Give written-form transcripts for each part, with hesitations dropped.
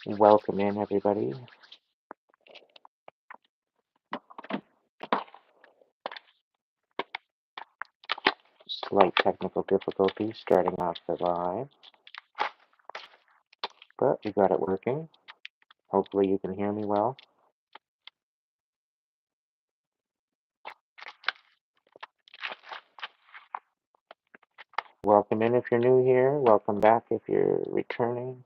Welcome in, everybody. Slight technical difficulty starting off the live, but we got it working. Hopefully you can hear me well. Welcome in if you're new here. Welcome back if you're returning.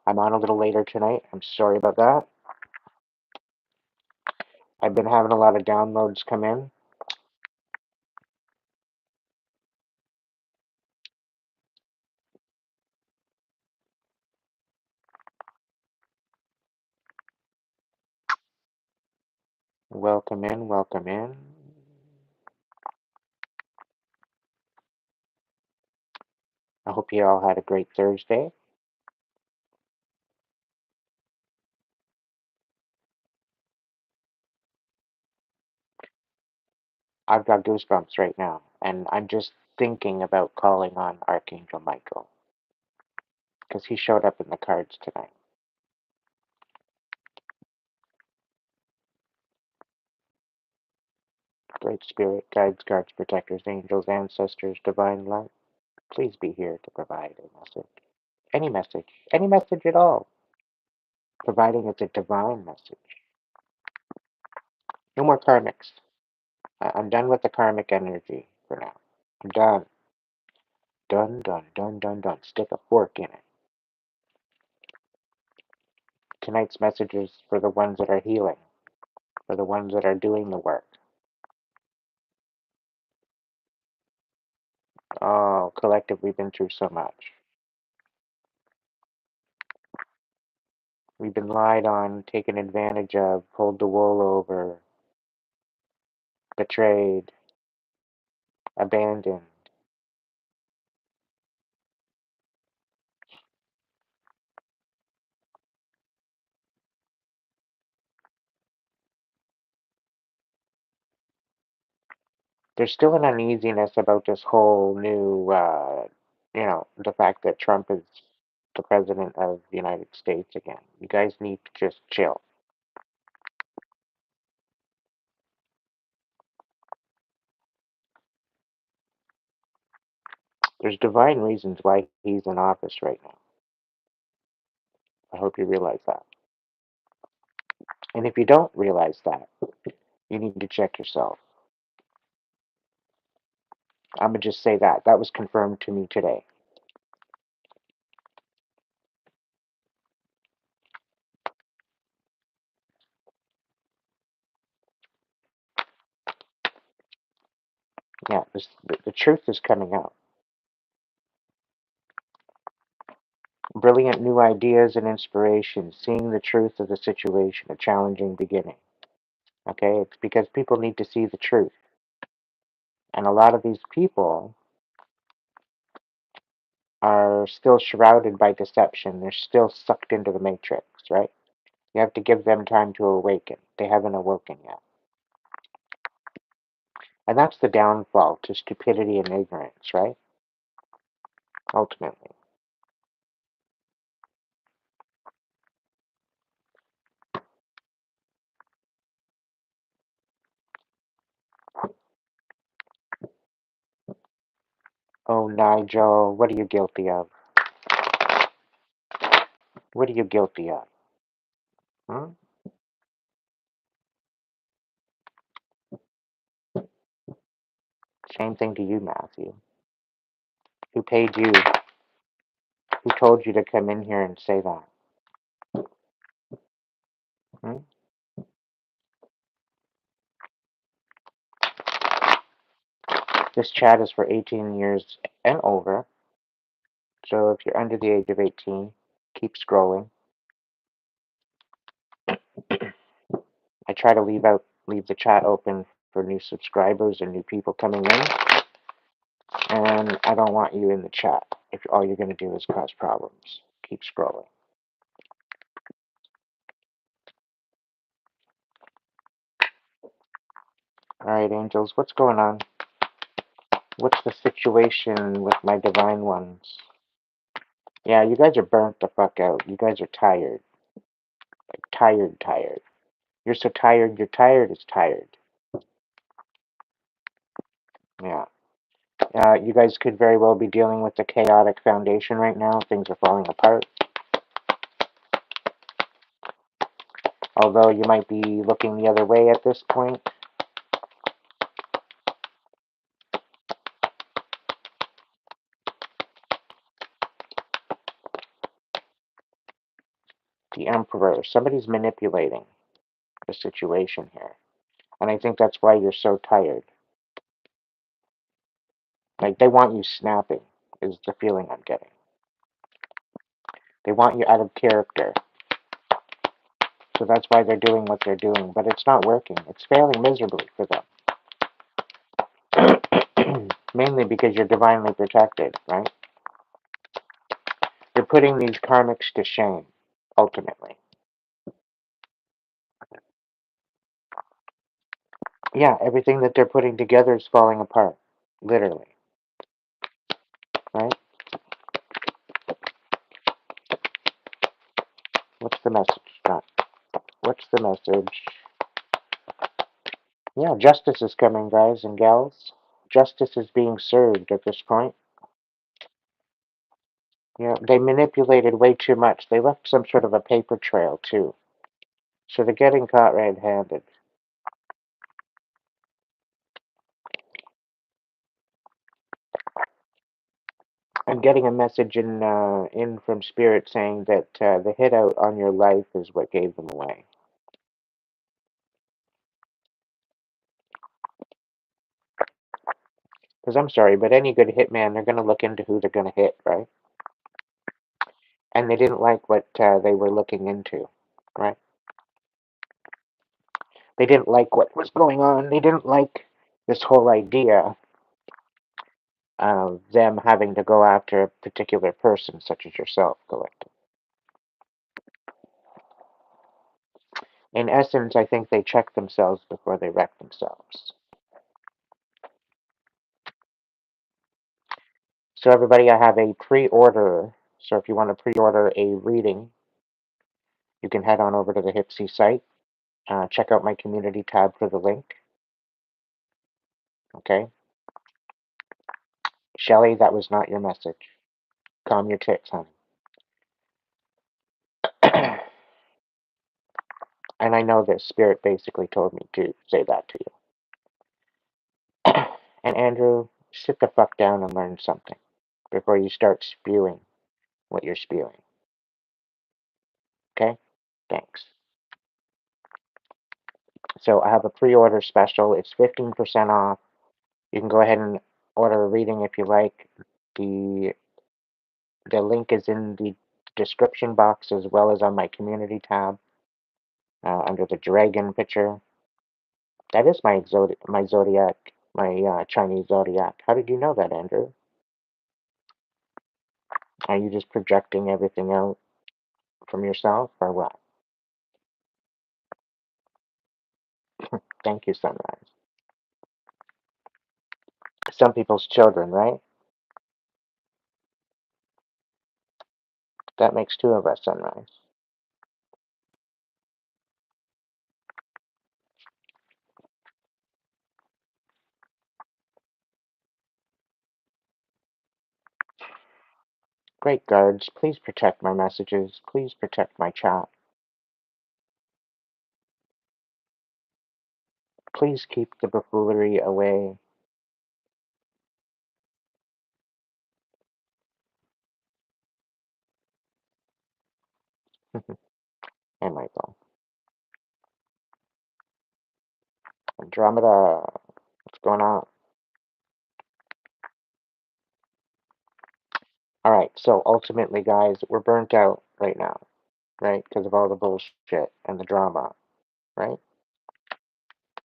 I'm on a little later tonight. I'm sorry about that. I've been having a lot of downloads come in. Welcome in, welcome in. I hope you all had a great Thursday. I've got goosebumps right now, and I'm just thinking about calling on Archangel Michael because he showed up in the cards tonight. Great Spirit, guides, guards, protectors, angels, ancestors, divine light, please be here to provide a message, any message at all, providing it's a divine message. No more karmics. I'm done with the karmic energy for now. I'm done. Done, done, done, done, done. Stick a fork in it. Tonight's message is for the ones that are healing, for the ones that are doing the work. Oh, collective, we've been through so much. We've been lied on, taken advantage of, pulled the wool over, betrayed, abandoned. There's still an uneasiness about this whole new, the fact that Trump is the president of the United States again. You guys need to just chill. There's divine reasons why he's in office right now. I hope you realize that. And if you don't realize that, you need to check yourself. I'm going to just say that. That was confirmed to me today. Yeah, the truth is coming out. Brilliant new ideas and inspiration, seeing the truth of the situation, a challenging beginning. Okay, it's because people need to see the truth. And a lot of these people are still shrouded by deception. They're still sucked into the matrix, right? You have to give them time to awaken. They haven't awoken yet. And that's the downfall to stupidity and ignorance, right? Ultimately. Oh, Nigel, what are you guilty of? What are you guilty of? Hmm? Same thing to you, Matthew. Who paid you? Who told you to come in here and say that? Hmm? This chat is for 18 years and over. So if you're under the age of 18, keep scrolling. I try to leave the chat open for new subscribers and new people coming in. And I don't want you in the chat if all you're going to do is cause problems. Keep scrolling. Alright, angels, what's going on? What's the situation with my divine ones? Yeah, you guys are burnt the fuck out. You guys are tired. Like, tired. You're so tired, you're tired as tired. Yeah. You guys could very well be dealing with the chaotic foundation right now. Things are falling apart. Although you might be looking the other way at this point. The Emperor. Somebody's manipulating the situation here. And I think that's why you're so tired. Like, they want you snapping, is the feeling I'm getting. They want you out of character. So that's why they're doing what they're doing. But it's not working. It's failing miserably for them. Mainly because you're divinely protected, right? You're putting these karmics to shame, ultimately. Yeah, everything that they're putting together is falling apart. Literally. Right? What's the message, John? What's the message? Yeah, justice is coming, guys and gals. Justice is being served at this point. Yeah, they manipulated way too much. They left some sort of a paper trail, too. So they're getting caught red-handed. I'm getting a message in from Spirit saying that the hit out on your life is what gave them away. Because I'm sorry, but any good hitman, they're going to look into who they're going to hit, right? And they didn't like what they were looking into, right? They didn't like what was going on. They didn't like this whole idea of them having to go after a particular person, such as yourself, collective. In essence, I think they check themselves before they wreck themselves. So everybody, I have a pre-order. So if you want to pre-order a reading, you can head on over to the Hipsy site. Check out my community tab for the link. Okay? Shelly, that was not your message. Calm your tits, honey. And I know that Spirit basically told me to say that to you. And Andrew, sit the fuck down and learn something before you start spewing what you're spewing. Okay? Thanks. So I have a pre-order special. It's 15% off. You can go ahead and order a reading if you like. The the link is in the description box as well as on my community tab under the dragon picture. That is my zodiac, my Chinese zodiac. How did you know that, Andrew? Are you just projecting everything out from yourself or what? Thank you, Sunrise. Some people's children, right? That makes two of us, Sunrise. Great guards, please protect my messages. Please protect my chat. Please keep the buffoonery away. Hey, Michael. Andromeda, what's going on? Alright, so ultimately, guys, we're burnt out right now, right? Because of all the bullshit and the drama, right?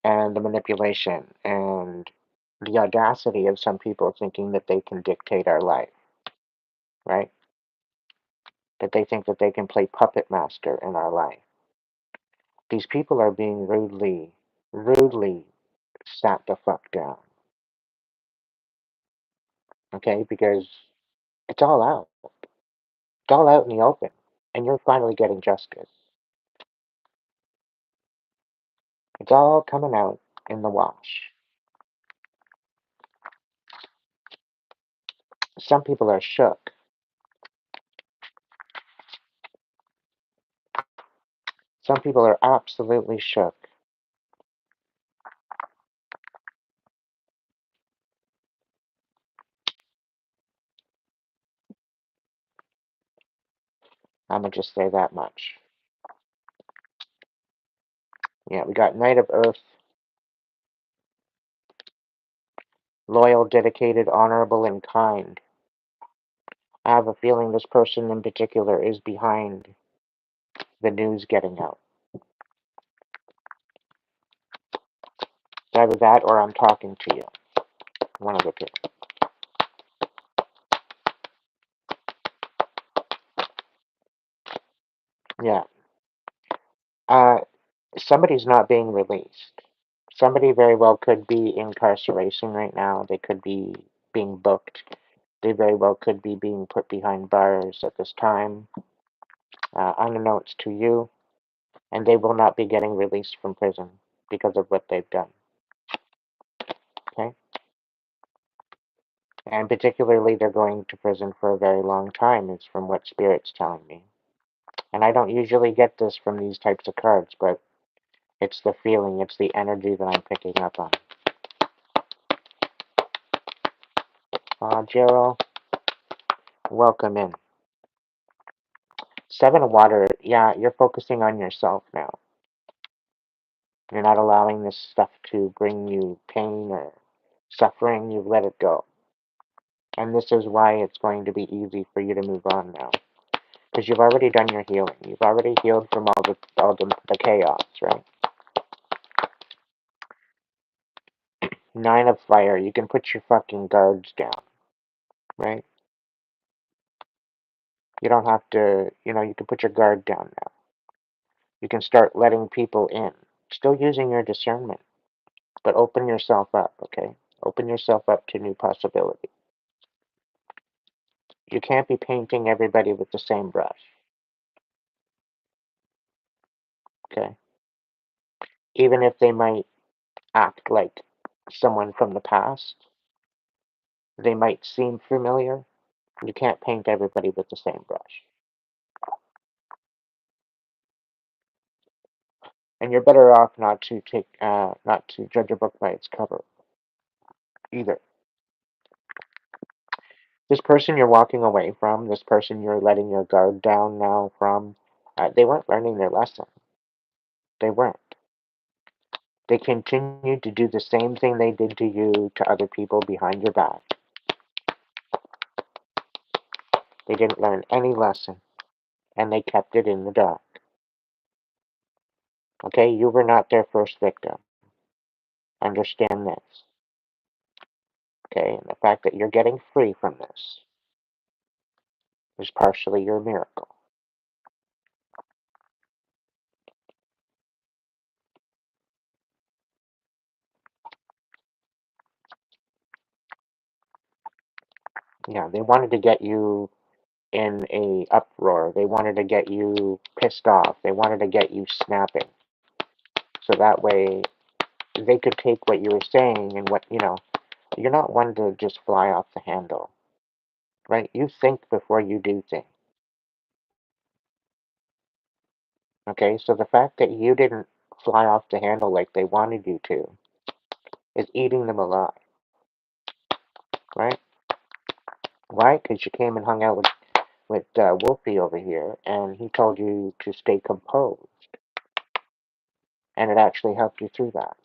And the manipulation and the audacity of some people thinking that they can dictate our life, right? That they think that they can play puppet master in our life. These people are being rudely sat the fuck down. Okay? Because it's all out. It's all out in the open. And you're finally getting justice. It's all coming out in the wash. Some people are shook. Some people are absolutely shook. I'm gonna just say that much. Yeah, we got Knight of Earth, loyal, dedicated, honorable, and kind. I have a feeling this person in particular is behind the news getting out. It's either that or I'm talking to you. One of the two. Yeah. Uh, somebody's not being released. Somebody very well could be in incarceration right now. They could be being booked. They very well could be being put behind bars at this time. Unbeknownst to you, and they will not be getting released from prison because of what they've done. Okay? And particularly, they're going to prison for a very long time, is from what Spirit's telling me. And I don't usually get this from these types of cards, but it's the feeling, it's the energy that I'm picking up on. Gerald, welcome in. Seven of Water, yeah, you're focusing on yourself now. You're not allowing this stuff to bring you pain or suffering. You've let it go. And this is why it's going to be easy for you to move on now. Because you've already done your healing. You've already healed from all the chaos, right? Nine of Fire, you can put your fucking guards down, right? You don't have to, you can put your guard down now. You can start letting people in. Still using your discernment, but open yourself up, okay? Open yourself up to new possibilities. You can't be painting everybody with the same brush, okay? Even if they might act like someone from the past, they might seem familiar. You can't paint everybody with the same brush. And you're better off not to judge a book by its cover either. This person you're walking away from, this person you're letting your guard down now from, they weren't learning their lesson. They weren't. They continued to do the same thing they did to you to other people behind your back. They didn't learn any lesson, and they kept it in the dark. Okay, you were not their first victim. Understand this. Okay, and the fact that you're getting free from this is partially your miracle. Yeah, they wanted to get you in a uproar. They wanted to get you pissed off. They wanted to get you snapping. So that way they could take what you were saying and you're not one to just fly off the handle, right? You think before you do things. Okay, so the fact that you didn't fly off the handle like they wanted you to is eating them alive, right? Why? Because you came and hung out with Wolfie over here, and he told you to stay composed, and it actually helped you through that.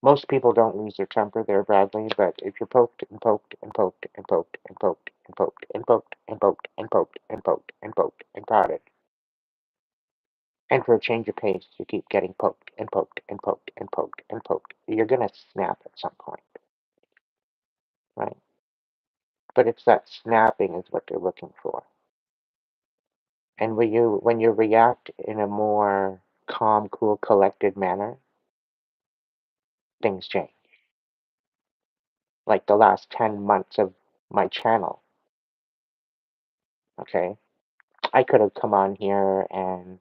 Most people don't lose their temper there, Bradley, but if you're poked and poked and poked and poked and poked and poked and poked and poked and poked and poked and poked and prodded, And for a change of pace, you keep getting poked and poked and poked and poked and poked. You're going to snap at some point, right? But it's that snapping is what they're looking for. And when you react in a more calm, cool, collected manner, things change. Like the last 10 months of my channel, okay? I could have come on here and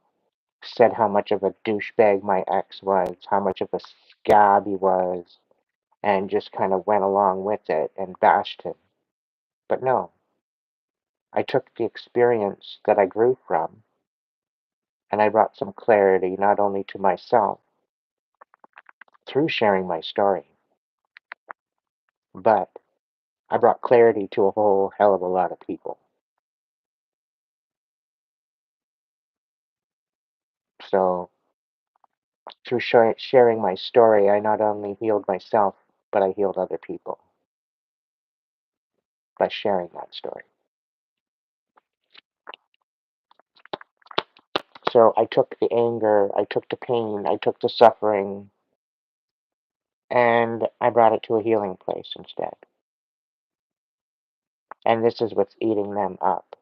said how much of a douchebag my ex was, how much of a scab he was, and just kind of went along with it and bashed him. But no, I took the experience that I grew from and I brought some clarity not only to myself through sharing my story, but I brought clarity to a whole hell of a lot of people. So, through sharing my story, I not only healed myself, but I healed other people by sharing that story. So, I took the anger, I took the pain, I took the suffering, and I brought it to a healing place instead. And this is what's eating them up.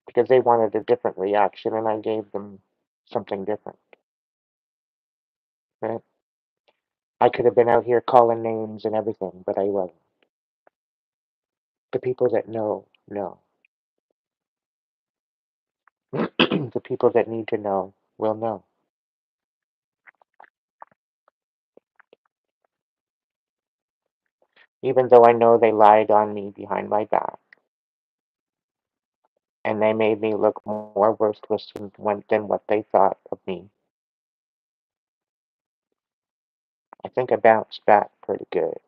Because they wanted a different reaction, and I gave them something different. Right? I could have been out here calling names and everything, but I wasn't. The people that know, know. The people that need to know will know. Even though I know they lied on me behind my back, and they made me look more worthless than what they thought of me, I think I bounced back pretty good.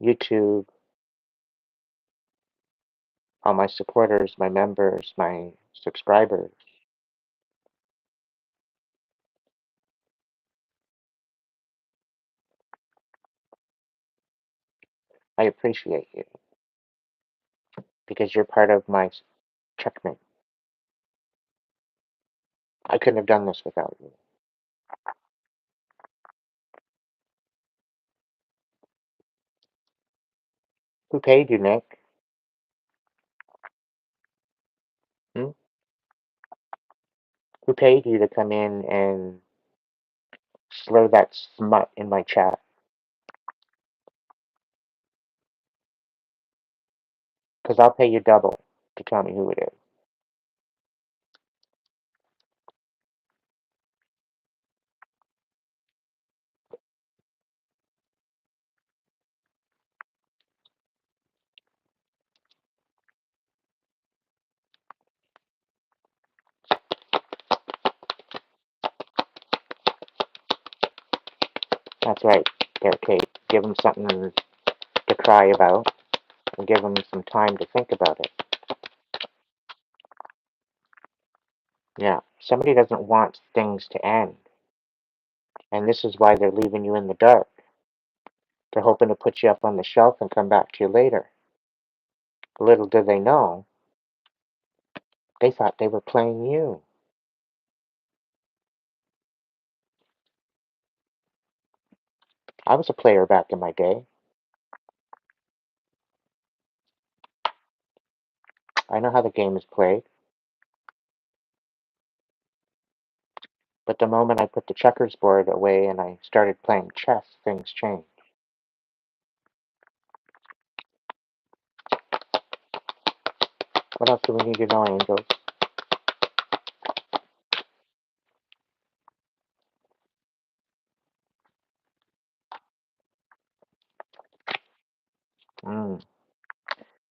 YouTube, all my supporters, my members, my subscribers, I appreciate you because you're part of my checkmate. I couldn't have done this without you. Who paid you, Nick? Hmm? Who paid you to come in and slur that smut in my chat? Because I'll pay you double to tell me who it is. That's right, there, Kate. Give them something to cry about and give them some time to think about it. Yeah, somebody doesn't want things to end, and this is why they're leaving you in the dark. They're hoping to put you up on the shelf and come back to you later. Little do they know, they thought they were playing you. I was a player back in my day. I know how the game is played. But the moment I put the checkers board away and I started playing chess, things changed. What else do we need to know, angels? Mm.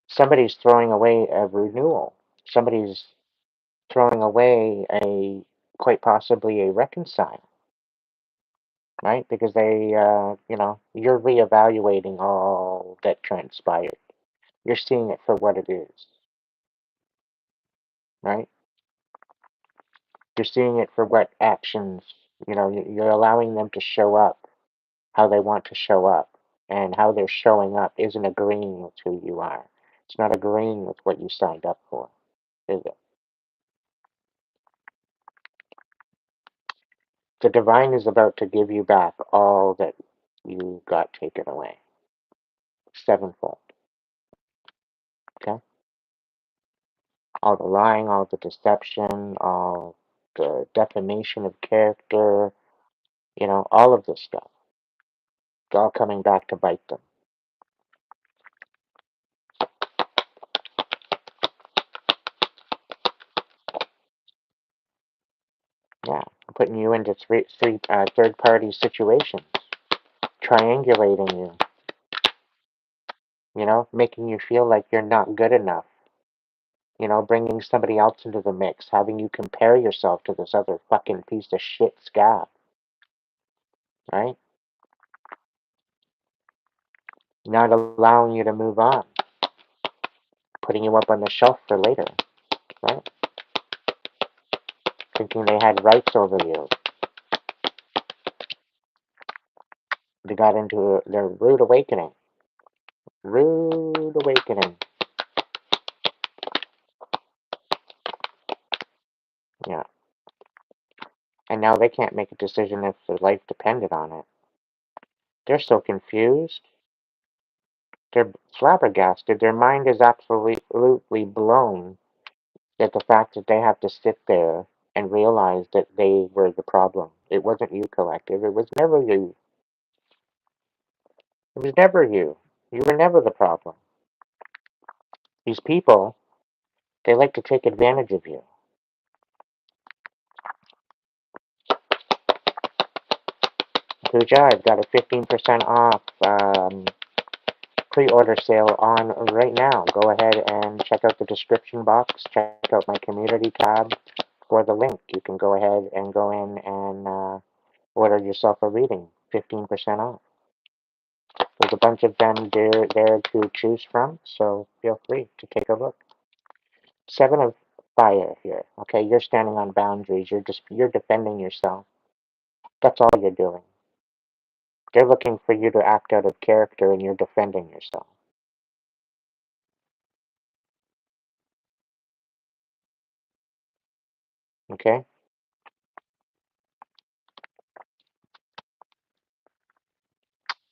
Somebody's throwing away a renewal. Somebody's throwing away quite possibly a reconcile, right? Because you're reevaluating all that transpired. You're seeing it for what it is, right? You're seeing it for what actions, you're allowing them to show up how they want to show up. And how they're showing up isn't agreeing with who you are. It's not agreeing with what you signed up for, is it? The divine is about to give you back all that you got taken away. Sevenfold. Okay? All the lying, all the deception, all the defamation of character, all of this stuff. It's all coming back to bite them. Yeah. Putting you into third party situations, triangulating you, making you feel like you're not good enough, bringing somebody else into the mix, having you compare yourself to this other fucking piece of shit scab, right? Not allowing you to move on, putting you up on the shelf for later, right? Thinking they had rights over you. They got into their rude awakening. Rude awakening. Yeah. And now they can't make a decision if their life depended on it. They're so confused. They're flabbergasted. Their mind is absolutely blown at the fact that they have to sit there and realize that they were the problem. It wasn't you, collective. It was never you. It was never you. You were never the problem. These people, they like to take advantage of you. Pooja, I've got a 15% off pre-order sale on right now. Go ahead and check out the description box. Check out my community tab for the link. You can go ahead and go in and order yourself a reading. 15% off. There's a bunch of them there to choose from, so feel free to take a look. Seven of fire here. Okay, you're standing on boundaries. You're defending yourself. That's all you're doing. They're looking for you to act out of character, and you're defending yourself. Okay?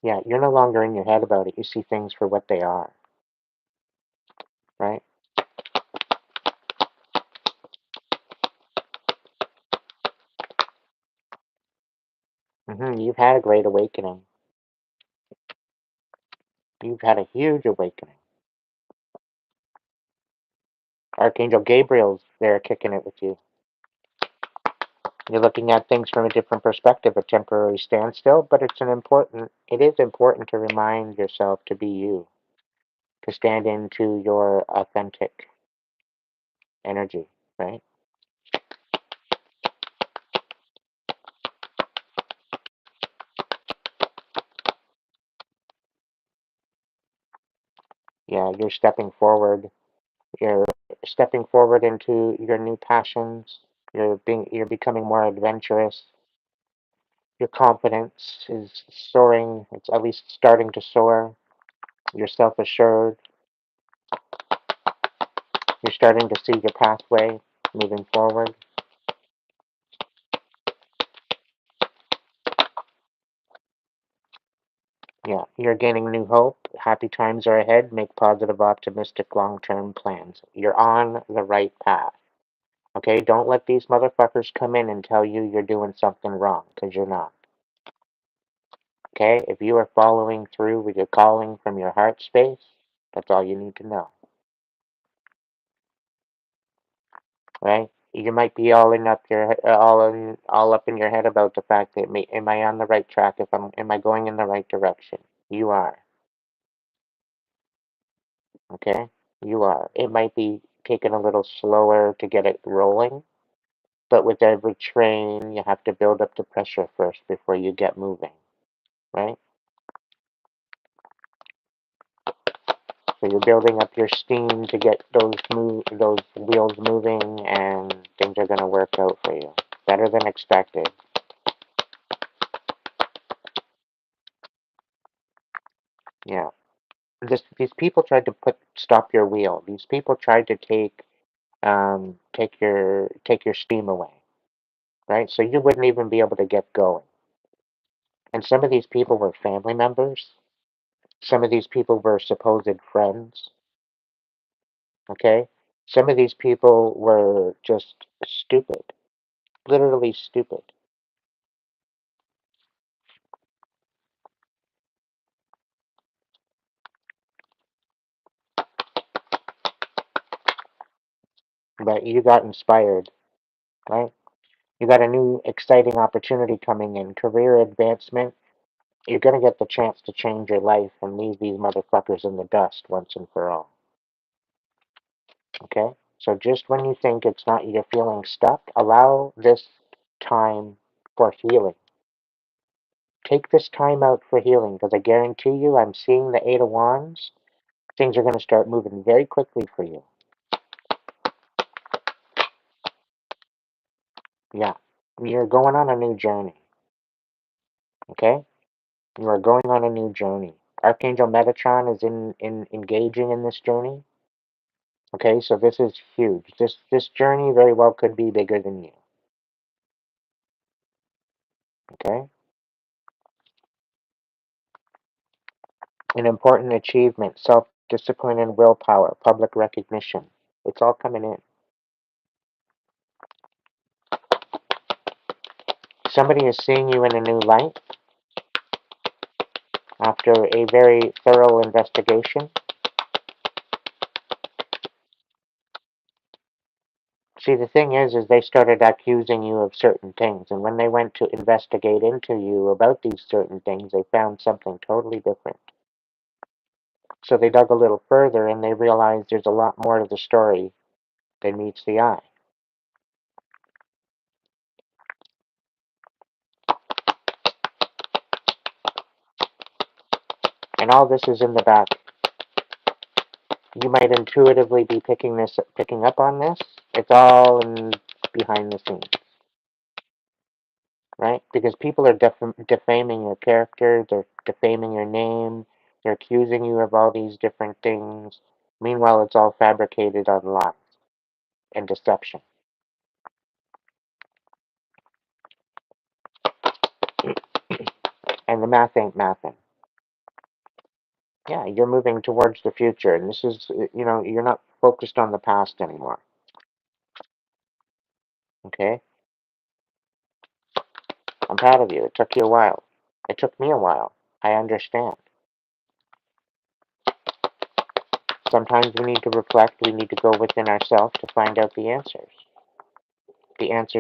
Yeah, you're no longer in your head about it. You see things for what they are, right? You've had a great awakening. You've had a huge awakening. Archangel Gabriel's there kicking it with you. You're looking at things from a different perspective, a temporary standstill, but it is important to remind yourself to be you, to stand into your authentic energy, right? Yeah, you're stepping forward into your new passions. You're becoming more adventurous. Your confidence is soaring. It's at least starting to soar. You're self-assured. You're starting to see your pathway moving forward. Yeah, you're gaining new hope. Happy times are ahead. Make positive, optimistic, long-term plans. You're on the right path. Okay, don't let these motherfuckers come in and tell you you're doing something wrong, because you're not. Okay, if you are following through with your calling from your heart space, that's all you need to know. Right? You might be all up in your head about the fact that am I on the right track? If am I going in the right direction? You are. Okay, you are. It might be taking a little slower to get it rolling, but with every train, you have to build up the pressure first before you get moving. Right? So you're building up your steam to get those wheels moving, and things are going to work out for you better than expected. Yeah. These people tried to stop your wheel. These people tried to take your steam away, right? So you wouldn't even be able to get going. And some of these people were family members. Some of these people were supposed friends. Okay? Some of these people were just stupid, literally stupid. But you got inspired, right? You got a new exciting opportunity coming in, career advancement. You're going to get the chance to change your life and leave these motherfuckers in the dust once and for all. Okay? So just when you think it's not, you're feeling stuck, allow this time for healing. Take this time out for healing because I guarantee you, I'm seeing the Eight of Wands. Things are going to start moving very quickly for you. Yeah. You're going on a new journey. Okay? You are going on a new journey. Archangel Metatron is in engaging in this journey. Okay, so this is huge. This journey very well could be bigger than you. Okay? An important achievement, self-discipline and willpower, public recognition. It's all coming in. Somebody is seeing you in a new light after a very thorough investigation. See, the thing is they started accusing you of certain things, and when they went to investigate into you about these certain things, they found something totally different. So they dug a little further, and they realized there's a lot more to the story than meets the eye. And all this is in the back. You might intuitively be picking up on this. It's all behind the scenes, right? Because people are defaming your character, they're defaming your name, they're accusing you of all these different things. Meanwhile, it's all fabricated on lies and deception. And the math ain't mathin'. Yeah, you're moving towards the future, and this is, you're not focused on the past anymore. Okay? I'm proud of you. It took you a while. It took me a while. I understand. Sometimes we need to reflect, we need to go within ourselves to find out the answers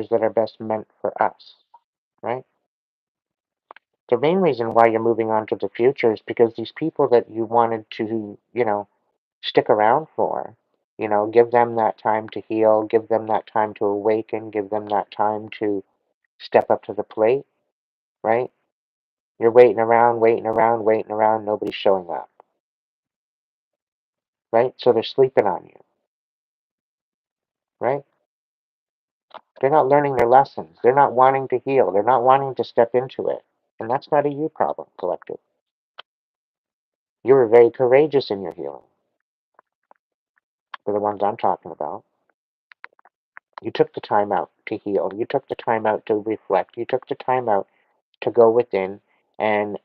that are best meant for us, right? The main reason why you're moving on to the future is because these people that you wanted to, stick around for, give them that time to heal, give them that time to awaken, give them that time to step up to the plate, right? You're waiting around, waiting around, waiting around, nobody's showing up, right? So they're sleeping on you, right? They're not learning their lessons. They're not wanting to heal. They're not wanting to step into it. And that's not a you problem, collective. You were very courageous in your healing, for the ones I'm talking about. You took the time out to heal. You took the time out to reflect. You took the time out to go within and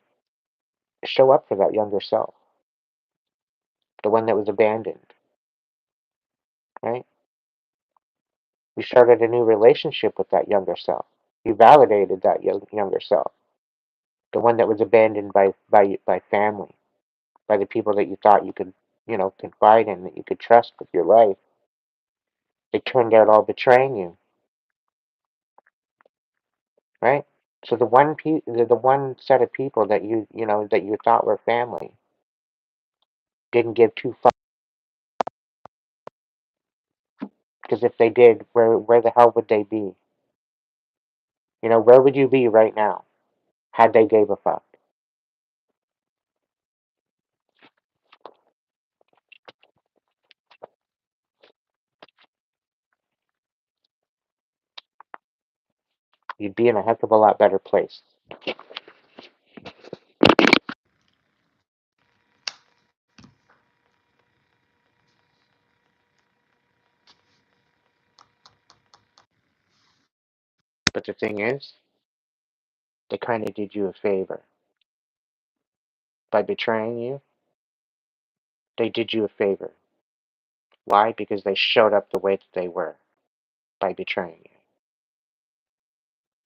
show up for that younger self, the one that was abandoned, right? You started a new relationship with that younger self. You validated that younger self, the one that was abandoned by family, by the people that you thought you could, confide in, that you could trust with your life. They turned out all betraying you, right? So the one set of people that that you thought were family didn't give two fucks, because if they did, where the hell would they be? Where would you be right now had they gave a fuck? You'd be in a heck of a lot better place. But the thing is, they kind of did you a favor. By betraying you, they did you a favor. Why? Because they showed up the way that they were by betraying you,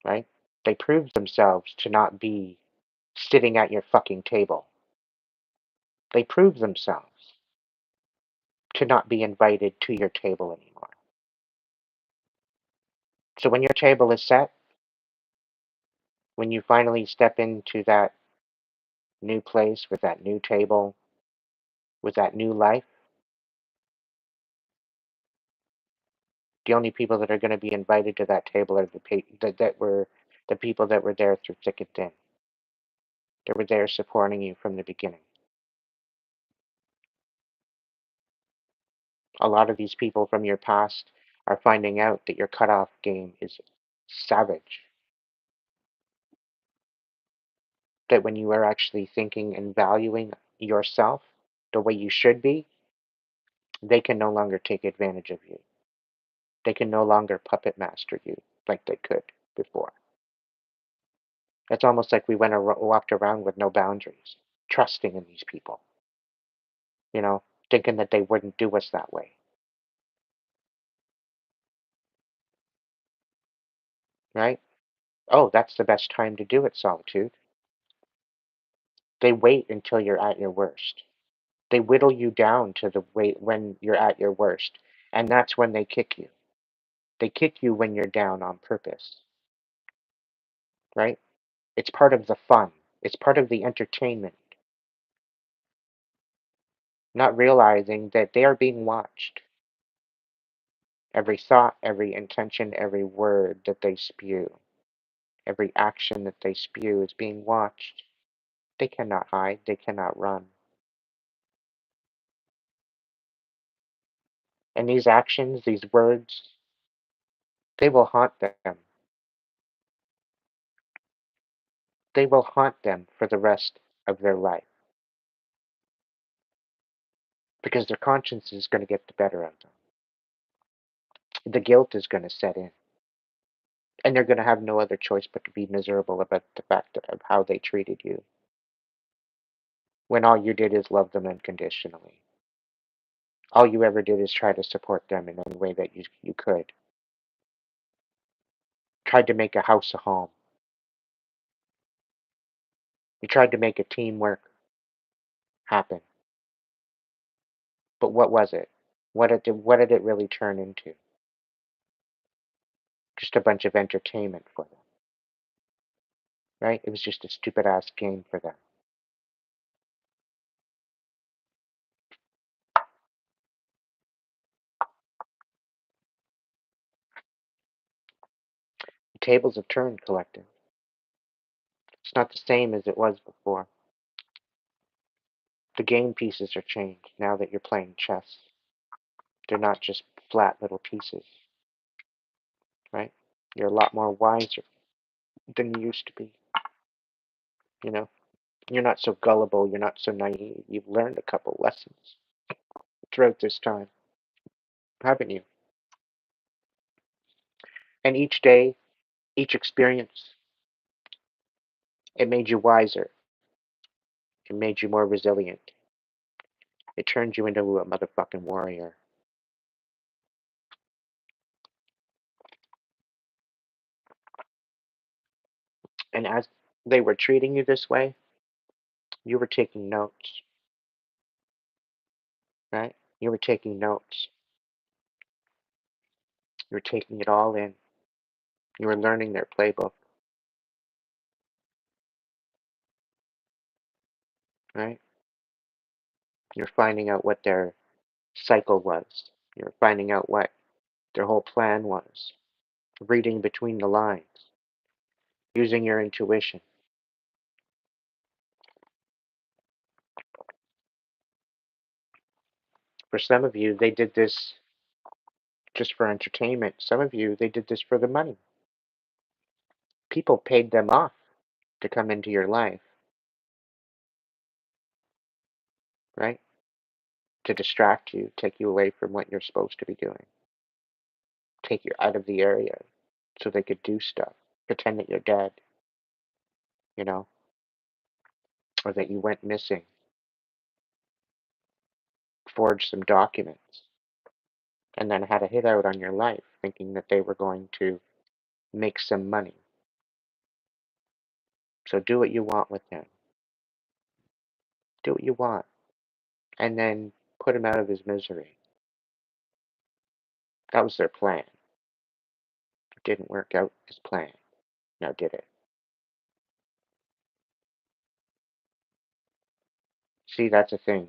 right? They proved themselves to not be sitting at your fucking table. They proved themselves to not be invited to your table anymore. So when your table is set, when you finally step into that new place with that new table, with that new life, the only people that are going to be invited to that table are that were the people that were there through thick and thin. They were there supporting you from the beginning. A lot of these people from your past are finding out that your cutoff game is savage. That when you are actually thinking and valuing yourself the way you should be, they can no longer take advantage of you. They can no longer puppet master you like they could before. It's almost like we walked around with no boundaries, trusting in these people, you know, thinking that they wouldn't do us that way, right? Oh, that's the best time to do it, solitude. They wait until you're at your worst. They whittle you down to the way when you're at your worst, and that's when they kick you. They kick you when you're down on purpose, right? It's part of the fun. It's part of the entertainment, not realizing that they are being watched. Every thought, every intention, every word that they spew, every action that they spew is being watched. They cannot hide, they cannot run. And these actions, these words, they will haunt them. They will haunt them for the rest of their life because their conscience is going to get the better of them. The guilt is going to set in. And they're going to have no other choice but to be miserable about the fact of how they treated you when all you did is love them unconditionally. All you ever did is try to support them in any way that you could. Tried to make a house a home. You tried to make a teamwork happen. But what was it? What did it really turn into? Just a bunch of entertainment for them, right? It was just a stupid ass game for them. The tables have turned, collective. It's not the same as it was before. The game pieces are changed now that you're playing chess. They're not just flat little pieces, right? You're a lot more wiser than you used to be. You know, you're not so gullible. You're not so naive. You've learned a couple lessons throughout this time, haven't you? And each day, each experience, it made you wiser. It made you more resilient. It turned you into a motherfucking warrior. And as they were treating you this way, you were taking notes, right? You were taking notes. You were taking it all in. You were learning their playbook, right? You're finding out what their cycle was. You're finding out what their whole plan was. Reading between the lines, using your intuition. For some of you, they did this just for entertainment. Some of you, they did this for the money. People paid them off to come into your life, right? To distract you, take you away from what you're supposed to be doing, take you out of the area. so they could do stuff, pretend that you're dead, you know, or that you went missing, forged some documents, and then had a hit out on your life, thinking that they were going to make some money. So do what you want with him. Do what you want, and then put him out of his misery. That was their plan. It didn't work out as planned. Now did it? See, that's a thing.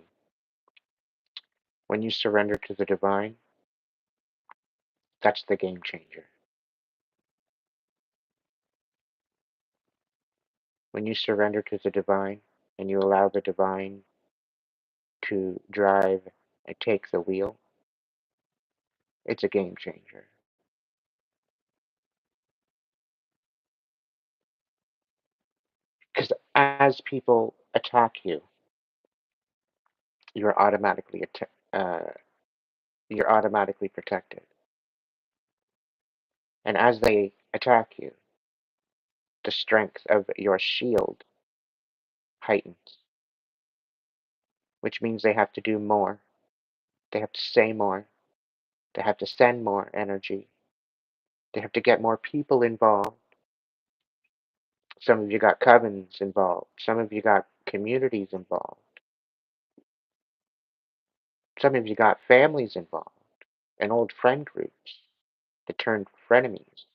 When you surrender to the divine, that's the game changer. When you surrender to the divine and you allow the divine to drive and take the wheel, it's a game changer. Because as people attack you, you're automatically uh, you're automatically protected. And as they attack you, the strength of your shield heightens, which means they have to do more. They have to say more. They have to send more energy. They have to get more people involved. Some of you got covens involved. Some of you got communities involved. Some of you got families involved and old friend groups that turned frenemies.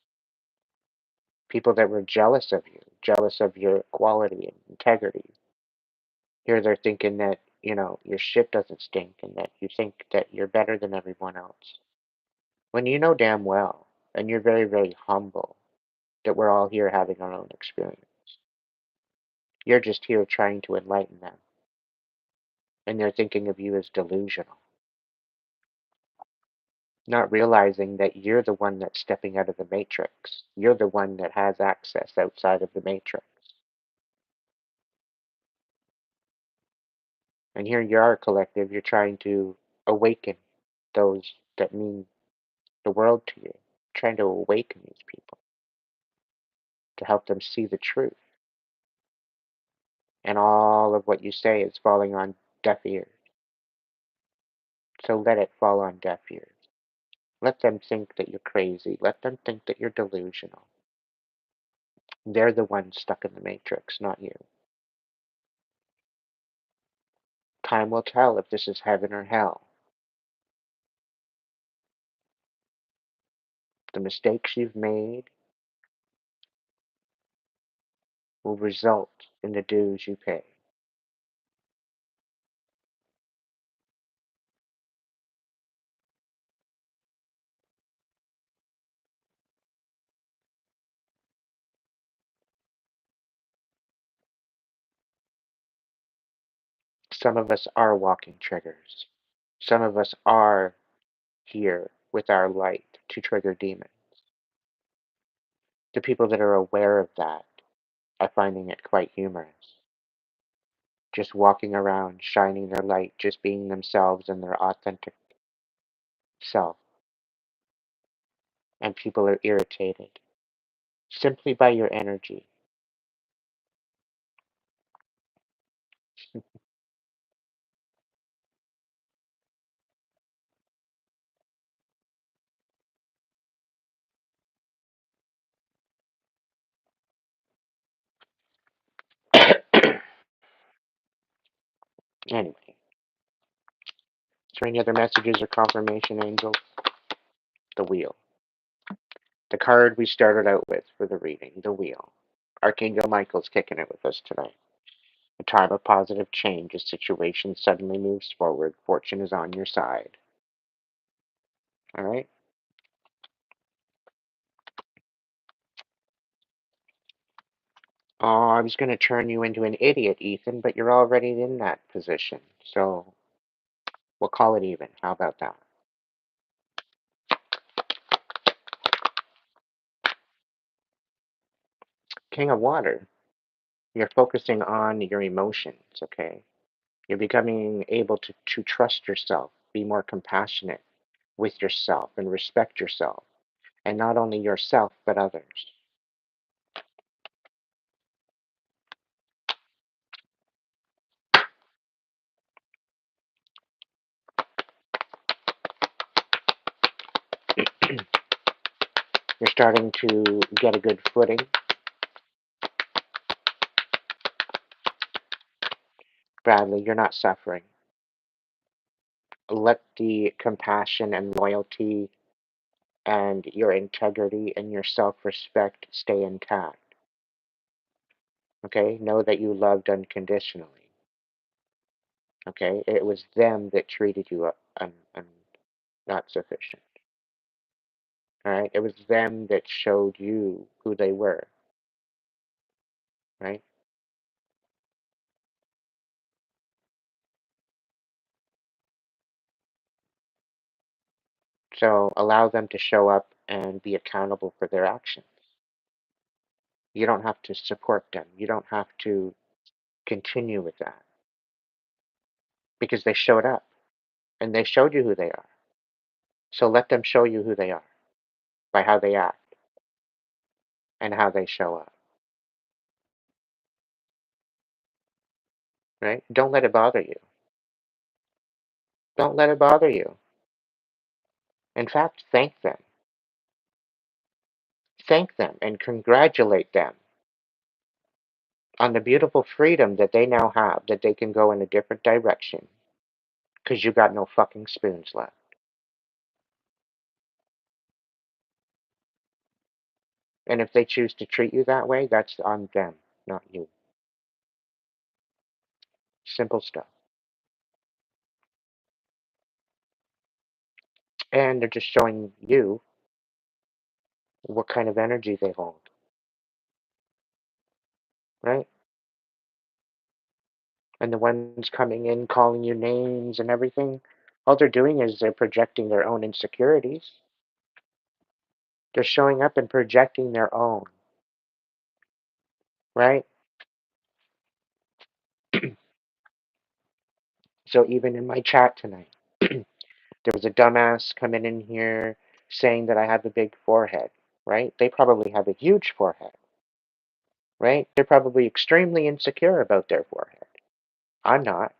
People that were jealous of you, jealous of your quality and integrity. Here they're thinking that, your shit doesn't stink and that you think that you're better than everyone else. When you know damn well, and you're very, very humble, that we're all here having our own experience. You're just here trying to enlighten them, and they're thinking of you as delusional, not realizing that you're the one that's stepping out of the matrix. You're the one that has access outside of the matrix. And here you are, collective, you're trying to awaken those that mean the world to you, trying to awaken these people to help them see the truth. And all of what you say is falling on deaf ears. So let it fall on deaf ears. Let them think that you're crazy. Let them think that you're delusional. They're the ones stuck in the matrix, not you. Time will tell if this is heaven or hell. The mistakes you've made will result in the dues you pay. Some of us are walking triggers. Some of us are here with our light to trigger demons. The people that are aware of that are finding it quite humorous. Just walking around, shining their light, just being themselves and their authentic self. And people are irritated simply by your energy. Anyway, is there any other messages or confirmation, angels? The wheel. The card we started out with for the reading, the wheel. Archangel Michael's kicking it with us tonight. A time of positive change. A situation suddenly moves forward. Fortune is on your side. All right? Oh, I was going to turn you into an idiot, Ethan, but you're already in that position. So we'll call it even. How about that? King of Water. You're focusing on your emotions, okay? You're becoming able to trust yourself, be more compassionate with yourself, and respect yourself. and not only yourself, but others. You're starting to get a good footing. Bradley, you're not suffering. Let the compassion and loyalty and your integrity and your self-respect stay intact. Okay? Know that you loved unconditionally. Okay? It was them that treated you not sufficient. All right? It was them that showed you who they were. Right? So allow them to show up and be accountable for their actions. You don't have to support them. You don't have to continue with that because they showed up and they showed you who they are. So let them show you who they are by how they act and how they show up. Right? Don't let it bother you. Don't let it bother you. In fact, thank them. Thank them and congratulate them on the beautiful freedom that they now have, that they can go in a different direction because you got no fucking spoons left. And if they choose to treat you that way, that's on them, not you. Simple stuff. And they're just showing you what kind of energy they hold, right? And the ones coming in calling you names and everything, all they're doing is they're projecting their own insecurities. They're showing up and projecting their own, right? So even in my chat tonight, there was a dumbass coming in here saying that I have a big forehead, right? They probably have a huge forehead, right? They're probably extremely insecure about their forehead. I'm not.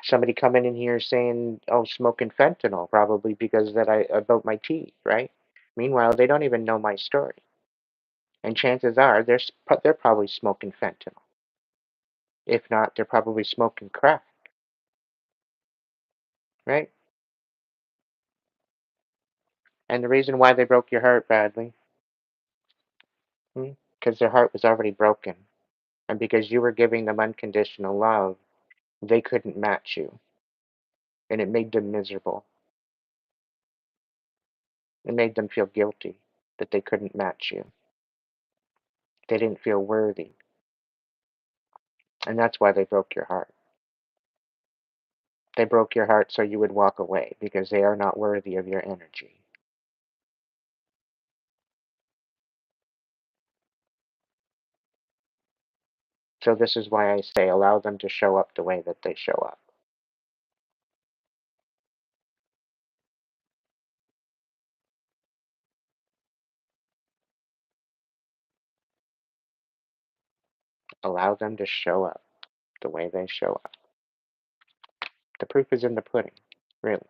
Somebody coming in here saying, "Oh, smoking fentanyl," probably because that I about my teeth, right? Meanwhile, they don't even know my story, and chances are they're probably smoking fentanyl. If not, they're probably smoking crack, right? And the reason why they broke your heart badly, because their heart was already broken, and because you were giving them unconditional love, they couldn't match you, and it made them miserable. It made them feel guilty that they couldn't match you. They didn't feel worthy, and that's why they broke your heart. They broke your heart so you would walk away because they are not worthy of your energy. So this is why I say allow them to show up the way that they show up. Allow them to show up the way they show up. The proof is in the pudding, really.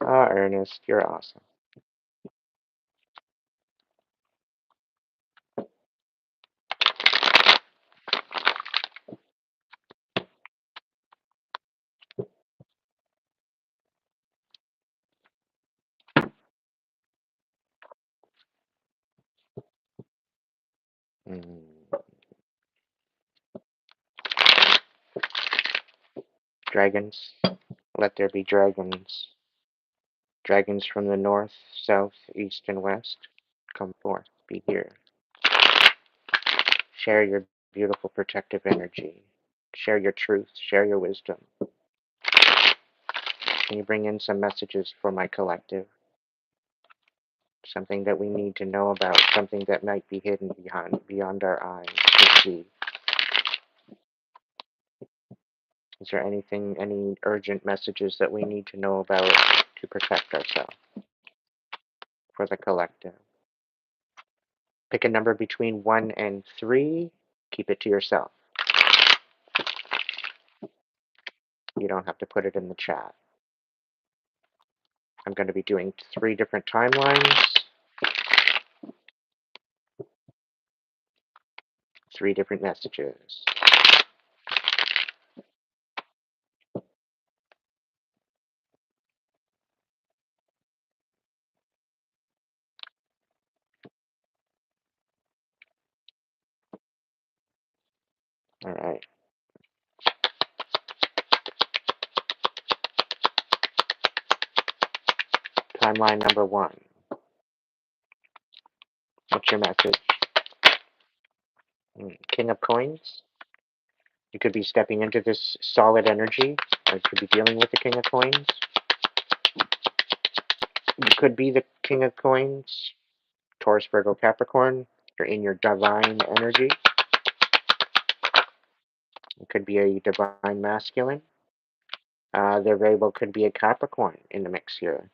Ah, Ernest, you're awesome. Mm. Dragons, let there be dragons. Dragons from the north, south, east, and west, come forth, be here. Share your beautiful protective energy. Share your truth, share your wisdom. Can you bring in some messages for my collective? Something that we need to know about, something that might be hidden beyond our eyes to see. Is there anything, any urgent messages that we need to know about to protect ourselves for the collective? Pick a number between 1 and 3. Keep it to yourself. You don't have to put it in the chat. I'm going to be doing 3 different timelines, 3 different messages. All right. Timeline number 1. What's your message? King of Coins. You could be stepping into this solid energy, or you could be dealing with the King of Coins. You could be the King of Coins, Taurus, Virgo, Capricorn. You're in your divine energy. It could be a divine masculine. There very well could be a Capricorn in the mix here.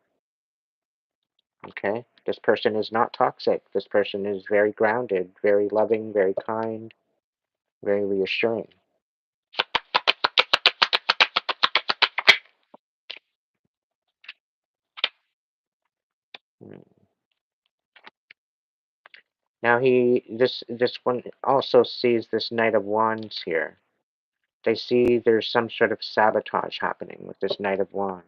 Okay? This person is not toxic. This person is very grounded, very loving, very kind, very reassuring. Hmm. Now this one also sees this Knight of Wands here. They see there's some sort of sabotage happening with this Knight of Wands.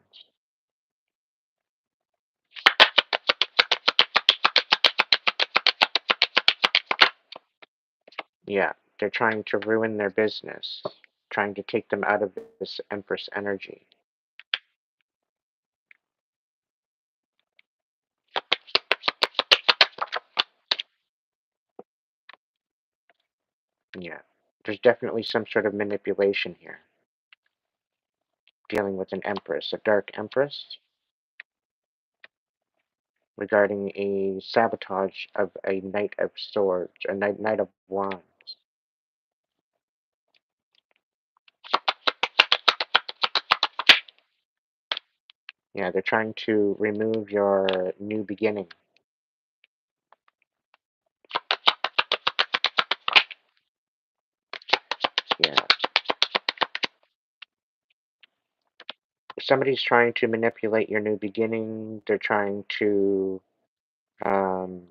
Yeah, they're trying to ruin their business, trying to take them out of this Empress energy. Yeah, there's definitely some sort of manipulation here, dealing with an Empress, a dark Empress, regarding a sabotage of a Knight of Swords, a Knight of Wands. Yeah, they're trying to remove your new beginning. Yeah. Somebody's trying to manipulate your new beginning. They're trying to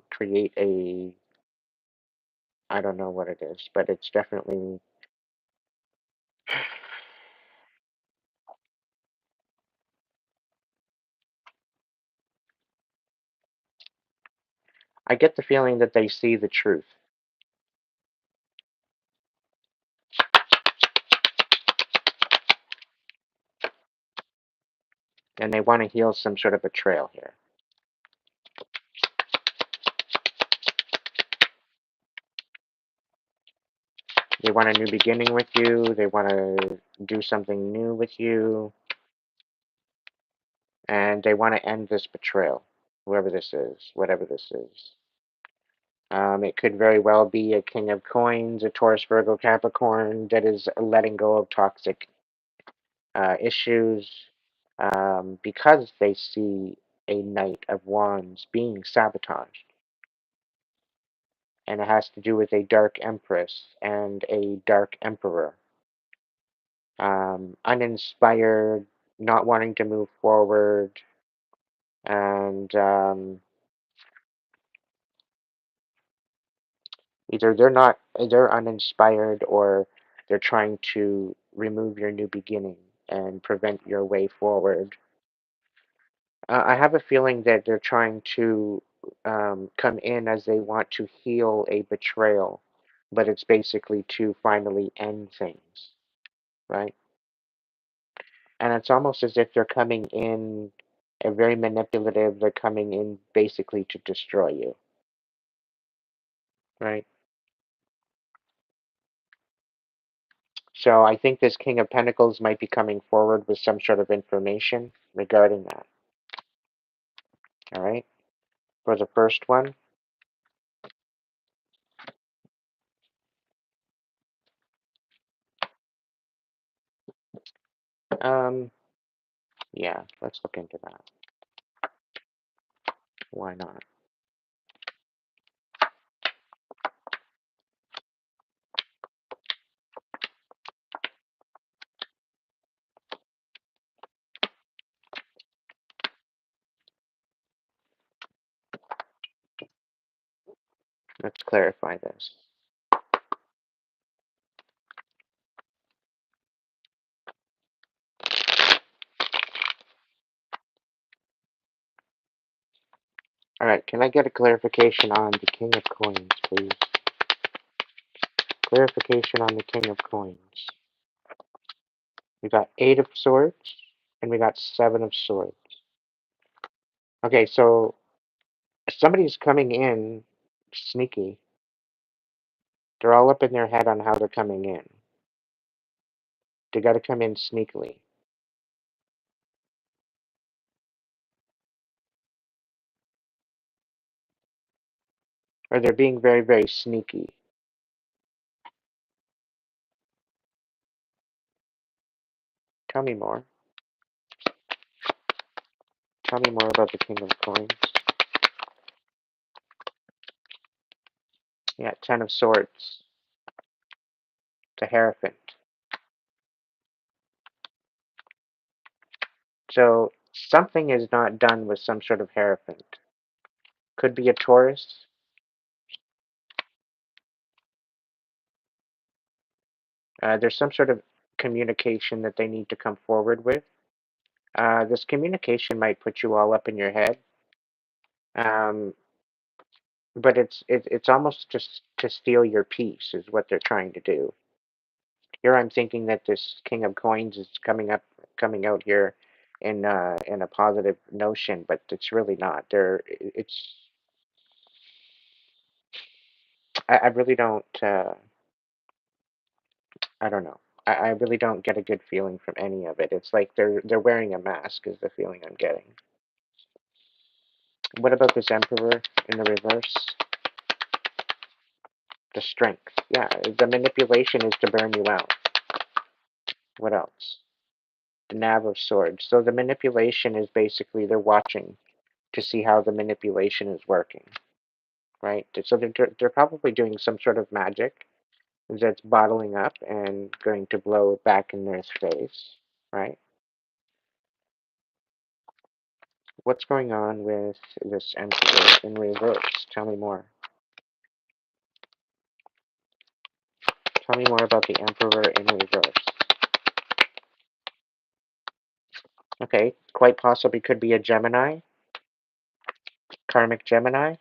create a, I don't know what it is, but it's definitely, I get the feeling that they see the truth and they want to heal some sort of betrayal here. They want a new beginning with you. They want to do something new with you. And they want to end this betrayal, whoever this is, whatever this is. It could very well be a King of Coins, a Taurus, Virgo, Capricorn that is letting go of toxic issues because they see a Knight of Wands being sabotaged. And it has to do with a Dark Empress and a Dark Emperor. Uninspired, not wanting to move forward, and either they're uninspired or they're trying to remove your new beginning and prevent your way forward. I have a feeling that they're trying to come in as they want to heal a betrayal, but it's basically to finally end things, right? And it's almost as if they're coming in very manipulative, they're coming in basically to destroy you, right? So I think this King of Pentacles might be coming forward with some sort of information regarding that. All right. For the first one, um, yeah, let's look into that. Why not? Let's clarify this. All right, can I get a clarification on the King of Coins, please? Clarification on the King of Coins. We got 8 of Swords, and we got 7 of Swords. Okay, so somebody's coming in sneaky. They're all up in their head on how they're coming in. They got to come in sneakily. Or they're being very, very sneaky. Tell me more. Tell me more about the King of Coins. Yeah, 10 of Swords. The Hierophant. So something is not done with some sort of Hierophant. Could be a Taurus. There's some sort of communication that they need to come forward with. This communication might put you all up in your head. Um, but it's almost just to steal your peace is what they're trying to do. Here I'm thinking that this King of Coins is coming out here in a positive notion, but it's really not. I really don't. I don't know. I really don't get a good feeling from any of it. It's like they're wearing a mask is the feeling I'm getting. What about this Emperor in the reverse? The Strength. Yeah, the manipulation is to burn you out. What else? The Knave of Swords. So the manipulation is basically they're watching to see how the manipulation is working, right? So they're probably doing some sort of magic that's bottling up and going to blow it back in their face, right? What's going on with this Emperor in reverse? Tell me more. Tell me more about the Emperor in reverse. Okay, quite possibly could be a Gemini, karmic Gemini,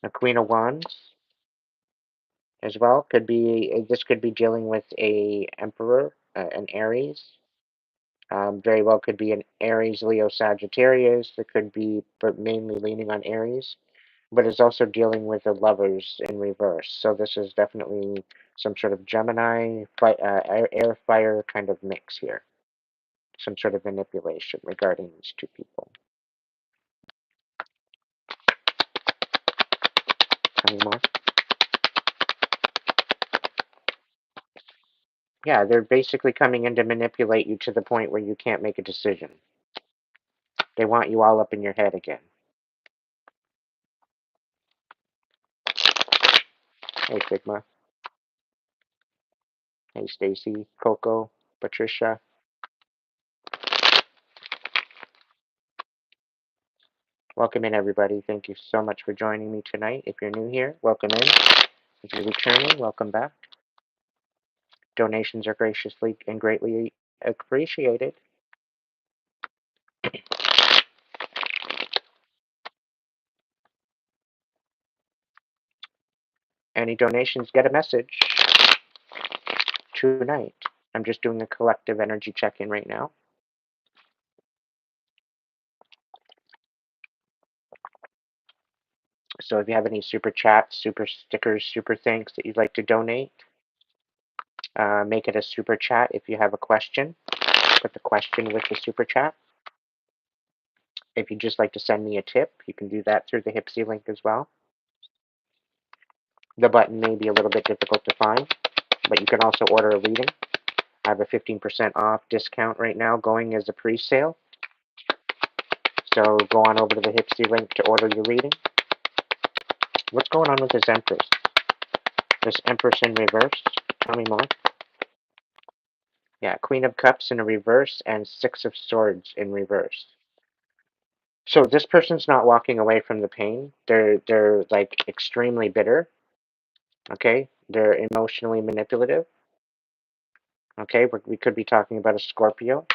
a Queen of Wands as well. Could be this could be dealing with a Emperor, an Aries. Very well could be an Aries, Leo, Sagittarius. It could be, but mainly leaning on Aries. But it's also dealing with the lovers in reverse. So this is definitely some sort of Gemini, air, fire kind of mix here. Some sort of manipulation regarding these two people. Tell me more. Yeah, they're basically coming in to manipulate you to the point where you can't make a decision. They want you all up in your head again. Hey, Sigma. Hey, Stacy, Coco, Patricia. Welcome in, everybody. Thank you so much for joining me tonight. If you're new here, welcome in. If you're returning, welcome back. Donations are graciously and greatly appreciated. Any donations get a message tonight. I'm just doing a collective energy check-in right now. So if you have any super chats, super stickers, super thanks that you'd like to donate, Make it a super chat if you have a question. Put the question with the super chat. If you'd just like to send me a tip, you can do that through the Hipsy link as well. The button may be a little bit difficult to find, but you can also order a reading. I have a 15% off discount right now going as a pre-sale. So go on over to the Hipsy link to order your reading. What's going on with this Empress? This Empress in reverse? Tell me more. Yeah, Queen of Cups in a reverse and Six of Swords in reverse. So this person's not walking away from the pain. They're like extremely bitter. Okay, they're emotionally manipulative. Okay, we could be talking about a Scorpio,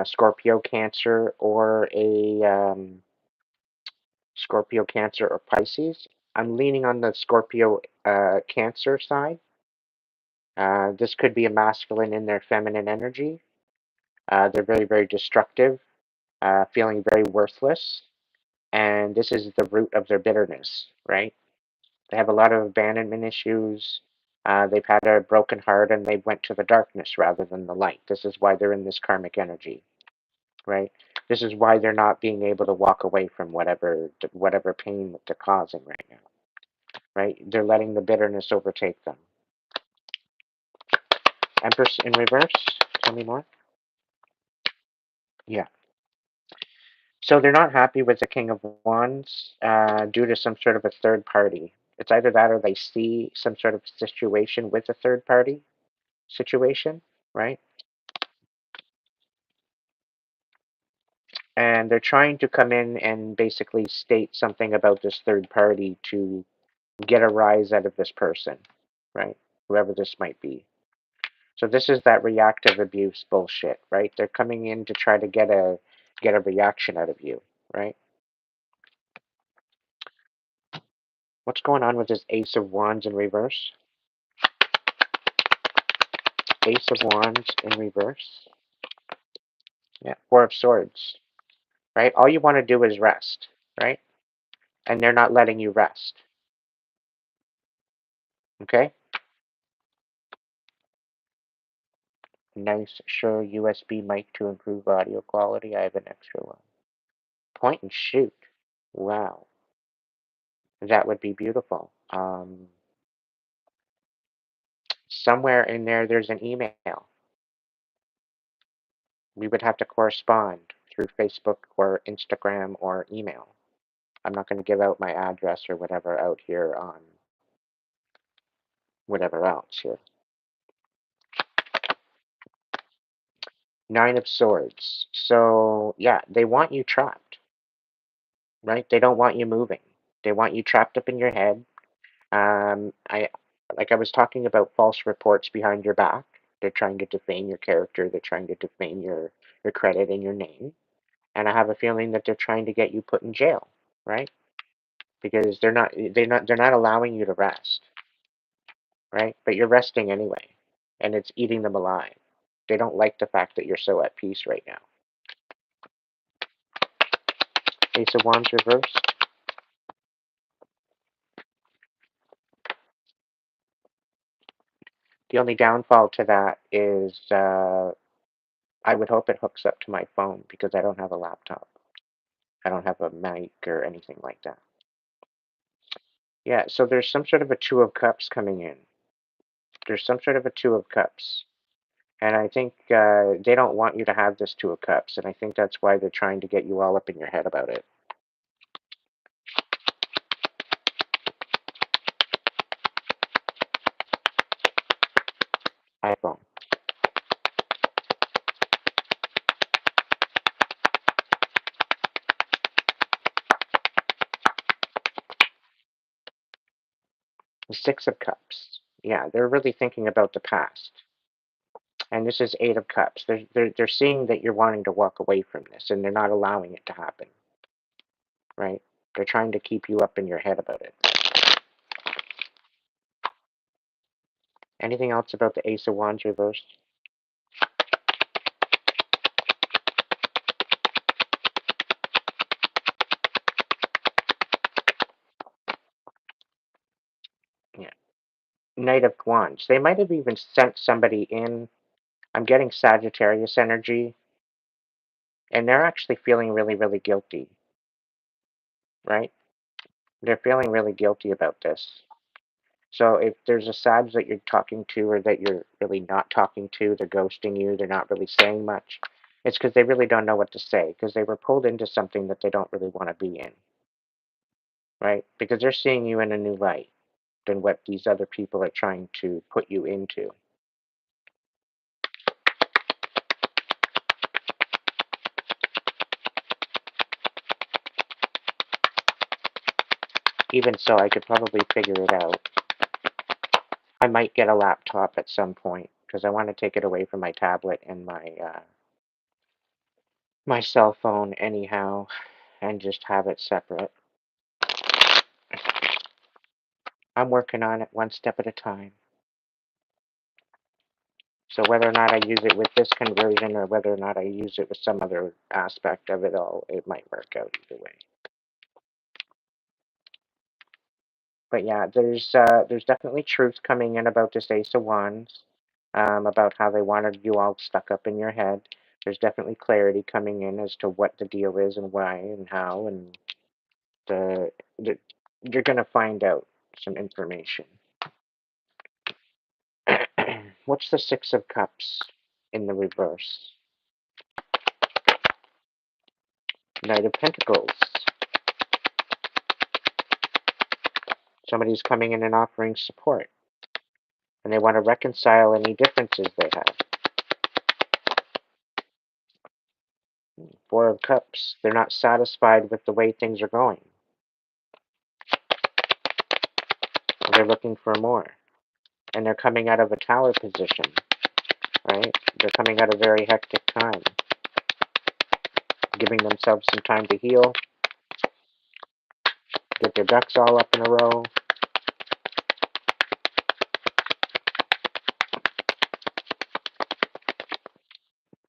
Scorpio, Cancer, or a Scorpio, Cancer, or Pisces. I'm leaning on the Scorpio, Cancer side. This could be a masculine in their feminine energy. They're very, very destructive, feeling very worthless, and this is the root of their bitterness, right? They have a lot of abandonment issues. They've had a broken heart and they went to the darkness rather than the light. This is why they're in this karmic energy, right? This is why they're not being able to walk away from whatever pain that they're causing right now, right? They're letting the bitterness overtake them. Empress in reverse. Tell me more. Yeah. So they're not happy with the King of Wands due to some sort of a third party. It's either that or they see some sort of situation with a third party situation, right? And they're trying to come in and basically state something about this third party to get a rise out of this person, right? Whoever this might be. So this is that reactive abuse bullshit, right? They're coming in to try to get a reaction out of you, right? What's going on with this Ace of Wands in reverse? Ace of Wands in reverse. Yeah, Four of Swords, right? All you want to do is rest, right? And they're not letting you rest, okay? Nice, sure USB mic to improve audio quality. I have an extra one. Point and shoot. Wow, that would be beautiful. Somewhere in there, there's an email. We would have to correspond through Facebook or Instagram or email. I'm not going to give out my address or whatever out here on whatever else here. Nine of Swords. So, yeah, they want you trapped, right? They don't want you moving. They want you trapped up in your head. I like I was talking about false reports behind your back. They're trying to defame your character. They're trying to defame your credit and your name. And I have a feeling that they're trying to get you put in jail, right? Because they're not allowing you to rest, right? But you're resting anyway, and it's eating them alive. They don't like the fact that you're so at peace right now. Ace of Wands reversed. The only downfall to that is I would hope it hooks up to my phone because I don't have a laptop. I don't have a mic or anything like that. Yeah, so there's some sort of a Two of Cups coming in. There's some sort of a Two of Cups. And I think they don't want you to have this Two of Cups. And I think that's why they're trying to get you all up in your head about it. iPhone. The Six of Cups. Yeah, they're really thinking about the past. And this is Eight of Cups. They're seeing that you're wanting to walk away from this, and they're not allowing it to happen. Right? They're trying to keep you up in your head about it. Anything else about the Ace of Wands reversed? Yeah. Knight of Wands. They might have even sent somebody in. I'm getting Sagittarius energy, and they're actually feeling really, really guilty, right? They're feeling really guilty about this. So if there's a Sag that you're talking to or that you're really not talking to, they're ghosting you, they're not really saying much, it's because they really don't know what to say, because they were pulled into something that they don't really want to be in, right? Because they're seeing you in a new light than what these other people are trying to put you into. Even so, I could probably figure it out. I might get a laptop at some point because I want to take it away from my tablet and my cell phone anyhow, and just have it separate. I'm working on it one step at a time. So whether or not I use it with this conversion or whether or not I use it with some other aspect of it all, it might work out either way. But yeah, there's definitely truth coming in about this Ace of Wands, about how they wanted you all stuck up in your head. There's definitely clarity coming in as to what the deal is and why and how, and the you're gonna find out some information. What's the Six of Cups in the reverse? Knight of Pentacles. Somebody's coming in and offering support, and they want to reconcile any differences they have. Four of Cups. They're not satisfied with the way things are going. They're looking for more. And they're coming out of a tower position, right? They're coming out of a very hectic time, giving themselves some time to heal, get their ducks all up in a row.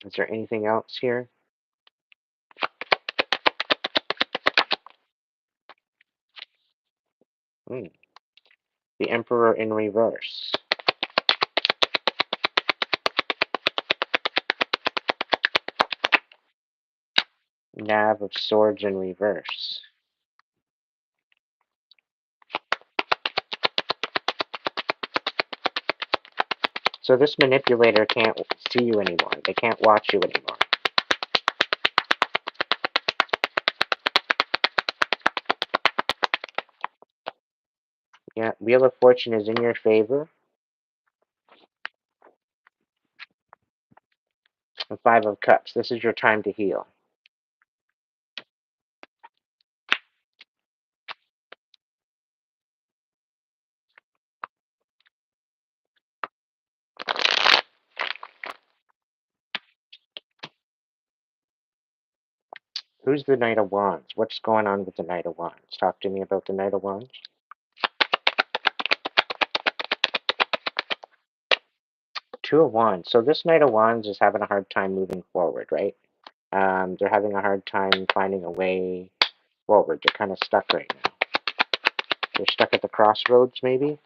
Is there anything else here? Hmm. The Emperor in reverse. Knave of Swords in reverse. So this manipulator can't see you anymore. They can't watch you anymore. Yeah, Wheel of Fortune is in your favor. And Five of Cups. This is your time to heal. Who's the Knight of Wands? What's going on with the Knight of Wands? Talk to me about the Knight of Wands. Two of Wands. So this Knight of Wands is having a hard time moving forward, right? They're having a hard time finding a way forward. They're kind of stuck right now. They're stuck at the crossroads, maybe,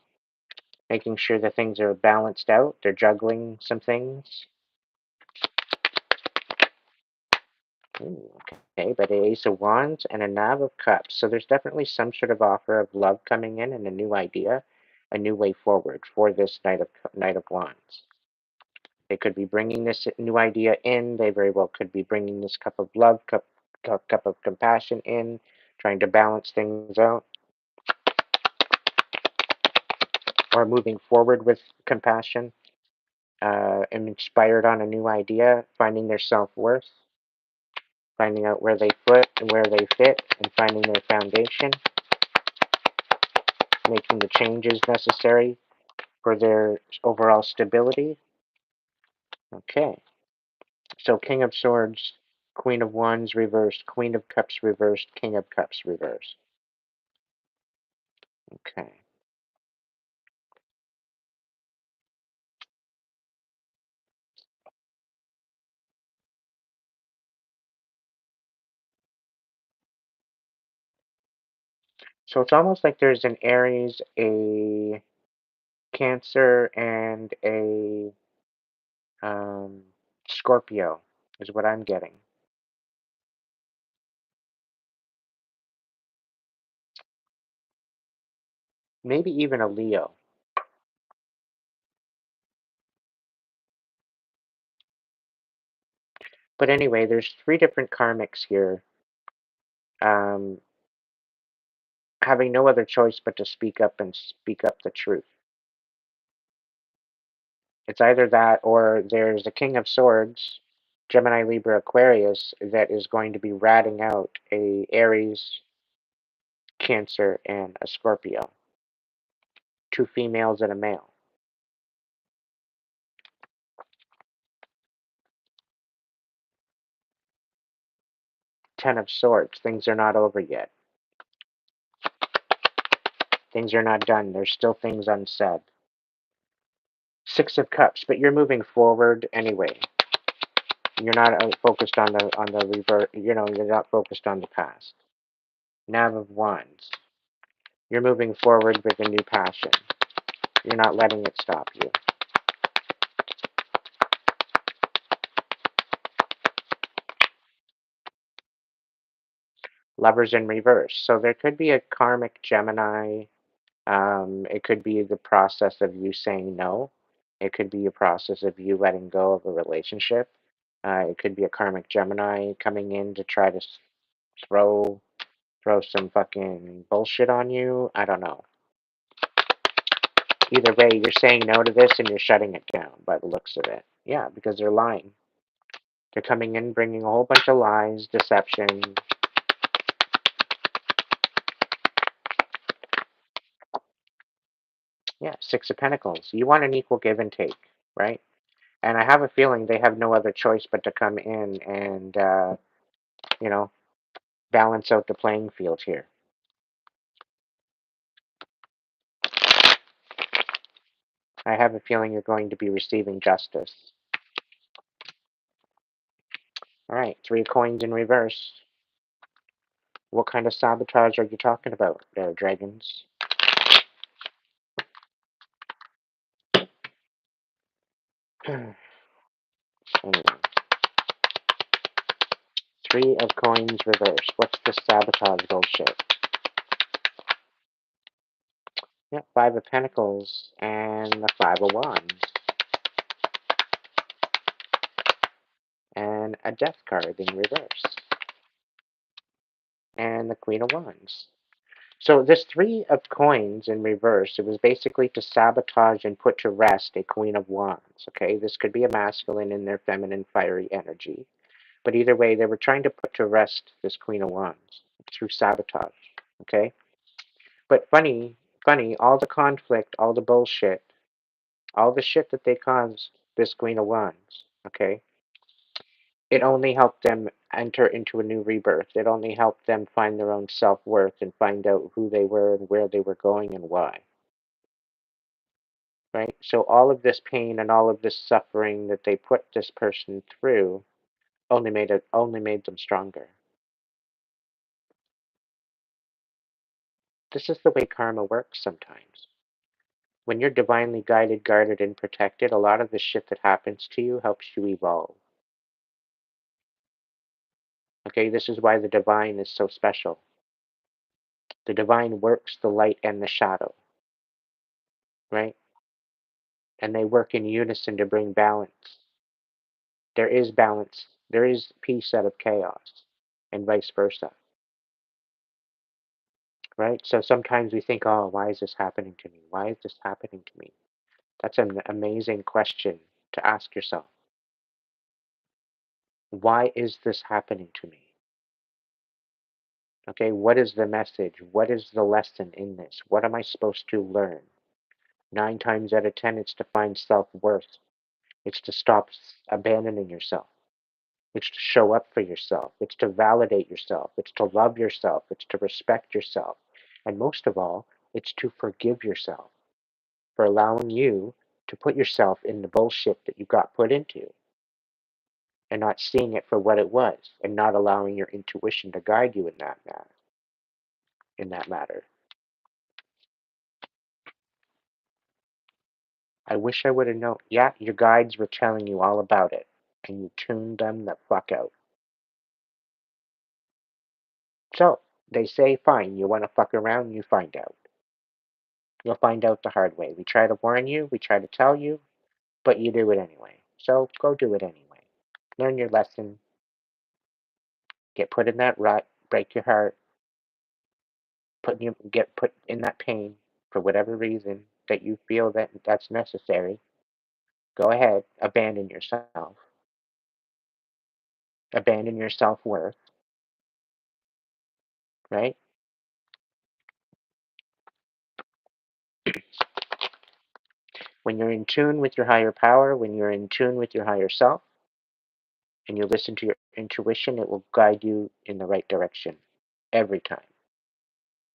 making sure that things are balanced out. They're juggling some things. Ooh, okay, but an Ace of Wands and a Knave of Cups. So there's definitely some sort of offer of love coming in and a new idea, a new way forward for this Knight of Wands. They could be bringing this new idea in. They very well could be bringing this cup of love, cup of compassion in, trying to balance things out, or moving forward with compassion, and inspired on a new idea, finding their self-worth, finding out where they fit and where they fit, and finding their foundation, making the changes necessary for their overall stability. Okay, so King of Swords, Queen of Wands reversed, Queen of Cups reversed, King of Cups reversed. Okay. So it's almost like there's an Aries, a Cancer and a um, Scorpio is what I'm getting. Maybe even a Leo. But anyway, there's three different karmics here, um, having no other choice but to speak up and speak up the truth. It's either that or there's a King of Swords, Gemini, Libra, Aquarius, that is going to be ratting out a Aries, Cancer, and a Scorpio. Two females and a male. Ten of Swords. Things are not over yet. Things are not done. There's still things unsaid. Six of Cups, but you're moving forward anyway. You're not focused on the revert. You're not focused on the past. Knave of Wands. You're moving forward with a new passion. You're not letting it stop you. Lovers in reverse. So there could be a karmic Gemini. It could be the process of you saying no. It could be a process of you letting go of a relationship. It could be a karmic Gemini coming in to try to throw throw some fucking bullshit on you. I don't know. Either way, you're saying no to this and you're shutting it down by the looks of it. Yeah, because they're lying. They're coming in bringing a whole bunch of lies, deception. Yeah, Six of Pentacles. You want an equal give and take, right? And I have a feeling they have no other choice but to come in and, you know, balance out the playing field here. I have a feeling you're going to be receiving justice. All right, Three of Coins in reverse. What kind of sabotage are you talking about there, dragons? Anyway, Three of Coins reverse. What's the sabotage bullshit? Yeah, Five of Pentacles and the Five of Wands. And a Death card in reverse. And the Queen of Wands. So this Three of Coins in reverse, it was basically to sabotage and put to rest a Queen of Wands, okay? This could be a masculine in their feminine fiery energy. But either way, they were trying to put to rest this Queen of Wands through sabotage, okay? But funny, all the conflict, all the bullshit, all the shit that they caused this Queen of Wands, okay? It only helped them enter into a new rebirth. It only helped them find their own self-worth and find out who they were and where they were going and why. Right? So all of this pain and all of this suffering that they put this person through only made them stronger. This is the way karma works sometimes. When you're divinely guided, guarded, and protected, a lot of the shit that happens to you helps you evolve. Okay, this is why the divine is so special. The divine works the light and the shadow, right? And they work in unison to bring balance. There is balance. There is peace out of chaos, and vice versa, right? So sometimes we think, oh, why is this happening to me? Why is this happening to me? That's an amazing question to ask yourself. Why is this happening to me? Okay, what is the message? What is the lesson in this? What am I supposed to learn? 9 times out of 10, it's to find self-worth. It's to stop abandoning yourself. It's to show up for yourself. It's to validate yourself. It's to love yourself. It's to respect yourself. And most of all, it's to forgive yourself for allowing you to put yourself in the bullshit that you got put into and not seeing it for what it was and not allowing your intuition to guide you in that matter. I wish I would have known. Yeah, your guides were telling you all about it, and you tuned them the fuck out. So, they say, fine, you want to fuck around, you find out. You'll find out the hard way. We try to warn you, we try to tell you, but you do it anyway. So, go do it anyway. Learn your lesson, get put in that rut, break your heart, get put in that pain for whatever reason that you feel that that's necessary. Go ahead, abandon your self-worth, right? When you're in tune with your higher power, when you're in tune with your higher self, and you listen to your intuition, it will guide you in the right direction every time.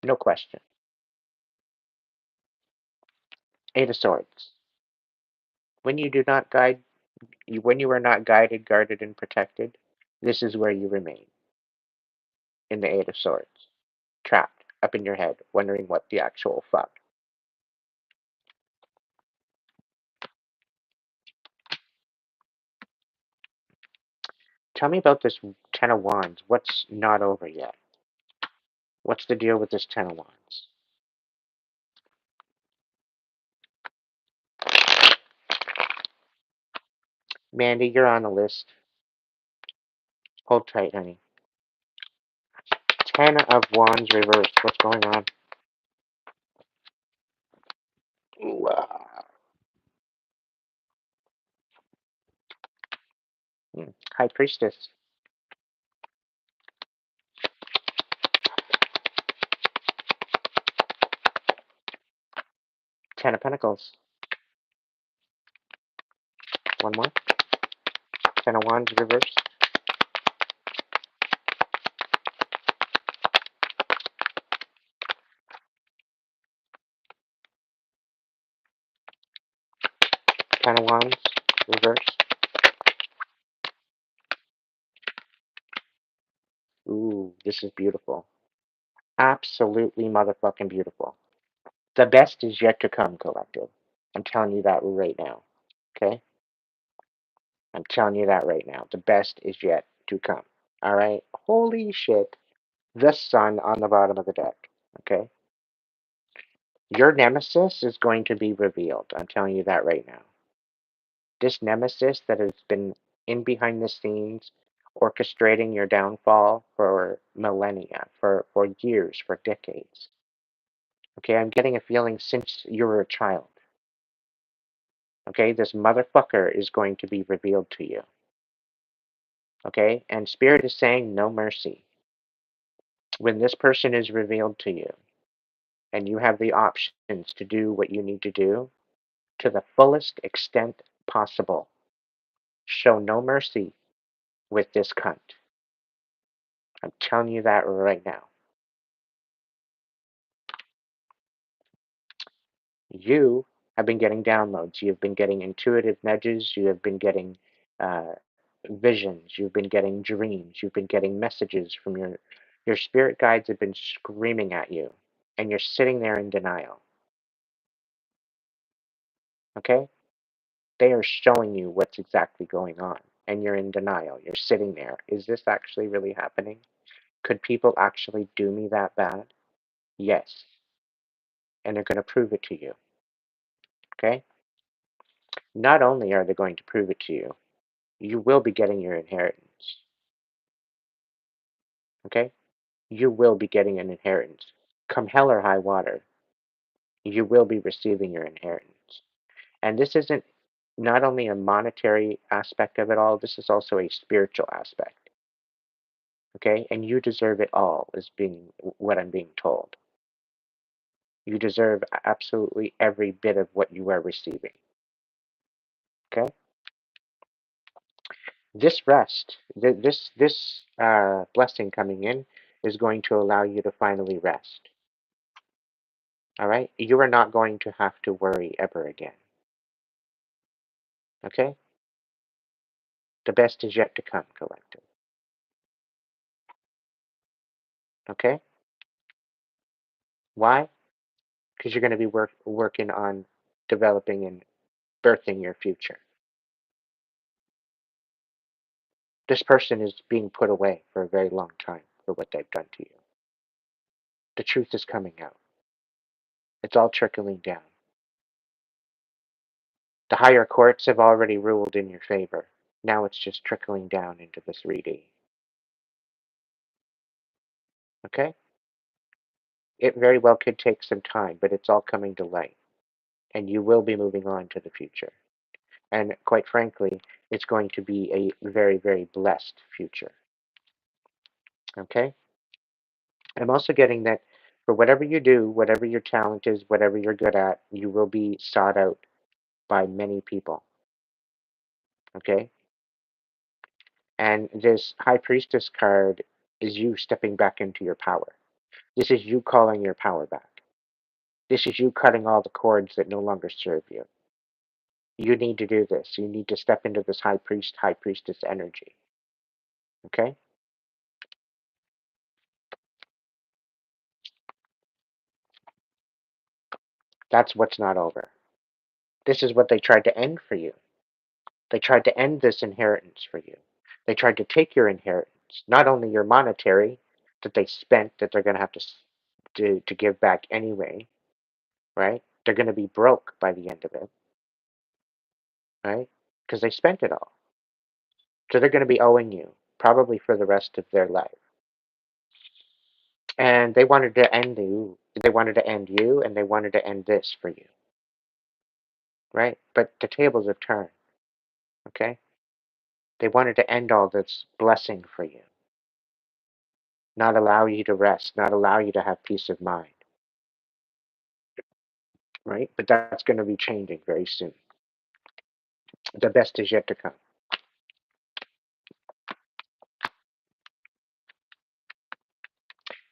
No question. Eight of Swords. When you do not guide, when you are not guided, guarded, and protected, this is where you remain in the Eight of Swords, trapped up in your head, wondering what the actual fuck. Tell me about this Ten of Wands. What's not over yet? What's the deal with this Ten of Wands? Mandy, you're on the list. Hold tight, honey. Ten of Wands reversed. What's going on? Ooh, High Priestess. Ten of Pentacles. One more. Ten of Wands reversed. Ten of Wands reversed. Ooh, this is beautiful. Absolutely motherfucking beautiful. The best is yet to come, collective. I'm telling you that right now. Okay? I'm telling you that right now. The best is yet to come. All right? Holy shit. The sun on the bottom of the deck. Okay? Your nemesis is going to be revealed. I'm telling you that right now. This nemesis that has been in behind the scenes, orchestrating your downfall for millennia, for years, for decades. Okay, I'm getting a feeling since you were a child. Okay, this motherfucker is going to be revealed to you. Okay, and Spirit is saying no mercy. When this person is revealed to you, and you have the options to do what you need to do to the fullest extent possible, show no mercy with this cunt. I'm telling you that right now. You have been getting downloads. You've been getting intuitive nudges. You have been getting uh, visions. You've been getting dreams. You've been getting messages from your spirit guides have been screaming at you, and you're sitting there in denial. Okay? They are showing you what's exactly going on, and you're in denial. You're sitting there. Is this actually really happening? Could people actually do me that bad? Yes. And they're going to prove it to you. Okay? Not only are they going to prove it to you, you will be getting your inheritance. Okay? You will be getting an inheritance. Come hell or high water, you will be receiving your inheritance. And this isn't not only a monetary aspect of it all, this is also a spiritual aspect. Okay? And you deserve it all, is being what I'm being told. You deserve absolutely every bit of what you are receiving. Okay? This rest, this blessing coming in is going to allow you to finally rest. All right? You are not going to have to worry ever again. Okay? The best is yet to come, collective. Okay? Why? Because you're going to be working on developing birthing your future. This person is being put away for a very long time for what they've done to you. The truth is coming out. It's all trickling down. The higher courts have already ruled in your favor. Now it's just trickling down into the 3D. Okay? It very well could take some time, but it's all coming to light. And you will be moving on to the future. And quite frankly, it's going to be a very, very blessed future. Okay? I'm also getting that for whatever you do, whatever your talent is, whatever you're good at, you will be sought out by many people. Okay? And this High Priestess card is you stepping back into your power. This is you calling your power back. This is you cutting all the cords that no longer serve you. You need to do this. You need to step into this High Priest, High Priestess energy. Okay? That's what's not over. This is what they tried to end for you. They tried to end this inheritance for you. They tried to take your inheritance, not only your monetary that they spent that they're going to have to give back anyway, right? They're going to be broke by the end of it, right? Because they spent it all. So they're going to be owing you probably for the rest of their life. And they wanted to end you. They wanted to end you, and they wanted to end this for you, right? But the tables have turned. Okay? They wanted to end all this blessing for you, not allow you to rest, not allow you to have peace of mind, right? But that's going to be changing very soon. The best is yet to come.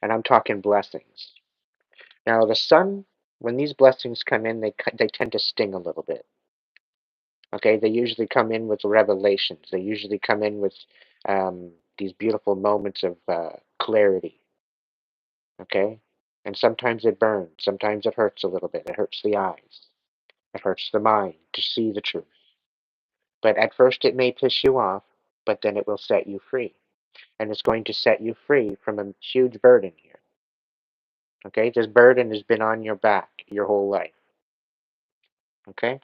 And I'm talking blessings. Now, the sun, when these blessings come in, they tend to sting a little bit. Okay? They usually come in with revelations, they usually come in with these beautiful moments of clarity. Okay? And sometimes it burns, sometimes it hurts a little bit. It hurts the eyes, it hurts the mind to see the truth. But at first it may piss you off, but then it will set you free. And it's going to set you free from a huge burden here. Okay? This burden has been on your back your whole life. Okay?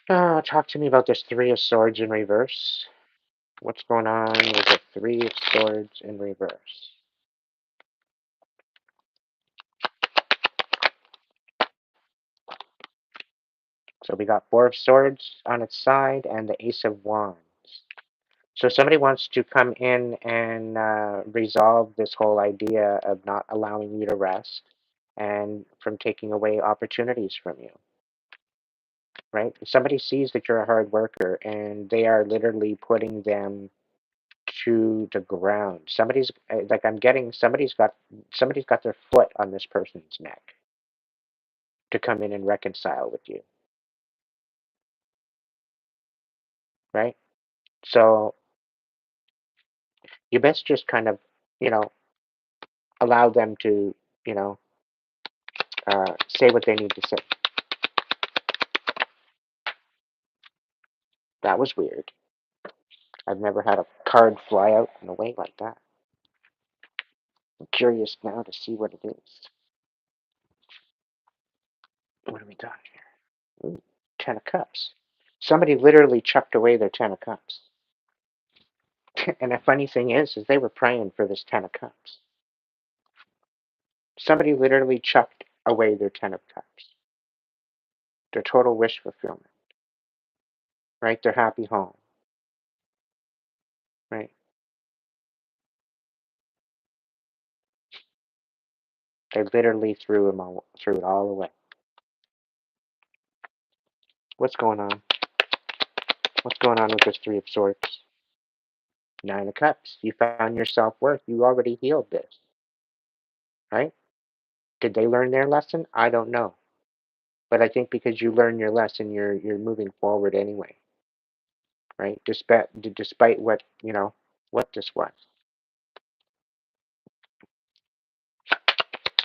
Talk to me about this Three of Swords in reverse. What's going on with the Three of Swords in reverse? So we got Four of Swords on its side and the Ace of Wands. So somebody wants to come in and resolve this whole idea of not allowing you to rest and from taking away opportunities from you, right? Somebody sees that you're a hard worker and they are literally putting them to the ground. Somebody's like I'm getting somebody's got their foot on this person's neck to come in and reconcile with you, right? So you best just kind of, you know, allow them to, you know, say what they need to say. That was weird. I've never had a card fly out in a way like that. I'm curious now to see what it is. What have we got here? Ooh, Ten of Cups. Somebody literally chucked away their Ten of Cups. And the funny thing is they were praying for this Ten of Cups. Somebody literally chucked away their Ten of Cups. Their total wish fulfillment. Right? Their happy home. Right? They literally threw it all away. What's going on? What's going on with this Three of Swords? Nine of Cups. You found your self-worth. You already healed this. Right? Did they learn their lesson? I don't know. But I think because you learned your lesson, you're moving forward anyway. Right? Despite what, what this was.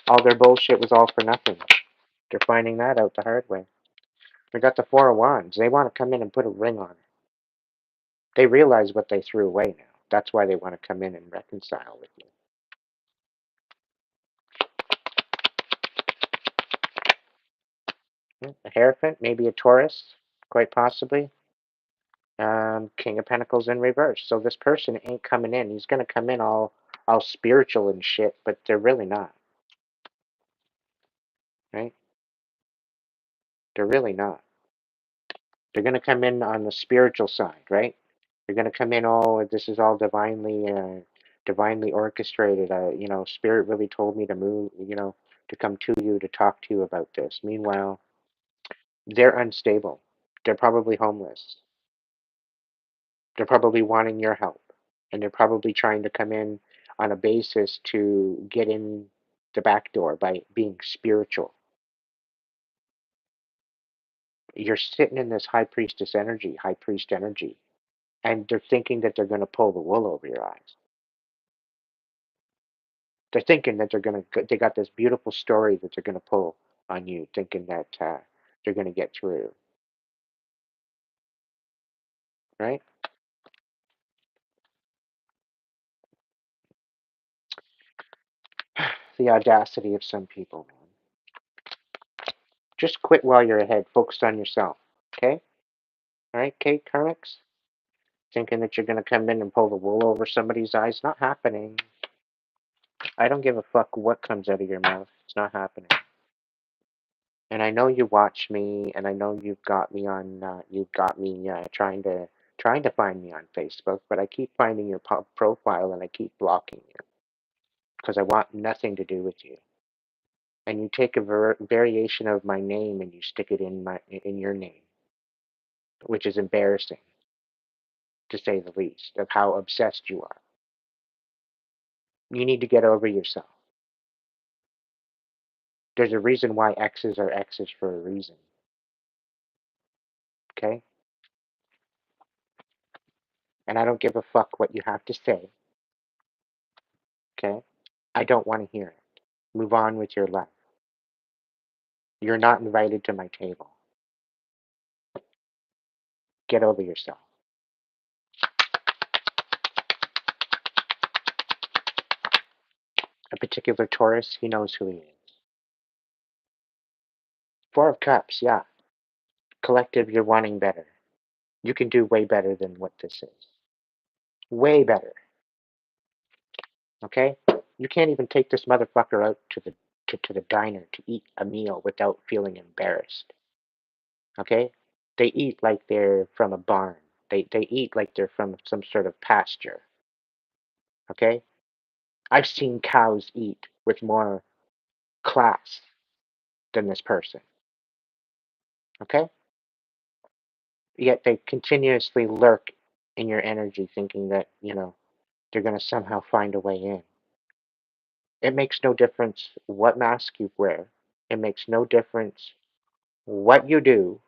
All their bullshit was all for nothing. They're finding that out the hard way. We got the Four of Wands. They want to come in and put a ring on it. They realize what they threw away now. That's why they want to come in and reconcile with you. A Hierophant, maybe a Taurus, quite possibly. King of Pentacles in reverse. So this person ain't coming in. He's going to come in all spiritual and shit, but they're really not. Right? They're really not. They're going to come in on the spiritual side, right? They're going to come in, oh, this is all divinely orchestrated. Spirit really told me to move, to come to you, to talk to you about this. Meanwhile, they're unstable. They're probably homeless. They're probably wanting your help. And they're probably trying to come in on a basis to get in the back door by being spiritual. You're sitting in this high priest energy, and they're thinking that they're going to pull the wool over your eyes. They're thinking that they got this beautiful story that they're going to pull on you, thinking that they're going to get through, right? The audacity of some people, man. Just quit while you're ahead. Focus on yourself, okay? All right, Kate Karmix? Thinking that you're going to come in and pull the wool over somebody's eyes. Not happening. I don't give a fuck what comes out of your mouth. It's not happening. And I know you watch me, and I know you've got me trying to find me on Facebook, but I keep finding your profile and I keep blocking you because I want nothing to do with you. And you take a variation of my name and you stick it in your name, which is embarrassing to say the least of how obsessed you are. You need to get over yourself. There's a reason why X's are X's for a reason. Okay? And I don't give a fuck what you have to say. Okay? I don't want to hear it. Move on with your life. You're not invited to my table. Get over yourself. A particular Taurus, he knows who he is. Four of Cups, yeah. Collective, you're wanting better. You can do way better than what this is. Way better. Okay? You can't even take this motherfucker out to the diner to eat a meal without feeling embarrassed. Okay? They eat like they're from a barn. They eat like they're from some sort of pasture. Okay? I've seen cows eat with more class than this person. Okay? Yet they continuously lurk in your energy thinking that, they're going to somehow find a way in. It makes no difference what mask you wear. It makes no difference what you do,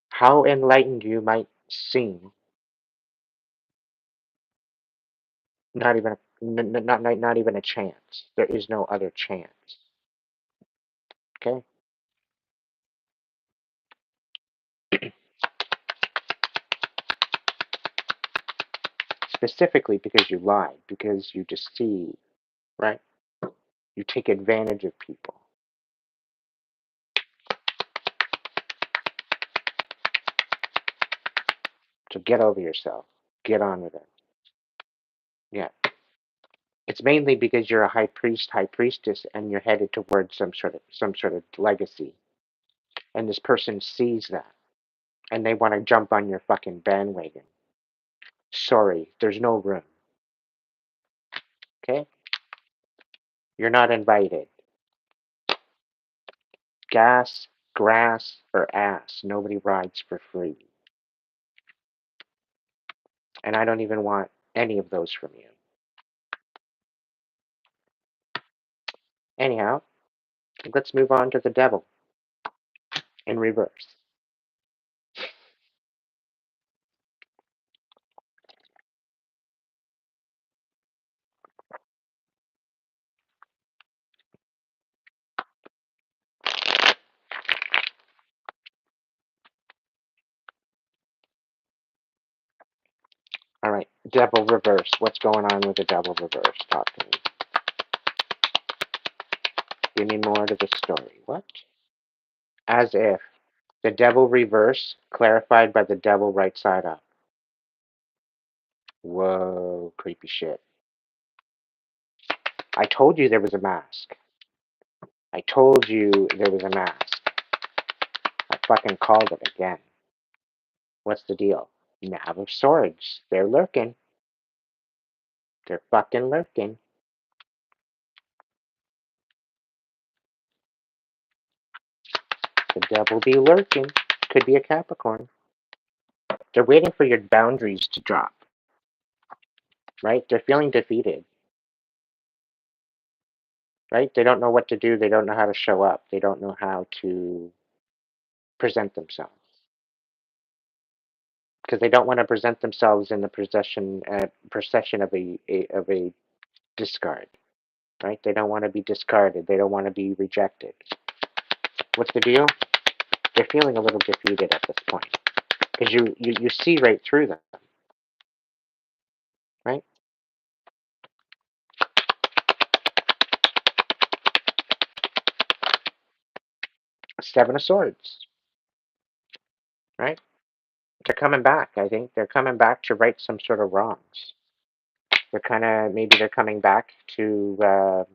how enlightened you might seem. Not even a chance. There is no other chance. Okay? Specifically because you lie, because you deceive, right? You take advantage of people. So get over yourself. Get on with it. Yeah. It's mainly because you're a high priest, high priestess, and you're headed towards some sort of legacy. And this person sees that, and they want to jump on your fucking bandwagon. Sorry, there's no room. Okay? You're not invited. Gas, grass, or ass. Nobody rides for free. And I don't even want any of those from you. Anyhow, let's move on to the devil in reverse. Devil reverse. What's going on with the devil reverse? Talk to me. Give me more to the story. What? As if. The devil reverse clarified by the devil right side up. Whoa, creepy shit. I told you there was a mask. I told you there was a mask. I fucking called it again. What's the deal? Nav of Swords. They're lurking. They're fucking lurking. The devil be lurking. Could be a Capricorn. They're waiting for your boundaries to drop. Right? They're feeling defeated. Right? They don't know what to do. They don't know how to show up. They don't know how to present themselves. Because they don't want to present themselves in the procession of a discard. Right? They don't want to be discarded. They don't want to be rejected. What's the deal? They're feeling a little defeated at this point. Because you see right through them. Right? Seven of Swords. Right? They're coming back, I think. They're coming back to right some sort of wrongs. Maybe they're coming back to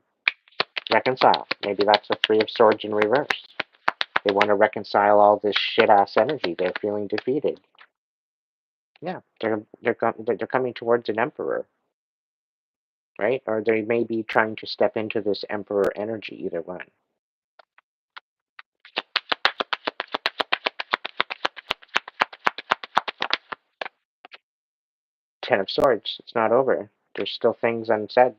reconcile. Maybe that's the Three of Swords in reverse. They want to reconcile all this shit-ass energy. They're feeling defeated. Yeah, they're coming towards an emperor, right? Or they may be trying to step into this emperor energy, either one. Ten of Swords. It's not over. There's still things unsaid.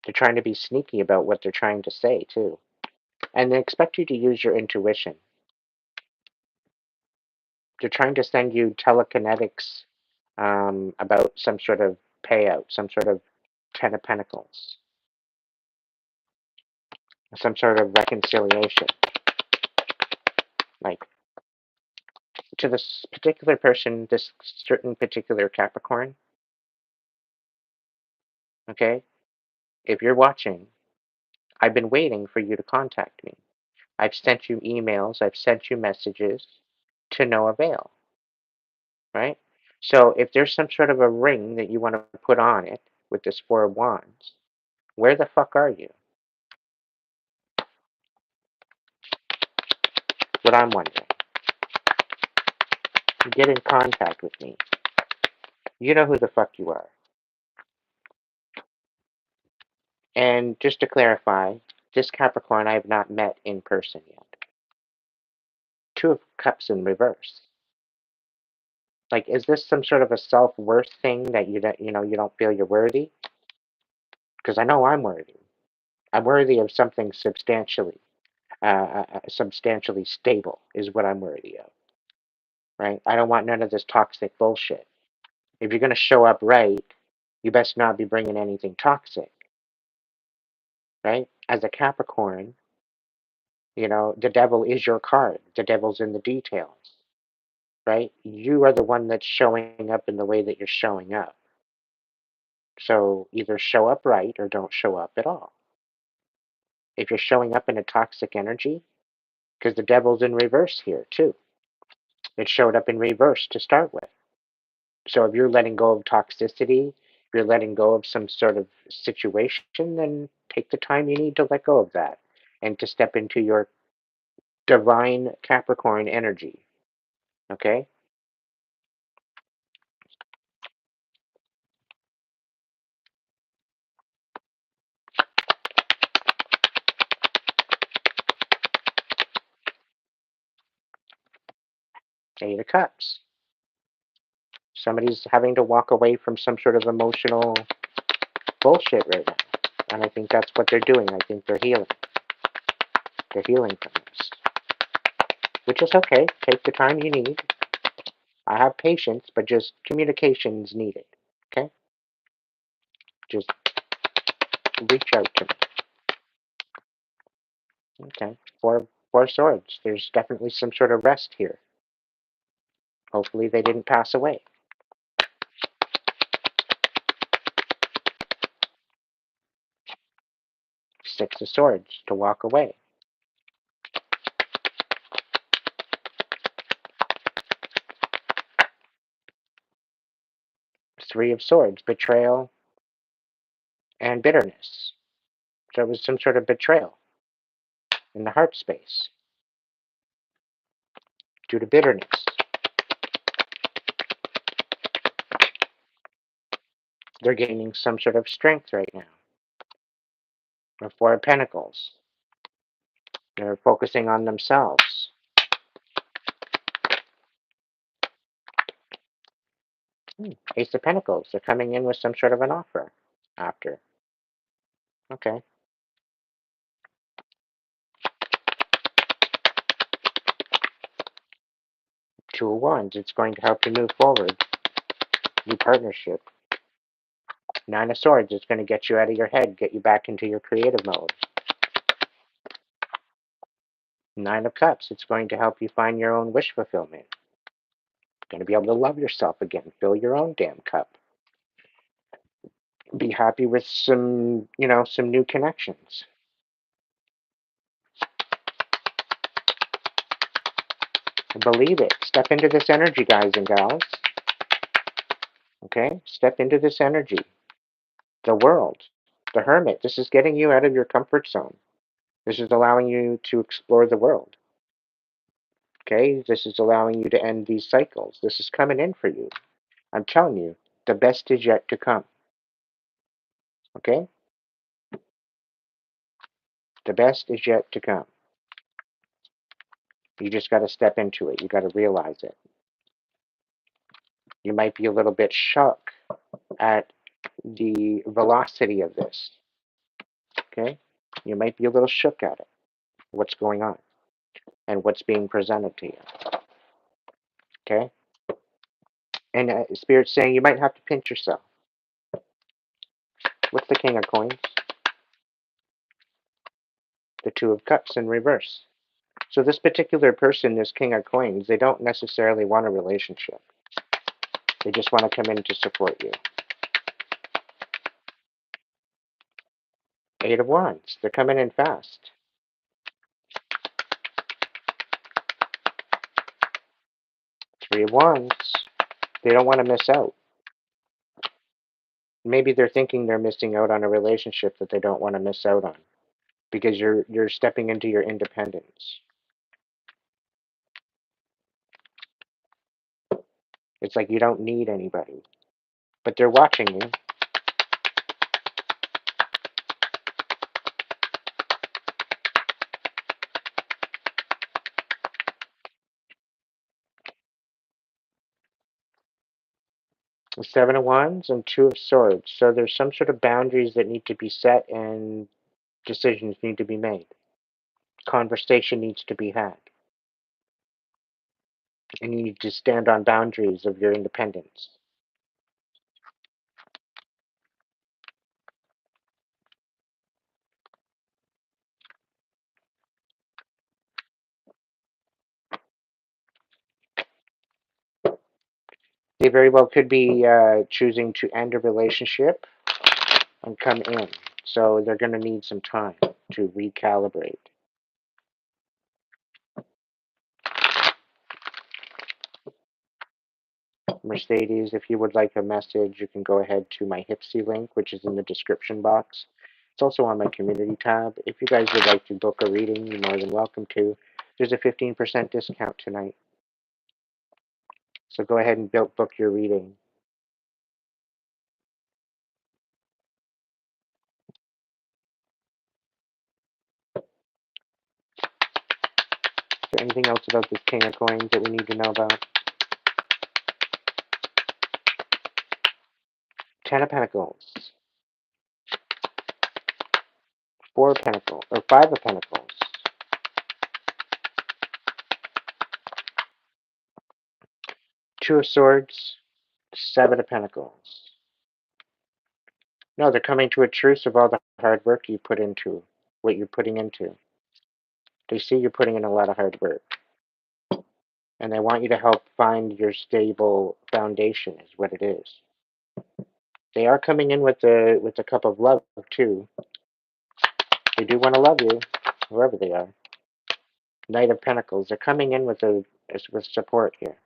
They're trying to be sneaky about what they're trying to say, too. And they expect you to use your intuition. They're trying to send you telekinetics about some sort of payout, some sort of Ten of Pentacles, some sort of reconciliation. Like, to this particular person, this certain particular Capricorn, okay, if you're watching, I've been waiting for you to contact me. I've sent you emails, I've sent you messages to no avail, right? So if there's some sort of a ring that you want to put on it with this Four of Wands, where the fuck are you? What I'm wondering. Get in contact with me. You know who the fuck you are. And just to clarify, this Capricorn I have not met in person yet. Two of Cups in reverse. Like, is this some sort of a self-worth thing that you don't feel you're worthy? Because I know I'm worthy. I'm worthy of something substantially stable is what I'm worthy of. Right? I don't want none of this toxic bullshit. If you're gonna show up right, you best not be bringing anything toxic. Right? As a Capricorn, the devil is your card. The devil's in the details. Right? You are the one that's showing up in the way that you're showing up. So either show up right or don't show up at all. If you're showing up in a toxic energy, because the devil's in reverse here too. It showed up in reverse to start with. So if you're letting go of toxicity, if you're letting go of some sort of situation, then take the time you need to let go of that and to step into your divine Capricorn energy. Okay? Eight of Cups. Somebody's having to walk away from some sort of emotional bullshit right now. And I think that's what they're doing. I think they're healing. They're healing from this. Which is okay. Take the time you need. I have patience, but just communication's needed. Okay? Just reach out to me. Okay? Four swords. There's definitely some sort of rest here. Hopefully they didn't pass away. Six of Swords, to walk away. Three of Swords, betrayal and bitterness. There was some sort of betrayal in the heart space due to bitterness. They're gaining some sort of strength right now. The Four of Pentacles. They're focusing on themselves. Ace of Pentacles. They're coming in with some sort of an offer after. Okay. Two of Wands. It's going to help you move forward. New partnership. Nine of Swords. It's going to get you out of your head, get you back into your creative mode. Nine of Cups. It's going to help you find your own wish fulfillment. You're going to be able to love yourself again. Fill your own damn cup. Be happy with some, some new connections. Believe it. Step into this energy, guys and gals. Okay? Step into this energy. The world. The Hermit. This is getting you out of your comfort zone. This is allowing you to explore the world. Okay? This is allowing you to end these cycles. This is coming in for you. I'm telling you, the best is yet to come. Okay? The best is yet to come. You just got to step into it. You got to realize it. You might be a little bit shocked at the velocity of this. Okay? You might be a little shook at it. What's going on and what's being presented to you. Okay? And Spirit's saying you might have to pinch yourself. What's the King of Coins? The Two of Cups in reverse. So this particular person, this King of Coins, they don't necessarily want a relationship. They just want to come in to support you. Eight of Wands. They're coming in fast. Three of Wands. They don't want to miss out. Maybe they're thinking they're missing out on a relationship that they don't want to miss out on because you're stepping into your independence. It's like you don't need anybody, but they're watching you. The Seven of Wands and Two of Swords. So there's some sort of boundaries that need to be set and decisions need to be made. Conversation needs to be had. And you need to stand on boundaries of your independence. They very well could be choosing to end a relationship and come in. So they're going to need some time to recalibrate. Mercedes, if you would like a message, you can go ahead to my Hipsy link, which is in the description box. It's also on my community tab. If you guys would like to book a reading, you're more than welcome to. There's a 15% discount tonight. So go ahead and book your reading. Is there anything else about this King of Coins that we need to know about? Ten of Pentacles. Four of Pentacles. Or Five of Pentacles. Two of Swords. Seven of Pentacles. No, they're coming to a truce of all the hard work you put into, what you're putting into. They see you're putting in a lot of hard work. And they want you to help find your stable foundation is what it is. They are coming in with the cup of love too. They do want to love you, whoever they are. Knight of Pentacles. They're coming in with with support here.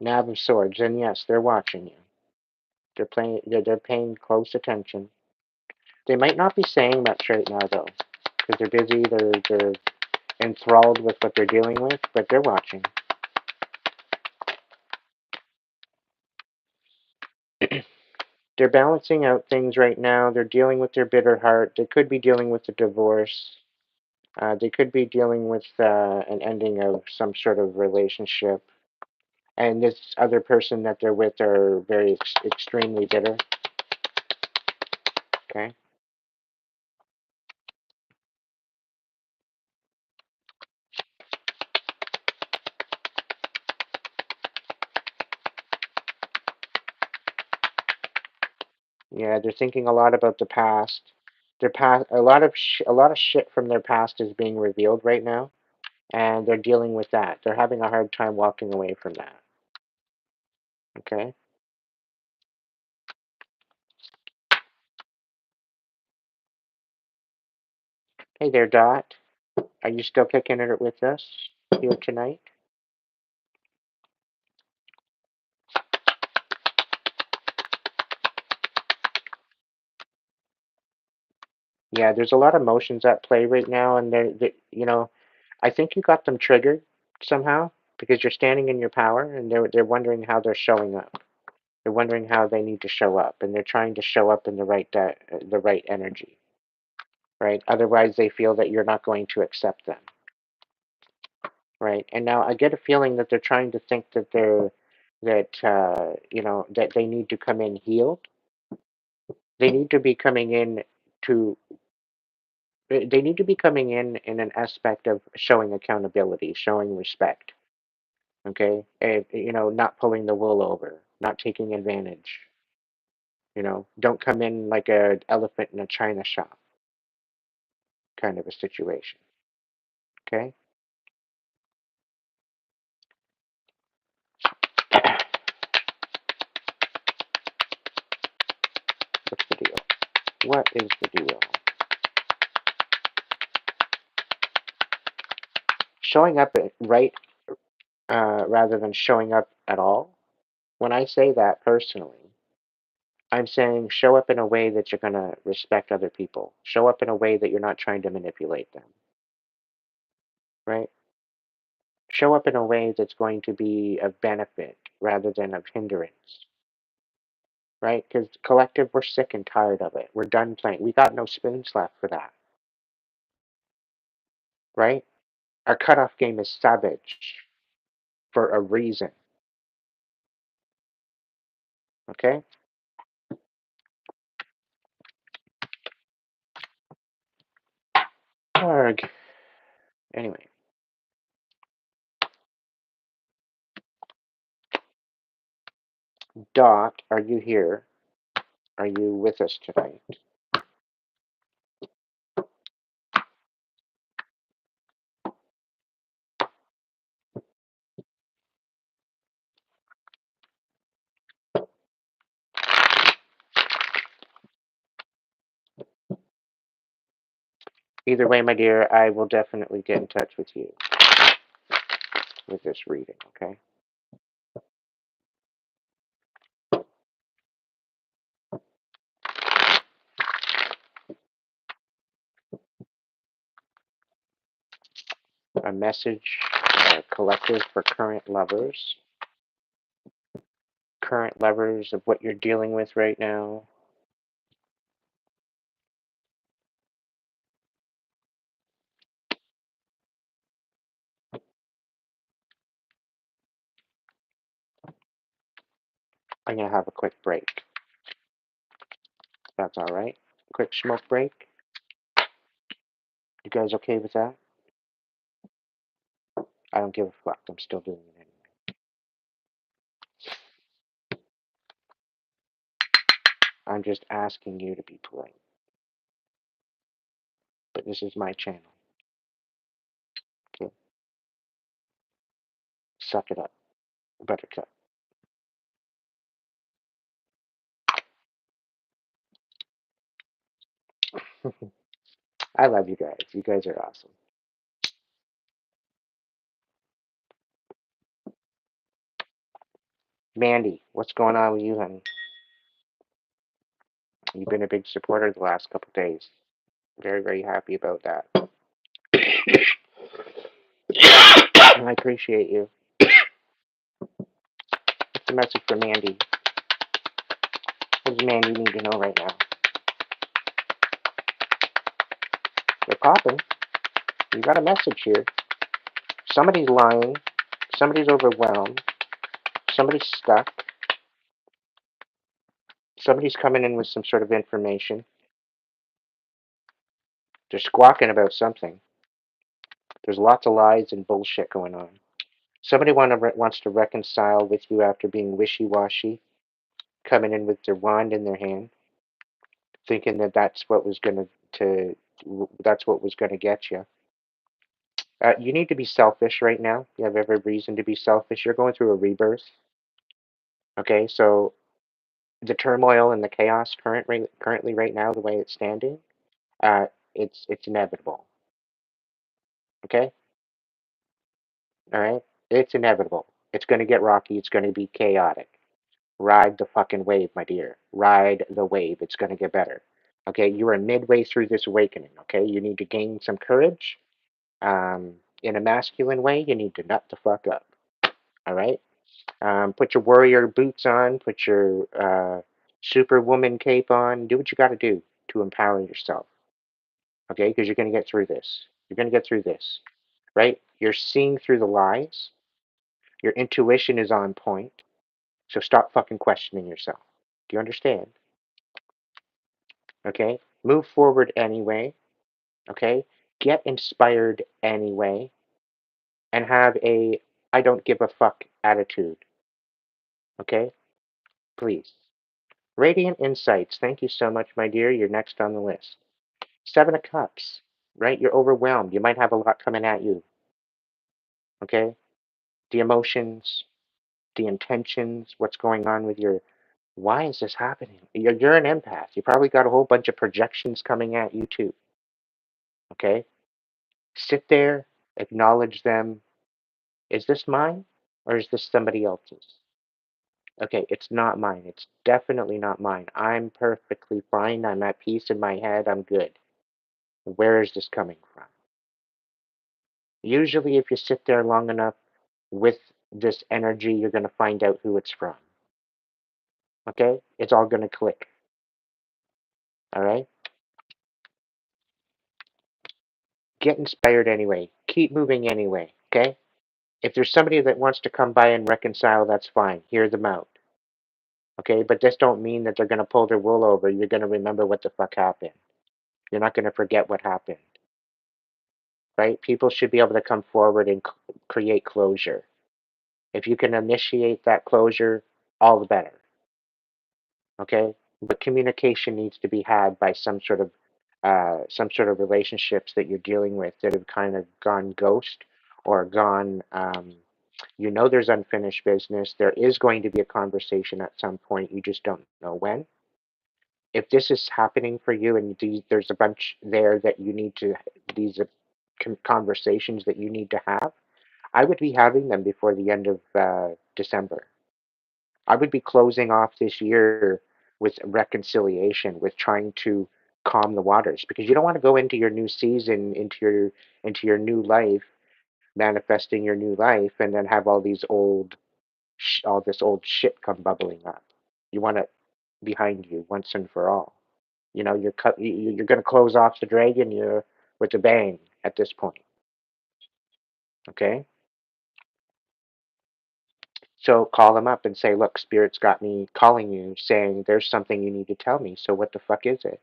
Knave of Swords. And yes, they're watching you. They're paying close attention. They might not be saying much right now though, because they're busy. They're enthralled with what they're dealing with, but they're watching. They're balancing out things right now. They're dealing with their bitter heart. They could be dealing with a divorce. They could be dealing with an ending of some sort of relationship. And this other person that they're with are very extremely bitter. Okay. Yeah, they're thinking a lot about the past. Their past, a lot of shit from their past is being revealed right now, and they're dealing with that. They're having a hard time walking away from that. Okay. Hey there, Dot. Are you still kicking it with us here tonight? Yeah, there's a lot of emotions at play right now, and you know, I think you got them triggered somehow because you're standing in your power, and they're wondering how they're showing up. They're wondering how they need to show up, and they're trying to show up in the right energy, right? Otherwise, they feel that you're not going to accept them, right? And now I get a feeling that they're trying to think that that they need to come in healed. They need to be coming in to they need to be coming in an aspect of showing accountability, showing respect. Okay, and, not pulling the wool over, not taking advantage. Don't come in like an elephant in a china shop kind of a situation. Okay, what's the deal? What is the deal? Showing up right rather than showing up at all. When I say that personally, I'm saying show up in a way that you're going to respect other people. Show up in a way that you're not trying to manipulate them, right? Show up in a way that's going to be of benefit rather than of hindrance, right? Because collective, we're sick and tired of it. We're done playing. We got no spoons left for that, right? Our cutoff game is savage for a reason, okay? Arg. Anyway, Dot, are you here? Are you with us tonight? Either way, my dear, I will definitely get in touch with you with this reading, okay? A message, collective for current lovers. Current lovers of what you're dealing with right now. I'm going to have a quick break. That's all right. Quick smoke break. You guys okay with that? I don't give a fuck. I'm still doing it anyway. I'm just asking you to be polite. But this is my channel. Okay? Suck it up, buttercup. I love you guys. You guys are awesome. Mandy, what's going on with you, honey? You've been a big supporter the last couple days. Very, very happy about that. I appreciate you. What's the message for Mandy? What does Mandy need to know right now? They're popping. You got a message here. Somebody's lying. Somebody's overwhelmed. Somebody's stuck. Somebody's coming in with some sort of information. They're squawking about something. There's lots of lies and bullshit going on. Somebody wants to reconcile with you after being wishy-washy, coming in with their wand in their hand, thinking that that's what was gonna get you. You need to be selfish right now. You have every reason to be selfish. You're going through a rebirth. Okay, so the turmoil and the chaos currently right now, the way it's standing, uh, it's inevitable. Okay, all right, it's inevitable. It's going to get rocky. It's going to be chaotic. Ride the fucking wave, my dear. Ride the wave. It's going to get better. Okay, you are midway through this awakening. Okay, you need to gain some courage. Um, in a masculine way, you need to nut the fuck up. All right. Put your warrior boots on. Put your superwoman cape on. Do what you got to do to empower yourself. Okay, because you're going to get through this. You're going to get through this. Right? You're seeing through the lies. Your intuition is on point. So stop fucking questioning yourself. Do you understand? Okay? Move forward anyway. Okay? Get inspired anyway. And have a I don't give a fuck attitude. Okay? Please. Radiant Insights. Thank you so much, my dear. You're next on the list. Seven of Cups. Right? You're overwhelmed. You might have a lot coming at you. Okay? The emotions, the intentions, what's going on with your why is this happening? You're an empath. You probably got a whole bunch of projections coming at you too. Okay? Sit there, acknowledge them. Is this mine or is this somebody else's? Okay, it's not mine. It's definitely not mine. I'm perfectly fine. I'm at peace in my head. I'm good. Where is this coming from? Usually, if you sit there long enough with this energy, you're going to find out who it's from. Okay? It's all going to click. All right? Get inspired anyway. Keep moving anyway. Okay? If there's somebody that wants to come by and reconcile, that's fine. Hear them out. Okay? But this don't mean that they're going to pull their wool over. You're going to remember what the fuck happened. You're not going to forget what happened. Right? People should be able to come forward and create closure. If you can initiate that closure, all the better. Okay, but communication needs to be had by some sort of relationships that you're dealing with that have kind of gone ghost or gone. You know, there's unfinished business. There is going to be a conversation at some point. You just don't know when. If this is happening for you and there's a bunch there that you need to, these conversations that you need to have, I would be having them before the end of December. I would be closing off this year with reconciliation, with trying to calm the waters, because you don't want to go into your new season, into your new life, manifesting your new life, and then have all this old shit come bubbling up. You want it behind you once and for all. You know, you're going to close off the dragon you're with a bang at this point. Okay, so call them up and say, look, spirit's got me calling you, saying there's something you need to tell me. So what the fuck is it?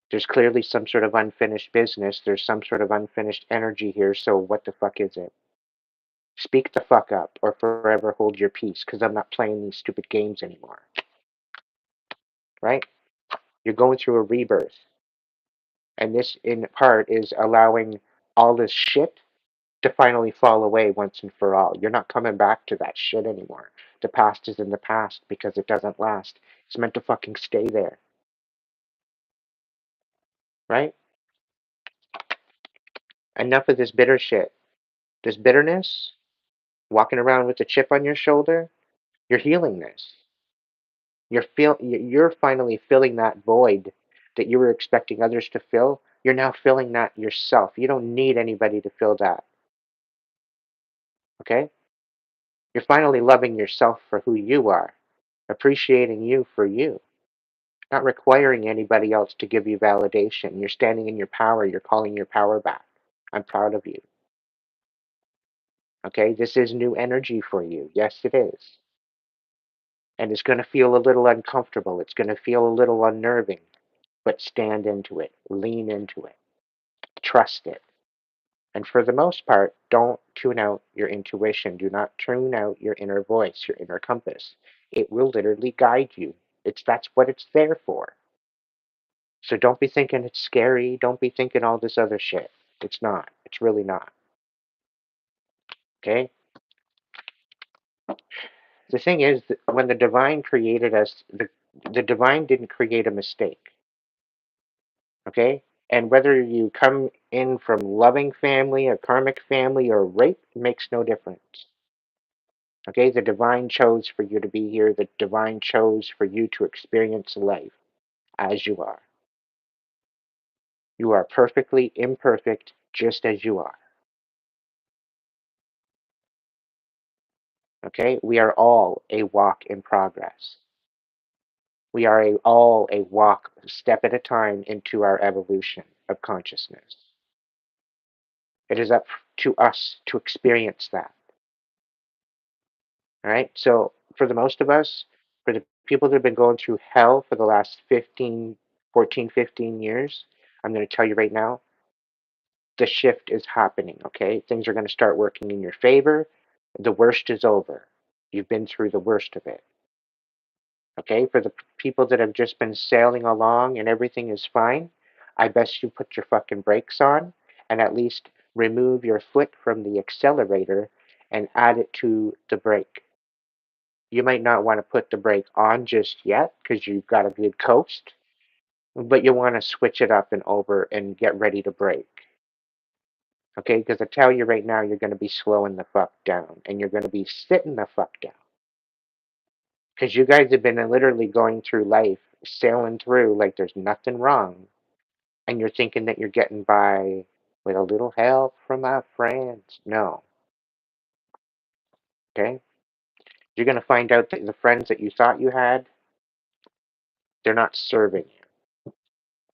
There's clearly some sort of unfinished business. There's some sort of unfinished energy here. So what the fuck is it? Speak the fuck up or forever hold your peace, because I'm not playing these stupid games anymore. Right? You're going through a rebirth. And this, in part, is allowing all this shit to finally fall away once and for all. You're not coming back to that shit anymore. The past is in the past because it doesn't last. It's meant to fucking stay there. right? Enough of this bitter shit. This bitterness, walking around with a chip on your shoulder, you're healing this. You're finally filling that void that you were expecting others to fill. You're now filling that yourself. You don't need anybody to fill that. Okay? You're finally loving yourself for who you are, appreciating you for you, not requiring anybody else to give you validation. You're standing in your power. You're calling your power back. I'm proud of you. Okay? This is new energy for you. Yes, it is. And it's going to feel a little uncomfortable. It's going to feel a little unnerving, but stand into it, lean into it, trust it. And for the most part, don't tune out your intuition. Do not tune out your inner voice, your inner compass. It will literally guide you. That's what it's there for. So don't be thinking it's scary. Don't be thinking all this other shit. It's not. It's really not. Okay? The thing is that when the divine created us, the divine didn't create a mistake. Okay? And whether you come in from loving family, a karmic family, or rape makes no difference. Okay? The divine chose for you to be here. The divine chose for you to experience life as you are. You are perfectly imperfect just as you are. Okay? We are all a walk in progress. We are all a walk step at a time into our evolution of consciousness. It is up to us to experience that. All right. So for the most of us, for the people that have been going through hell for the last 15 years, I'm going to tell you right now, the shift is happening. Okay. Things are going to start working in your favor. The worst is over. You've been through the worst of it. Okay. For the people that have just been sailing along and everything is fine, I best you put your fucking brakes on and at least remove your foot from the accelerator and add it to the brake. You might not want to put the brake on just yet because you've got a good coast, but you want to switch it up and over and get ready to brake. Okay, because I tell you right now, you're going to be slowing the fuck down and you're going to be sitting the fuck down. Because you guys have been literally going through life, sailing through like there's nothing wrong, and you're thinking that you're getting by with a little help from our friends. No, okay? You're going to find out that the friends that you thought you had, they're not serving you.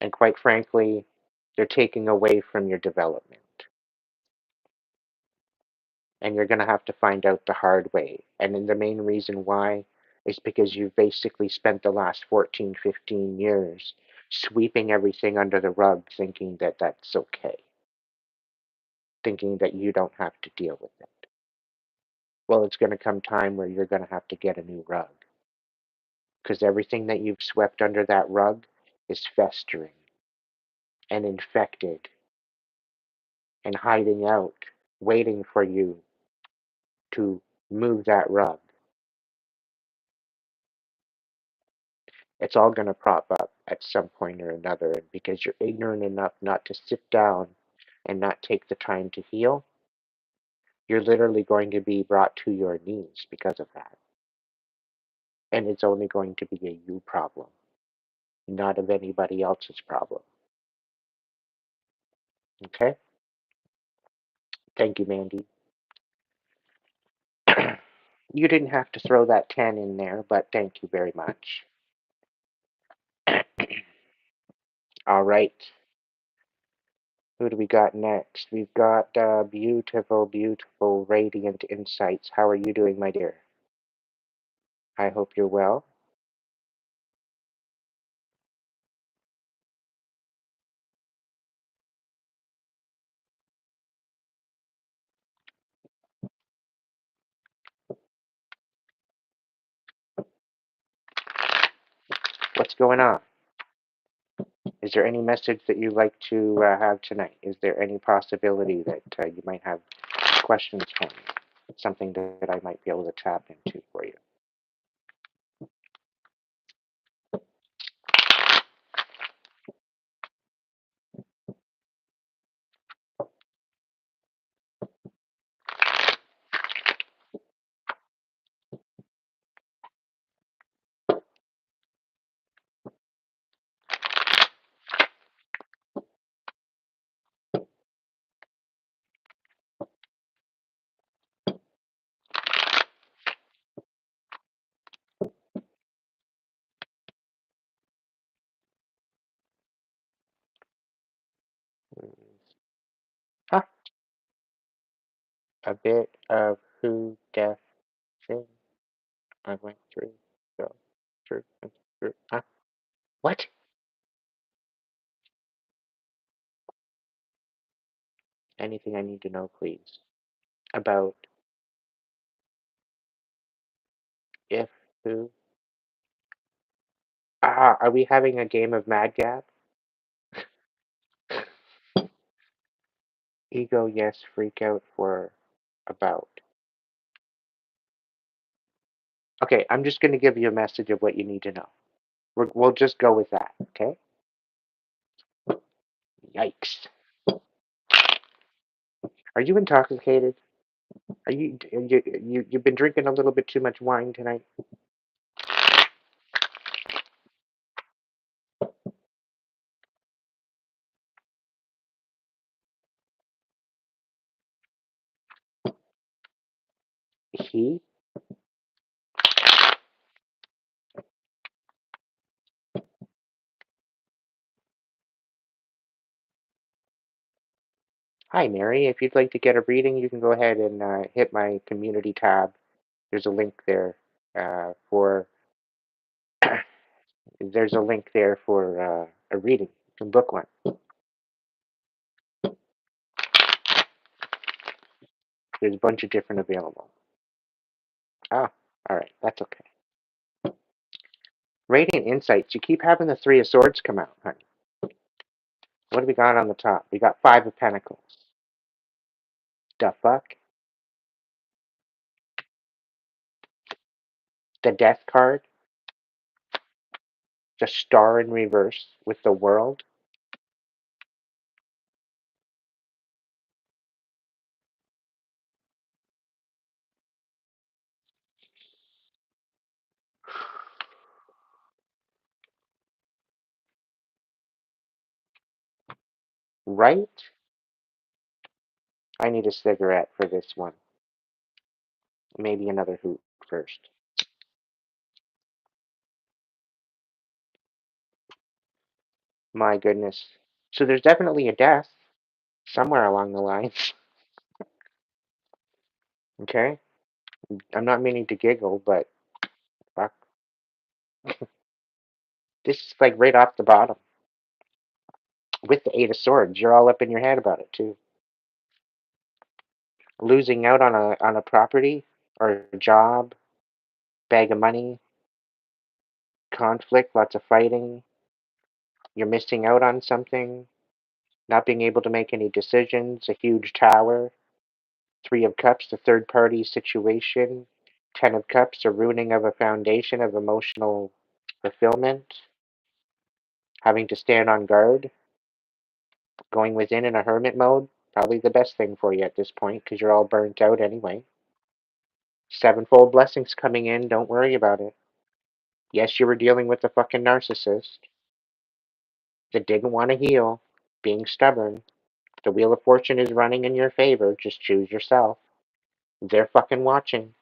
And quite frankly, they're taking away from your development. And you're going to have to find out the hard way. And then the main reason why is because you've basically spent the last 14, 15 years sweeping everything under the rug, thinking that that's okay, thinking that you don't have to deal with it. Well, it's going to come time where you're going to have to get a new rug because everything that you've swept under that rug is festering and infected and hiding out, waiting for you to move that rug. It's all going to prop up at some point or another. And because you're ignorant enough not to sit down and not take the time to heal, you're literally going to be brought to your knees because of that. And it's only going to be a you problem, not of anybody else's problem. Okay? Thank you, Mandy. You didn't have to throw that 10 in there, but thank you very much. All right. Who do we got next? We've got beautiful, beautiful, radiant insights. How are you doing, my dear? I hope you're well. What's going on? Is there any message that you'd like to have tonight? Is there any possibility that you might have questions for me? Something that I might be able to tap into for you? a bit of who death thing I went through. So, through, through. Huh? What? Anything I need to know, please. About if, who. Ah, are we having a game of Mad Gab? Ego, yes. Freak out for about. Okay, I'm just going to give you a message of what you need to know. We'll just go with that, okay? Yikes. Are you intoxicated? You've been drinking a little bit too much wine tonight? He? Hi, Mary. If you'd like to get a reading, you can go ahead and hit my community tab. There's a link there for there's a link there for a reading. You can book one. There's a bunch of different available. Ah, all right, that's okay. Radiant insights. You keep having the Three of Swords come out, honey. What have we got on the top? We got Five of Pentacles. The fuck? The Death card. The Star in reverse with the World. Right? I need a cigarette for this one. Maybe another hoot first. My goodness. So there's definitely a death somewhere along the lines. Okay? I'm not meaning to giggle, but fuck. This is like right off the bottom. With the Eight of Swords, you're all up in your head about it too. Losing out on a property or a job, bag of money, conflict, lots of fighting. You're missing out on something, not being able to make any decisions, a huge tower. Three of Cups, the third party situation. Ten of Cups, a ruining of a foundation of emotional fulfillment. Having to stand on guard. Going within in a hermit mode. Probably the best thing for you at this point because you're all burnt out anyway. Sevenfold blessings coming in. Don't worry about it. Yes, you were dealing with a fucking narcissist that didn't want to heal, being stubborn. The Wheel of Fortune is running in your favor. Just choose yourself. They're fucking watching.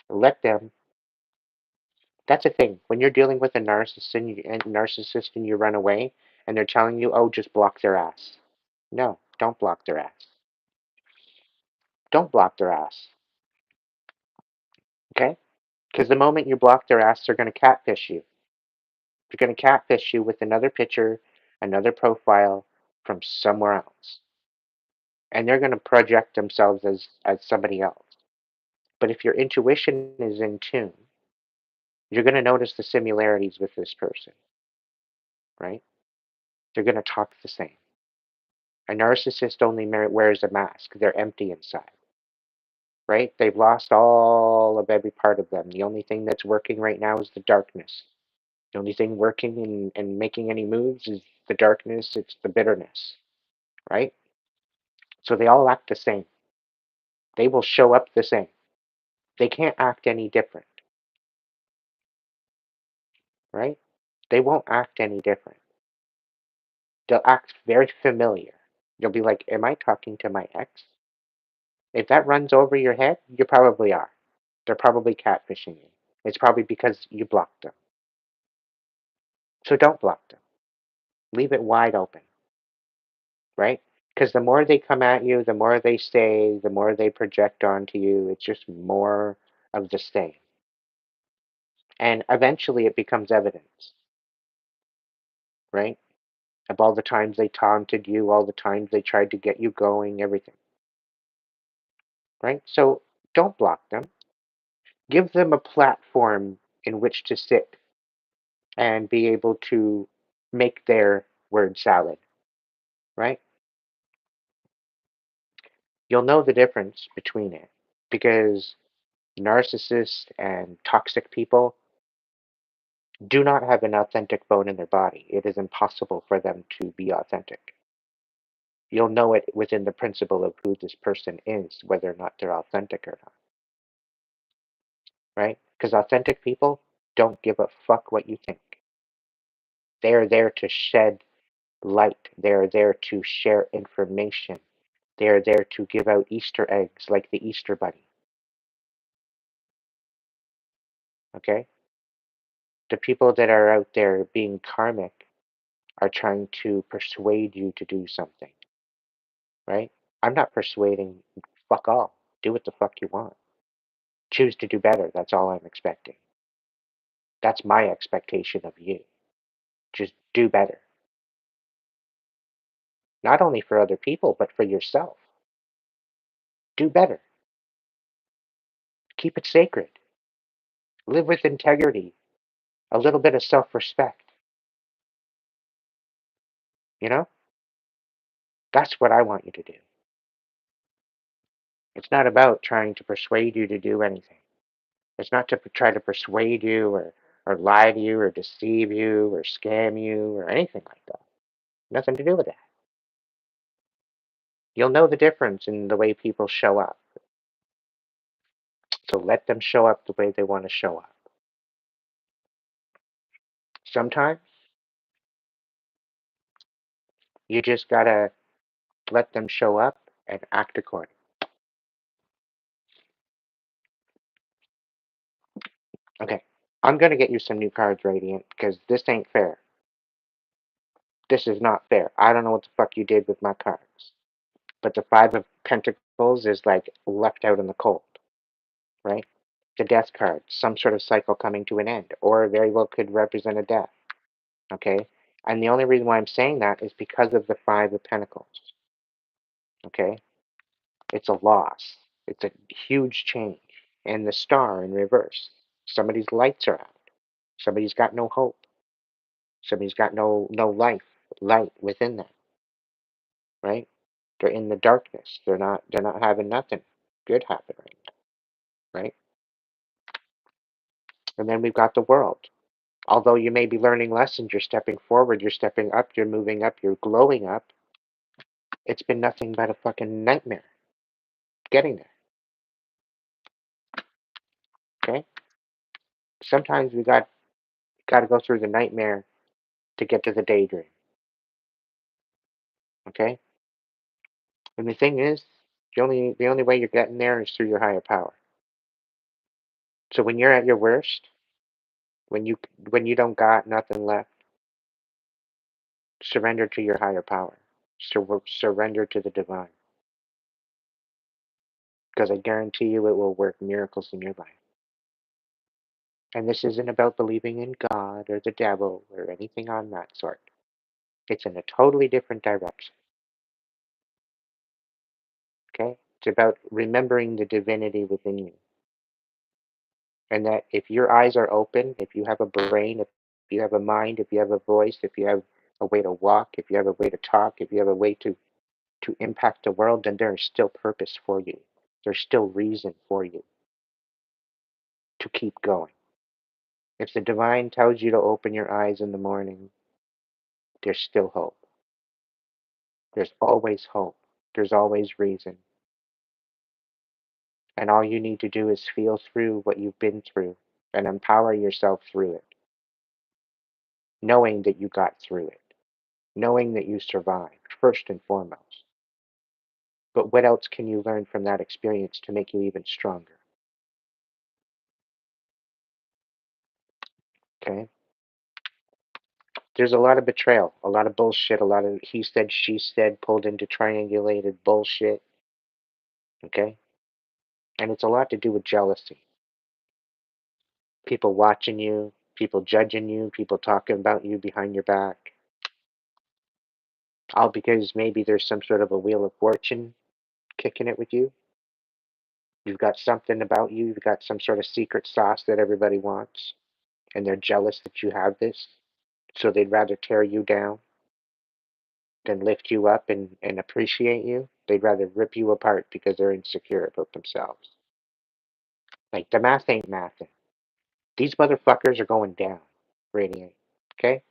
Let them. That's the thing. When you're dealing with a narcissist and you run away and they're telling you, oh, just block their ass. No, don't block their ass. Don't block their ass. Okay? Because the moment you block their ass, they're going to catfish you. They're going to catfish you with another picture, another profile from somewhere else. And they're going to project themselves as somebody else. But if your intuition is in tune, you're going to notice the similarities with this person, right? They're going to talk the same. A narcissist only wears a mask. They're empty inside, right? They've lost all of every part of them. The only thing that's working right now is the darkness. The only thing working and making any moves is the darkness, it's the bitterness, right? So they all act the same. They will show up the same. They can't act any different, right? They won't act any different. They'll act very familiar. You'll be like, am I talking to my ex? If that runs over your head, you probably are. They're probably catfishing you. It's probably because you blocked them. So don't block them. Leave it wide open, right? Because the more they come at you, the more they say, the more they project onto you, it's just more of the same. And eventually it becomes evidence, right? Of all the times they taunted you, all the times they tried to get you going, everything, right? So don't block them. Give them a platform in which to sit and be able to make their word salad, right? You'll know the difference between it because narcissists and toxic people do not have an authentic bone in their body. It is impossible for them to be authentic. You'll know it within the principle of who this person is, whether or not they're authentic or not, right? Because authentic people don't give a fuck what you think. They are there to shed light. They are there to share information. They are there to give out Easter eggs like the Easter Bunny, okay? The people that are out there being karmic are trying to persuade you to do something, right? I'm not persuading, fuck all. Do what the fuck you want. Choose to do better. That's all I'm expecting. That's my expectation of you. Just do better. Not only for other people, but for yourself. Do better. Keep it sacred. Live with integrity. A little bit of self respect. You know? That's what I want you to do. It's not about trying to persuade you to do anything. It's not to try to persuade you or lie to you or deceive you or scam you or anything like that. Nothing to do with that. You'll know the difference in the way people show up. So let them show up the way they want to show up. Sometimes you just gotta let them show up and act according. Okay, I'm gonna get you some new cards, Radiant, because this ain't fair. This is not fair. I don't know what the fuck you did with my cards. But the Five of Pentacles is like left out in the cold, right? The Death card, some sort of cycle coming to an end, or very well could represent a death, okay? And the only reason why I'm saying that is because of the Five of Pentacles, okay? It's a loss. It's a huge change. And the Star in reverse. Somebody's lights are out. Somebody's got no hope. Somebody's got no light within them, right? They're in the darkness. They're not having nothing good happen right now, right? And then we've got the World. Although you may be learning lessons, you're stepping forward, you're stepping up, you're moving up, you're glowing up. It's been nothing but a fucking nightmare getting there. Okay? Sometimes we gotta go through the nightmare to get to the daydream. Okay? And the thing is, the only way you're getting there is through your higher power. So when you're at your worst, when you don't got nothing left, surrender to your higher power. Surrender to the divine. Because I guarantee you it will work miracles in your life. And this isn't about believing in God or the devil or anything on that sort. It's in a totally different direction. Okay? It's about remembering the divinity within you. And that if your eyes are open, if you have a brain, if you have a mind, if you have a voice, if you have a way to walk, if you have a way to talk, if you have a way to impact the world, then there is still purpose for you. There's still reason for you to keep going. If the divine tells you to open your eyes in the morning, there's still hope. There's always hope. There's always reason. And all you need to do is feel through what you've been through and empower yourself through it, knowing that you got through it, knowing that you survived, first and foremost. But what else can you learn from that experience to make you even stronger? Okay? There's a lot of betrayal, a lot of bullshit, a lot of he said, she said, pulled into triangulated bullshit, okay? And it's a lot to do with jealousy. People watching you, people judging you, people talking about you behind your back. All because maybe there's some sort of a wheel of fortune kicking it with you. You've got something about you, you've got some sort of secret sauce that everybody wants, and they're jealous that you have this. So they'd rather tear you down than lift you up and appreciate you. They'd rather rip you apart because they're insecure about themselves. Like, the math ain't mathing. These motherfuckers are going down, Radiant. Okay?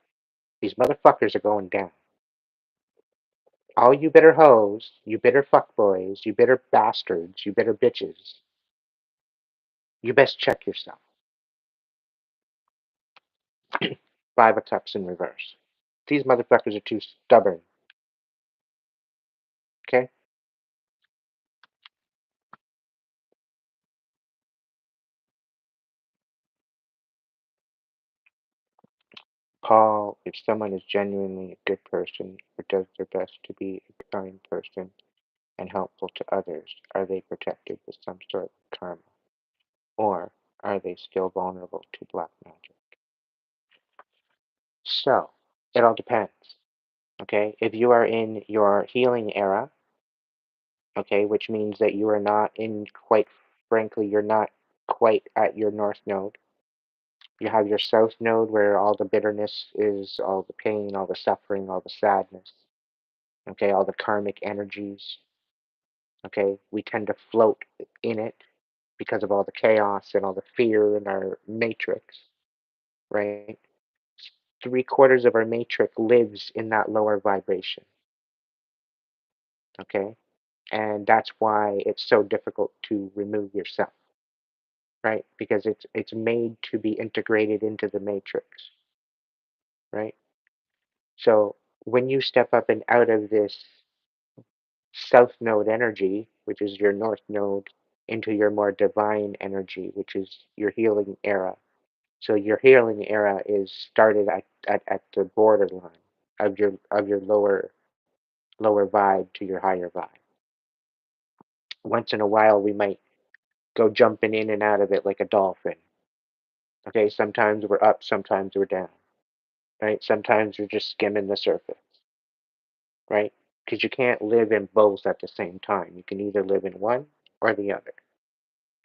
These motherfuckers are going down. All you bitter hoes, you bitter fuckboys, you bitter bastards, you bitter bitches, you best check yourself. Five of Cups in reverse. These motherfuckers are too stubborn. Okay? Paul, if someone is genuinely a good person or does their best to be a kind person and helpful to others, are they protected with some sort of karma? Or are they still vulnerable to black magic? So, it all depends. Okay? If you are in your healing era, okay, which means that you are not in, quite frankly, you're not quite at your north node. You have your south node where all the bitterness is, all the pain, all the suffering, all the sadness, okay, all the karmic energies, okay. We tend to float in it because of all the chaos and all the fear in our matrix, right? Three-quarters of our matrix lives in that lower vibration, okay? And that's why it's so difficult to remove yourself, right? Because it's made to be integrated into the matrix, right? So when you step up and out of this south node energy, which is your north node, into your more divine energy, which is your healing era. So your healing era is started at the borderline of your lower vibe to your higher vibe. Once in a while we might go jumping in and out of it like a dolphin. Okay, sometimes we're up, sometimes we're down. Right? Sometimes we're just skimming the surface. Right? Because you can't live in both at the same time. You can either live in one or the other.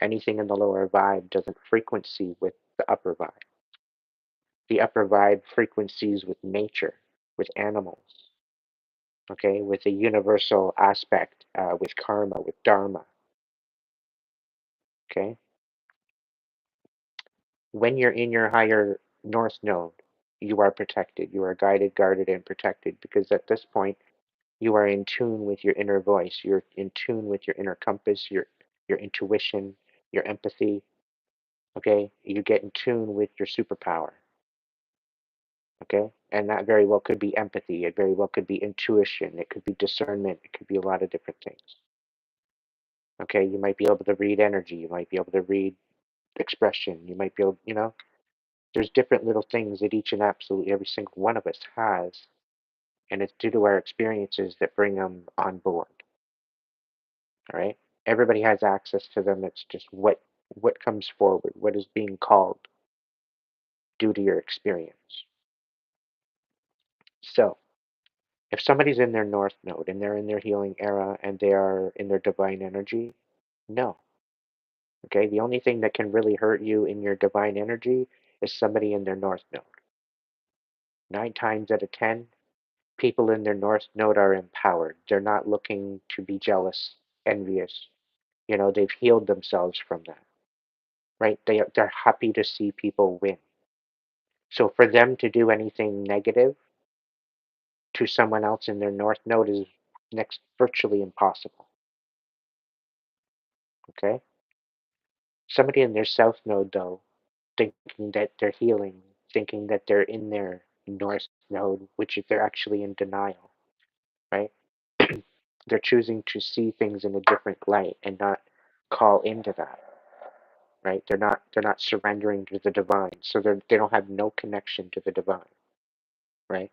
Anything in the lower vibe doesn't frequency with the upper vibe. The upper vibe frequencies with nature, with animals, okay, with the universal aspect, with karma, with dharma, okay. When you're in your higher north node, you are protected. You are guided, guarded, and protected because at this point you are in tune with your inner voice. You're in tune with your inner compass, your intuition, your empathy. Okay, you get in tune with your superpower. Okay, and that very well could be empathy. It very well could be intuition. It could be discernment. It could be a lot of different things. Okay, you might be able to read energy. You might be able to read expression. You might be able, there's different little things that each and absolutely every single one of us has, and it's due to our experiences that bring them on board. All right, everybody has access to them. It's just what comes forward, what is being called due to your experience. So, if somebody's in their north node and they're in their healing era and they are in their divine energy, no. Okay, the only thing that can really hurt you in your divine energy is somebody in their north node. 9 times out of 10, people in their north node are empowered. They're not looking to be jealous, envious. They've healed themselves from that, right? They're happy to see people win. So for them to do anything negative to someone else in their north node is next virtually impossible. Okay? Somebody in their south node, though, thinking that they're healing, thinking that they're in their north node, which is they're actually in denial, right? They're choosing to see things in a different light and not call into that, right? They're not surrendering to the divine, so they don't have no connection to the divine. right?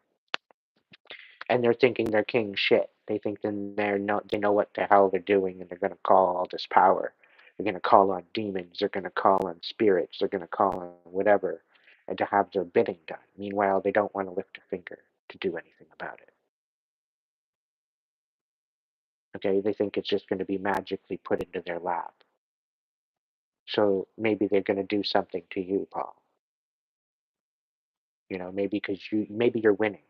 And they're thinking they're king shit. They think then they know what the hell they're doing, and they're gonna call all this power. They're gonna call on demons. They're gonna call on spirits. They're gonna call on whatever, and to have their bidding done. Meanwhile, they don't want to lift a finger to do anything about it. Okay, they think it's just going to be magically put into their lap. So maybe they're going to do something to you, Paul. Maybe because maybe you're winning,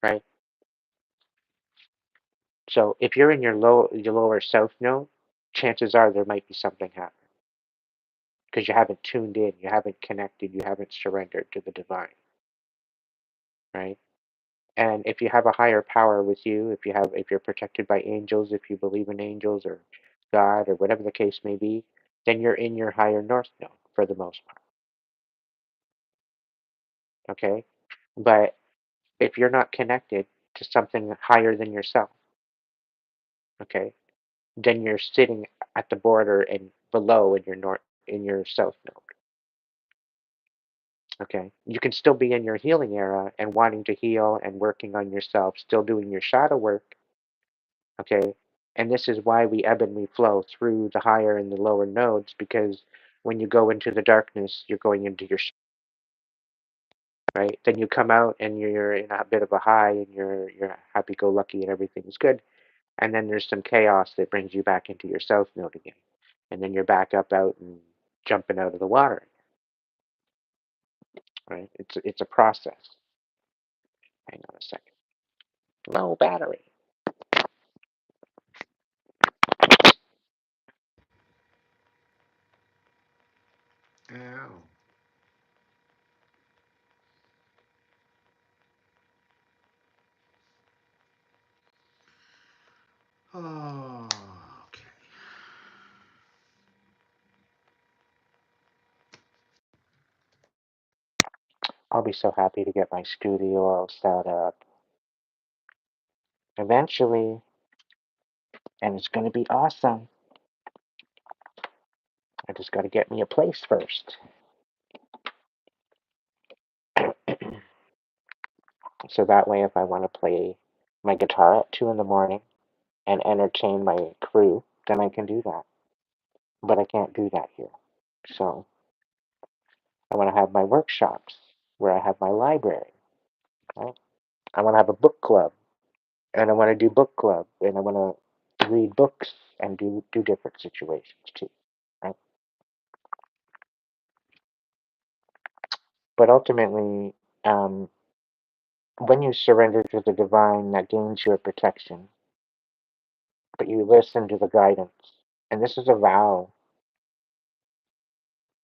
right? So if you're in your lower self node, chances are there might be something happening because you haven't tuned in, you haven't connected, you haven't surrendered to the divine, right? And if you have a higher power with you, if you're protected by angels, if you believe in angels or God or whatever the case may be, then you're in your higher north node for the most part, okay? But if you're not connected to something higher than yourself, okay, then you're sitting at the border and below in your south node. Okay, you can still be in your healing era and wanting to heal and working on yourself, still doing your shadow work. Okay, and this is why we ebb and we flow through the higher and the lower nodes, because when you go into the darkness, you're going into your right. Then you come out and you're in a bit of a high and you're happy go lucky and everything's good. And then there's some chaos that brings you back into your south node again. And then you're back up out and jumping out of the water, right? It's a process. Hang on a second. Low battery. Ow. Oh, okay. I'll be so happy to get my studio all set up eventually, and it's going to be awesome. I just got to get me a place first. So that way, if I want to play my guitar at 2 in the morning and entertain my crew, then I can do that. But I can't do that here. So I want to have my workshops where I have my library. Right? I want to have a book club, and I want to do book club, and I want to read books and do different situations too. Right? But ultimately, um, when you surrender to the divine, that gains your protection. But you listen to the guidance, and this is a vow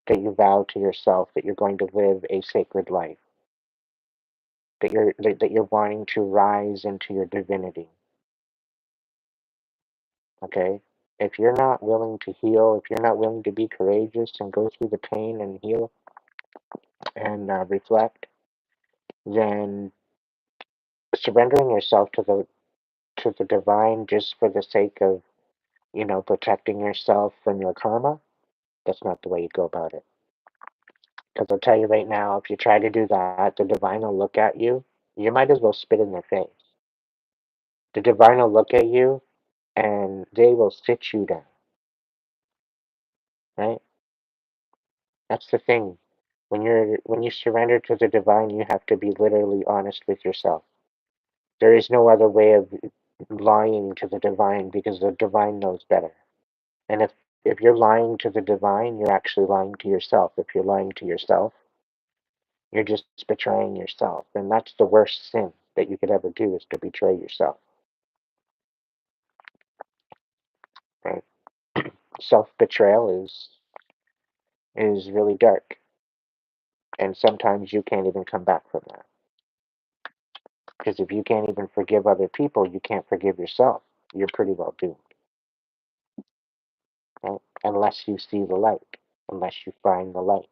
that you vow to yourself that you're going to live a sacred life, that you're wanting to rise into your divinity. Okay? If you're not willing to heal, if you're not willing to be courageous and go through the pain and heal and reflect, then surrendering yourself to the divine just for the sake of protecting yourself from your karma, that's not the way you go about it. Because I'll tell you right now, if you try to do that, the divine will look at you. You might as well spit in their face. The divine will look at you and they will sit you down, right? That's the thing. When you surrender to the divine, you have to be literally honest with yourself. There is no other way of lying to the divine because the divine knows better. And if you're lying to the divine, you're actually lying to yourself. If you're lying to yourself, you're just betraying yourself. And that's the worst sin that you could ever do is to betray yourself. Right? Self betrayal is really dark. And sometimes you can't even come back from that. Because if you can't even forgive other people, you can't forgive yourself. You're pretty well doomed, right? Unless you see the light, unless you find the light.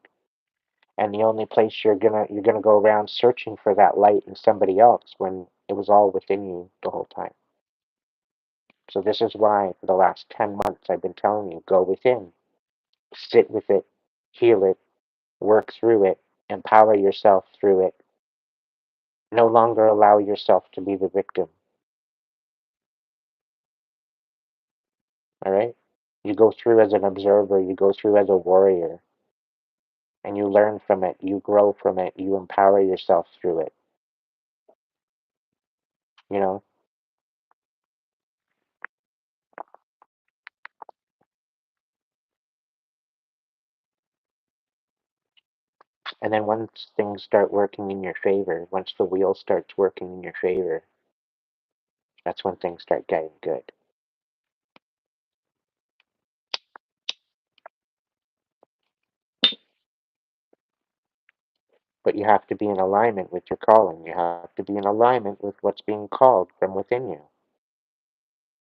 And the only place you're gonna go around searching for that light in somebody else when it was all within you the whole time. So this is why for the last 10 months I've been telling you, go within, sit with it, heal it, work through it, empower yourself through it, No longer allow yourself to be the victim. All right? You go through as an observer, you go through as a warrior, and you learn from it, you grow from it, you empower yourself through it, you know? And then once things start working in your favor, once the wheel starts working in your favor, that's when things start getting good. But you have to be in alignment with your calling. You have to be in alignment with what's being called from within you.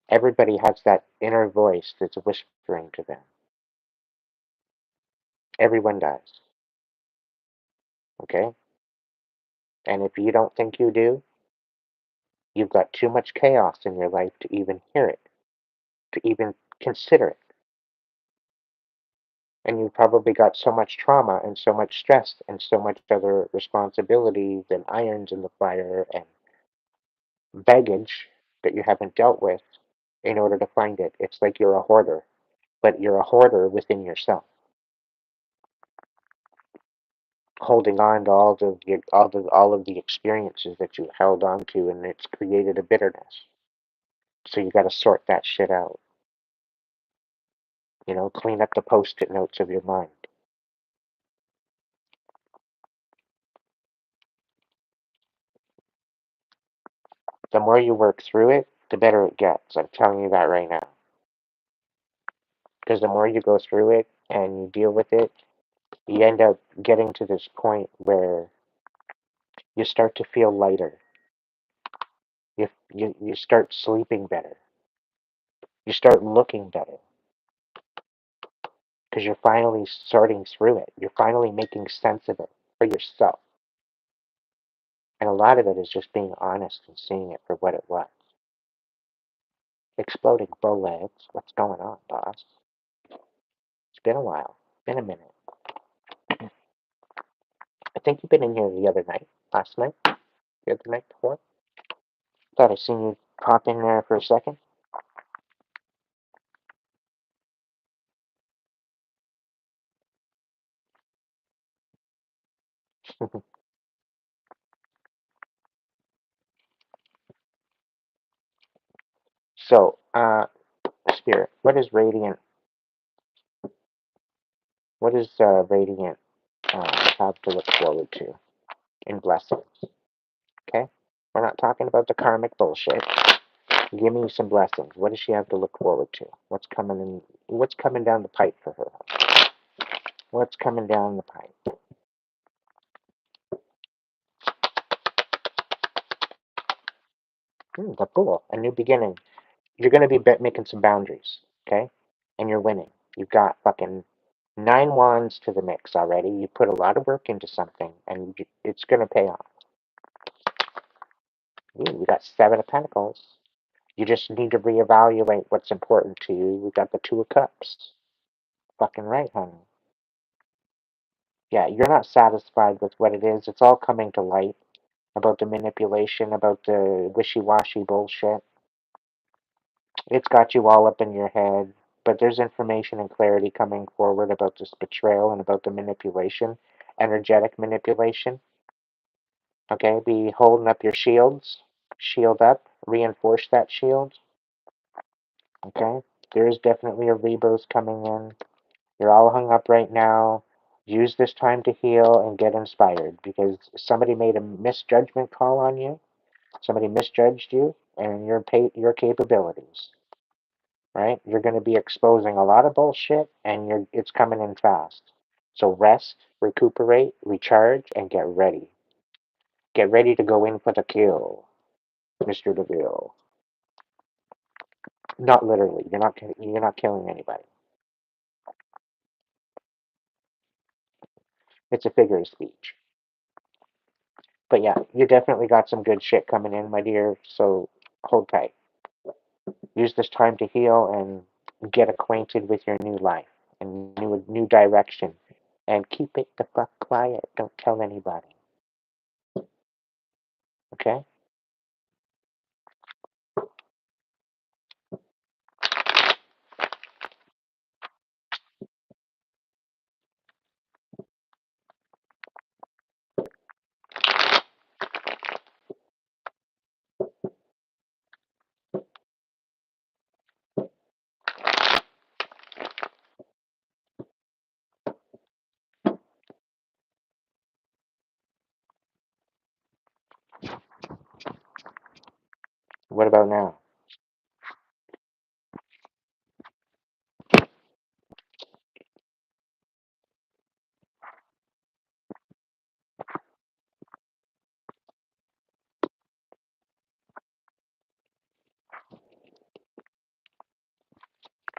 Everybody has that inner voice that's whispering to them. Everyone does. Okay? And if you don't think you do, you've got too much chaos in your life to even hear it, to even consider it. And you've probably got so much trauma and so much stress and so much other responsibilities and irons in the fire and baggage that you haven't dealt with in order to find it. It's like you're a hoarder, but you're a hoarder within yourself, holding on to all of the experiences that you held on to, and it's created a bitterness. So you got to sort that shit out. Clean up the post-it notes of your mind. The more you work through it, the better it gets. I'm telling you that right now. Because the more you go through it and you deal with it, you end up getting to this point where you start to feel lighter. You start sleeping better. You start looking better because you're finally sorting through it. You're finally making sense of it for yourself. And a lot of it is just being honest and seeing it for what it was. Exploding bow legs. What's going on, boss? It's been a while. Been a minute. I think you've been in here the other night. Last night? The other night before? Thought I seen you pop in there for a second. So, Spirit, what does Radiant have to look forward to in blessings? Okay? We're not talking about the karmic bullshit. Give me some blessings. What does she have to look forward to? What's coming down the pipe for her? What's coming down the pipe? The Fool, a new beginning. You're going to be making some boundaries, okay? And you're winning. You've got fucking 9 wands to the mix already. You put a lot of work into something, and it's going to pay off. Ooh, we got 7 of Pentacles. You just need to reevaluate what's important to you. We got the 2 of Cups. Fucking right, honey. Yeah, you're not satisfied with what it is. It's all coming to light about the manipulation, about the wishy-washy bullshit. It's got you all up in your head, but there's information and clarity coming forward about this betrayal and about the manipulation, energetic manipulation. Okay, be holding up your shields. Shield up, reinforce that shield. Okay, there is definitely a rebirth coming in. You're all hung up right now. Use this time to heal and get inspired because somebody made a misjudgment call on you. Somebody misjudged you and your capabilities. Right? You're going to be exposing a lot of bullshit, and it's coming in fast. So rest, recuperate, recharge, and get ready. Get ready to go in for the kill, Mr. DeVille. Not literally. You're not killing anybody. It's a figure of speech. But yeah, you definitely got some good shit coming in, my dear. So hold tight. Use this time to heal and get acquainted with your new life and new direction. And keep it the fuck quiet. Don't tell anybody. Okay? What about now?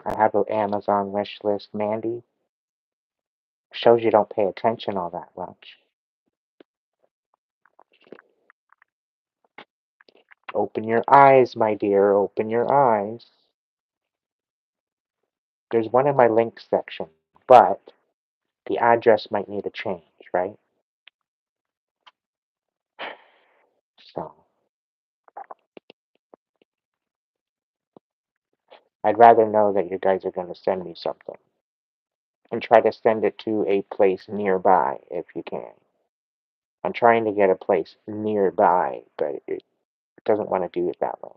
I have an Amazon wish list, Mandy. Shows you don't pay attention all that much. Open your eyes, my dear. Open your eyes. There's one in my links section, but the address might need a change, right? So I'd rather know that you guys are going to send me something and try to send it to a place nearby if you can. I'm trying to get a place nearby, but it doesn't want to do it that way.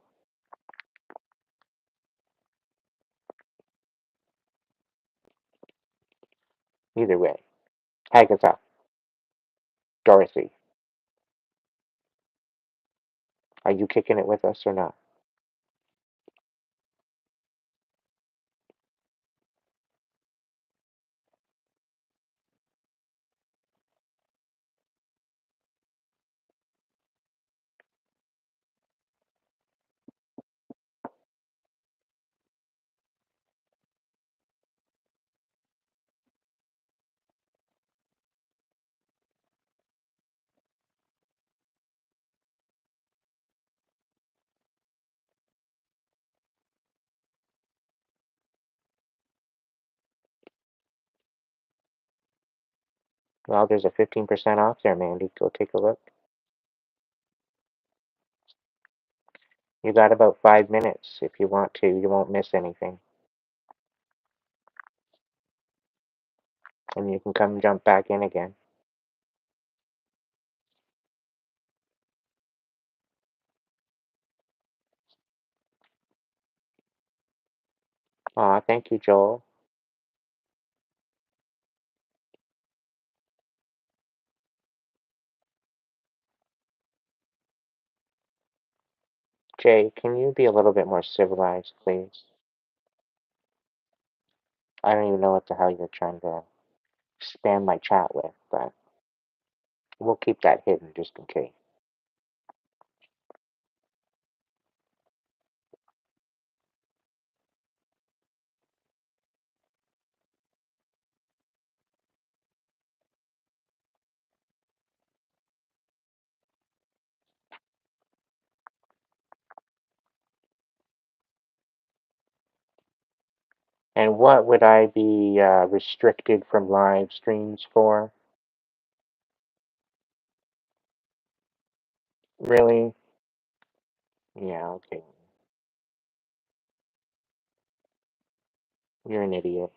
Either way, Agatha, Dorothy, are you kicking it with us or not? Well, there's a 15% off there, Mandy. Go take a look. You got about 5 minutes if you want to. You won't miss anything. And you can come jump back in again. Aw, thank you, Joel. Jay, can you be a little bit more civilized, please? I don't even know what the hell you're trying to spam my chat with, but we'll keep that hidden just in case. And what would I be restricted from live streams for? Really? Yeah, okay. You're an idiot.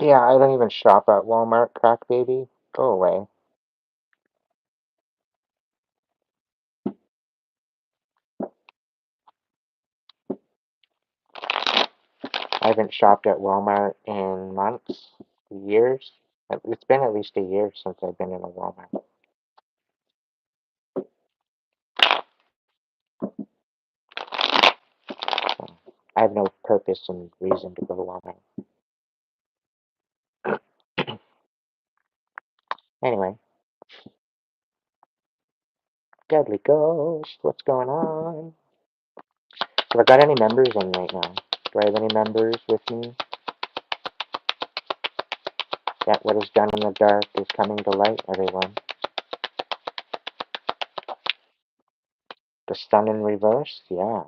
Yeah, I don't even shop at Walmart, crack baby. Go away. I haven't shopped at Walmart in months, years. It's been at least a year since I've been in a Walmart. So I have no purpose and reason to go to Walmart. Anyway, Deadly Ghost, what's going on? Have I got any members in right now? Do I have any members with me? That what is done in the dark is coming to light, everyone. The sun in reverse, yeah.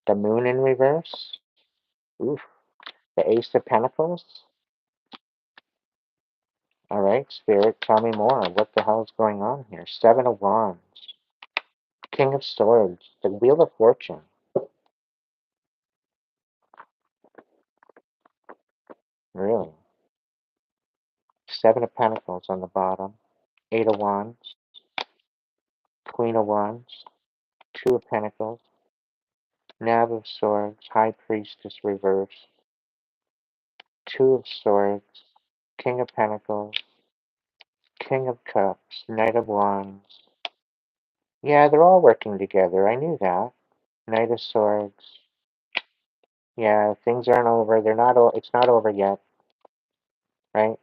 The moon in reverse, oof. The ace of pentacles. All right, spirit, tell me more. What the hell is going on here? Seven of wands. King of swords. The wheel of fortune. Really? Seven of pentacles on the bottom. Eight of wands. Queen of wands. Two of pentacles. Knave of swords. High priestess reverse. Two of swords. King of pentacles. King of cups. Knight of wands. Yeah, they're all working together. I knew that. Knight of swords. Yeah, things aren't over. They're not. It's not over yet, right?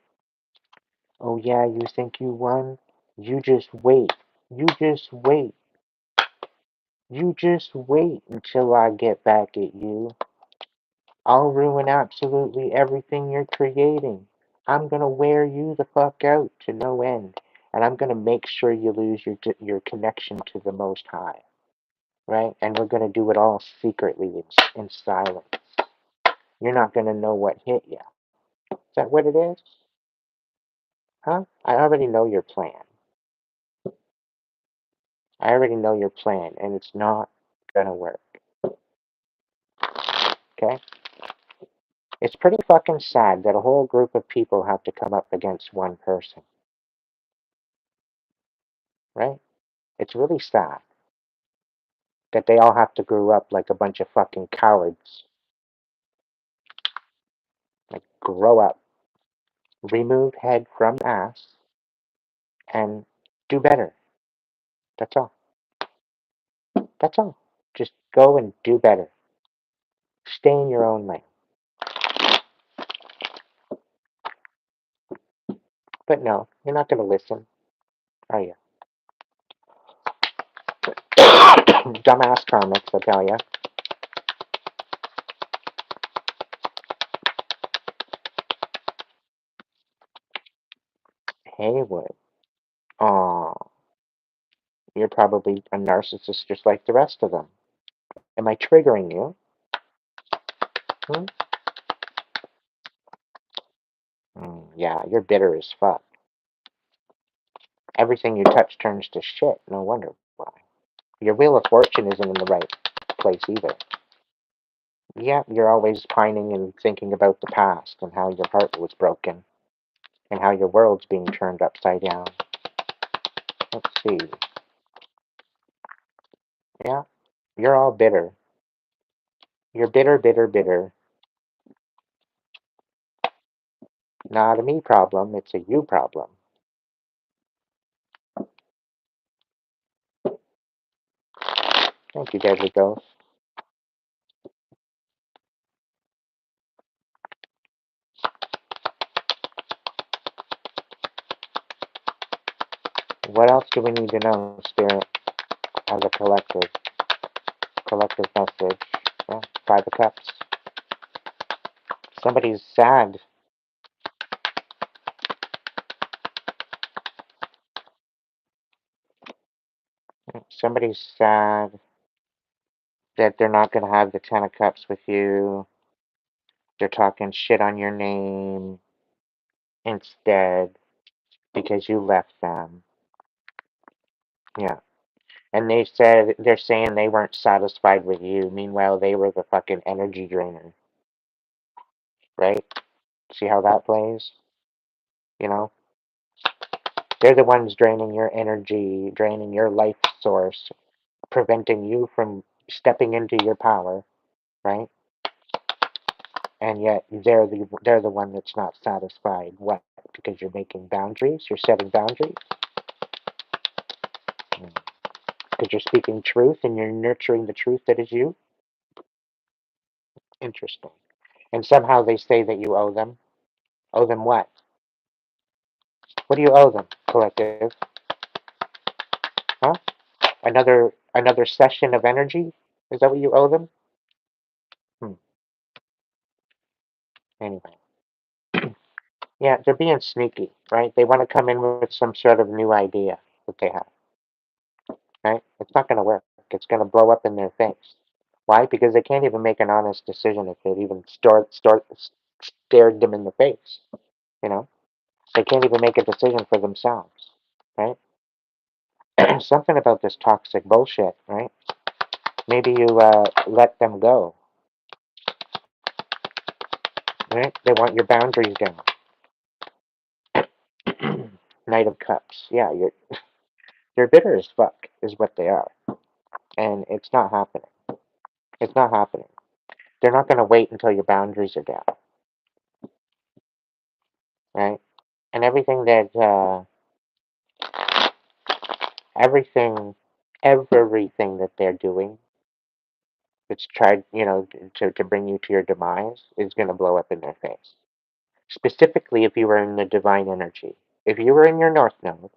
Oh yeah, you think you won? You just wait. You just wait. You just wait until I get back at you. I'll ruin absolutely everything you're creating. I'm gonna wear you the fuck out to no end, and I'm gonna make sure you lose your connection to the Most High, right? And we're gonna do it all secretly in silence. You're not gonna know what hit you. Is that what it is? Huh? I already know your plan. I already know your plan, and it's not gonna work. Okay? It's pretty fucking sad that a whole group of people have to come up against one person, right? It's really sad that they all have to grow up like a bunch of fucking cowards. Like, grow up, remove head from ass, and do better. That's all. That's all. Just go and do better. Stay in your own lane. But no, you're not gonna listen, are you? Dumbass karmics, I tell ya. Haywood. Aw, you're probably a narcissist just like the rest of them. Am I triggering you? Hmm? Yeah, you're bitter as fuck. Everything you touch turns to shit. No wonder why. Your wheel of fortune isn't in the right place either. Yeah, you're always pining and thinking about the past and how your heart was broken and how your world's being turned upside down. Let's see. Yeah, you're all bitter. You're bitter, bitter, bitter. Not a me problem, it's a you problem. Thank you, Deadly Ghost. What else do we need to know, Spirit, as a collective? Collective message. Yeah, Five of Cups. Somebody's sad. Somebody's sad that they're not going to have the Ten of Cups with you. They're talking shit on your name instead because you left them. Yeah. And they're saying they weren't satisfied with you. Meanwhile, they were the fucking energy drainer. Right? See how that plays? You know, they're the ones draining your energy, draining your life source, preventing you from stepping into your power, right? And yet they're the one that's not satisfied. What? Because you're making boundaries, you're setting boundaries, because you're speaking truth and you're nurturing the truth that is you. Interesting. And somehow they say that you owe them. Owe them what? What do you owe them, collective? Huh? Another session of energy? Is that what you owe them? Hmm. Anyway. Yeah, they're being sneaky, right? They want to come in with some sort of new idea that they have, right? It's not going to work. It's going to blow up in their face. Why? Because they can't even make an honest decision if they've even stared them in the face. You know, they can't even make a decision for themselves, right? Something about this toxic bullshit, right? Maybe you let them go, right? They want your boundaries down. Knight of Cups. Yeah, you're bitter as fuck, is what they are, and it's not happening. It's not happening. They're not going to wait until your boundaries are down, right? And everything, everything that they're doing that's tried, to bring you to your demise is going to blow up in their face. Specifically, if you were in the divine energy. If you were in your north node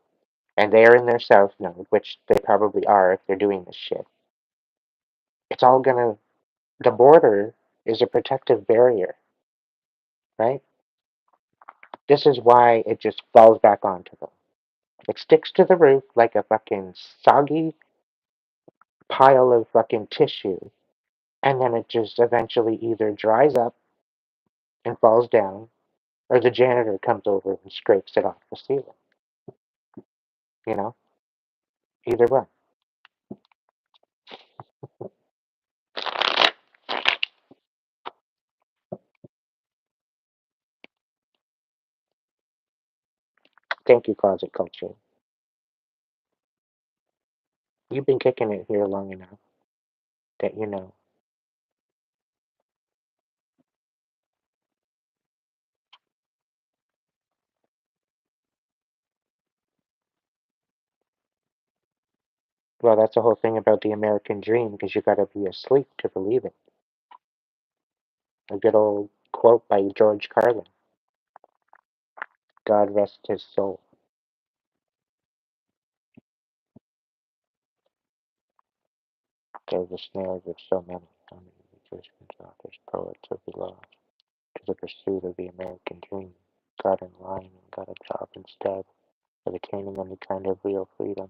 and they are in their south node, which they probably are if they're doing this shit, it's all going to, the border is a protective barrier, right? This is why it just falls back onto them. It sticks to the roof like a fucking soggy pile of fucking tissue, and then it just eventually either dries up and falls down, or the janitor comes over and scrapes it off the ceiling. You know, either way. Thank you, closet culture. You've been kicking it here long enough that you know. Well, that's the whole thing about the American dream, because you got to be asleep to believe it. A good old quote by George Carlin. God rest his soul. There's the snares of so many musicians, authors, poets of the lost to the pursuit of the American dream, got in line and got a job instead of attaining any kind of real freedom.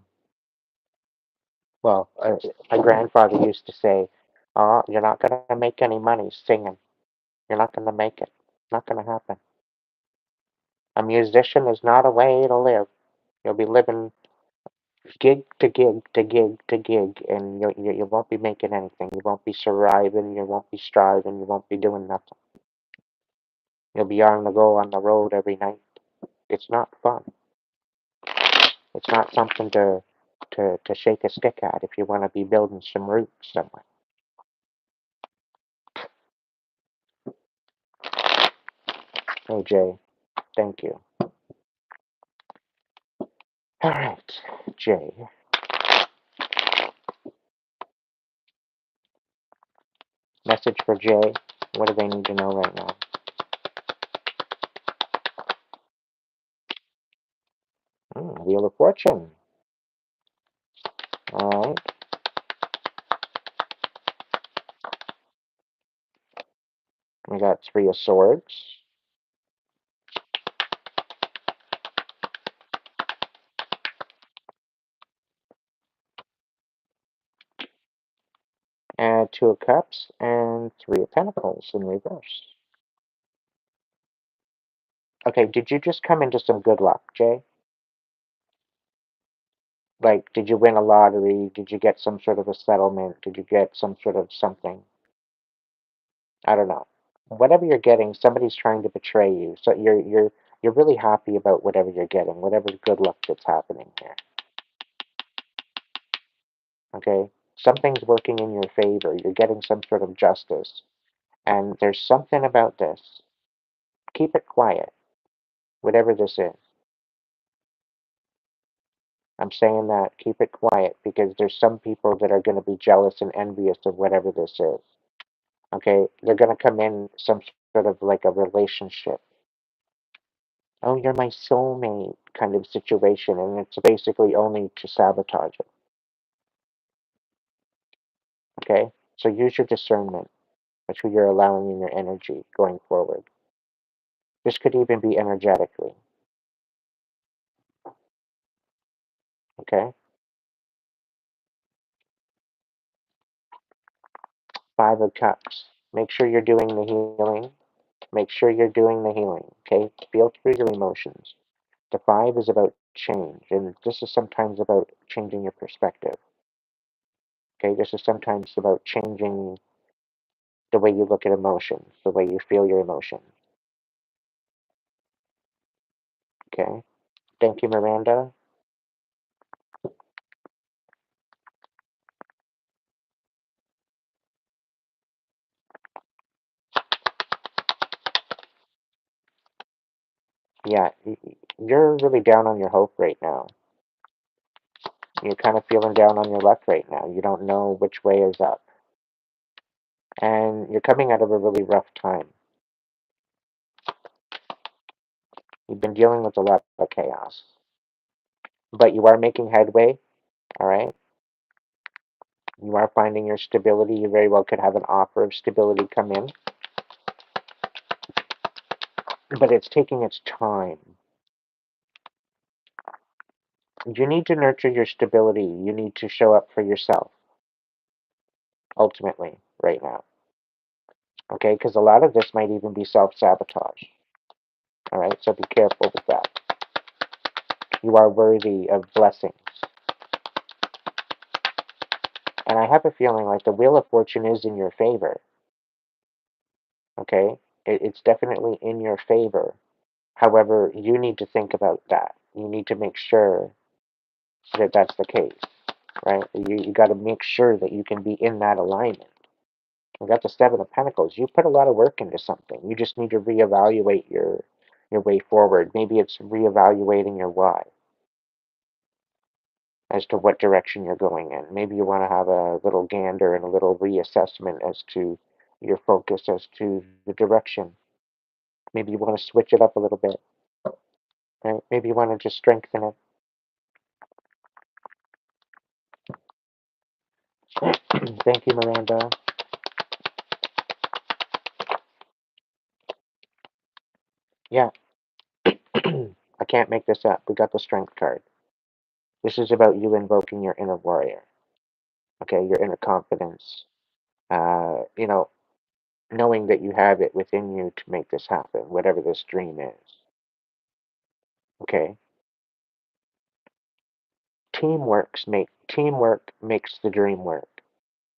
Well, my grandfather used to say, "Oh, you're not going to make any money singing. You're not going to make it. Not going to happen. A musician is not a way to live. You'll be living gig to gig to gig to gig, and you won't be making anything. You won't be surviving. You won't be striving. You won't be doing nothing. You'll be on the go on the road every night. It's not fun. It's not something to shake a stick at if you want to be building some roots somewhere." Hey, Jay, thank you. All right, Jay. Message for Jay. What do they need to know right now? Wheel of Fortune. All right. We got Three of Swords. And Two of Cups and Three of Pentacles in reverse. Okay, did you just come into some good luck, Jay? Like, did you win a lottery? Did you get some sort of a settlement? Did you get some sort of something? I don't know. whatever you're getting, somebody's trying to betray you. So you're really happy about whatever you're getting, whatever good luck that's happening here. Okay? Something's working in your favor. You're getting some sort of justice. And there's something about this. Keep it quiet, whatever this is. I'm saying that, keep it quiet, because there's some people that are going to be jealous and envious of whatever this is. Okay? They're going to come in some sort of like a relationship. Oh, you're my soulmate kind of situation, and it's basically only to sabotage it. Okay? So use your discernment with who you're allowing in your energy going forward. This could even be energetically. Okay? Five of Cups. Make sure you're doing the healing. Make sure you're doing the healing. Okay? Feel through your emotions. The five is about change, and this is sometimes about changing your perspective. Okay? This is sometimes about changing the way you look at emotions, the way you feel your emotions. Okay? Thank you, Miranda. Yeah, you're really down on your hope right now. You're kind of feeling down on your luck right now. You don't know which way is up. And you're coming out of a really rough time. You've been dealing with a lot of chaos. But you are making headway, all right? You are finding your stability. You very well could have an offer of stability come in. But it's taking its time. You need to nurture your stability. You need to show up for yourself, ultimately, right now. Okay? Because a lot of this might even be self sabotage. All right? So be careful with that. You are worthy of blessings. And I have a feeling like the Wheel of Fortune is in your favor. Okay? It's definitely in your favor. However, you need to think about that. You need to make sure that that's the case, right? You got to make sure that you can be in that alignment. You got the Seven of Pentacles. You put a lot of work into something. You just need to reevaluate your way forward. Maybe it's reevaluating your why as to what direction you're going in. Maybe you want to have a little gander and a little reassessment as to your focus as to the direction. Maybe you want to switch it up a little bit. Right? Maybe you want to just strengthen it. Thank you, Miranda. Yeah, I can't make this up. We got the Strength card. This is about you invoking your inner warrior. Okay, your inner confidence. You know, knowing that you have it within you to make this happen, whatever this dream is. Okay, teamwork makes the dream work.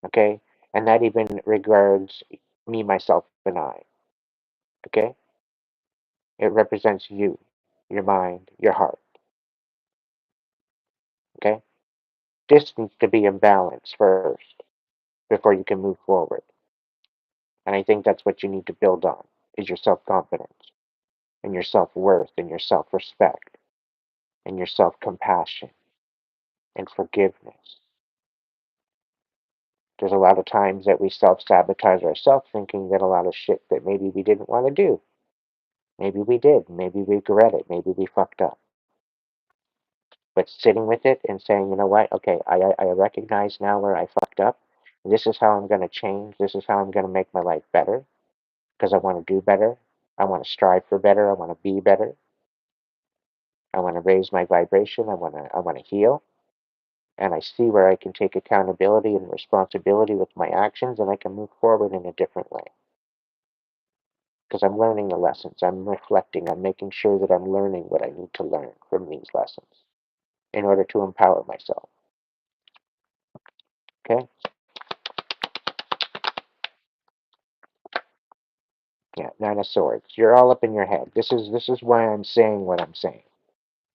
Okay, and that even regards me, myself, and I. Okay, it represents you, your mind, your heart. Okay, this needs to be in balance first before you can move forward. And I think that's what you need to build on is your self-confidence and your self-worth and your self-respect and your self-compassion and forgiveness. There's a lot of times that we self-sabotage ourselves thinking that a lot of shit that maybe we didn't want to do. Maybe we did. Maybe we regret it. Maybe we fucked up. But sitting with it and saying, you know what? Okay, I recognize now where I fucked up. This is how I'm going to change. This is how I'm going to make my life better because I want to do better. I want to strive for better. I want to be better. I want to raise my vibration. I want to heal. And I see where I can take accountability and responsibility with my actions and I can move forward in a different way. Because I'm learning the lessons. I'm reflecting. I'm making sure that I'm learning what I need to learn from these lessons in order to empower myself. Okay? Yeah, Nine of Swords. You're all up in your head. This is why I'm saying what I'm saying,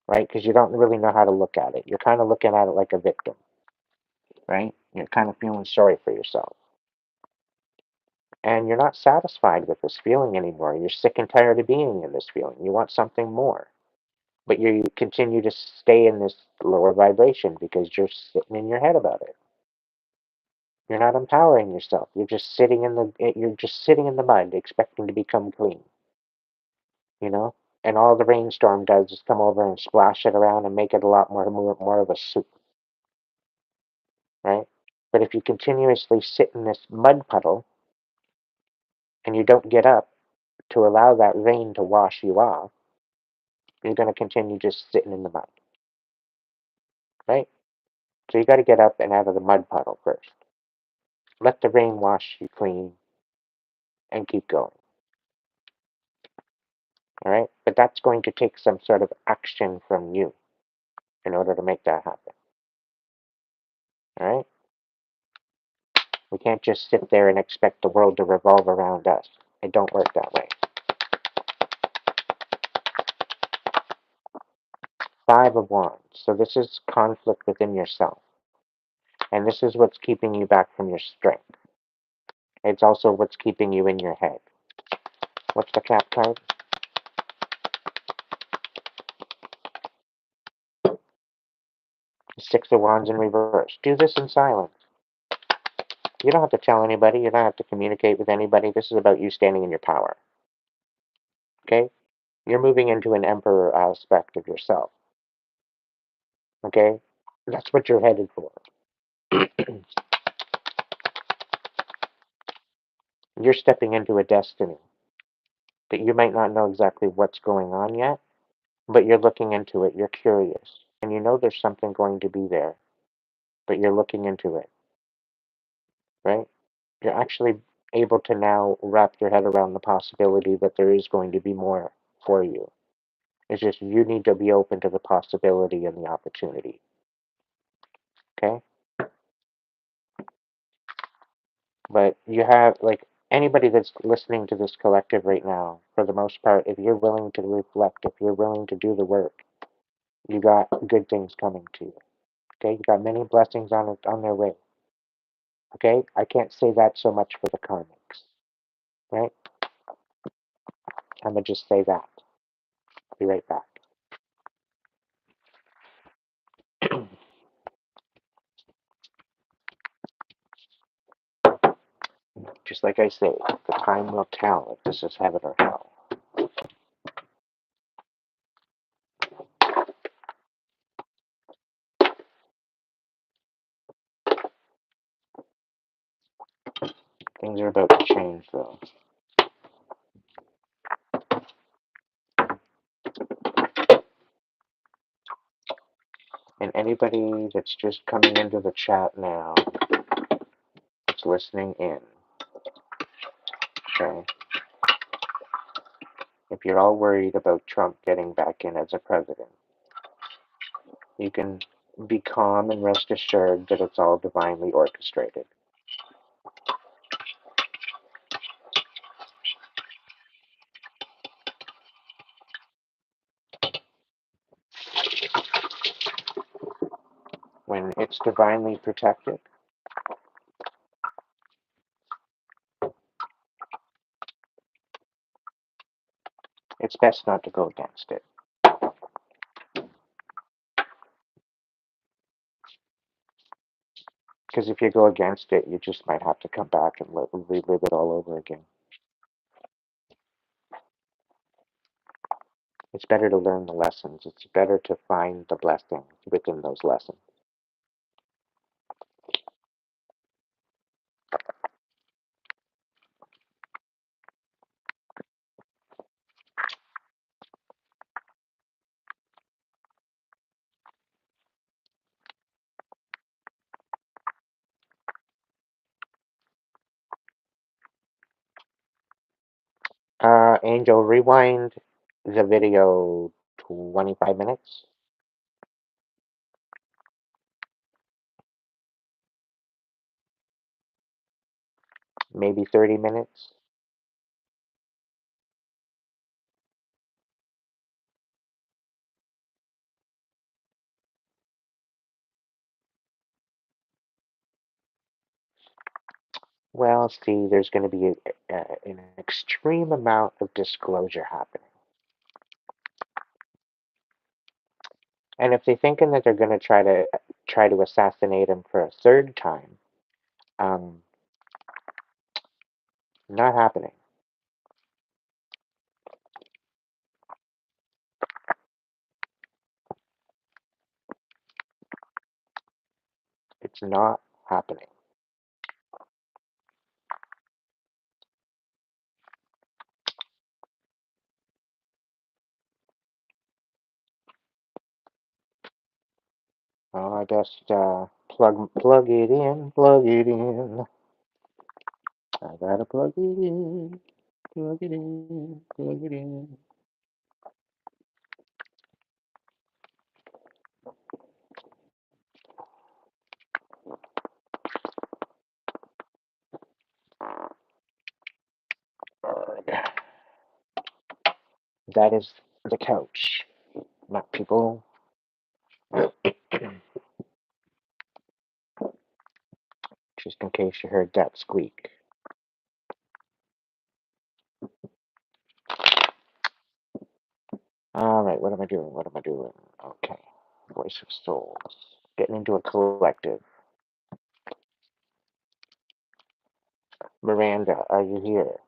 right? Because you don't really know how to look at it. You're kind of looking at it like a victim, right? You're kind of feeling sorry for yourself. And you're not satisfied with this feeling anymore. You're sick and tired of being in this feeling. You want something more. But you continue to stay in this lower vibration because you're sitting in your head about it. You're not empowering yourself. You're just sitting in the mud expecting to become clean, you know? And all the rainstorm does is come over and splash it around and make it a lot more of a soup, right? But if you continuously sit in this mud puddle and you don't get up to allow that rain to wash you off, you're going to continue just sitting in the mud, right? So you got to get up and out of the mud puddle first. Let the rain wash you clean and keep going, all right? But that's going to take some sort of action from you in order to make that happen, all right? We can't just sit there and expect the world to revolve around us. It don't work that way. Five of Wands. So this is conflict within yourself. And this is what's keeping you back from your strength. It's also what's keeping you in your head. What's the Cat card? Six of Wands in reverse. Do this in silence. You don't have to tell anybody. You don't have to communicate with anybody. This is about you standing in your power. Okay? You're moving into an Emperor aspect of yourself. Okay? That's what you're headed for. You're stepping into a destiny that you might not know exactly what's going on yet, but you're looking into it. You're curious. And you know there's something going to be there, but you're looking into it, right? You're actually able to now wrap your head around the possibility that there is going to be more for you. It's just you need to be open to the possibility and the opportunity. Okay? But you have, like, anybody that's listening to this collective right now, for the most part, if you're willing to reflect, if you're willing to do the work, you got good things coming to you. Okay? You got many blessings on their way. Okay? I can't say that so much for the karmics. Right? I'm going to just say that. I'll be right back. Just like I say, the time will tell if this is heaven or hell. Things are about to change, though. And anybody that's just coming into the chat now, that's listening in, okay? If you're all worried about Trump getting back in as a president, you can be calm and rest assured that it's all divinely orchestrated. When it's divinely protected, it's best not to go against it. Because if you go against it, you just might have to come back and relive it all over again. It's better to learn the lessons. It's better to find the blessings within those lessons. Angel, rewind the video 25 minutes, maybe 30 minutes. Well, see, there's going to be an extreme amount of disclosure happening. And if they're thinking that they're going to try to assassinate him for a third time, um, not happening. It's not happening. Oh, I just plug it in, plug it in. I gotta plug it in, plug it in, plug it in. That is the couch, not people. Just in case you heard that squeak. All right, what am I doing? What am I doing? Okay, voice of souls. Getting into a collective. Miranda, are you here?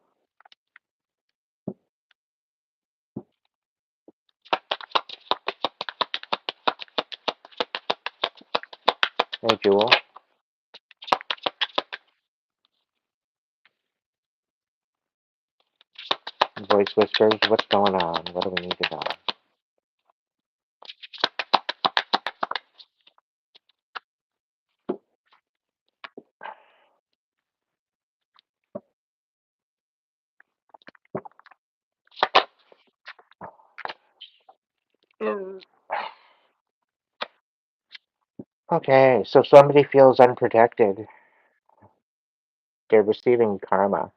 Hey, Jewel. Voice whispers. What's going on? What do we need to know? Okay, so somebody feels unprotected. They're receiving karma,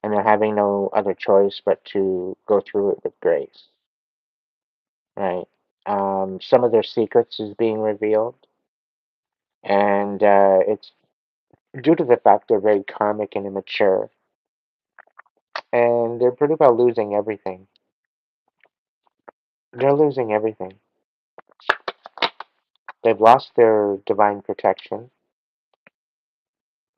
and they're having no other choice but to go through it with grace, right? Some of their secrets is being revealed, and it's due to the fact they're very karmic and immature, and they're pretty well losing everything. They're losing everything. They've lost their divine protection,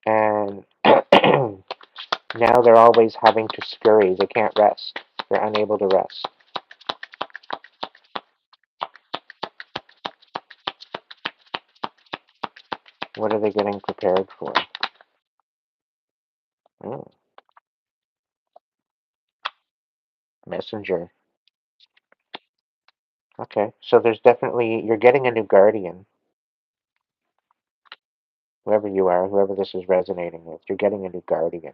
and now they're always having to scurry. They can't rest. They're unable to rest. What are they getting prepared for? Mm, messenger. Okay, so there's definitely, you're getting a new guardian, whoever you are, whoever this is resonating with, you're getting a new guardian.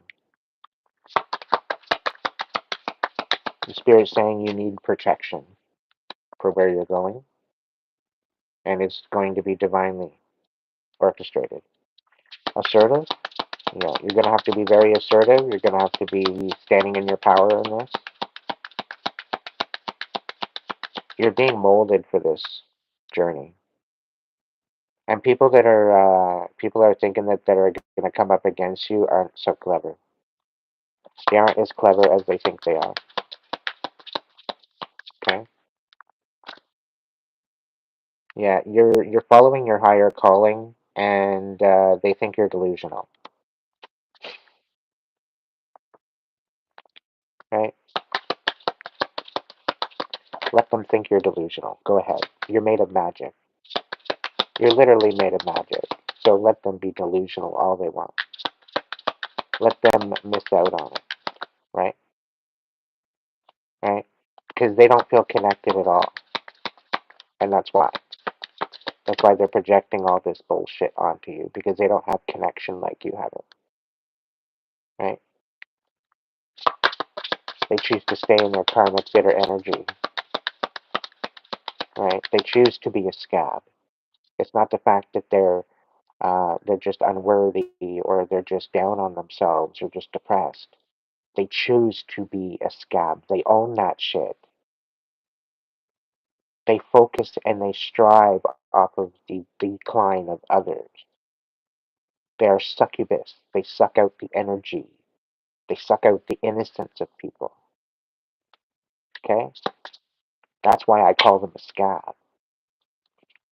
The spirit's saying you need protection for where you're going, and it's going to be divinely orchestrated. Assertive? Yeah, you're going to have to be very assertive. You're going to have to be standing in your power in this. You're being molded for this journey. And people are thinking that are going to come up against you aren't so clever. They aren't as clever as they think they are. Okay? Yeah, you're following your higher calling, and they think you're delusional. Right? Let them think you're delusional. Go ahead. You're made of magic. You're literally made of magic. So let them be delusional all they want. Let them miss out on it. Right? Right? Because they don't feel connected at all, and that's why. That's why they're projecting all this bullshit onto you because they don't have connection like you have it. Right? They choose to stay in their karmic bitter energy. Right? They choose to be a scab. It's not the fact that they're just unworthy or they're just down on themselves or just depressed. They choose to be a scab. They own that shit. They focus and they strive off of the decline of others. They are succubus. They suck out the energy. They suck out the innocence of people. Okay? That's why I call them a scab.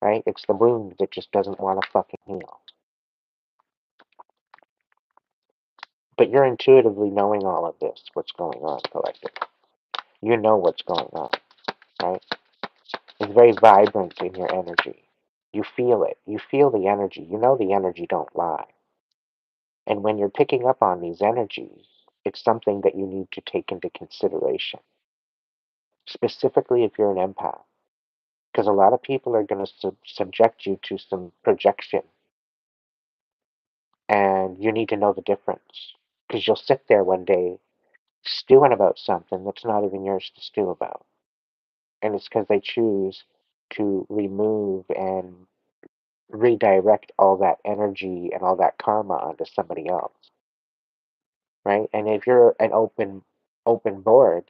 Right? It's the wound that just doesn't want to fucking heal. But you're intuitively knowing all of this, what's going on, collective. You know what's going on, right? It's very vibrant in your energy. You feel it. You feel the energy. You know the energy don't lie. And when you're picking up on these energies, it's something that you need to take into consideration. Specifically if you're an empath. Because a lot of people are going to subject you to some projection. And you need to know the difference. Because you'll sit there one day stewing about something that's not even yours to stew about. And it's because they choose to remove and redirect all that energy and all that karma onto somebody else, right? And if you're an open board,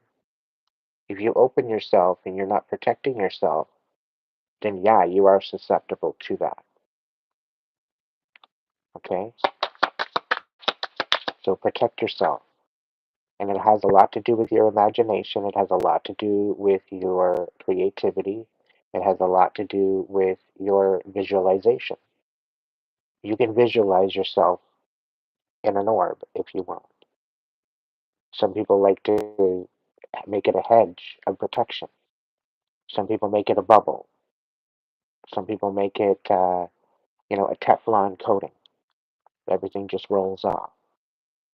if you open yourself and you're not protecting yourself, then yeah, you are susceptible to that. Okay? So protect yourself. And it has a lot to do with your imagination. It has a lot to do with your creativity. It has a lot to do with your visualization. You can visualize yourself in an orb if you want. Some people like to make it a hedge of protection. Some people make it a bubble. Some people make it, a Teflon coating. Everything just rolls off,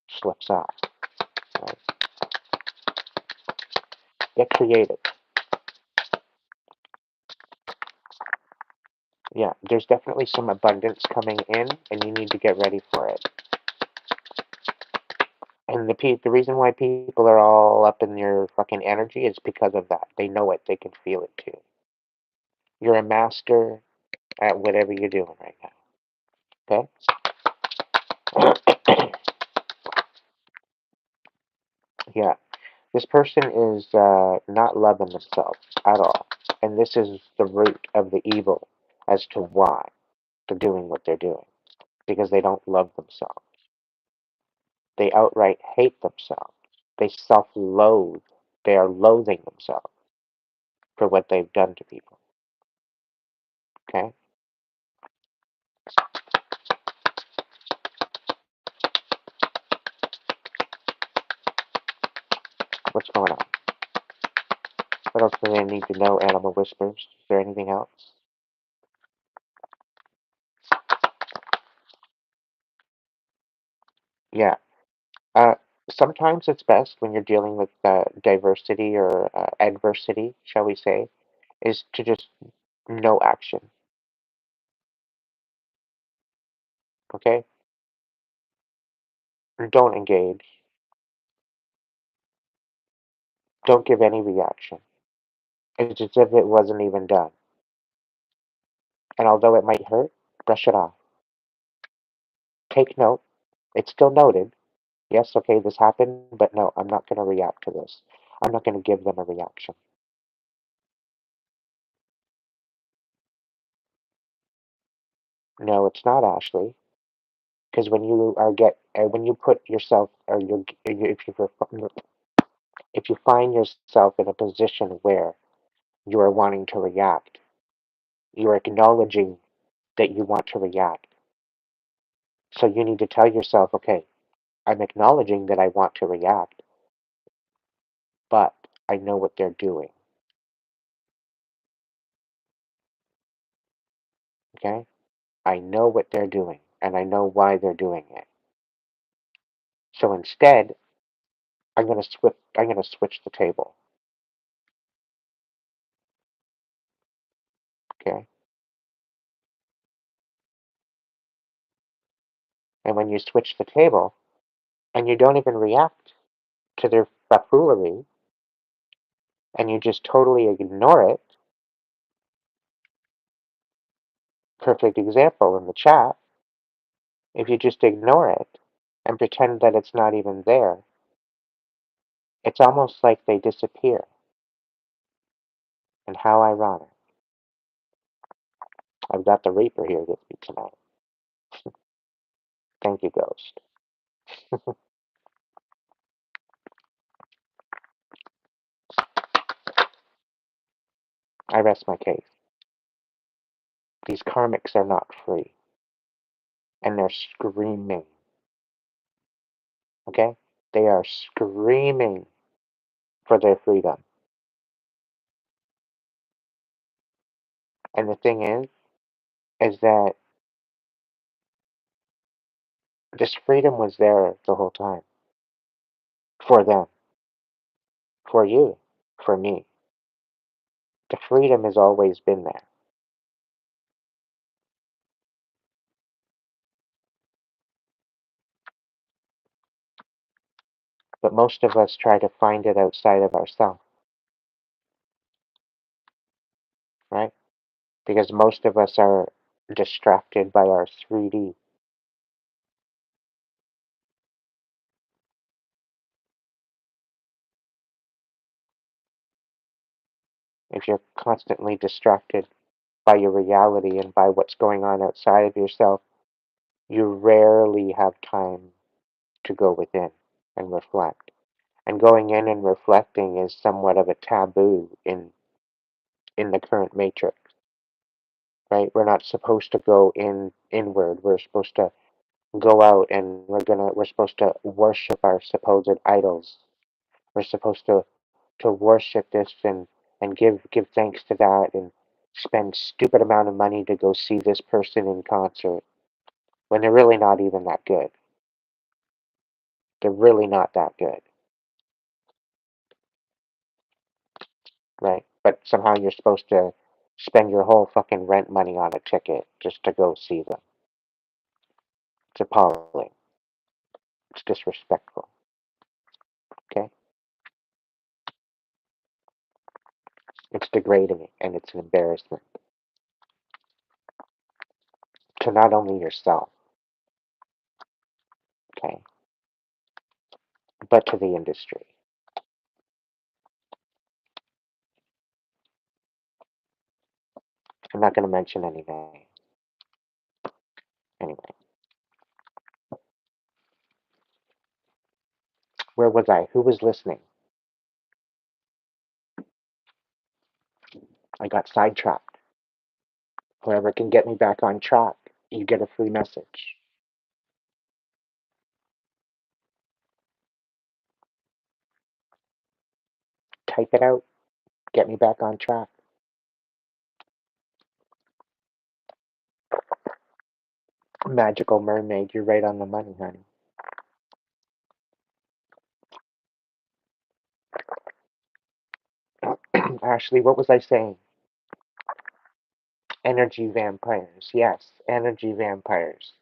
slips off. Right? Get creative. Yeah, there's definitely some abundance coming in, and you need to get ready for it. And the reason why people are all up in your fucking energy is because of that. They know it. They can feel it too. You're a master at whatever you're doing right now. Okay? Yeah. This person is not loving themselves at all. And this is the root of the evil as to why they're doing what they're doing. Because they don't love themselves. They outright hate themselves. They self loathe. They are loathing themselves for what they've done to people. Okay? What's going on? What else do they need to know, Animal Whispers? Is there anything else? Yeah. Uh, Sometimes it's best when you're dealing with diversity or adversity, shall we say, is to just no action. Okay? Don't engage. Don't give any reaction. It's as if it wasn't even done. And although it might hurt, brush it off. Take note. It's still noted. Yes, okay, this happened, but no, I'm not going to react to this. I'm not going to give them a reaction. No, it's not, Ashley. Because when you put yourself, or if you find yourself in a position where you are wanting to react, you're acknowledging that you want to react. So you need to tell yourself, okay, I'm acknowledging that I want to react, but I know what they're doing. Okay? I know what they're doing, and I know why they're doing it. So instead, I'm gonna switch the table. Okay? And when you switch the table and you don't even react to their buffoonery and you just totally ignore it, perfect example in the chat, if you just ignore it and pretend that it's not even there, it's almost like they disappear. And how ironic. I've got the Reaper here with me tonight. Thank you, Ghost. I rest my case. These karmics are not free, and they're screaming. Okay? They are screaming for their freedom. And the thing is that this freedom was there the whole time. For them. For you. For me. The freedom has always been there. But most of us try to find it outside of ourselves, right? Because most of us are distracted by our 3D. If you're constantly distracted by your reality and by what's going on outside of yourself, you rarely have time to go within and reflect. And going in and reflecting is somewhat of a taboo in the current matrix, right? We're not supposed to go inward. We're supposed to go out and we're supposed to worship our supposed idols. We're supposed to worship this and give thanks to that and spend stupid amount of money to go see this person in concert when they're really not even that good. They're really not that good, right? But somehow you're supposed to spend your whole fucking rent money on a ticket just to go see them. It's appalling. It's disrespectful. Okay? It's degrading and it's an embarrassment to not only yourself, okay, but to the industry. I'm not going to mention any names. Anyway, where was I? Who was listening? I got sidetracked. Whoever can get me back on track, you get a free message. Type it out. Get me back on track. Magical mermaid, you're right on the money, honey. Ashley, what was I saying? Energy vampires. Yes, energy vampires.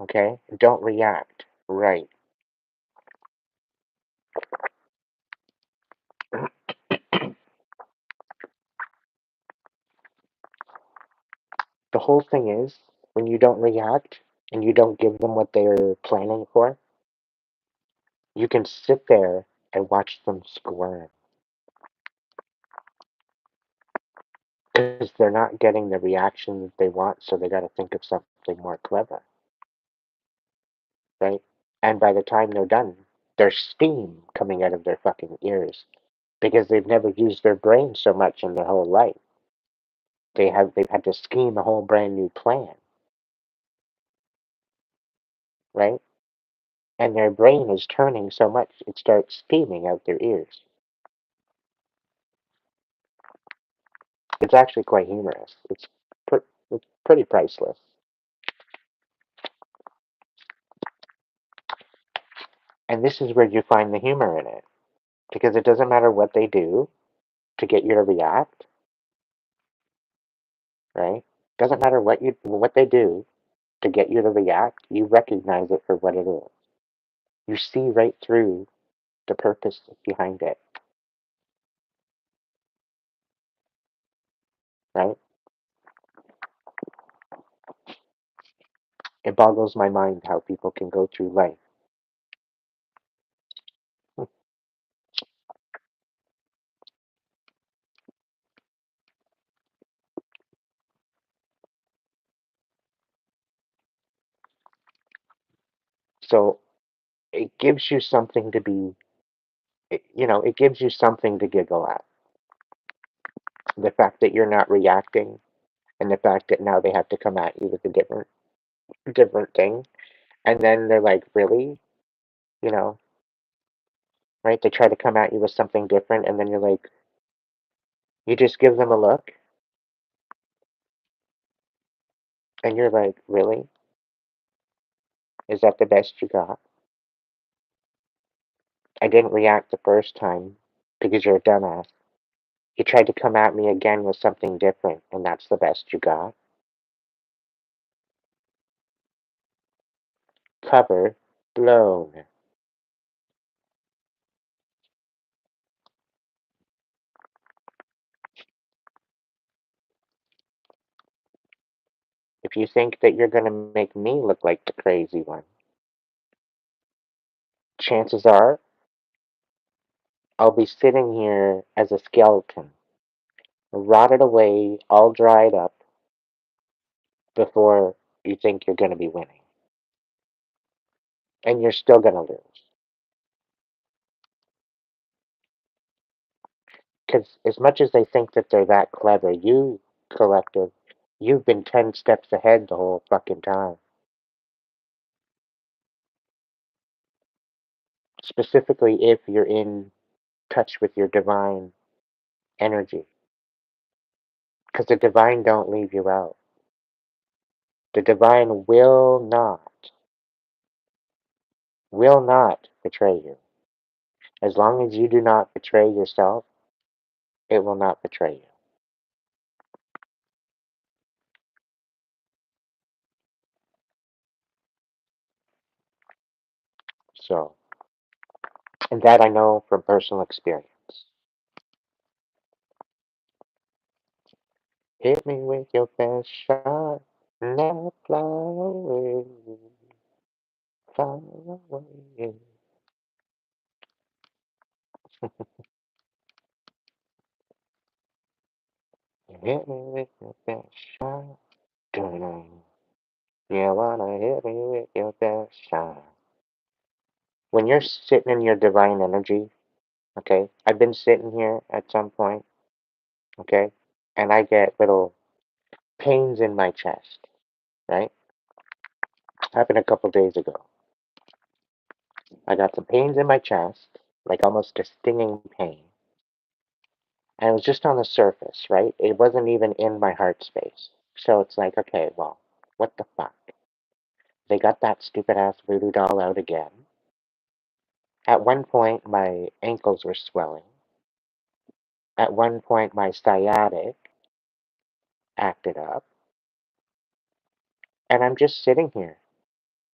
Okay? Don't react. Right. The whole thing is, when you don't react and you don't give them what they're planning for, you can sit there and watch them squirm because they're not getting the reaction that they want, so they got to think of something more clever, right? And by the time they're done, there's steam coming out of their fucking ears because they've never used their brain so much in their whole life. They've had to scheme a whole brand new plan, right? And their brain is turning so much it starts steaming out their ears. It's actually quite humorous. It's pretty priceless. And this is where you find the humor in it. Because it doesn't matter what they do to get you to react, right? Doesn't matter what they do to get you to react, you recognize it for what it is. You see right through the purpose behind it, right? It boggles my mind how people can go through life. So it gives you something to be, it gives you something to giggle at. The fact that you're not reacting, and the fact that now they have to come at you with a different thing, and then they're like, really, you know, right? They try to come at you with something different, and then you're like, you just give them a look, and you're like, really? Is that the best you got? I didn't react the first time because you're a dumbass. You tried to come at me again with something different, and that's the best you got? Cover blown. If you think that you're going to make me look like the crazy one, chances are I'll be sitting here as a skeleton, rotted away, all dried up, before you think you're going to be winning. And you're still going to lose. Because as much as they think that they're that clever, you, collective, you've been 10 steps ahead the whole fucking time. Specifically if you're in touch with your divine energy. Because the divine don't leave you out. The divine will not betray you. As long as you do not betray yourself, it will not betray you. So, and that I know from personal experience. Hit me with your best shot, never fly away, fly away. Hit me with your best shot, dun. You wanna hit me with your best shot. When you're sitting in your divine energy, okay, I've been sitting here at some point, okay, and I get little pains in my chest, right? Happened a couple days ago. I got some pains in my chest, like almost a stinging pain. And it was just on the surface, right? It wasn't even in my heart space. So it's like, okay, well, what the fuck? They got that stupid ass voodoo doll out again. At one point, my ankles were swelling. At one point, my sciatic acted up. And I'm just sitting here,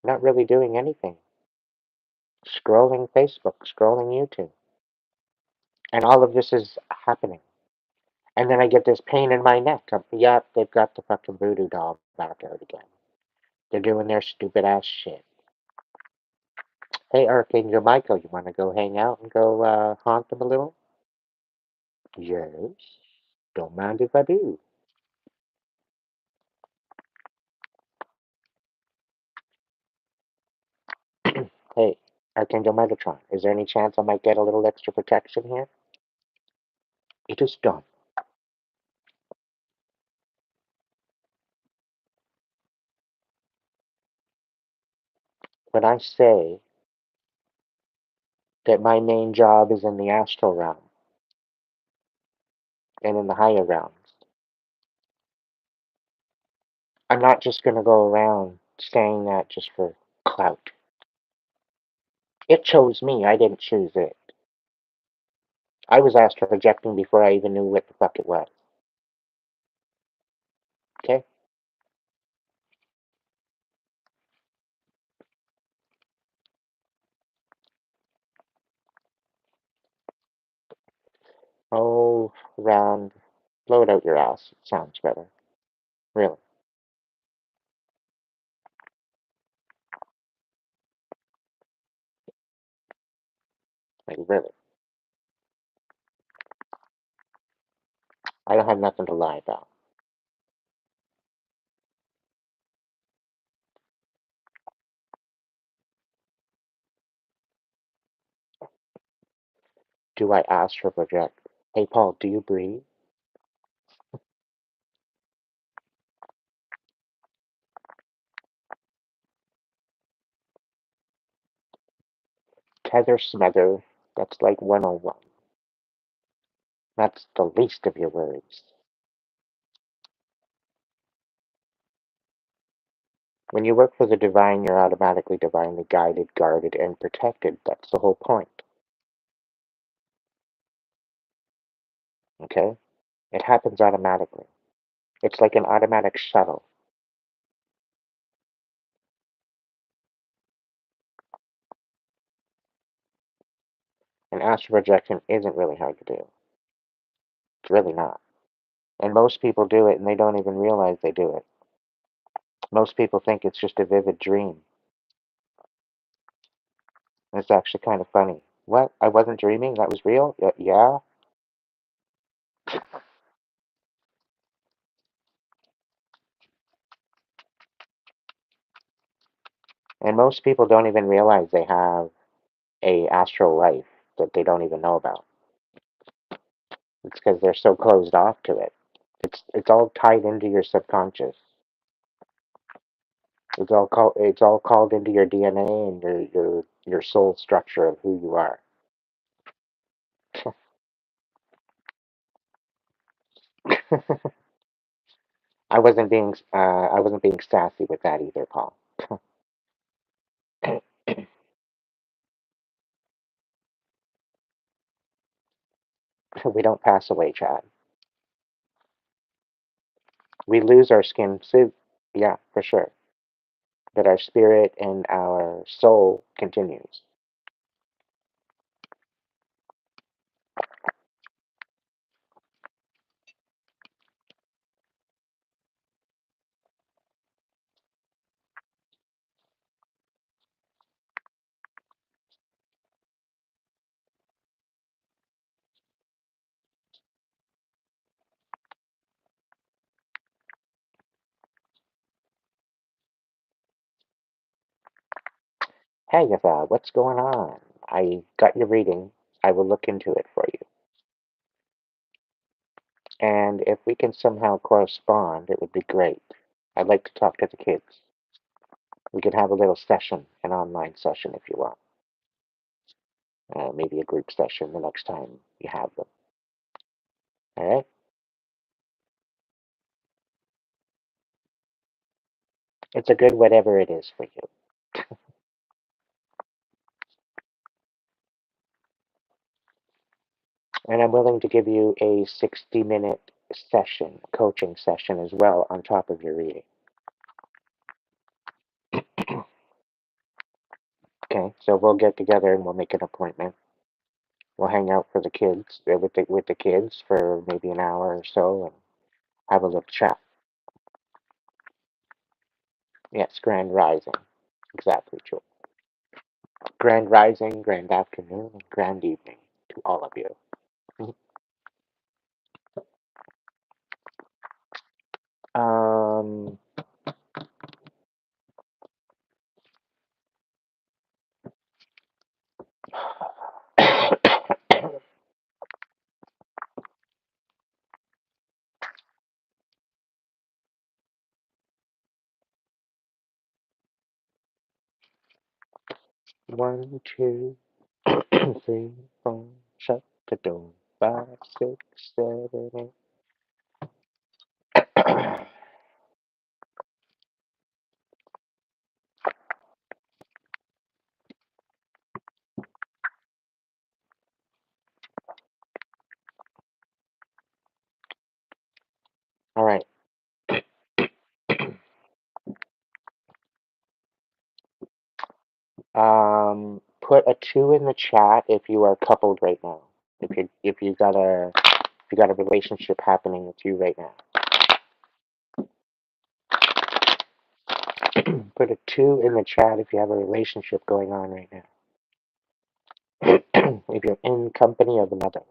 not really doing anything. Scrolling Facebook, scrolling YouTube. And all of this is happening. And then I get this pain in my neck. Yep, they've got the fucking voodoo doll back out again. They're doing their stupid ass shit. Hey, Archangel Michael, you want to go hang out and go haunt them a little? Yes. Don't mind if I do. Hey, Archangel Megatron, is there any chance I might get a little extra protection here? It is done. When I say that my main job is in the astral realm and in the higher realms, I'm not just going to go around saying that just for clout. It chose me, I didn't choose it. I was astral projecting before I even knew what the fuck it was. Okay? Oh, round, blow it out your ass. It sounds better. Really. Like, really. I don't have nothing to lie about. Do I astral project? Hey, Paul, do you breathe? Tether smother. That's like 101. That's the least of your worries. When you work for the divine, you're automatically divinely guided, guarded, and protected. That's the whole point. Okay? It happens automatically. It's like an automatic shuttle. And astral projection isn't really hard to do. It's really not. And most people do it and they don't even realize they do it. Most people think it's just a vivid dream. And it's actually kind of funny. What? I wasn't dreaming? That was real? Yeah? And most people don't even realize they have a astral life that they don't even know about. It's because they're so closed off to it. It's all tied into your subconscious. It's all called into your DNA and your soul structure of who you are. I wasn't being sassy with that either, Paul. We don't pass away, Chad. We lose our skin suit. Yeah, for sure. But our spirit and our soul continues. Hey, Yava, what's going on? I got your reading. I will look into it for you. And if we can somehow correspond, it would be great. I'd like to talk to the kids. We could have a little session, an online session if you want. Maybe a group session the next time you have them. All right? It's a good whatever it is for you. And I'm willing to give you a 60-minute session, coaching session as well, on top of your reading. Okay, so we'll get together and we'll make an appointment. We'll hang out for the kids with the kids for maybe an hour or so and have a little chat. Yes, Grand Rising. Exactly true. Grand Rising, Grand Afternoon, and Grand Evening to all of you. Um, one, two, three, four, shut the door. 5, 6, 7, 8. All right. Put a 2 in the chat if you are coupled right now. If you got a relationship happening with you right now. Put a 2 in the chat if you have a relationship going on right now. If you're in company of another.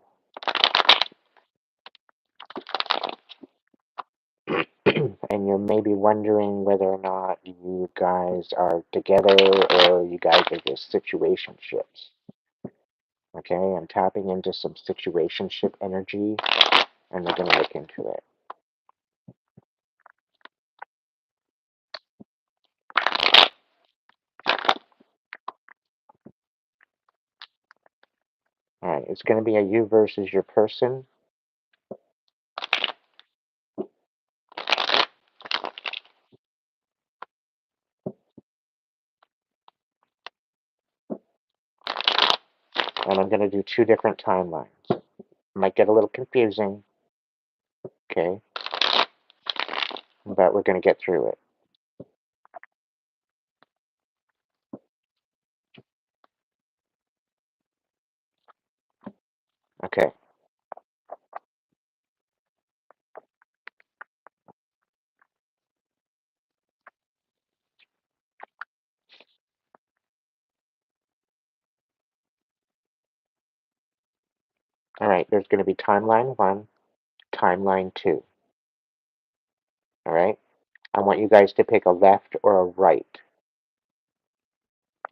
And you're maybe wondering whether or not you guys are together or you guys are just situationships. Okay, I'm tapping into some situationship energy, and we're going to look into it. All right, it's going to be a you versus your person. And I'm going to do two different timelines. Might get a little confusing, okay, but we're going to get through it. Okay. All right, there's going to be timeline 1, timeline 2. All right? I want you guys to pick a left or a right.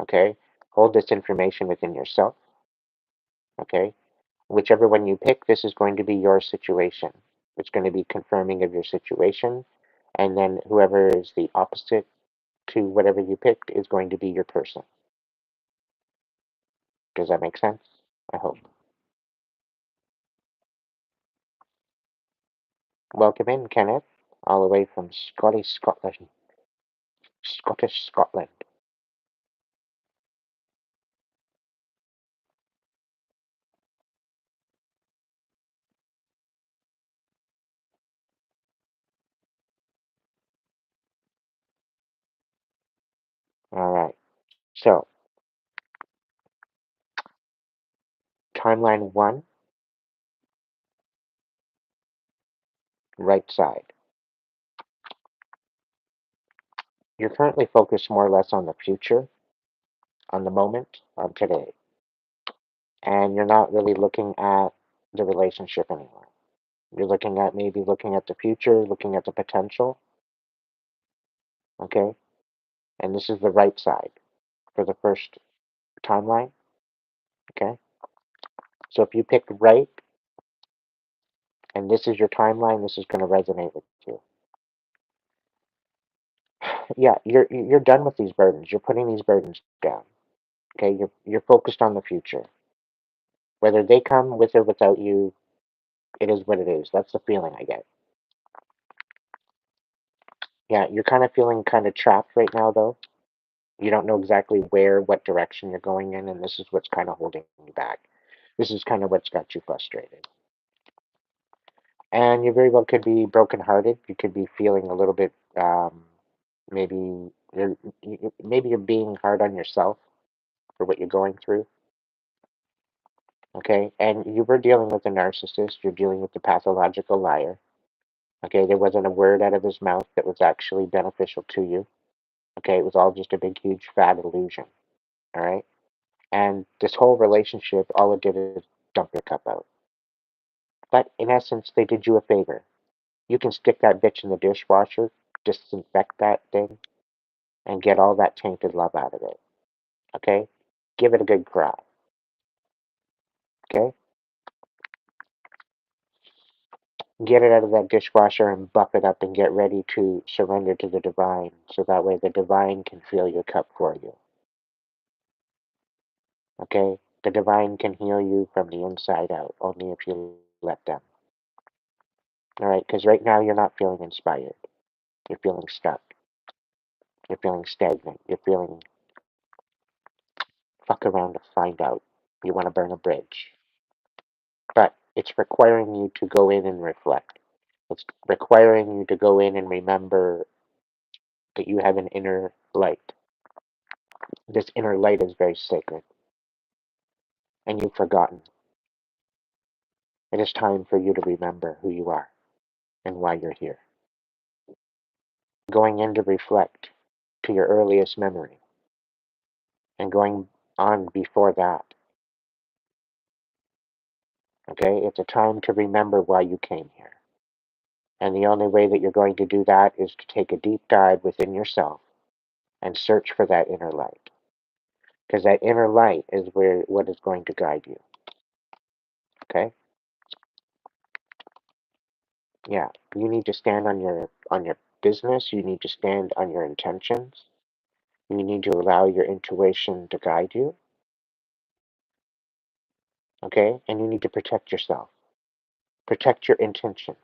Okay? Hold this information within yourself. Okay? Whichever one you pick, this is going to be your situation. It's going to be confirming of your situation. And then whoever is the opposite to whatever you picked is going to be your person. Does that make sense? I hope. Welcome in, Kenneth, all the way from Scotland. Scottish Scotland. All right. So, timeline 1, right side. You're currently focused more or less on the future, on the moment, on today. And you're not really looking at the relationship anymore. You're looking at the future, looking at the potential, okay? And this is the right side for the first timeline, okay? So if you picked right and this is your timeline, this is going to resonate with you. Yeah, you're done with these burdens. You're putting these burdens down. Okay? You're focused on the future. Whether they come with or without you, it is what it is. That's the feeling I get. Yeah, you're kind of feeling kind of trapped right now, though. You don't know exactly what direction you're going in, and this is what's kind of holding you back. This is kind of what's got you frustrated. And you very well could be brokenhearted. You could be feeling a little bit, maybe maybe you're being hard on yourself for what you're going through. Okay, and you were dealing with a narcissist. You're dealing with the pathological liar. Okay, there wasn't a word out of his mouth that was actually beneficial to you. Okay, it was all just a big, huge, fat illusion. All right. And this whole relationship, all it did is dump your cup out. But in essence, they did you a favor. You can stick that bitch in the dishwasher, disinfect that thing, and get all that tainted love out of it. Okay? Give it a good cry. Okay? Get it out of that dishwasher and buff it up and get ready to surrender to the divine so that way the divine can fill your cup for you. Okay? The divine can heal you from the inside out, only if you let them. All right? Because right now you're not feeling inspired. You're feeling stuck. You're feeling stagnant. You're feeling fuck around to find out. You want to burn a bridge. But it's requiring you to go in and reflect. It's requiring you to go in and remember that you have an inner light. This inner light is very sacred, and you've forgotten. It is time for you to remember who you are and why you're here. Going in to reflect to your earliest memory and going on before that. Okay? It's a time to remember why you came here. And the only way that you're going to do that is to take a deep dive within yourself and search for that inner light. Because that inner light is what is going to guide you. Okay? Yeah. You need to stand on your business, you need to stand on your intentions. You need to allow your intuition to guide you, okay? And you need to protect yourself. Protect your intention.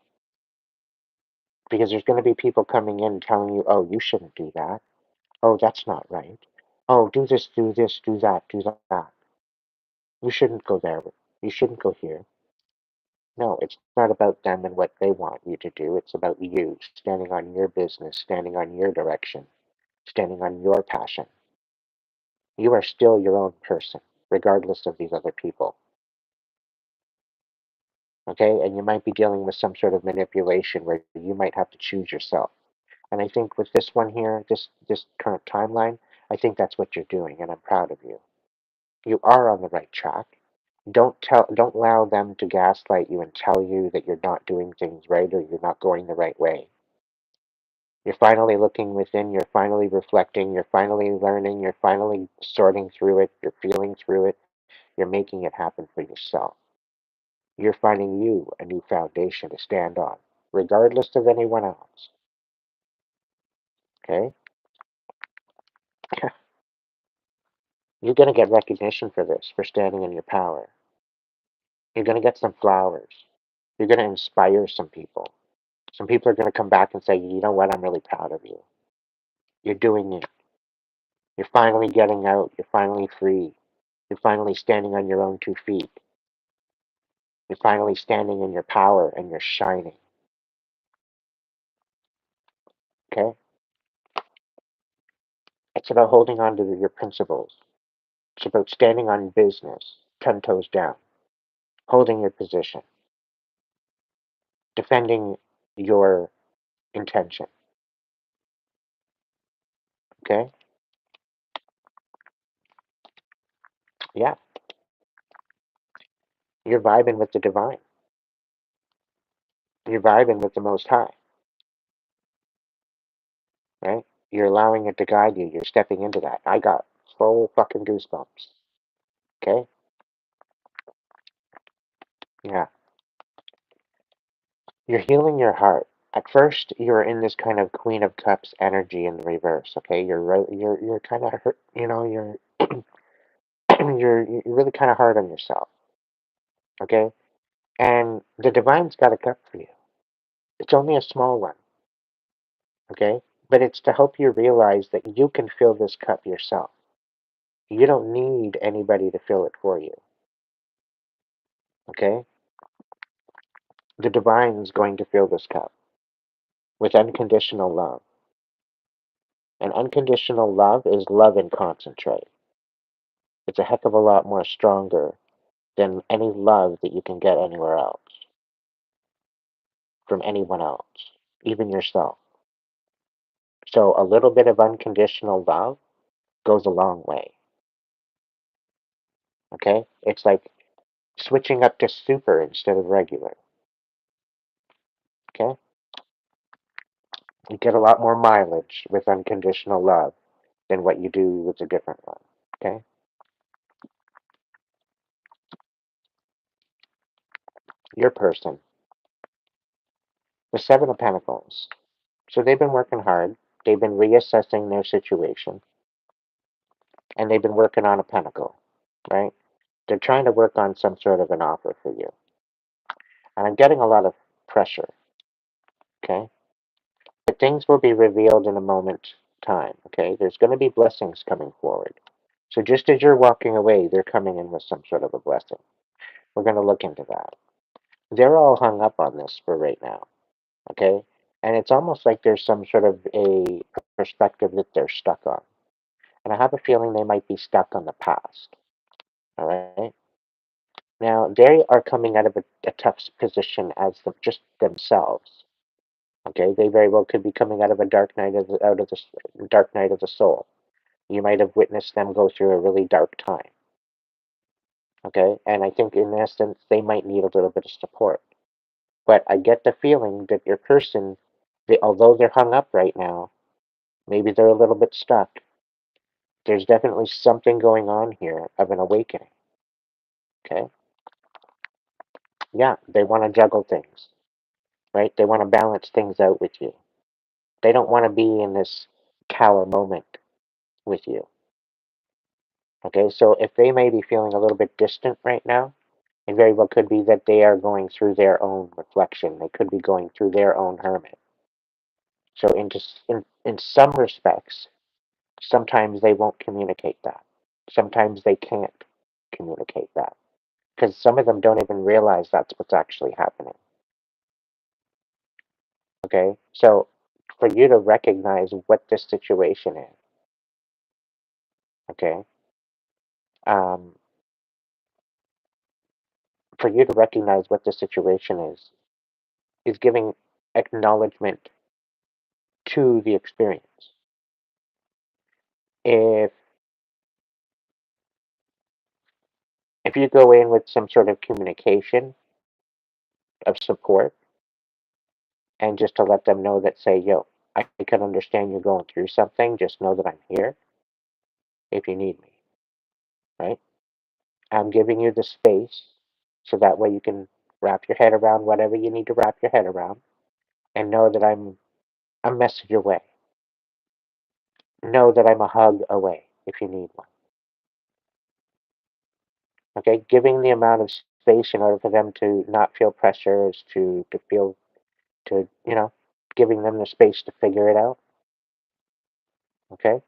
Because there's going to be people coming in telling you, oh, you shouldn't do that. Oh, that's not right. Oh, do this, do this, do that, do that. You shouldn't go there. You shouldn't go here. No, it's not about them and what they want you to do. It's about you standing on your business, standing on your direction, standing on your passion. You are still your own person, regardless of these other people. Okay? And you might be dealing with some sort of manipulation where you might have to choose yourself. And I think with this one here, this current timeline, I think that's what you're doing, and I'm proud of you. You are on the right track. Don't allow them to gaslight you and tell you that you're not doing things right or you're not going the right way. You're finally looking within, you're finally reflecting, you're finally learning, you're finally sorting through it, you're feeling through it, you're making it happen for yourself. You're finding you a new foundation to stand on, regardless of anyone else. Okay? You're going to get recognition for this, for standing in your power. You're going to get some flowers. You're going to inspire some people. Some people are going to come back and say, you know what, I'm really proud of you. You're doing it. You're finally getting out. You're finally free. You're finally standing on your own 2 feet. You're finally standing in your power and you're shining. Okay? It's about holding on to your principles. It's about standing on business, 10 toes down, holding your position, defending your intention. Okay? Yeah. You're vibing with the divine. You're vibing with the Most High, right? You're allowing it to guide you. You're stepping into that. I got full fucking goosebumps. Okay? Yeah. You're healing your heart. At first, you're in this kind of Queen of Cups energy in the reverse. Okay, you're kind of hurt. You know, you're really kind of hard on yourself. Okay, and the divine's got a cup for you. It's only a small one. Okay, but it's to help you realize that you can fill this cup yourself. You don't need anybody to fill it for you. Okay, the divine's going to fill this cup with unconditional love. And unconditional love is love in concentrate. It's a heck of a lot more stronger than any love that you can get anywhere else, from anyone else, even yourself. So a little bit of unconditional love goes a long way. Okay? It's like switching up to super instead of regular. Okay? You get a lot more mileage with unconditional love than what you do with a different one. Okay? Your person. The Seven of Pentacles. So they've been working hard. They've been reassessing their situation. And they've been working on a pentacle. Right? They're trying to work on some sort of an offer for you. And I'm getting a lot of pressure. Okay? But things will be revealed in a moment's time. Okay? There's going to be blessings coming forward. So just as you're walking away, they're coming in with some sort of a blessing. We're going to look into that. They're all hung up on this for right now. Okay? And it's almost like there's some sort of a perspective that they're stuck on. And I have a feeling they might be stuck on the past. All right? Now, they are coming out of a tough position as just themselves. Okay, they very well could be coming out of a dark night of the, out of the dark night of the soul. You might have witnessed them go through a really dark time. Okay, and I think in essence they might need a little bit of support. But I get the feeling that your person, although they're hung up right now, maybe they're a little bit stuck. There's definitely something going on here of an awakening. Okay, Yeah, they want to juggle things, right? They want to balance things out with you. They don't want to be in this cower moment with you. Okay, so if they may be feeling a little bit distant right now, it very well could be that they are going through their own reflection. They could be going through their own hermit. So in some respects, sometimes they won't communicate that. Sometimes they can't communicate that. Because some of them don't even realize that's what's actually happening. Okay? So for you to recognize what this situation is, okay? Um, for you to recognize what the situation is giving acknowledgement to the experience. If if you go in with some sort of communication of support and just to let them know that say, yo, I can understand you're going through something, just know that I'm here if you need me, right? I'm giving you the space so that way you can wrap your head around whatever you need to wrap your head around and know that I'm a message away. Know that I'm a hug away if you need one. Okay, giving the amount of space in order for them to not feel pressures, to feel to giving them the space to figure it out. Okay,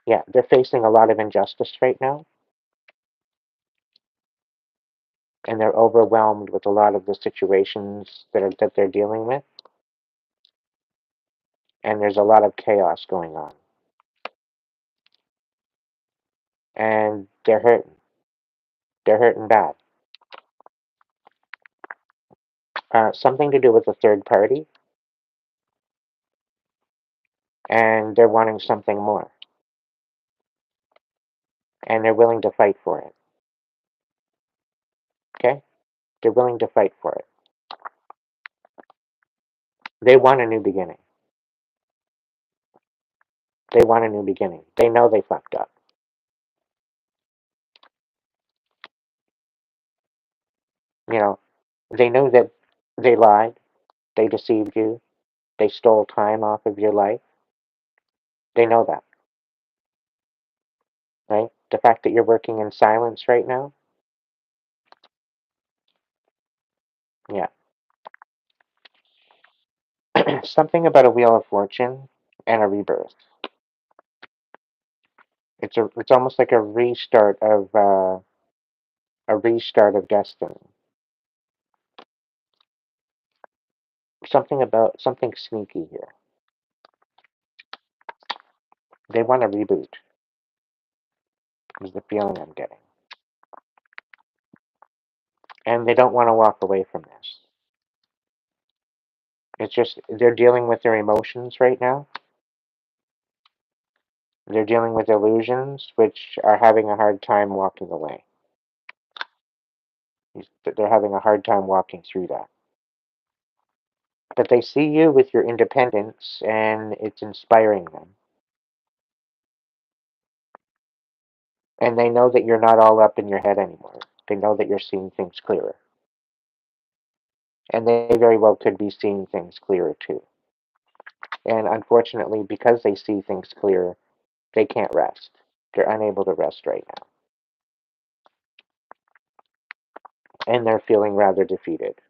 yeah, they're facing a lot of injustice right now, and they're overwhelmed with a lot of the situations that they're dealing with, and there's a lot of chaos going on, and they're hurting. They're hurting bad. Something to do with a third party, and they're wanting something more, and they're willing to fight for it. Okay, they're willing to fight for it. They want a new beginning. They want a new beginning. They know they fucked up. You know, they know that they lied, they deceived you, they stole time off of your life. They know that, right? The fact that you're working in silence right now, yeah. Something about a wheel of fortune and a rebirth. It's almost like a restart of destiny. Something about something sneaky here. They want a reboot. Is the feeling I'm getting, and they don't want to walk away from this. It's just they're dealing with their emotions right now. They're dealing with illusions, which are having a hard time walking away. They're having a hard time walking through that. But they see you with your independence, and it's inspiring them. And they know that you're not all up in your head anymore. They know that you're seeing things clearer. And they very well could be seeing things clearer too. And unfortunately, because they see things clearer, they can't rest. They're unable to rest right now. And they're feeling rather defeated.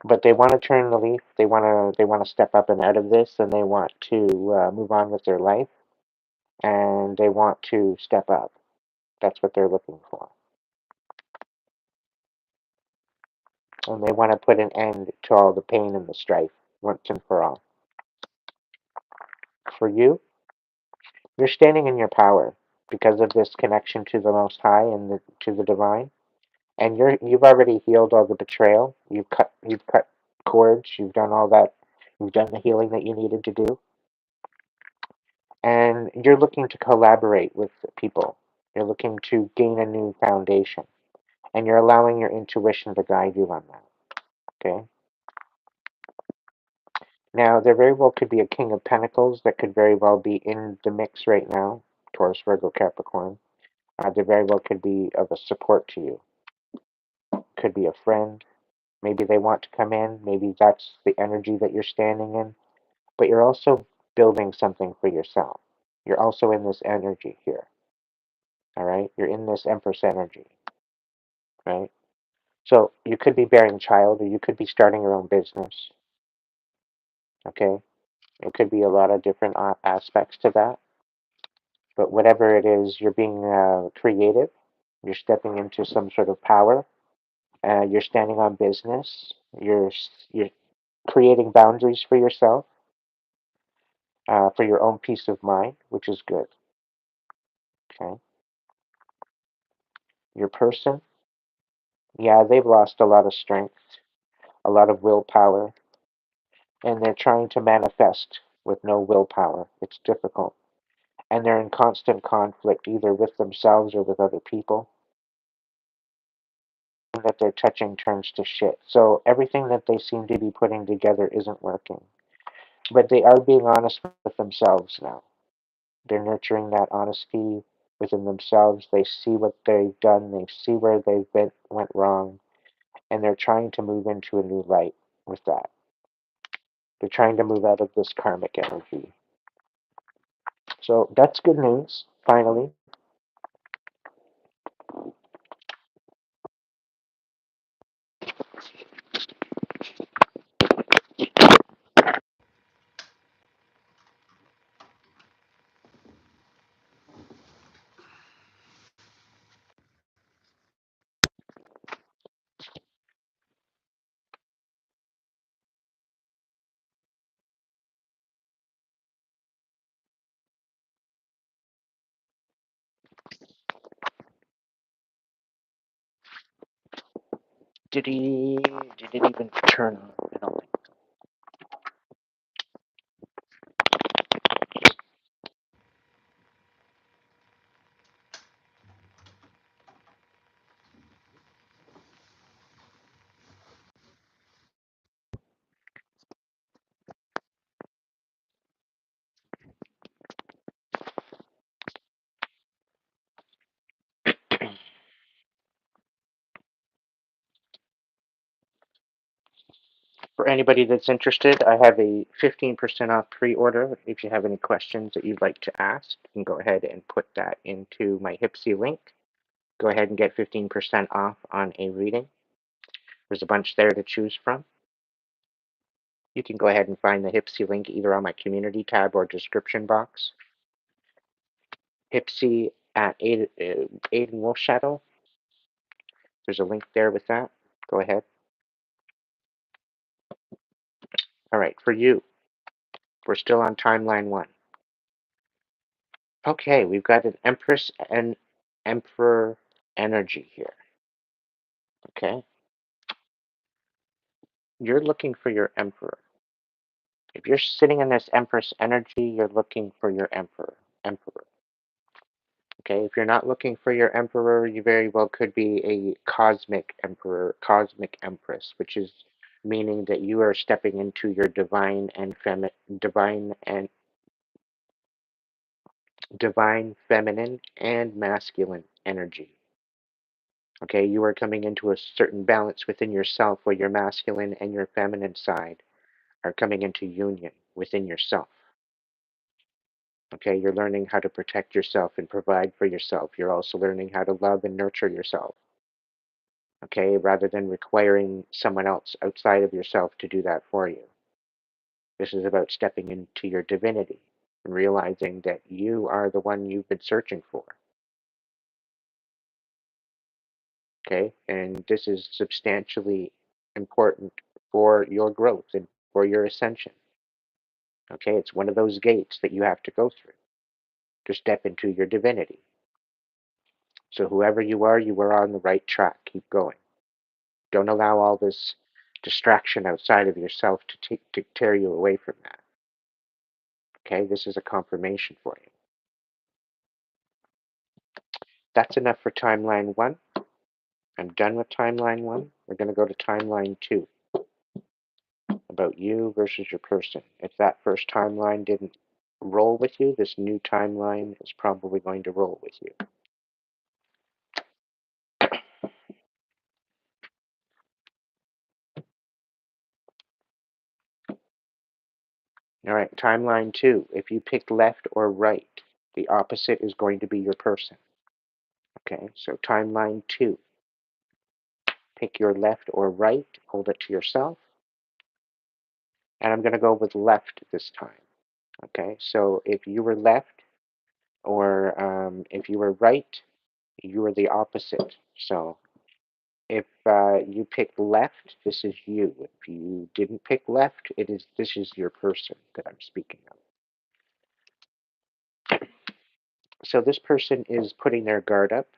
But they want to turn the leaf. They want to step up and out of this, and they want to move on with their life, and they want to step up. That's what they're looking for, and they want to put an end to all the pain and the strife once and for all. For you, you're standing in your power because of this connection to the Most High and to the Divine, and you've already healed all the betrayal. You've cut cords. You've done all that. You've done the healing that you needed to do. And you're looking to collaborate with people. You're looking to gain a new foundation, and you're allowing your intuition to guide you on that. Okay. Now, there very well could be a King of Pentacles that could very well be in the mix right now. Taurus, Virgo, Capricorn. They very well could be of a support to you. Could be a friend. Maybe they want to come in. Maybe that's the energy that you're standing in. But you're also building something for yourself. You're also in this energy here. All right? You're in this Empress energy. Right? So you could be bearing child, or you could be starting your own business. Okay? It could be a lot of different aspects to that. But whatever it is, you're being creative. You're stepping into some sort of power. You're standing on business. You're creating boundaries for yourself, for your own peace of mind, which is good. Okay. Your person, yeah, they've lost a lot of strength, a lot of willpower, and they're trying to manifest with no willpower. It's difficult. And they're in constant conflict either with themselves or with other people. That they're touching turns to shit. So everything that they seem to be putting together isn't working. But they are being honest with themselves now. They're nurturing that honesty within themselves. They see what they've done. They see where went wrong, and they're trying to move into a new light with that. They're trying to move out of this karmic energy. So that's good news. Finally, did he? Did it even turn on? I don't think. For anybody that's interested, I have a 15% off pre-order. If you have any questions that you'd like to ask, you can go ahead and put that into my Hipsy link. Go ahead and get 15% off on a reading. There's a bunch there to choose from. You can go ahead and find the Hipsy link either on my community tab or description box. Hipsy at Aiden Wolfshadow. There's a link there with that. Go ahead. All right, for you, we're still on timeline 1. Okay, we've got an Empress and Emperor energy here. Okay, you're looking for your Emperor. If you're sitting in this Empress energy, you're looking for your Emperor. Okay, if you're not looking for your Emperor, you very well could be a cosmic Emperor, cosmic Empress, which is meaning that you are stepping into your divine feminine and masculine energy. Okay, you are coming into a certain balance within yourself where your masculine and your feminine side are coming into union within yourself. Okay, you're learning how to protect yourself and provide for yourself. You're also learning how to love and nurture yourself. Okay, rather than requiring someone else outside of yourself to do that for you. This is about stepping into your divinity and realizing that you are the one you've been searching for. Okay, and this is substantially important for your growth and for your ascension. Okay, it's one of those gates that you have to go through to step into your divinity. So whoever you are on the right track. Keep going. Don't allow all this distraction outside of yourself to tear you away from that. Okay, this is a confirmation for you. That's enough for timeline 1. I'm done with timeline 1. We're going to go to timeline 2. About you versus your person. If that first timeline didn't roll with you. This new timeline is probably going to roll with you. All right, timeline 2. If you pick left or right, the opposite is going to be your person. Okay, so timeline 2. Pick your left or right, hold it to yourself. And I'm going to go with left this time. Okay, so if you were left or if you were right, you are the opposite. So if you picked left, this is you. If you didn't pick left, this is your person that I'm speaking of. So this person is putting their guard up.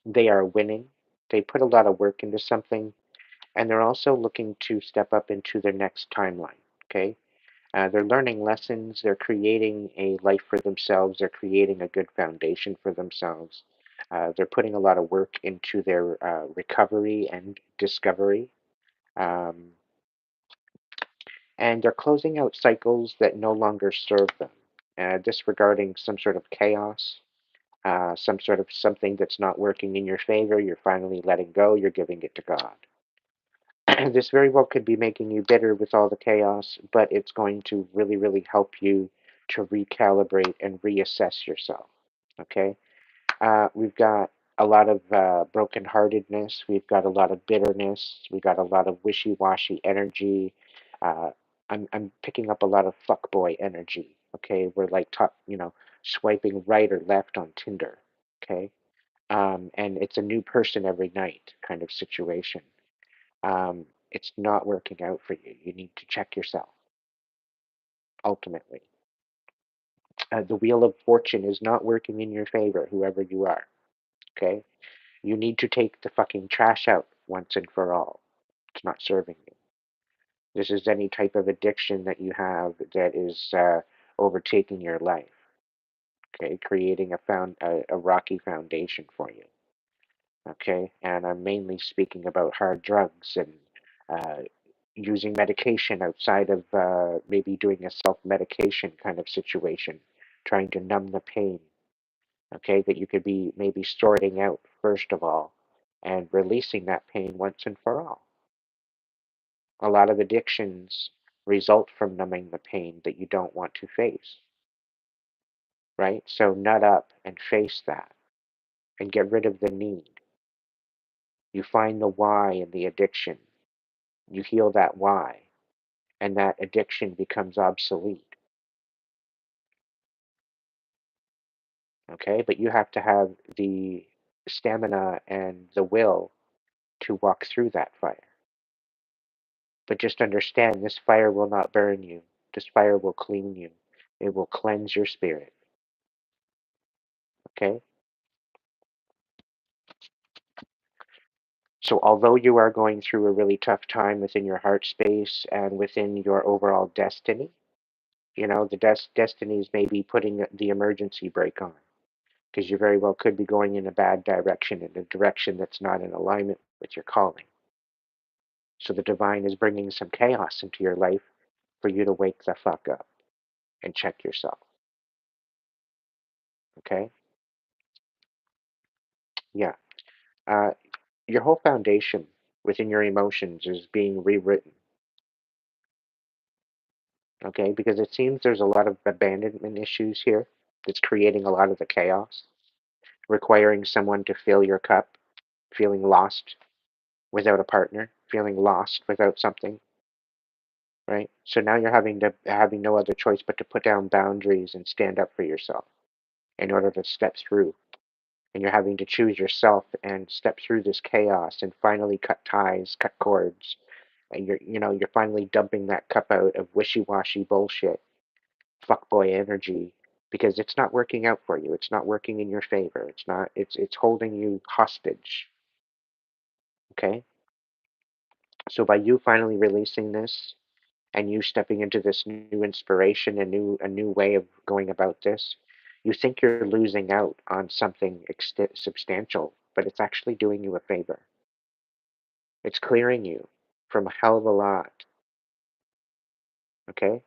They are winning. They put a lot of work into something, and they're also looking to step up into their next timeline. Okay, they're learning lessons. They're creating a life for themselves. They're creating a good foundation for themselves. They're putting a lot of work into their recovery and discovery. Um, and they're closing out cycles that no longer serve them, disregarding some sort of chaos, some sort of something that's not working in your favor. You're finally letting go. You're giving it to God. This very well could be making you bitter with all the chaos, but it's going to really, really help you to recalibrate and reassess yourself. Okay? We've got a lot of brokenheartedness. We've got a lot of bitterness. We've got a lot of wishy-washy energy. Uh, I'm picking up a lot of fuckboy energy. Okay? We're like, swiping right or left on Tinder. Okay? And it's a new person every night kind of situation. It's not working out for you. You need to check yourself, ultimately. The wheel of fortune is not working in your favor, whoever you are. Okay? You need to take the fucking trash out once and for all. It's not serving you. This is any type of addiction that you have that is overtaking your life. Okay? Creating a rocky foundation for you. Okay? And I'm mainly speaking about hard drugs and uh, using medication outside of maybe doing a self medication kind of situation, trying to numb the pain, okay, that you could be maybe sorting out first of all and releasing that pain once and for all. A lot of addictions result from numbing the pain that you don't want to face, right? So nut up and face that and get rid of the need. You find the why in the addiction, you heal that why, and that addiction becomes obsolete. Okay, but you have to have the stamina and the will to walk through that fire. But just understand this fire will not burn you. This fire will clean you. It will cleanse your spirit. Okay? So although you are going through a really tough time within your heart space and within your overall destiny, the destiny is maybe putting the emergency brake on because you very well could be going in a bad direction, in a direction that's not in alignment with your calling. So the divine is bringing some chaos into your life for you to wake the fuck up and check yourself. Okay? Yeah. Uh, your whole foundation within your emotions is being rewritten. Okay? Because it seems there's a lot of abandonment issues here that's creating a lot of the chaos, requiring someone to fill your cup, feeling lost without a partner, feeling lost without something, right? So now you're having no other choice but to put down boundaries and stand up for yourself in order to step through, and you're having to choose yourself and step through this chaos and finally cut ties, cut cords, and you're finally dumping that cup out of wishy-washy bullshit, fuckboy energy, because it's not working out for you. It's not working in your favor. It's holding you hostage. Okay? So by you finally releasing this and you stepping into this new inspiration, a new way of going about this, you think you're losing out on something substantial, but it's actually doing you a favor. It's clearing you from a hell of a lot. Okay?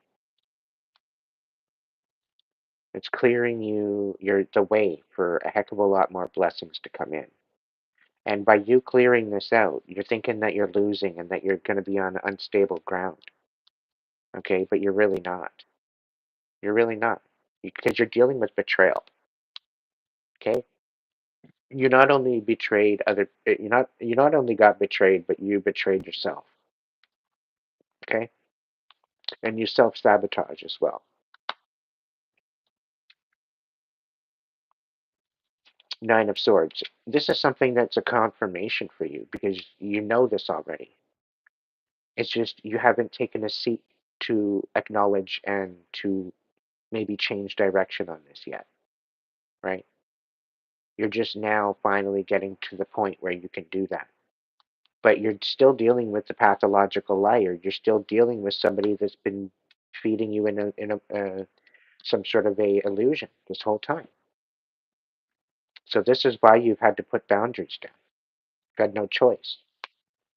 It's clearing the way for a heck of a lot more blessings to come in. And by you clearing this out, you're thinking that you're losing and that you're going to be on unstable ground. Okay, but you're really not. You're really not, because you're dealing with betrayal. Okay, you not only betrayed other, you not only got betrayed, but you betrayed yourself. Okay, and you self sabotage as well. Nine of Swords. This is something that's a confirmation for you because you know this already. It's just you haven't taken a seat to acknowledge and to maybe change direction on this yet, right? You're just now finally getting to the point where you can do that. But you're still dealing with the pathological liar. You're still dealing with somebody that's been feeding you some sort of a illusion this whole time. So this is why you've had to put boundaries down. You've had no choice.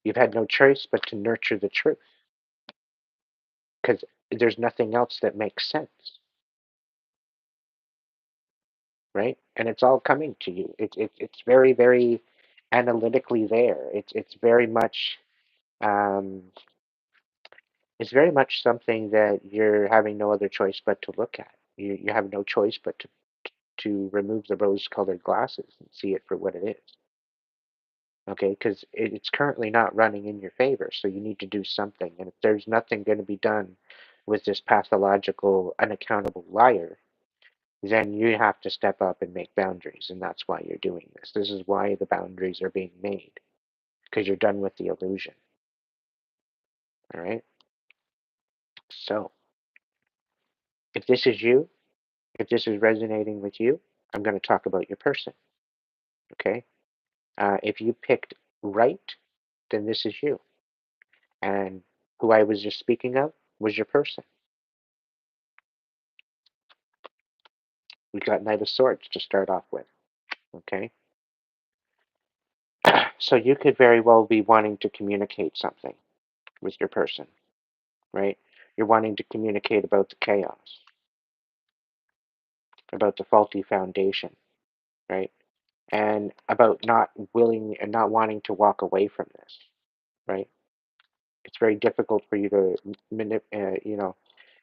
You've had no choice but to nurture the truth because there's nothing else that makes sense, right? And it's all coming to you. It's very, very analytically there. Um, it's very much something that you're having no other choice but to look at. You have no choice but to remove the rose-colored glasses and see it for what it is. Okay, because it's currently not running in your favor, so you need to do something. And if there's nothing going to be done with this pathological, unaccountable liar, then you have to step up and make boundaries, and that's why you're doing this. This is why the boundaries are being made, because you're done with the illusion. All right? So, if this is you, if this is resonating with you, I'm going to talk about your person. Okay? If you picked right, then this is you. And who I was just speaking of was your person. We got Knight of Swords to start off with. Okay? So you could very well be wanting to communicate something with your person, right? You're wanting to communicate about the chaos, about the faulty foundation, right? And about not willing and not wanting to walk away from this, right? It's very difficult for you to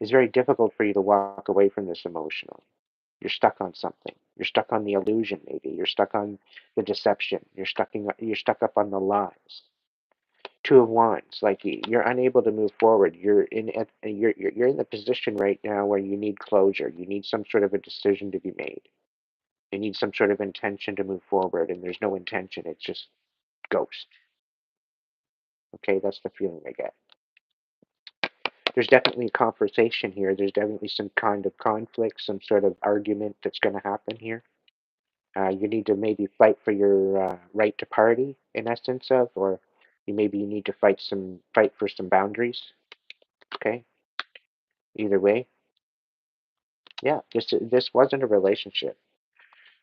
it's very difficult for you to walk away from this emotionally. You're stuck on something. You're stuck on the illusion, maybe. You're stuck on the deception. You're stuck up on the lies. Two of Wands, like you're unable to move forward. You're in the position right now where you need closure. You need some sort of a decision to be made. You need some sort of intention to move forward, and there's no intention. It's just ghost. Okay, that's the feeling I get. There's definitely a conversation here. There's definitely some kind of conflict, some sort of argument that's going to happen here. You need to maybe fight for your right to party, in essence of, or you need to fight for some boundaries. Okay, either way, yeah. This wasn't a relationship.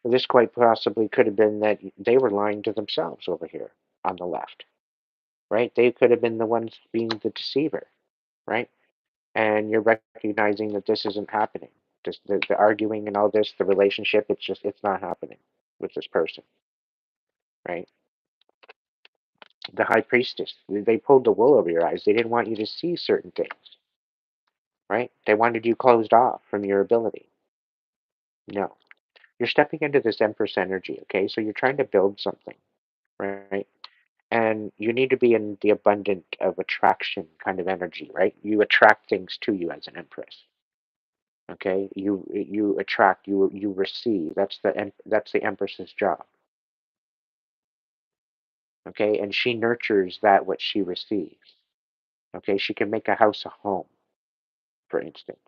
This quite possibly could have been that they were lying to themselves over here on the left, right? They could have been the ones being the deceiver, right? And you're recognizing that this isn't happening. The arguing and all this, the relationship, it's not happening with this person, right? The high priestess, they pulled the wool over your eyes. They didn't want you to see certain things, right? They wanted you closed off from your ability. No. You're stepping into this Empress energy, okay? So you're trying to build something, right? And you need to be in the abundant of attraction kind of energy, right? You attract things to you as an Empress. Okay, you attract, you receive. That's the Empress's job. Okay, and she nurtures that what she receives. Okay, she can make a house a home, for instance.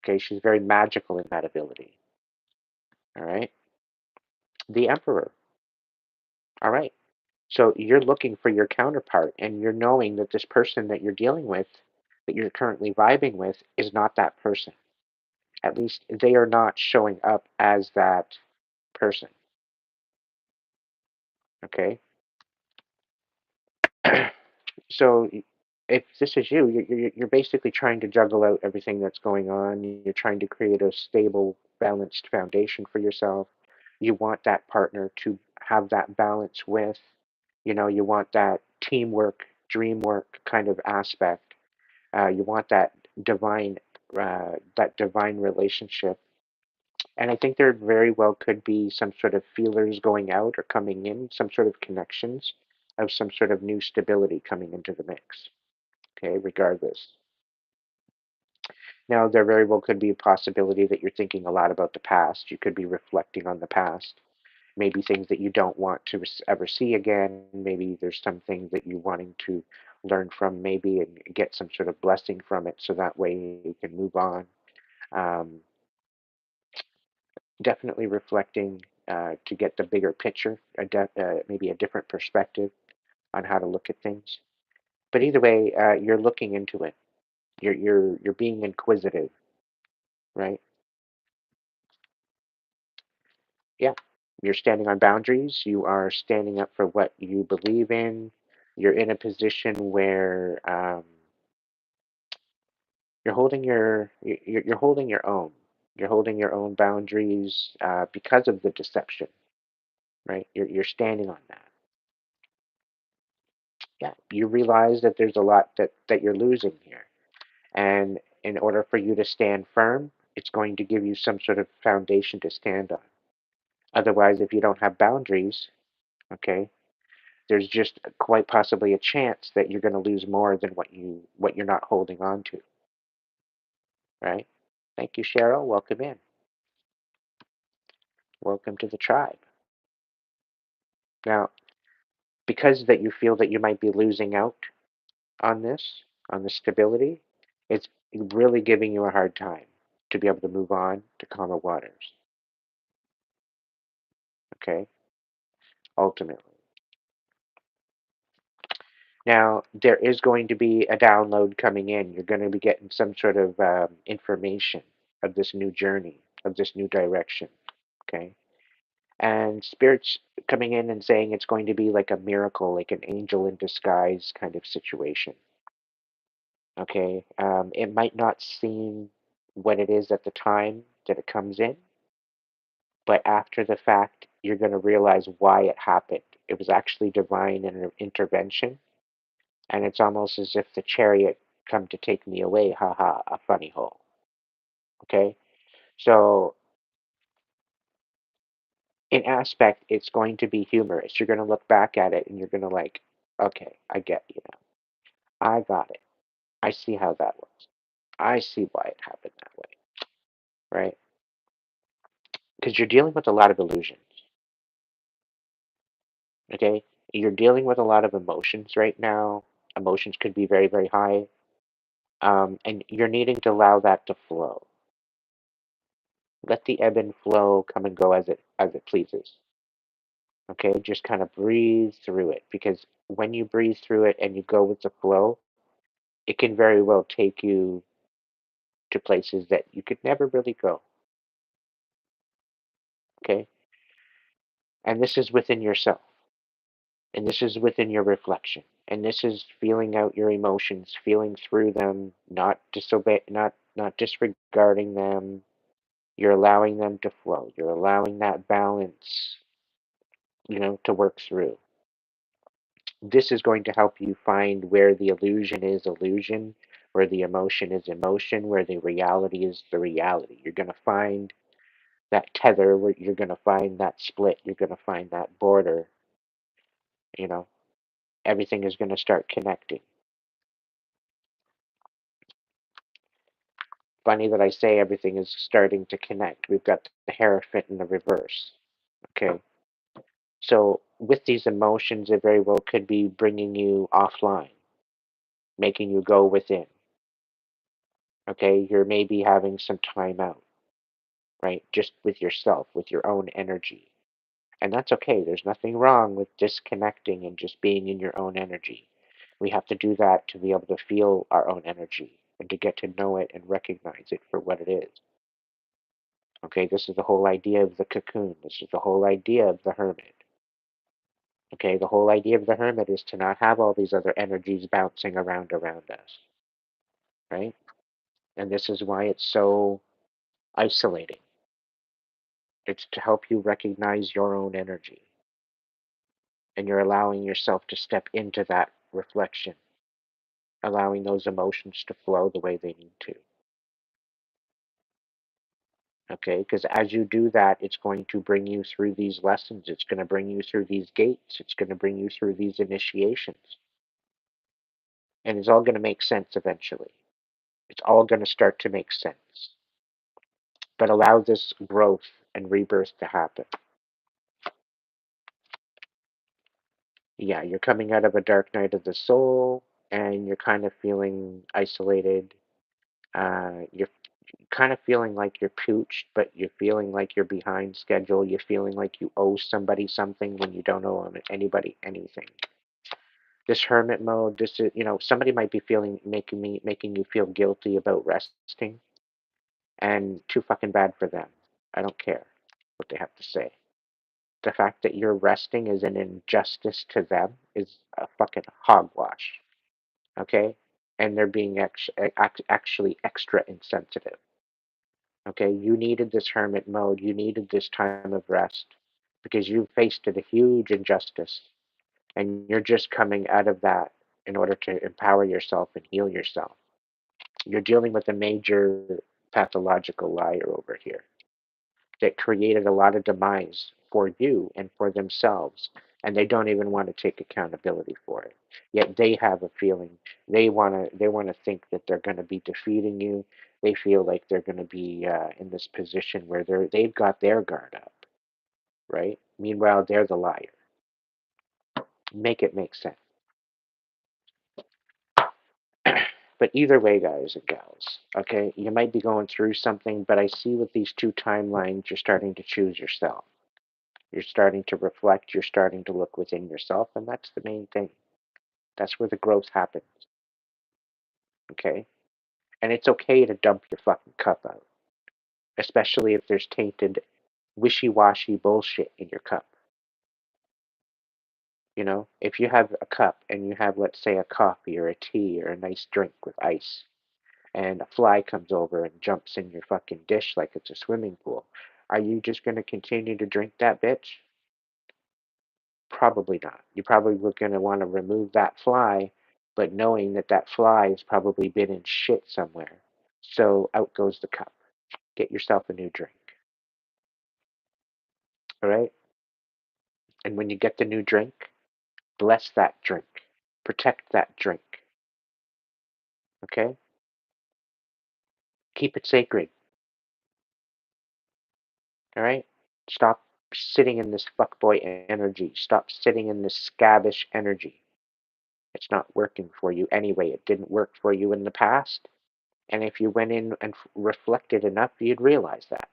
Okay, she's very magical in that ability. All right, the Emperor. All right, so you're looking for your counterpart, and you're knowing that this person that you're dealing with, that you're currently vibing with, is not that person. At least they are not showing up as that person. Okay, so if this is you, you're basically trying to juggle out everything that's going on. You're trying to create a stable, balanced foundation for yourself. You want that partner to have that balance with. You want that teamwork, dream work kind of aspect. You want divine, that divine relationship. And I think there very well could be some sort of feelers going out or coming in, some sort of connections of some sort of new stability coming into the mix. Okay, regardless. Now, there very well could be a possibility that you're thinking a lot about the past. You could be reflecting on the past, maybe things that you don't want to ever see again. Maybe there's some things that you're wanting to learn from, maybe, and get some sort of blessing from it so that way you can move on. Um, Definitely reflecting to get the bigger picture, maybe a different perspective on how to look at things. But either way, you're looking into it. You're being inquisitive, right? Yeah, you're standing on boundaries. You are standing up for what you believe in. You're in a position where you're holding your own. You're holding your own boundaries because of the deception, right? You're standing on that. Yeah, you realize that there's a lot that you're losing here, and in order for you to stand firm, it's going to give you some sort of foundation to stand on. Otherwise, if you don't have boundaries, okay, there's just quite possibly a chance that you're going to lose more than what you're not holding on to, right? Thank you, Cheryl. Welcome in. Welcome to the tribe. Now, because that you feel that you might be losing out on this, on the stability, it's really giving you a hard time to be able to move on to calmer waters, okay? Ultimately. Now, there is going to be a download coming in. You're going to be getting some sort of information of this new journey, of this new direction, okay? And Spirit's coming in and saying it's going to be like a miracle, like an angel in disguise kind of situation, okay? It might not seem what it is at the time that it comes in, but after the fact, you're going to realize why it happened. It was actually divine intervention, and it's almost as if the chariot come to take me away. Ha ha, a funny hole. Okay, so in aspect, it's going to be humorous. You're going to look back at it and you're going to like, okay, I get you now. I got it. I see how that was. I see why it happened that way, right? Because you're dealing with a lot of illusions. Okay, you're dealing with a lot of emotions right now. Emotions could be very, very high, and you're needing to allow that to flow. Let the ebb and flow come and go as it pleases. Okay, just kind of breathe through it because when you breathe through it and you go with the flow, it can very well take you to places that you could never really go. Okay, and this is within yourself, and this is within your reflection, and this is feeling out your emotions, feeling through them, not disregarding them. You're allowing them to flow. You're allowing that balance, to work through. This is going to help you find where the illusion is illusion, where the emotion is emotion, where the reality is the reality. You're going to find that tether, where you're going to find that split, you're going to find that border, you know. Everything is going to start connecting. Funny that I say everything is starting to connect. We've got the Hierophant in the reverse. Okay. So with these emotions, it very well could be bringing you offline, making you go within. Okay. You're maybe having some time out, right? Just with yourself, with your own energy. And that's okay. There's nothing wrong with disconnecting and just being in your own energy. We have to do that to be able to feel our own energy and to get to know it and recognize it for what it is. Okay, this is the whole idea of the cocoon. This is the whole idea of the hermit. Okay, the whole idea of the hermit is to not have all these other energies bouncing around us, right? And this is why it's so isolating. It's to help you recognize your own energy, and you're allowing yourself to step into that reflection, allowing those emotions to flow the way they need to. Okay, because as you do that, it's going to bring you through these lessons. It's going to bring you through these gates. It's going to bring you through these initiations. And it's all going to make sense eventually. It's all going to start to make sense. But allow this growth and rebirth to happen. Yeah, you're coming out of a dark night of the soul, and you're kind of feeling isolated. You're kind of feeling like you're pooched, but you're feeling like you're behind schedule. You're feeling like you owe somebody something when you don't owe anybody anything. This hermit mode, this is, somebody might be making you feel guilty about resting, and too fucking bad for them. I don't care what they have to say. The fact that you're resting is an injustice to them is a fucking hogwash. Okay? And they're being actually extra insensitive. Okay? You needed this hermit mode. You needed this time of rest because you faced a huge injustice, and you're just coming out of that in order to empower yourself and heal yourself. You're dealing with a major pathological liar over here that created a lot of demise for you and for themselves, and they don't even want to take accountability for it. Yet they have a feeling they want to think that they're going to be defeating you. They feel like they're going to be in this position where they've got their guard up, right? Meanwhile, they're the liar. Make it make sense. But either way, guys and gals, okay, you might be going through something, but I see with these two timelines, you're starting to choose yourself. You're starting to reflect, you're starting to look within yourself, and that's the main thing. That's where the growth happens, okay? And it's okay to dump your fucking cup out, especially if there's tainted, wishy washy bullshit in your cup. If you have a cup and you have, let's say, a coffee or a tea or a nice drink with ice, and a fly comes over and jumps in your fucking dish like it's a swimming pool, are you just going to continue to drink that bitch? Probably not. You probably were going to want to remove that fly, but knowing that that fly has probably been in shit somewhere. So out goes the cup. Get yourself a new drink. All right? And when you get the new drink, bless that drink. Protect that drink. Okay? Keep it sacred. All right? Stop sitting in this fuckboy energy. Stop sitting in this scabbish energy. It's not working for you anyway. It didn't work for you in the past. And if you went in and reflected enough, you'd realize that.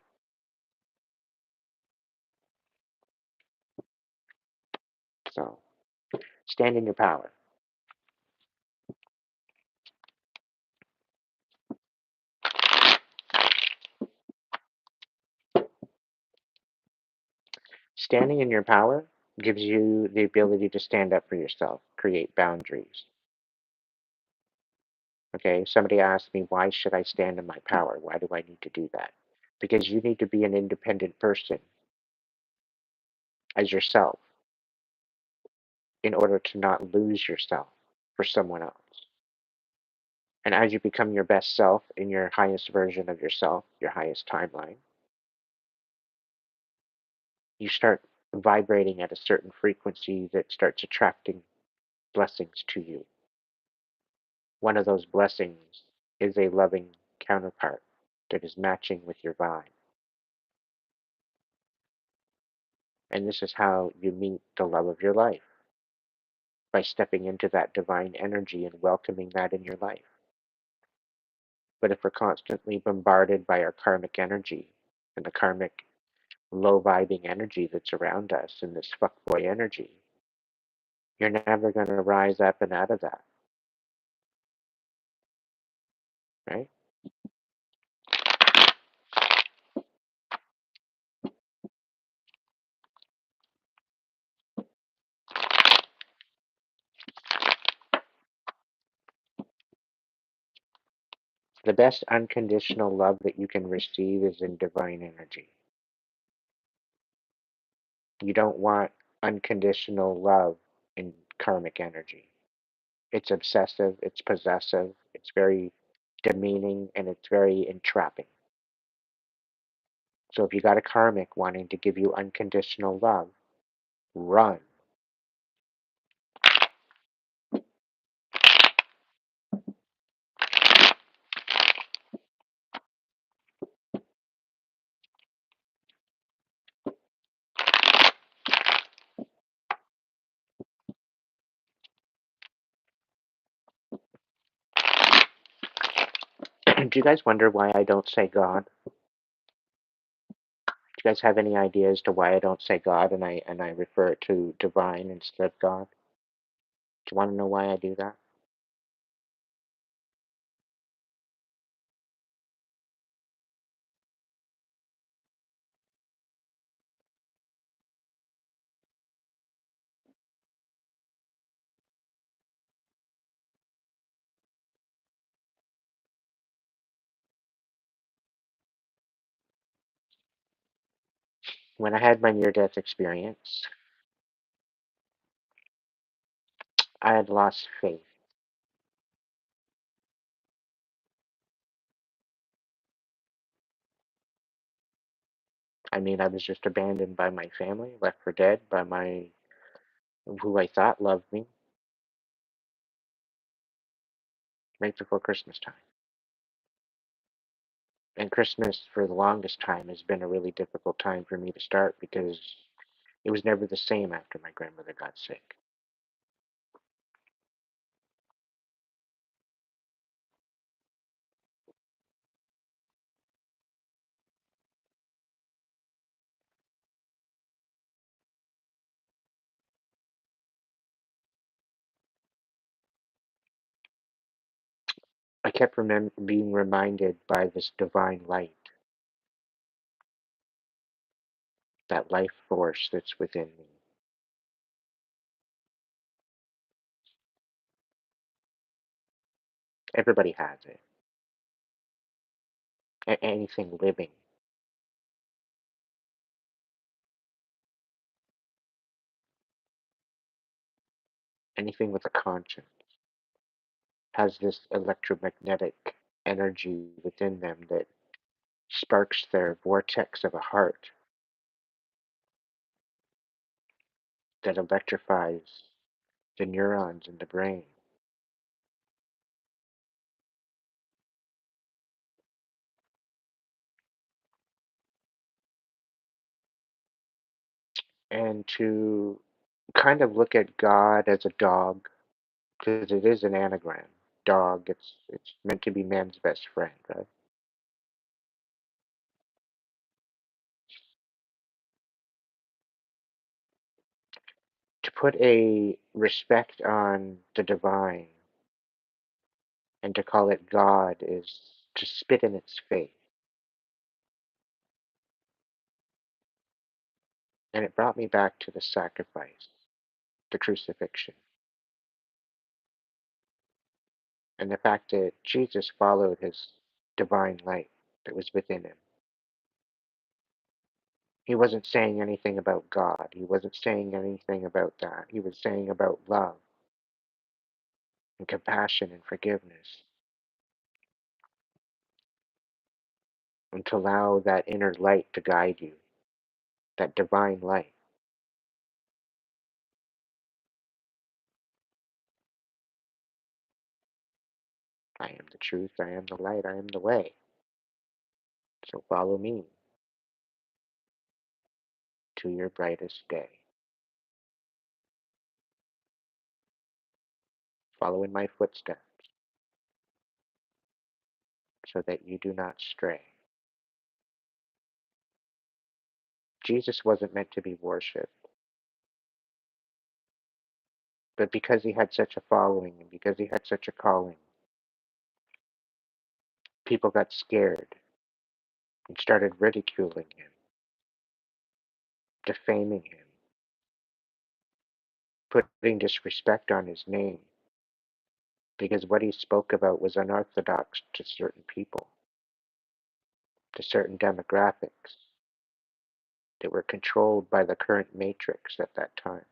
So stand in your power. Standing in your power gives you the ability to stand up for yourself, create boundaries. Okay, somebody asked me, why should I stand in my power? Why do I need to do that? Because you need to be an independent person as yourself in order to not lose yourself for someone else. And as you become your best self in your highest version of yourself, your highest timeline, you start vibrating at a certain frequency that starts attracting blessings to you. One of those blessings is a loving counterpart that is matching with your vibe. And this is how you meet the love of your life, by stepping into that divine energy and welcoming that in your life. But if we're constantly bombarded by our karmic energy and the karmic low vibing energy that's around us and this fuckboy energy, you're never going to rise up and out of that, right? The best unconditional love that you can receive is in divine energy. You don't want unconditional love in karmic energy. It's obsessive, it's possessive, it's very demeaning, and it's very entrapping. So if you got a karmic wanting to give you unconditional love, run. Do you guys wonder why I don't say God? Do you guys have any idea as to why I don't say God and I refer it to divine instead of God? Do you want to know why I do that? When I had my near-death experience, I had lost faith. I mean, I was just abandoned by my family, left for dead by my who I thought loved me right before Christmas time. And Christmas, for the longest time, has been a really difficult time for me to start because it was never the same after my grandmother got sick. I kept being reminded by this divine light, that life force that's within me. Everybody has it. Anything living, anything with a conscience, has this electromagnetic energy within them that sparks their vortex of a heart that electrifies the neurons in the brain. And to kind of look at God as a dog, because it is an anagram. Dog, it's meant to be man's best friend, right? To put a respect on the divine and to call it God is to spit in its face. And it brought me back to the sacrifice, the crucifixion, and the fact that Jesus followed his divine light that was within him. He wasn't saying anything about God. He wasn't saying anything about that. He was saying about love and compassion and forgiveness. And to allow that inner light to guide you, that divine light. I am the truth, I am the light, I am the way. So follow me to your brightest day. Follow in my footsteps so that you do not stray. Jesus wasn't meant to be worshipped, but because he had such a following and because he had such a calling, people got scared and started ridiculing him, defaming him, putting disrespect on his name. because what he spoke about was unorthodox to certain people, to certain demographics that were controlled by the current matrix at that time.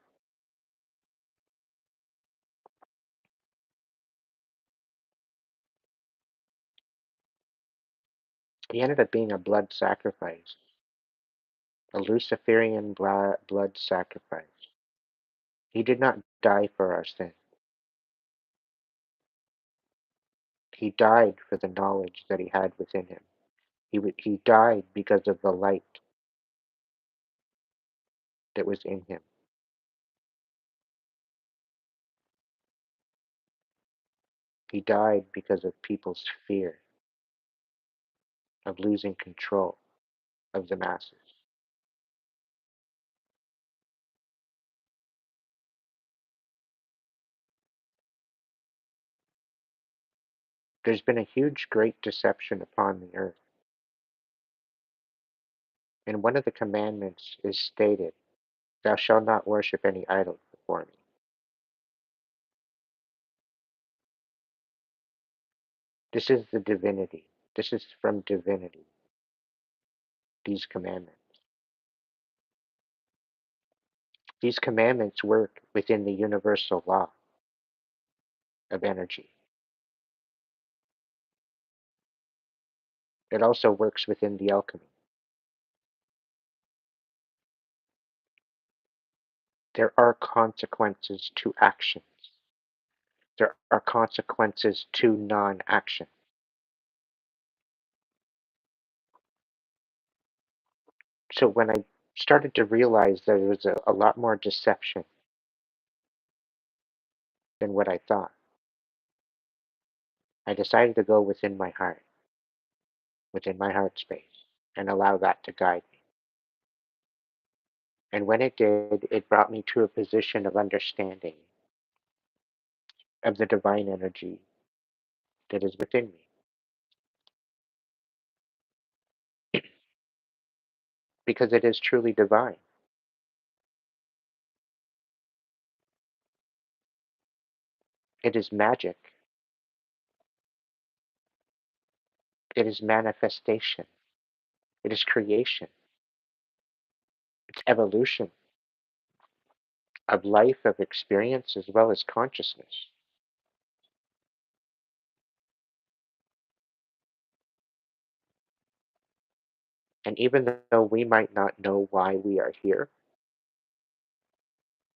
He ended up being a blood sacrifice, a Luciferian blood sacrifice. He did not die for our sin. He died for the knowledge that he had within him. He died because of the light that was in him. He died because of people's fear of losing control of the masses. There's been a huge, great deception upon the earth. And one of the commandments is stated, "Thou shalt not worship any idol before me." This is the divinity. This is from divinity, these commandments. These commandments work within the universal law of energy. It also works within the alchemy. There are consequences to actions. There are consequences to non-action. So when I started to realize there was a lot more deception than what I thought, I decided to go within my heart space, and allow that to guide me. And when it did, it brought me to a position of understanding of the divine energy that is within me. Because it is truly divine. It is magic. It is manifestation. It is creation. It's evolution of life, of experience, as well as consciousness. And even though we might not know why we are here,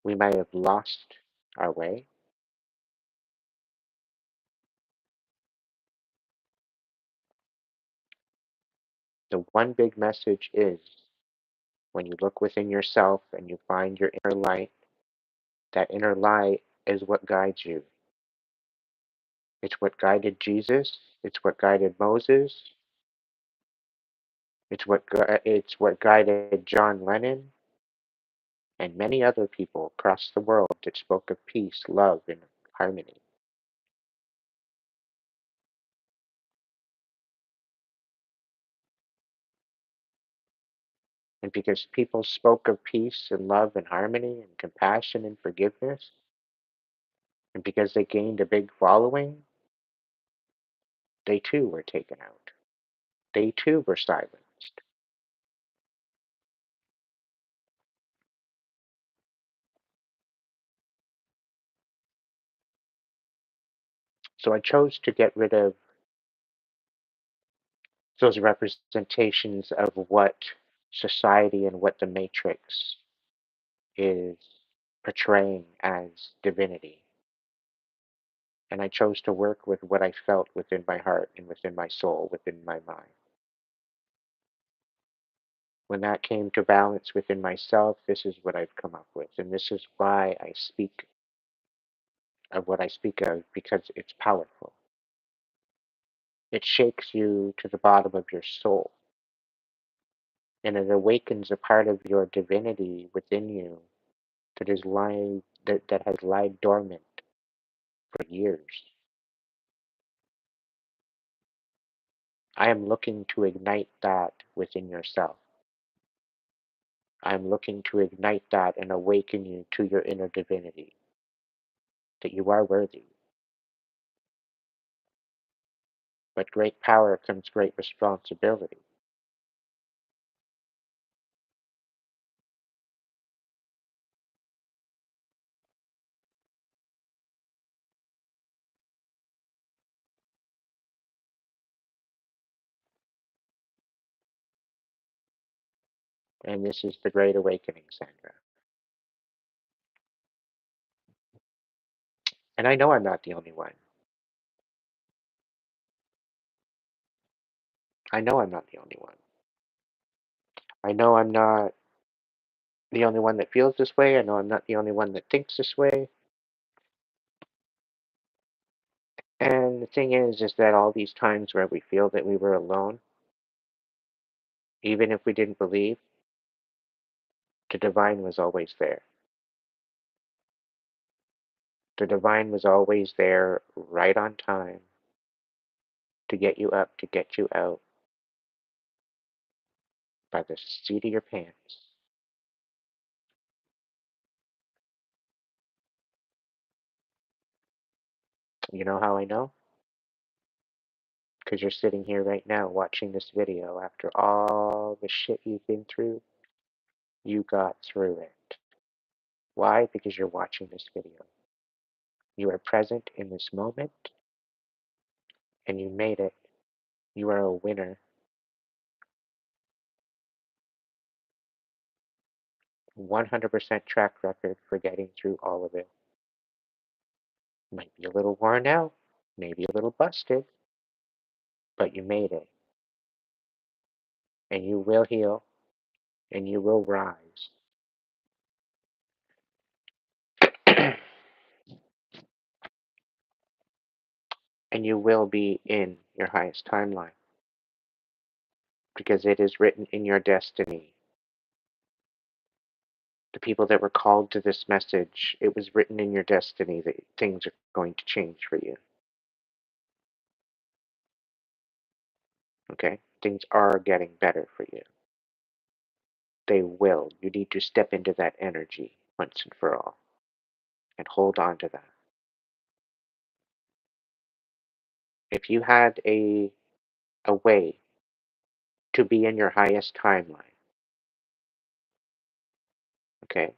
we might have lost our way, the one big message is when you look within yourself and you find your inner light, that inner light is what guides you. It's what guided Jesus. It's what guided Moses. It's what guided John Lennon and many other people across the world that spoke of peace, love, and harmony. And because people spoke of peace and love and harmony and compassion and forgiveness, and because they gained a big following, they too were taken out. They too were silenced. So I chose to get rid of those representations of what society and what the matrix is portraying as divinity. And I chose to work with what I felt within my heart and within my soul, within my mind. When that came to balance within myself, this is what I've come up with. And this is why I speak of what I speak of, because it's powerful. It shakes you to the bottom of your soul, and it awakens a part of your divinity within you that has lied dormant for years. I am looking to ignite that within yourself. I am looking to ignite that and awaken you to your inner divinity, that you are worthy. But great power comes great responsibility. And this is the Great Awakening, Sandra. And I know I'm not the only one. I know I'm not the only one. I know I'm not the only one that feels this way. I know I'm not the only one that thinks this way. And the thing is that all these times where we feel that we were alone, even if we didn't believe, the divine was always there. The divine was always there, right on time, to get you up, to get you out by the seat of your pants. You know how I know? Because you're sitting here right now watching this video after all the shit you've been through. You got through it. Why? Because you're watching this video. You are present in this moment and you made it. You are a winner. 100% track record for getting through all of it. Might be a little worn out, maybe a little busted, but you made it. And you will heal and you will rise. And you will be in your highest timeline because it is written in your destiny. The people that were called to this message, it was written in your destiny that things are going to change for you. Okay? Things are getting better for you. They will. You need to step into that energy once and for all and hold on to that. If you had a way to be in your highest timeline, okay,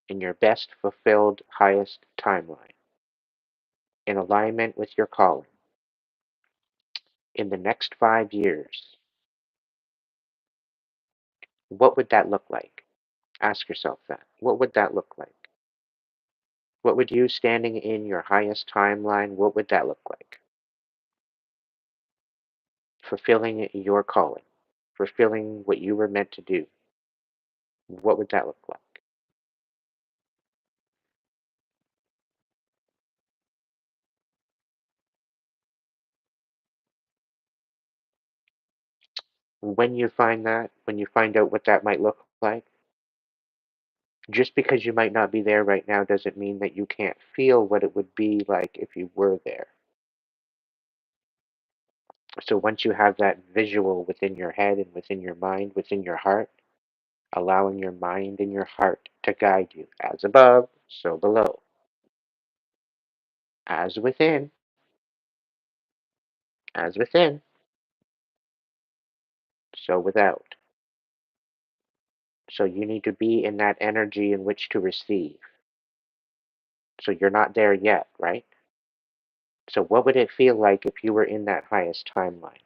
in your best fulfilled highest timeline, in alignment with your calling, in the next 5 years, what would that look like? Ask yourself that. What would that look like? What would you standing in your highest timeline, what would that look like? Fulfilling your calling, fulfilling what you were meant to do. What would that look like? When you find that, when you find out what that might look like, just because you might not be there right now doesn't mean that you can't feel what it would be like if you were there. So once you have that visual within your head and within your mind, within your heart, allowing your mind and your heart to guide you as above, so below, as within, as within, so without. So you need to be in that energy in which to receive. So you're not there yet, right? So what would it feel like if you were in that highest timeline?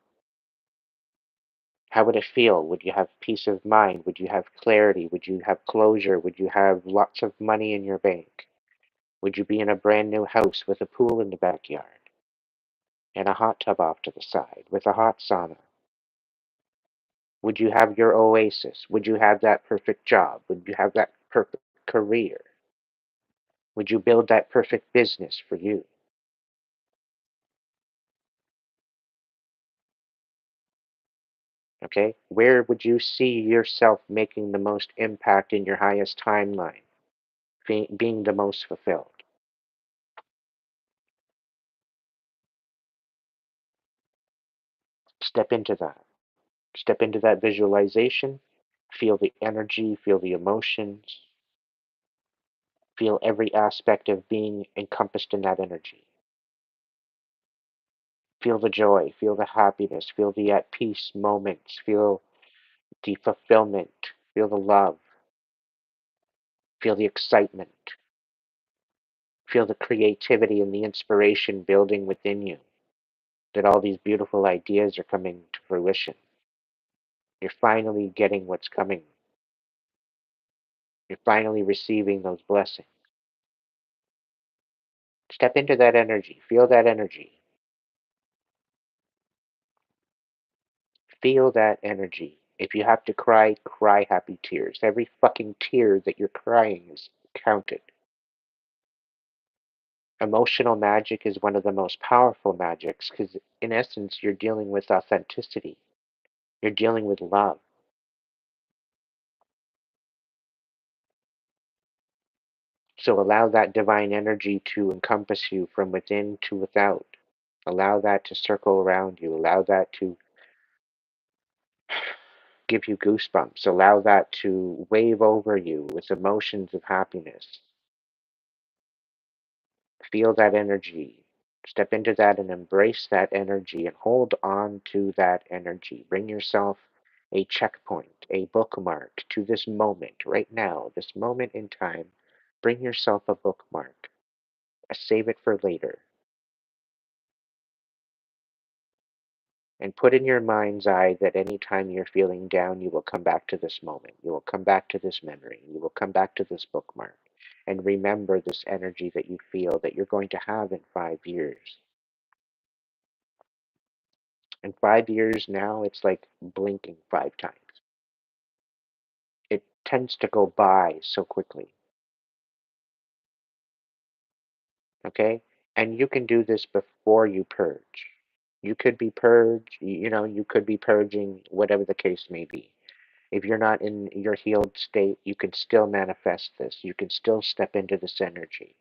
How would it feel? Would you have peace of mind? Would you have clarity? Would you have closure? Would you have lots of money in your bank? Would you be in a brand new house with a pool in the backyard and a hot tub off to the side with a hot sauna? Would you have your oasis? Would you have that perfect job? Would you have that perfect career? Would you build that perfect business for you? Okay? Where would you see yourself making the most impact in your highest timeline, being the most fulfilled? Step into that. Step into that visualization. Feel the energy, feel the emotions, feel every aspect of being encompassed in that energy. Feel the joy, feel the happiness, feel the at peace moments, feel the fulfillment, feel the love, feel the excitement, feel the creativity and the inspiration building within you, that all these beautiful ideas are coming to fruition. You're finally getting what's coming. You're finally receiving those blessings. Step into that energy, feel that energy. Feel that energy. If you have to cry, cry happy tears. Every fucking tear that you're crying is counted. Emotional magic is one of the most powerful magics because, in essence, you're dealing with authenticity. You're dealing with love. So allow that divine energy to encompass you from within to without. Allow that to circle around you. Allow that to give you goosebumps. Allow that to wave over you with emotions of happiness. Feel that energy. Step into that and embrace that energy and hold on to that energy. Bring yourself a checkpoint, a bookmark to this moment right now, this moment in time. Bring yourself a bookmark. Save it for later. And put in your mind's eye that anytime you're feeling down, you will come back to this moment. You will come back to this memory. You will come back to this bookmark. And remember this energy that you feel that you're going to have in 5 years. In 5 years now, it's like blinking 5 times. It tends to go by so quickly. Okay? And you can do this before you purge. You could be purged, you could be purging, whatever the case may be. If you're not in your healed state, you can still manifest this. You can still step into this energy.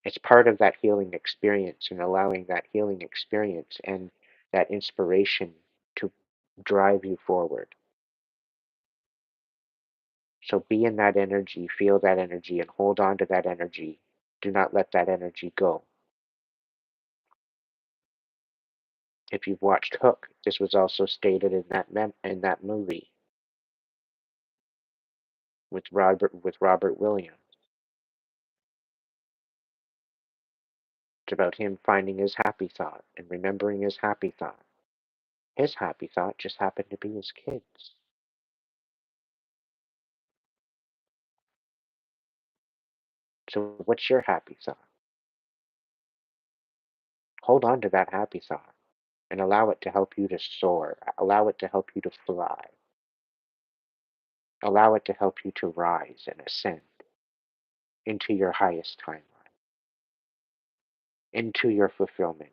It's part of that healing experience and allowing that healing experience and that inspiration to drive you forward. So be in that energy, feel that energy, and hold on to that energy. Do not let that energy go. If you've watched Hook, this was also stated in that movie with Robert Williams. It's about him finding his happy thought and remembering his happy thought. His happy thought just happened to be his kids. So what's your happy thought? Hold on to that happy thought and allow it to help you to soar. Allow it to help you to fly. Allow it to help you to rise and ascend into your highest timeline, into your fulfillment.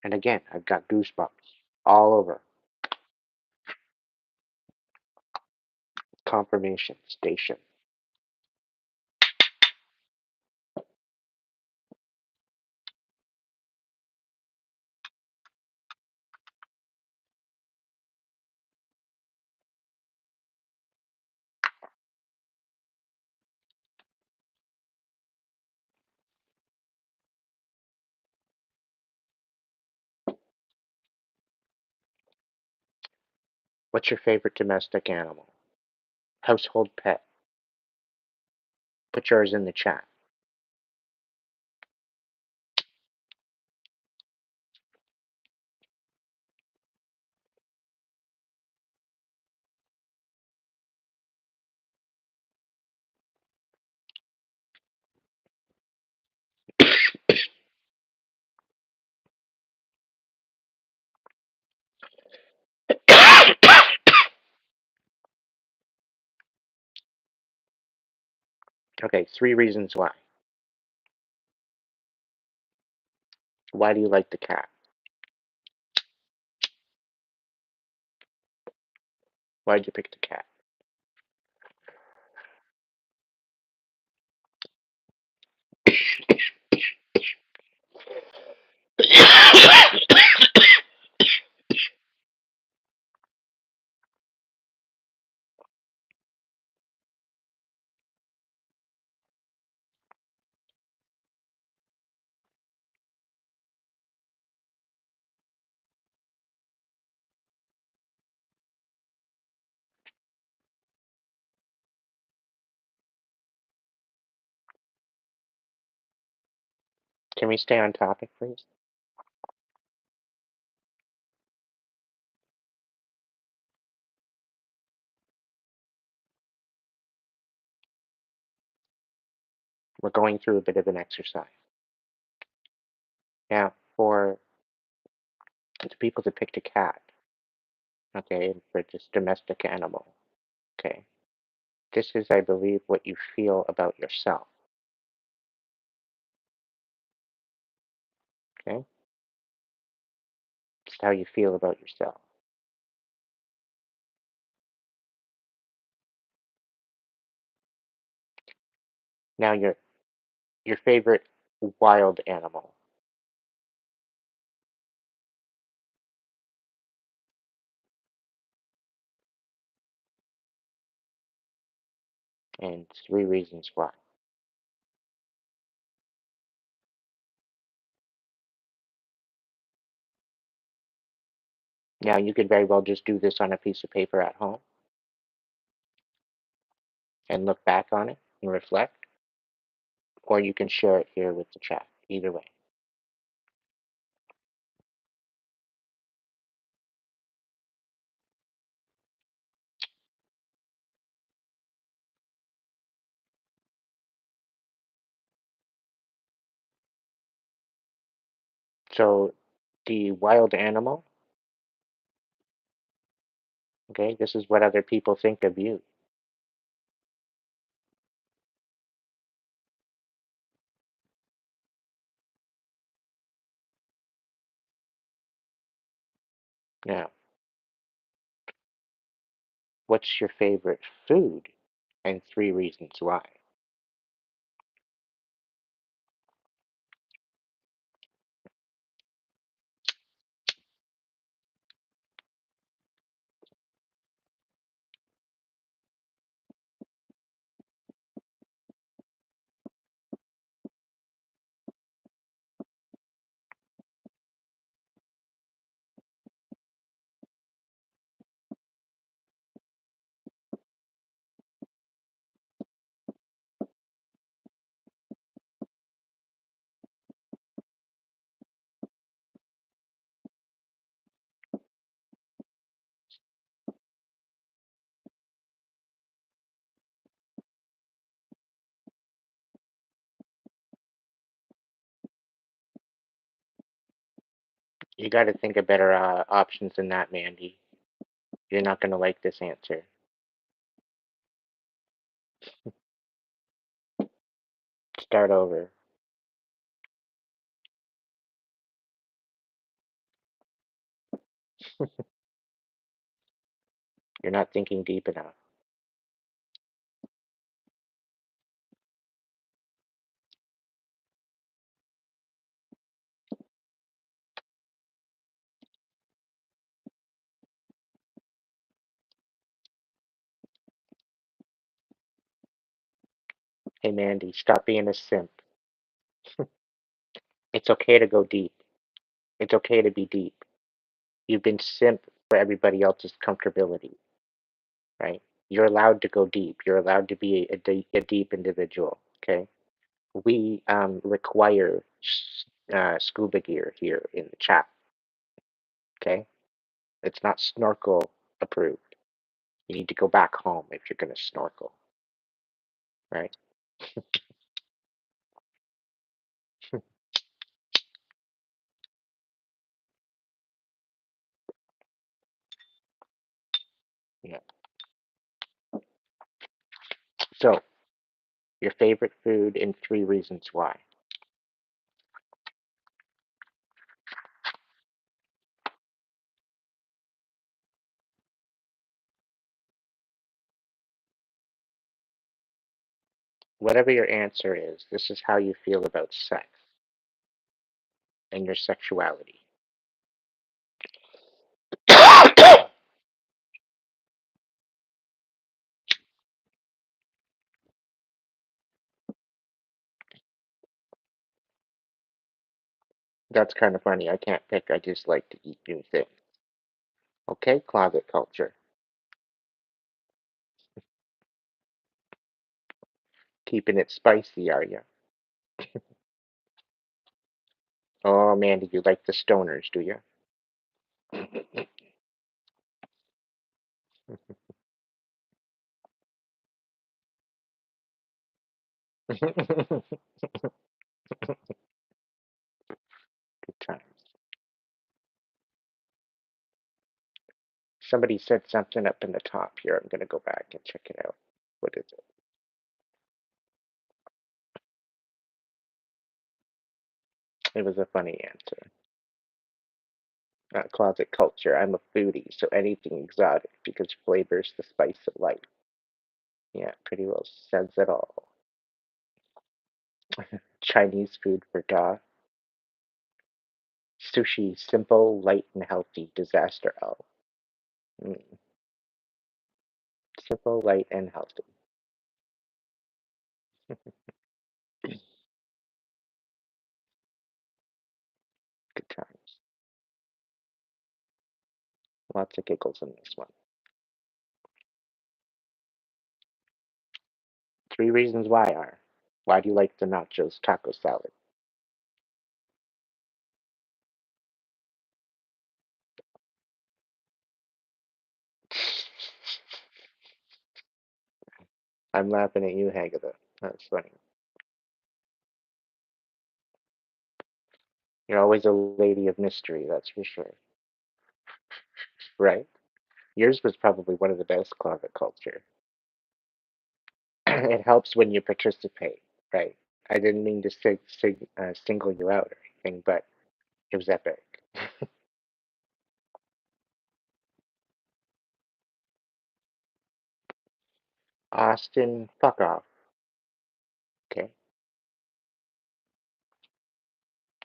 And again, I've got goosebumps all over. Confirmation station. What's your favorite domestic animal? Household pet? Put yours in the chat. Okay, 3 reasons why. Why do you like the cat? Why did you pick the cat? Can we stay on topic, please? We're going through a bit of an exercise. Now, for the people that picked a cat, okay, and for this domestic animal, okay, this is, I believe, what you feel about yourself, okay? It's how you feel about yourself. Now, your favorite wild animal, and 3 reasons why. Now, you could very well just do this on a piece of paper at home and look back on it and reflect, or you can share it here with the chat. Either way. So, the wild animal, okay, this is what other people think of you. Now, what's your favorite food? And 3 reasons why. You got to think of better options than that, Mandy. You're not going to like this answer. Start over. You're not thinking deep enough. Hey, Mandy, stop being a simp. It's okay to go deep. It's okay to be deep. You've been simp for everybody else's comfortability, right? You're allowed to go deep. You're allowed to be a deep individual, okay? We require scuba gear here in the chat, okay? It's not snorkel approved. You need to go back home if you're going to snorkel, right? Yeah. So, your favorite food and 3 reasons why. Whatever your answer is, this is how you feel about sex and your sexuality. That's kind of funny. I can't pick. I just like to eat new things. Okay, closet culture. Keeping it spicy, are you? Oh, Mandy, you like the stoners, do you? Good times. Somebody said something up in the top here. I'm going to go back and check it out. What is it? It was a funny answer. Closet culture. I'm a foodie, so anything exotic because flavor's the spice of life. Yeah, pretty well says it all. Chinese food for Da. Sushi, simple, light, and healthy. Disaster L. Mm, simple, light, and healthy. Good times. Lots of giggles in this one. 3 reasons why are. Why do you like the nachos taco salad? I'm laughing at you, Hagitha. That's funny. You're always a lady of mystery, that's for sure. Right? Yours was probably one of the best closet culture. It helps when you participate, right? I didn't mean to single you out or anything, but it was epic. Austin, fuck off. Okay?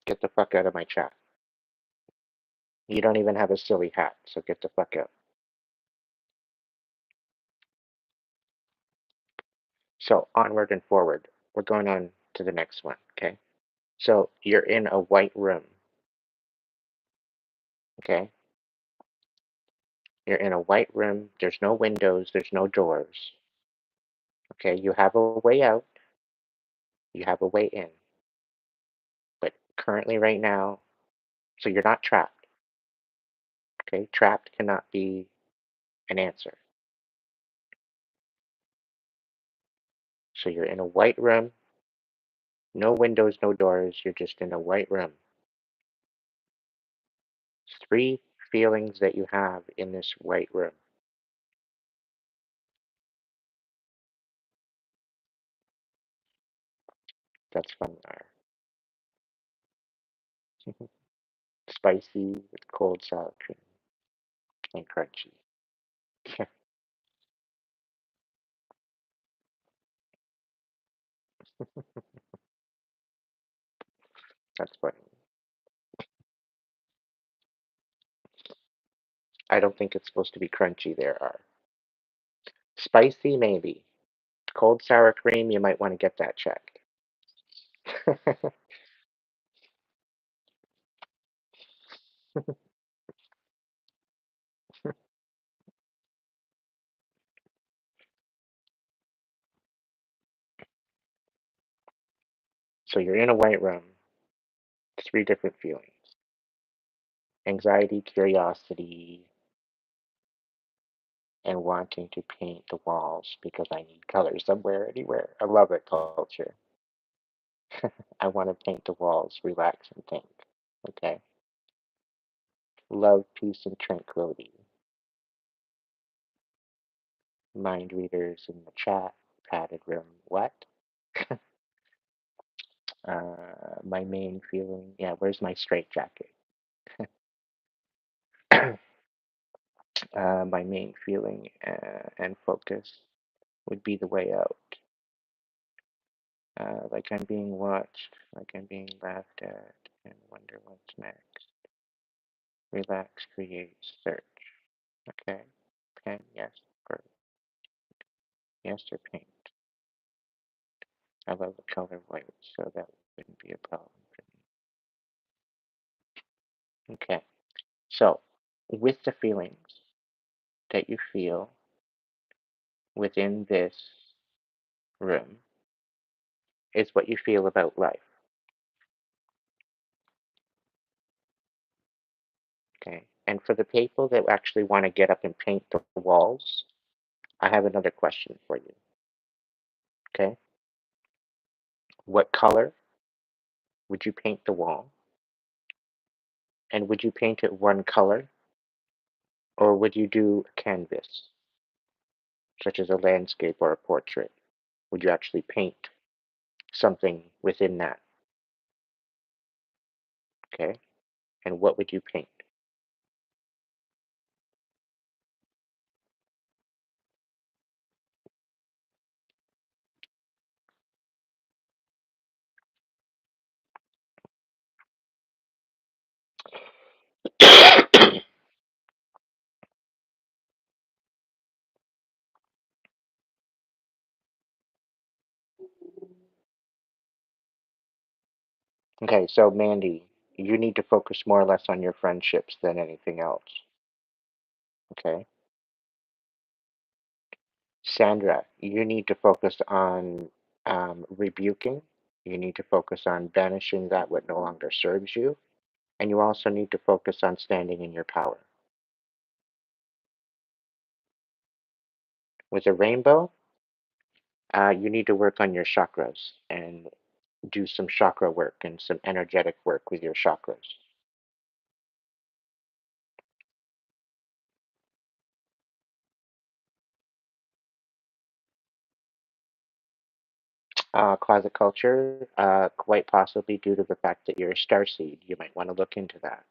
Get the fuck out of my chat. You don't even have a silly hat, so get the fuck out. So, onward and forward. We're going on to the next one, okay? So, you're in a white room, okay? You're in a white room. There's no windows, there's no doors, okay? You have a way out, you have a way in. But currently, right now, so you're not trapped, okay? Trapped cannot be an answer. So, you're in a white room, no windows, no doors, you're just in a white room. 3 feelings that you have in this white room. That's fun there. Spicy with cold sour cream and crunchy. That's funny. I don't think it's supposed to be crunchy there are. Spicy, maybe. Cold sour cream, you might want to get that checked. So you're in a white room, 3 different feelings: anxiety, curiosity, and wanting to paint the walls because I need color somewhere, anywhere. I love it, culture. I want to paint the walls, relax, and think. Okay. Love, peace, and tranquility. Mind readers in the chat, padded room. What? My main feeling. Yeah, where's my straight jacket? My main feeling and focus would be the way out. Like I'm being watched, like I'm being laughed at, and wonder what's next. Relax, create, search. Okay. Pen, yes, or yes, or paint. I love the color white, so that wouldn't be a problem for me. Okay. So, with the feelings that you feel within this room, is what you feel about life. And for the people that actually want to get up and paint the walls, I have another question for you. Okay. What color would you paint the wall? And would you paint it one color, or would you do a canvas, such as a landscape or a portrait? Would you actually paint something within that? Okay. And what would you paint? Okay, so Mandy, you need to focus more or less on your friendships than anything else. Okay. Sandra, you need to focus on rebuking. You need to focus on banishing that what no longer serves you. And you also need to focus on standing in your power. With a rainbow, you need to work on your chakras and do some chakra work and some energetic work with your chakras. Closet culture, quite possibly due to the fact that you're a starseed. You might want to look into that.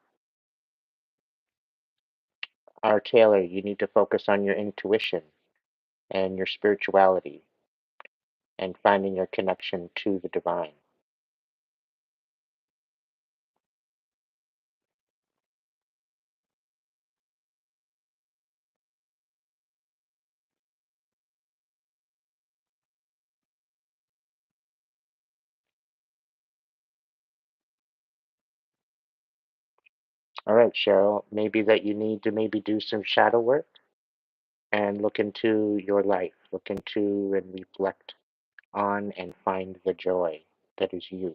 R. Taylor, you need to focus on your intuition and your spirituality and finding your connection to the divine. All right, Cheryl, maybe that you need to maybe do some shadow work and look into your life, look into and reflect on and find the joy that is you.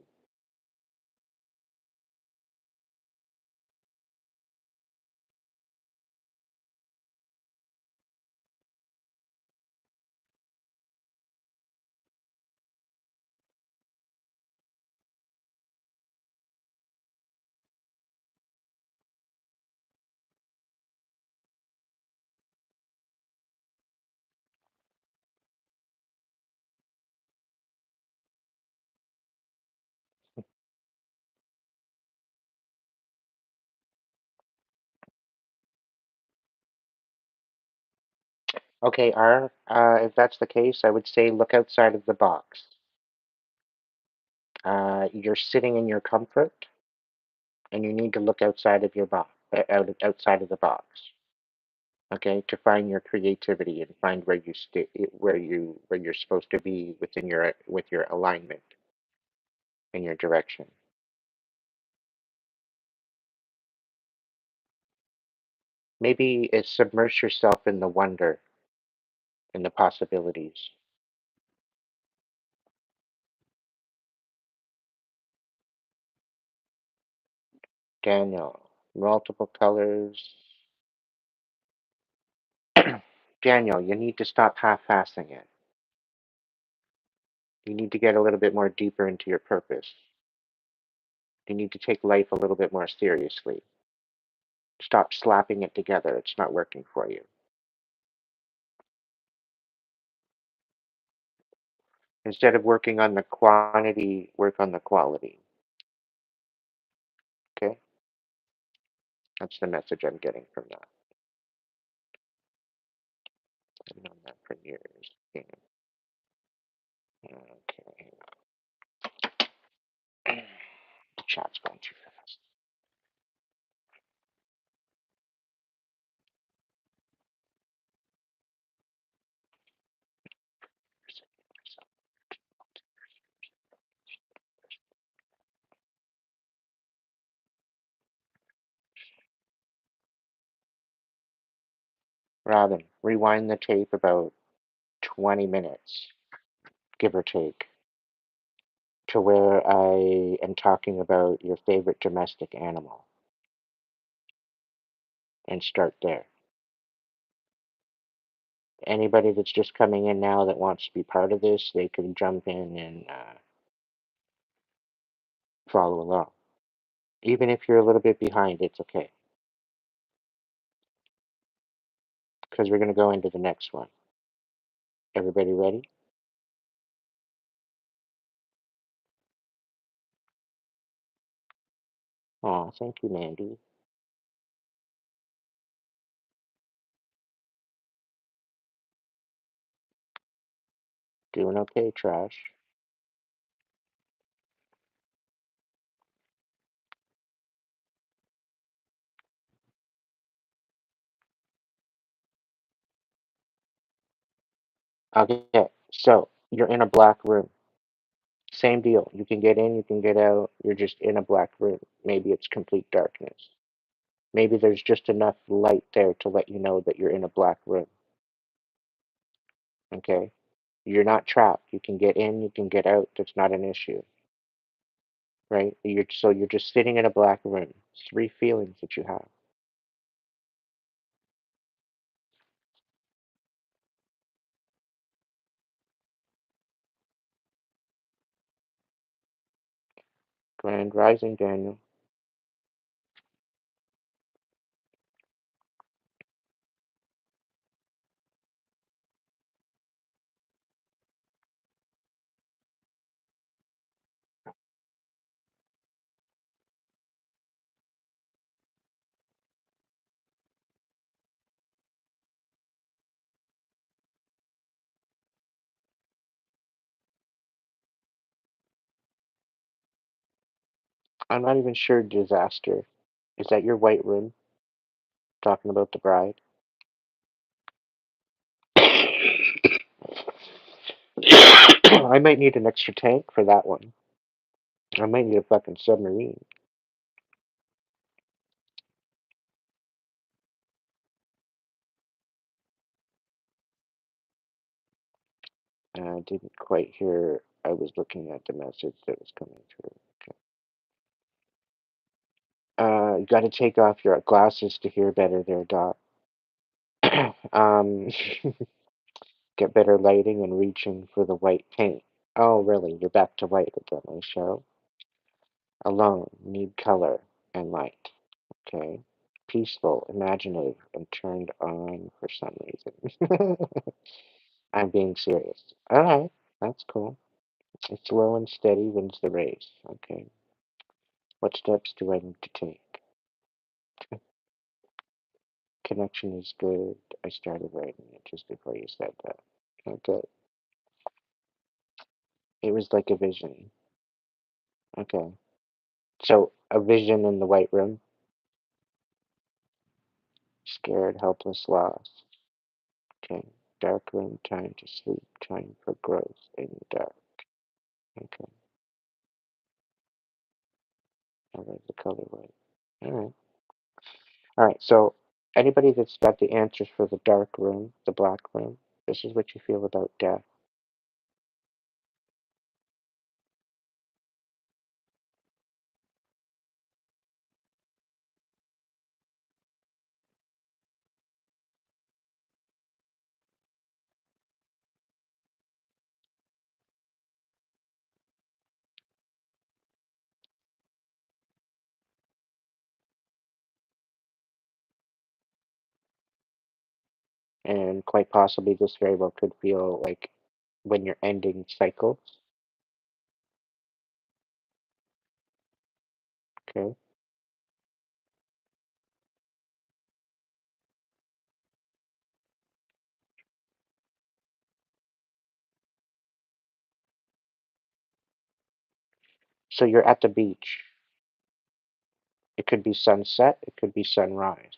Okay, R, if that's the case, I would say look outside of the box. You're sitting in your comfort, and you need to look outside of your box, outside of the box. Okay, to find your creativity and find where you stay, where you're supposed to be within your with your alignment and your direction. Maybe submerge yourself in the wonder and the possibilities. Daniel, multiple colors. Daniel, you need to stop half-assing it. You need to get a little bit more deeper into your purpose. You need to take life a little bit more seriously. Stop slapping it together. It's not working for you. Instead of working on the quantity, work on the quality. Okay? That's the message I'm getting from that. I've known that for years. Yeah. Okay. The chat's going too fast. Robin, rewind the tape about 20 minutes, give or take, to where I am talking about your favorite domestic animal. and start there. Anybody that's just coming in now that wants to be part of this, they can jump in and follow along. Even if you're a little bit behind, it's okay because we're going to go into the next one. Everybody ready? Oh, thank you, Mandy. Doing okay, Trash. Okay, so you're in a black room. Same deal. You can get in, you can get out. You're just in a black room. Maybe it's complete darkness. Maybe there's just enough light there to let you know that you're in a black room. Okay? You're not trapped. You can get in, you can get out. That's not an issue, right? You're just sitting in a black room. Three feelings that you have. Grand Rising, Daniel. I'm not even sure, Disaster. Is that your white room? Talking about the bride? I might need an extra tank for that one. I might need a fucking submarine. I didn't quite hear. I was looking at the message that was coming through. You got to take off your glasses to hear better there, Doc. um, get better lighting and reaching for the white paint. Oh, really? You're back to white again, I show. Alone, need color and light. Okay. Peaceful, imaginative, and turned on for some reason. I'm being serious. All right, that's cool. It's slow and steady wins the race. Okay. What steps do I need to take? Connection is good. I started writing it just before you said that. Okay. It was like a vision. Okay. So a vision in the white room. Scared, helpless, lost. Okay. Dark room, time to sleep, time for growth in the dark. Okay. I love the color white. All right. All right. So anybody that's got the answers for the dark room, the black room, this is what you feel about death. And quite possibly this very well could feel like when you're ending cycles. Okay. So you're at the beach. It could be sunset, it could be sunrise.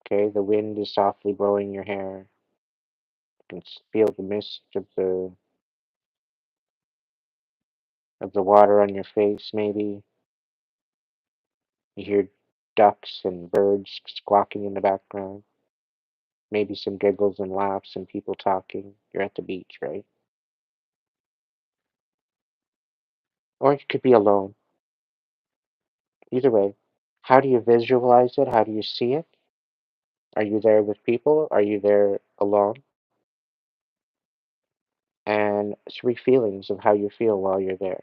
Okay, the wind is softly blowing your hair. You can feel the mist of the water on your face maybe. You hear ducks and birds squawking in the background. Maybe some giggles and laughs and people talking. You're at the beach, right? Or you could be alone. Either way. How do you visualize it? How do you see it? Are you there with people? Are you there alone? And 3 feelings of how you feel while you're there.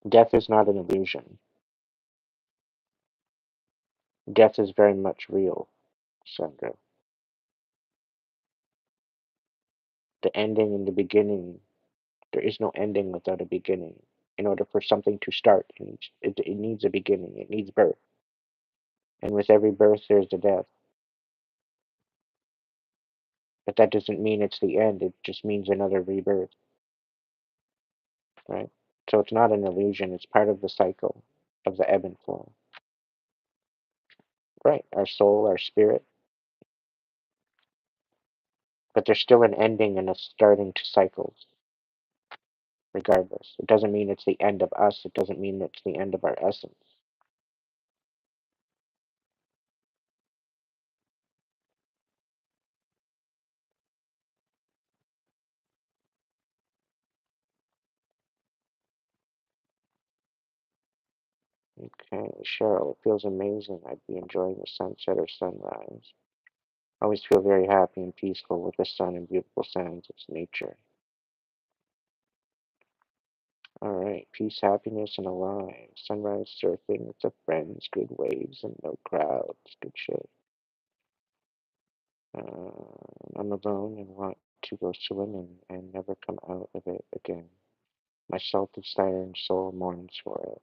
Death is not an illusion. Death is very much real, Sandra. The ending and the beginning, there is no ending without a beginning. In order for something to start, it needs a beginning, it needs birth. And with every birth, there's a death. But that doesn't mean it's the end, it just means another rebirth, right? So it's not an illusion, it's part of the cycle of the ebb and flow. Right, our soul, our spirit, but there's still an ending and a starting to cycles, regardless. It doesn't mean it's the end of us, it doesn't mean it's the end of our essence. Okay, Cheryl, it feels amazing. I'd be enjoying the sunset or sunrise. I always feel very happy and peaceful with the sun and beautiful sounds of nature. All right, peace, happiness, and alive. Sunrise surfing with the friends, good waves and no crowds, good shit. I'm alone and want to go swimming and never come out of it again. My salted siren soul mourns for it.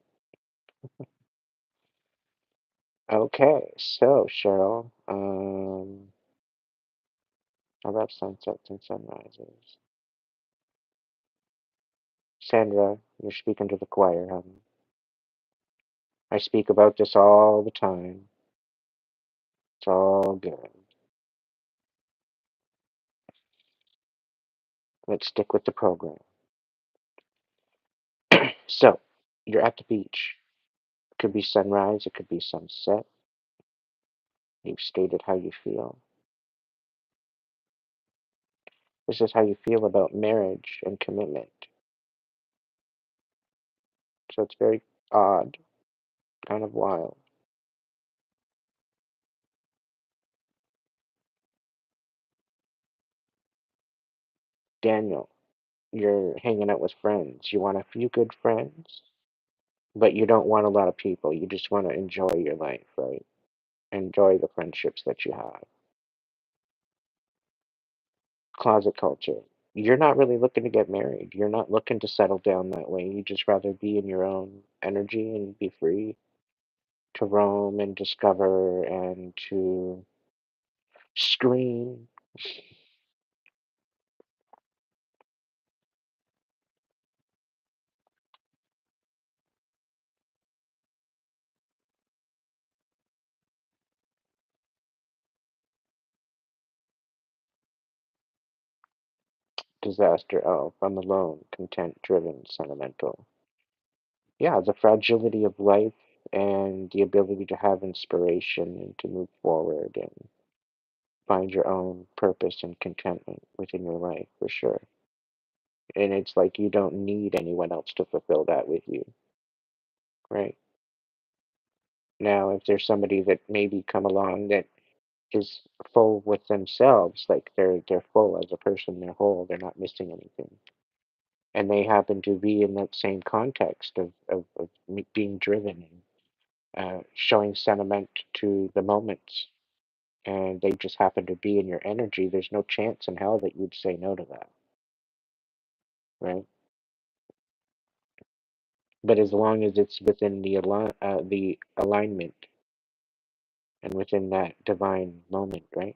Okay, so Cheryl, how about sunsets and sunrises? Sandra, you're speaking to the choir, honey. I speak about this all the time. It's all good. Let's stick with the program. So, you're at the beach. It could be sunrise, it could be sunset. You've stated how you feel. This is how you feel about marriage and commitment. So it's very odd, kind of wild. Daniel, you're hanging out with friends. You want a few good friends, but you don't want a lot of people. You just want to enjoy your life, right? Enjoy the friendships that you have. Closet culture. You're not really looking to get married. You're not looking to settle down that way. You just rather be in your own energy and be free to roam and discover and to scream. Disaster. Oh, I'm alone, content driven, sentimental. Yeah, the fragility of life and the ability to have inspiration and to move forward and find your own purpose and contentment within your life for sure. And it's like you don't need anyone else to fulfill that with you, right? Now, if there's somebody that maybe come along that is full with themselves, like they're full as a person, they're whole, they're not missing anything, and they happen to be in that same context of being driven and showing sentiment to the moments, and they just happen to be in your energy, there's no chance in hell that you'd say no to that, right? But as long as it's within the alignment and within that divine moment, right?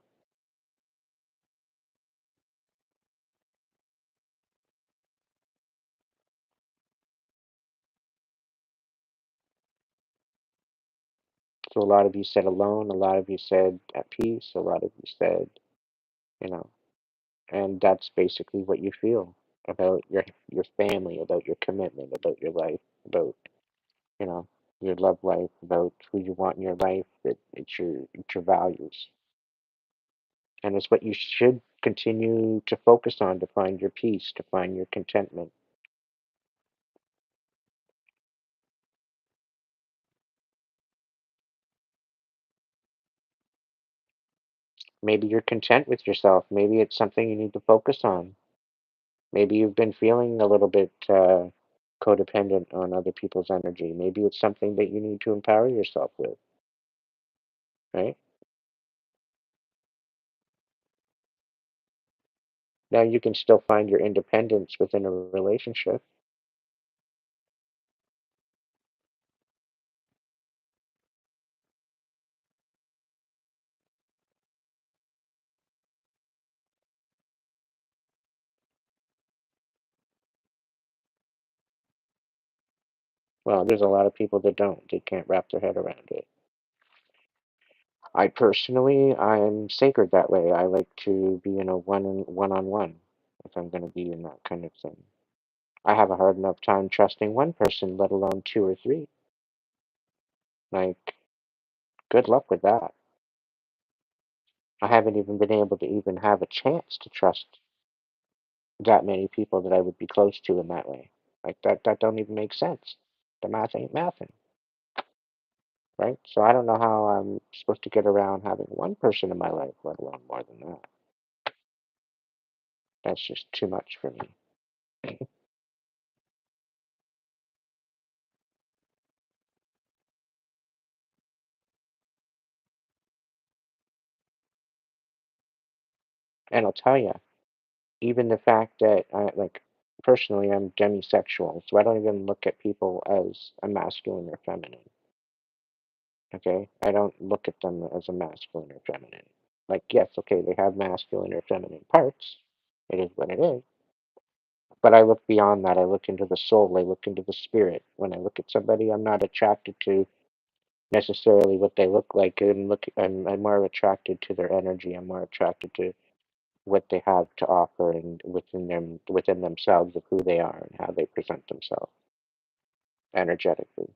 So a lot of you said alone, a lot of you said at peace, a lot of you said, you know, and that's basically what you feel about your family, about your commitment, about your life, about, you know. your love life, about who you want in your life, that it's your values. And it's what you should continue to focus on to find your peace, to find your contentment. Maybe you're content with yourself. Maybe it's something you need to focus on. Maybe you've been feeling a little bit codependent on other people's energy. Maybe it's something that you need to empower yourself with, right? Now you can still find your independence within a relationship. Well, there's a lot of people that don't. They can't wrap their head around it. I personally, I'm sacred that way. I like to be in a one-on-one if I'm going to be in that kind of thing. I have a hard enough time trusting one person, let alone two or three. Like, good luck with that. I haven't even been able to even have a chance to trust that many people that I would be close to in that way. Like that don't even make sense. The math ain't mathing, right? So I don't know how I'm supposed to get around having one person in my life, let alone more than that. That's just too much for me. And I'll tell you, even the fact that like personally I'm demisexual, so I don't even look at people as a masculine or feminine. Okay, I don't look at them as a masculine or feminine. Like yes, okay, they have masculine or feminine parts. It is what it is. But I look beyond that. I look into the soul. I look into the spirit. When I look at somebody, I'm not attracted to necessarily what they look like. I'm more attracted to their energy. I'm more attracted to what they have to offer and within themselves of who they are and how they present themselves energetically.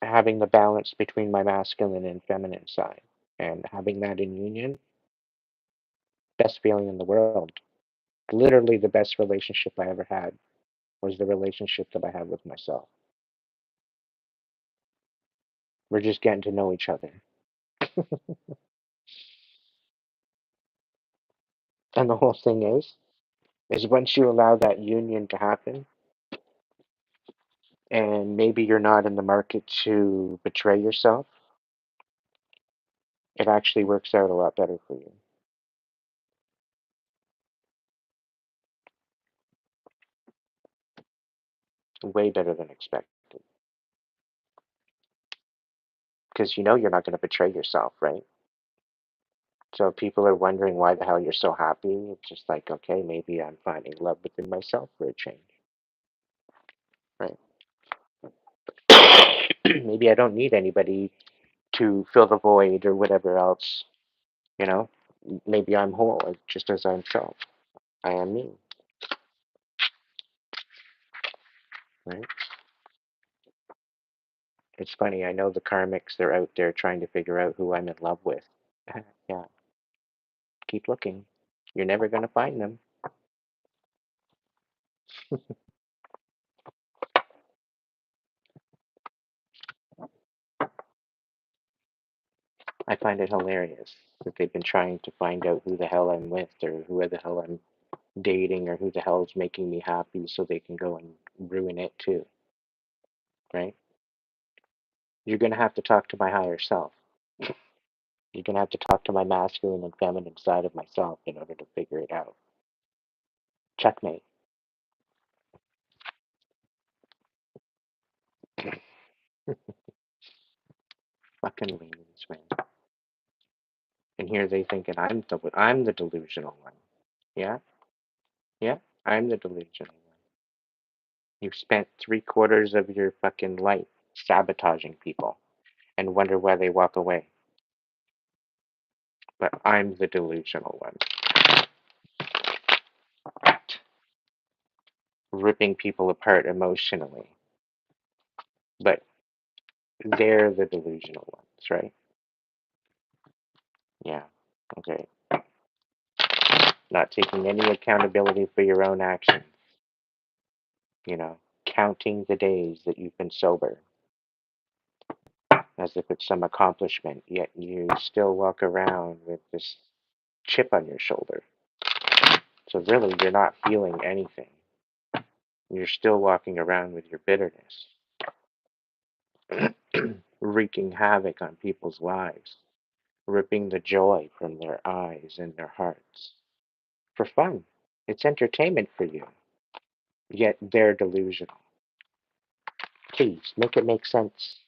Having the balance between my masculine and feminine side and having that in union, best feeling in the world. Literally the best relationship I ever had was the relationship that I had with myself. We're just getting to know each other. And the whole thing is once you allow that union to happen, and maybe you're not in the market to betray yourself, it actually works out a lot better for you. Way better than expected. Because you know you're not going to betray yourself, right? So if people are wondering why the hell you're so happy, it's just like, okay, maybe I'm finding love within myself for a change, right? Maybe I don't need anybody to fill the void or whatever else, you know? Maybe I'm whole, just as I'm self. I am me, right? It's funny, I know the karmics, they're out there trying to figure out who I'm in love with. Yeah, keep looking. You're never going to find them. I find it hilarious that they've been trying to find out who the hell I'm with or who the hell I'm dating or who the hell is making me happy so they can go and ruin it too, right? You're going to have to talk to my higher self. You're going to have to talk to my masculine and feminine side of myself in order to figure it out. Checkmate. Fucking ladies, man. And here they thinking I'm the delusional one. Yeah, yeah, I'm the delusional one. You've spent 3/4 of your fucking life sabotaging people and wonder why they walk away. But I'm the delusional one, ripping people apart emotionally. But they're the delusional ones, right? Yeah. Okay. Not taking any accountability for your own actions, you know, counting the days that you've been sober as if it's some accomplishment, yet you still walk around with this chip on your shoulder. So really, you're not feeling anything. You're still walking around with your bitterness, wreaking havoc on people's lives, ripping the joy from their eyes and their hearts. For fun. It's entertainment for you, yet they're delusional. Please, make it make sense.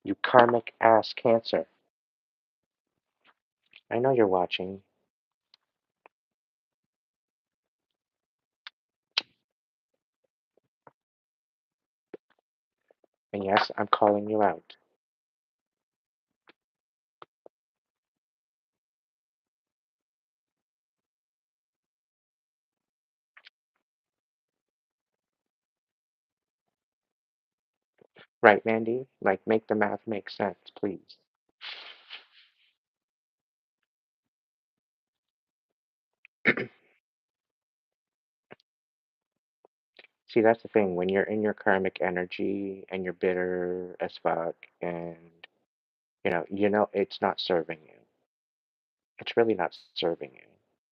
You karmic ass Cancer. I know you're watching. And yes, I'm calling you out. Right, Mandy? Like, make the math make sense, please. See, that's the thing. When you're in your karmic energy and you're bitter as fuck and, it's not serving you. It's really not serving you.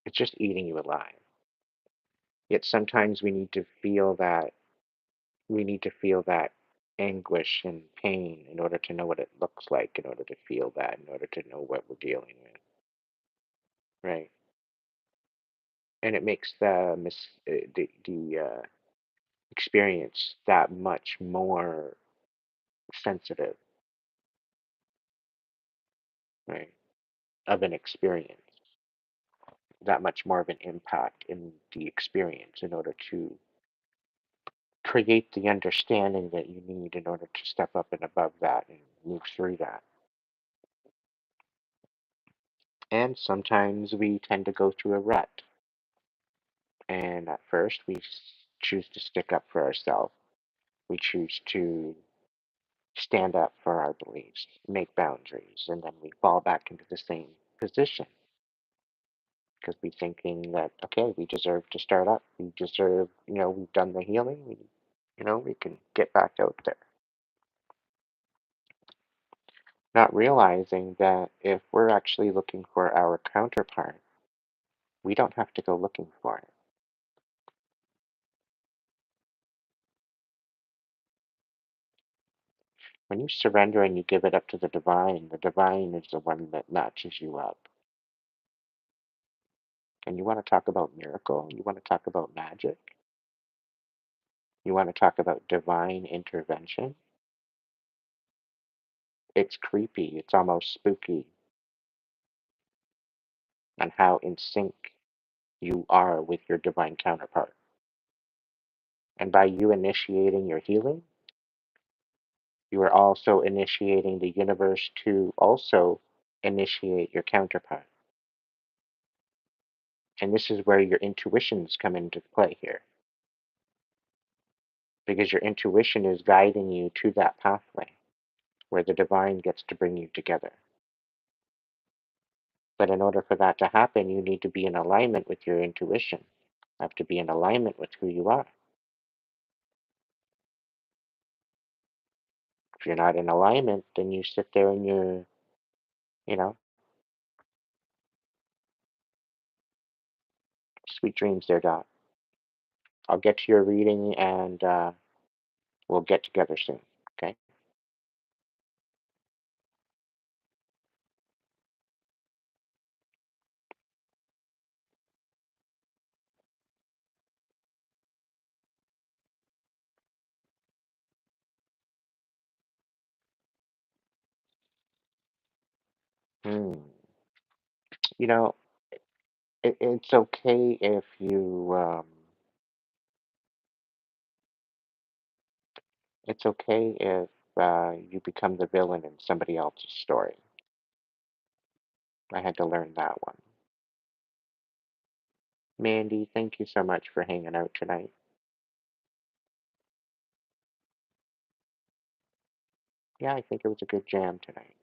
It's just eating you alive. Yet sometimes we need to feel that anguish and pain in order to know what it looks like, in order to feel that, in order to know what we're dealing with, right? And it makes the experience that much more sensitive, right? Of an experience, that much more of an impact in the experience in order to create the understanding that you need in order to step up and above that and move through that. And sometimes we tend to go through a rut. And at first, choose to stick up for ourselves. We choose to stand up for our beliefs, make boundaries, and then we fall back into the same position because we're thinking that, okay, we deserve to start up. We deserve, we've done the healing. We can get back out there. Not realizing that if we're actually looking for our counterpart, we don't have to go looking for it. When you surrender and you give it up to the divine is the one that matches you up. And you want to talk about miracle? You want to talk about magic? You want to talk about divine intervention? It's creepy. It's almost spooky on how in sync you are with your divine counterpart. And by you initiating your healing, you are also initiating the universe to also initiate your counterpart. And this is where your intuitions come into play here, because your intuition is guiding you to that pathway where the divine gets to bring you together. But in order for that to happen, you need to be in alignment with your intuition. You have to be in alignment with who you are. If you're not in alignment, then you sit there and you know, sweet dreams there, Doc. I'll get to your reading and we'll get together soon. Okay? Hmm. You know, it's okay if you It's okay if you become the villain in somebody else's story. I had to learn that one. Mandy, thank you so much for hanging out tonight. Yeah, I think it was a good jam tonight.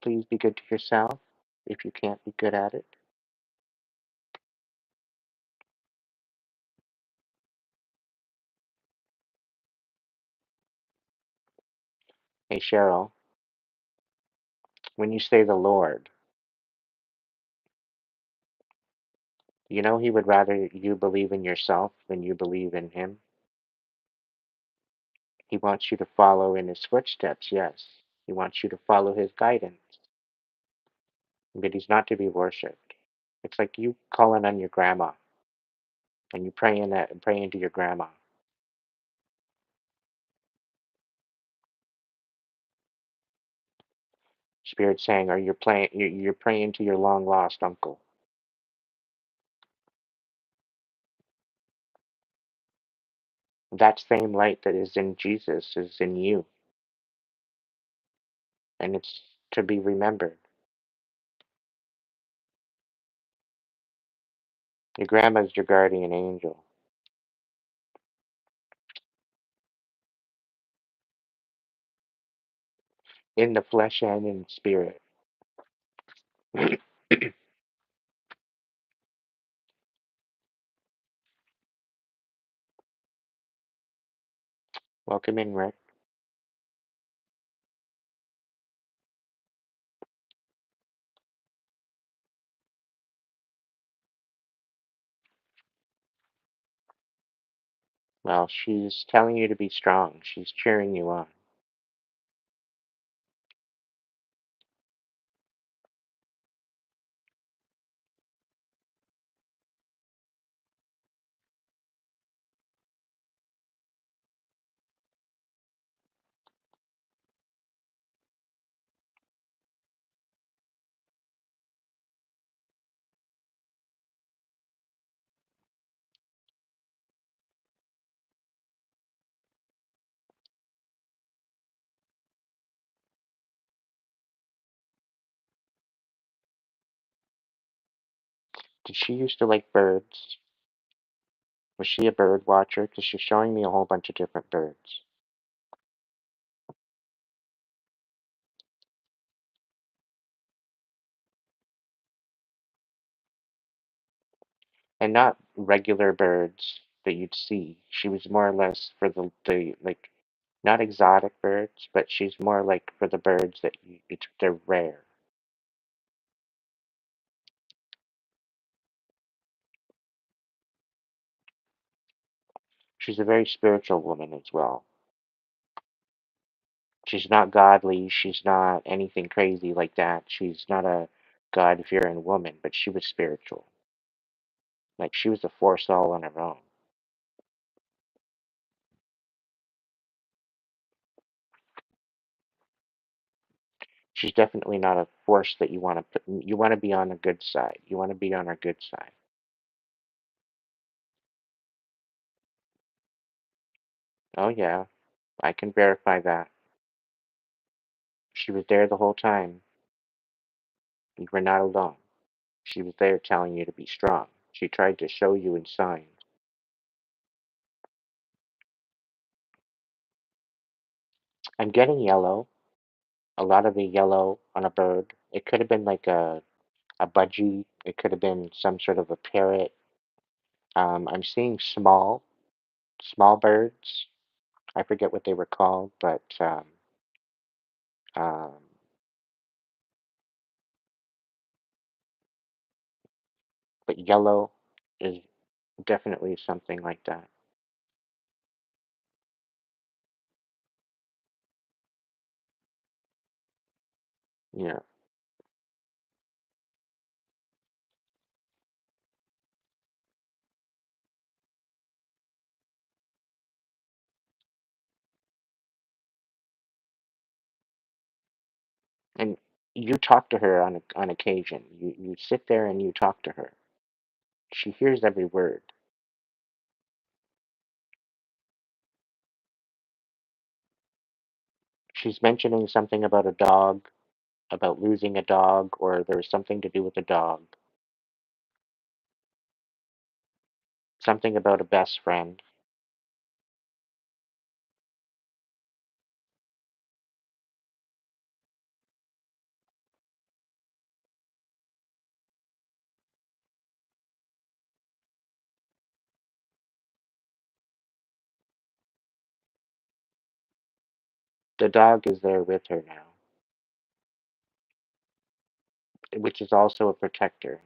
Please be good to yourself if you can't be good at it. Hey, Cheryl, when you say the Lord, you know he would rather you believe in yourself than you believe in him? He wants you to follow in his footsteps, yes. He wants you to follow his guidance, but he's not to be worshipped. It's like you calling on your grandma and you praying to your grandma. Spirit saying, "Are you playing? You're praying to your long lost uncle." That same light that is in Jesus is in you, and it's to be remembered. Your grandma's your guardian angel, in the flesh and in spirit. Welcome in, Rick. Well, she's telling you to be strong. She's cheering you on. Did she used to like birds? Was she a bird watcher? Because she's showing me a whole bunch of different birds. And not regular birds that you'd see. She was more or less for the like, not exotic birds, but she's more like for the birds that they're rare. She's a very spiritual woman as well. She's not godly. She's not anything crazy like that. She's not a God-fearing woman, but she was spiritual. Like she was a force all on her own. She's definitely not a force that you want to put. You want to be on the good side. You want to be on her good side. Oh yeah, I can verify that. She was there the whole time. You were not alone. She was there telling you to be strong. She tried to show you in signs. I'm getting yellow. A lot of the yellow on a bird. It could have been like a budgie. It could have been some sort of a parrot. I'm seeing small birds. I forget what they were called, um, but yellow is definitely something like that. Yeah, and you talk to her on occasion. You sit there and you talk to her. She hears every word. She's mentioning something about a dog, about losing a dog, or there's something to do with a dog. Something about a best friend. The dog is there with her now, which is also a protector.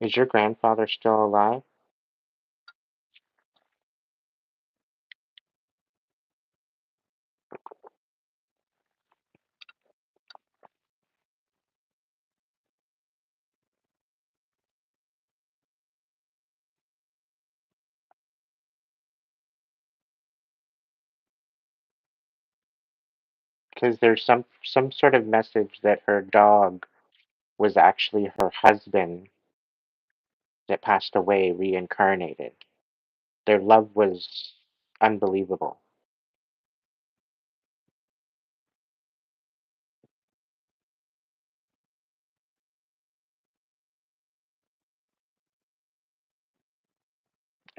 Is your grandfather still alive? Because there's some sort of message that her dog was actually her husband that passed away, reincarnated. Their love was unbelievable.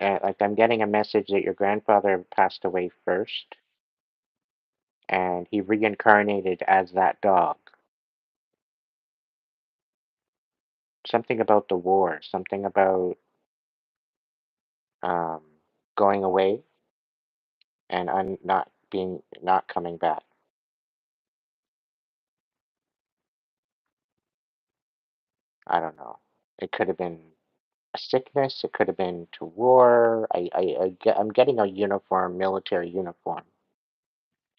Like I'm getting a message that your grandfather passed away first, and he reincarnated as that dog. Something about the war, something about um, going away and not coming back. I don't know. It could have been a sickness. It could have been to war. I'm getting a uniform, military uniform.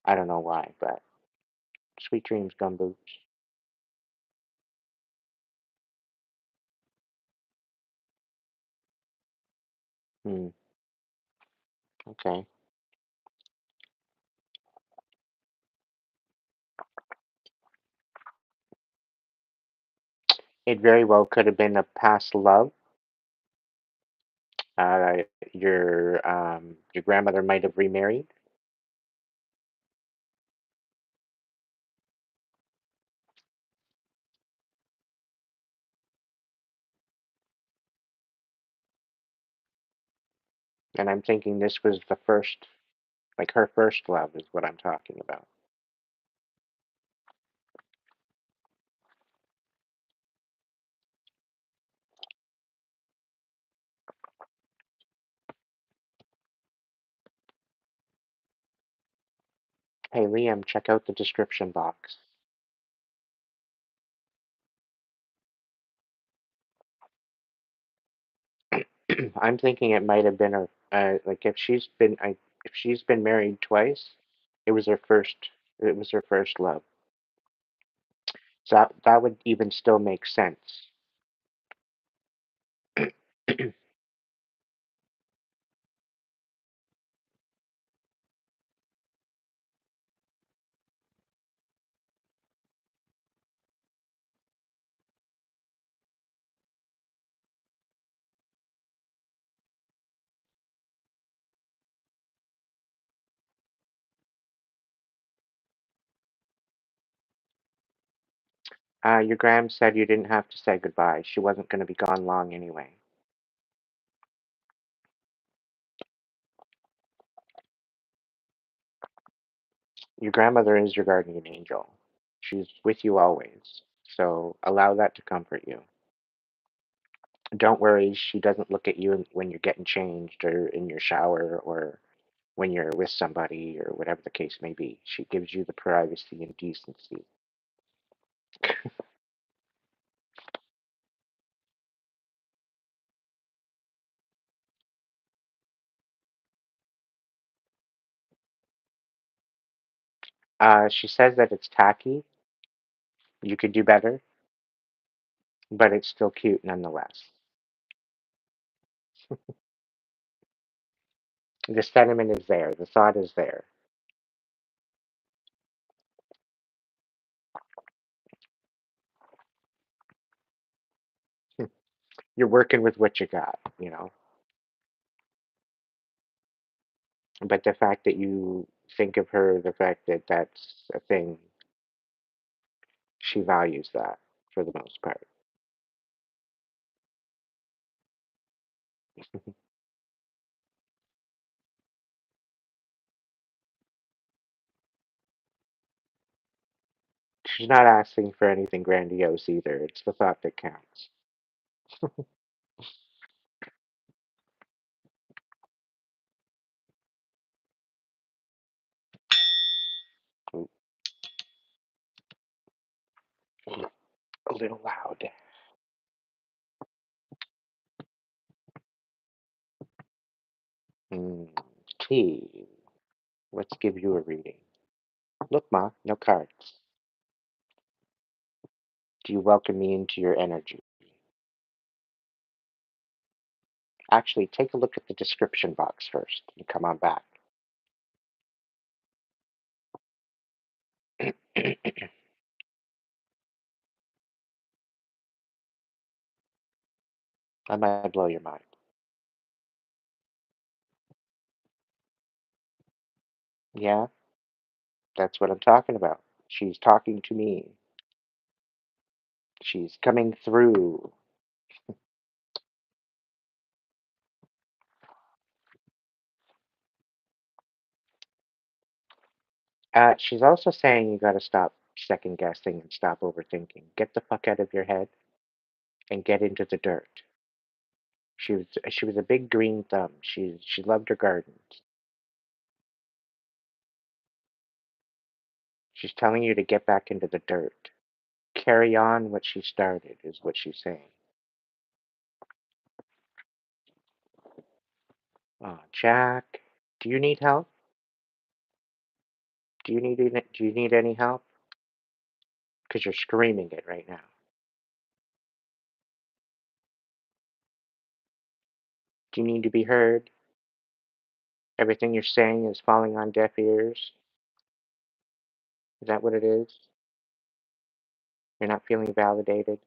I don't know why, but sweet dreams, gumboots. Hmm. Okay. It very well could have been a past love. Uh, your grandmother might have remarried, and I'm thinking this was the first, like her first love, is what I'm talking about. Hey, Liam, check out the description box. I'm thinking it might have been her, like if she's been married twice, it was her first, it was her first love. So that would even still make sense. Your Gram said you didn't have to say goodbye. She wasn't going to be gone long anyway. Your grandmother is your guardian angel. She's with you always. So allow that to comfort you. Don't worry, she doesn't look at you when you're getting changed or in your shower or when you're with somebody or whatever the case may be. She gives you the privacy and decency. She says that it's tacky. You could do better, but it's still cute nonetheless. The sentiment is there. The thought is there. You're working with what you got. But the fact that you think of her, the fact that that's a thing, she values that for the most part. She's not asking for anything grandiose either. It's the thought that counts. Ooh, a little loud. Hmm. T. Let's give you a reading. Look, Ma, no cards. Do you welcome me into your energy? Actually, take a look at the description box first and come on back. I might blow your mind. Yeah, that's what I'm talking about. She's talking to me. She's coming through. She's also saying you got to stop second guessing and stop overthinking. Get the fuck out of your head and get into the dirt. She was a big green thumb. She loved her gardens. She's telling you to get back into the dirt. Carry on what she started is what she's saying. Oh, Jack, do you need help? Do you need any help? Because you're screaming it right now. Do you need to be heard? Everything you're saying is falling on deaf ears. Is that what it is? You're not feeling validated?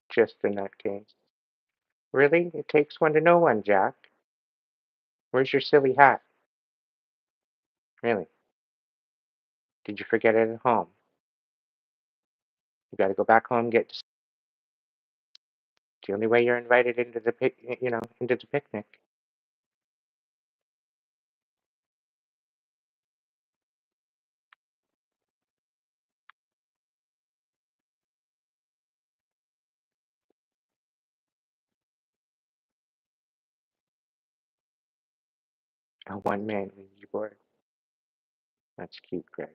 Just in that case. Really? It takes one to know one, Jack. Where's your silly hat? Really? Did you forget it at home? You got to go back home. It's the only way you're invited into into the picnic. A one-man Ouija board. That's cute, Greg.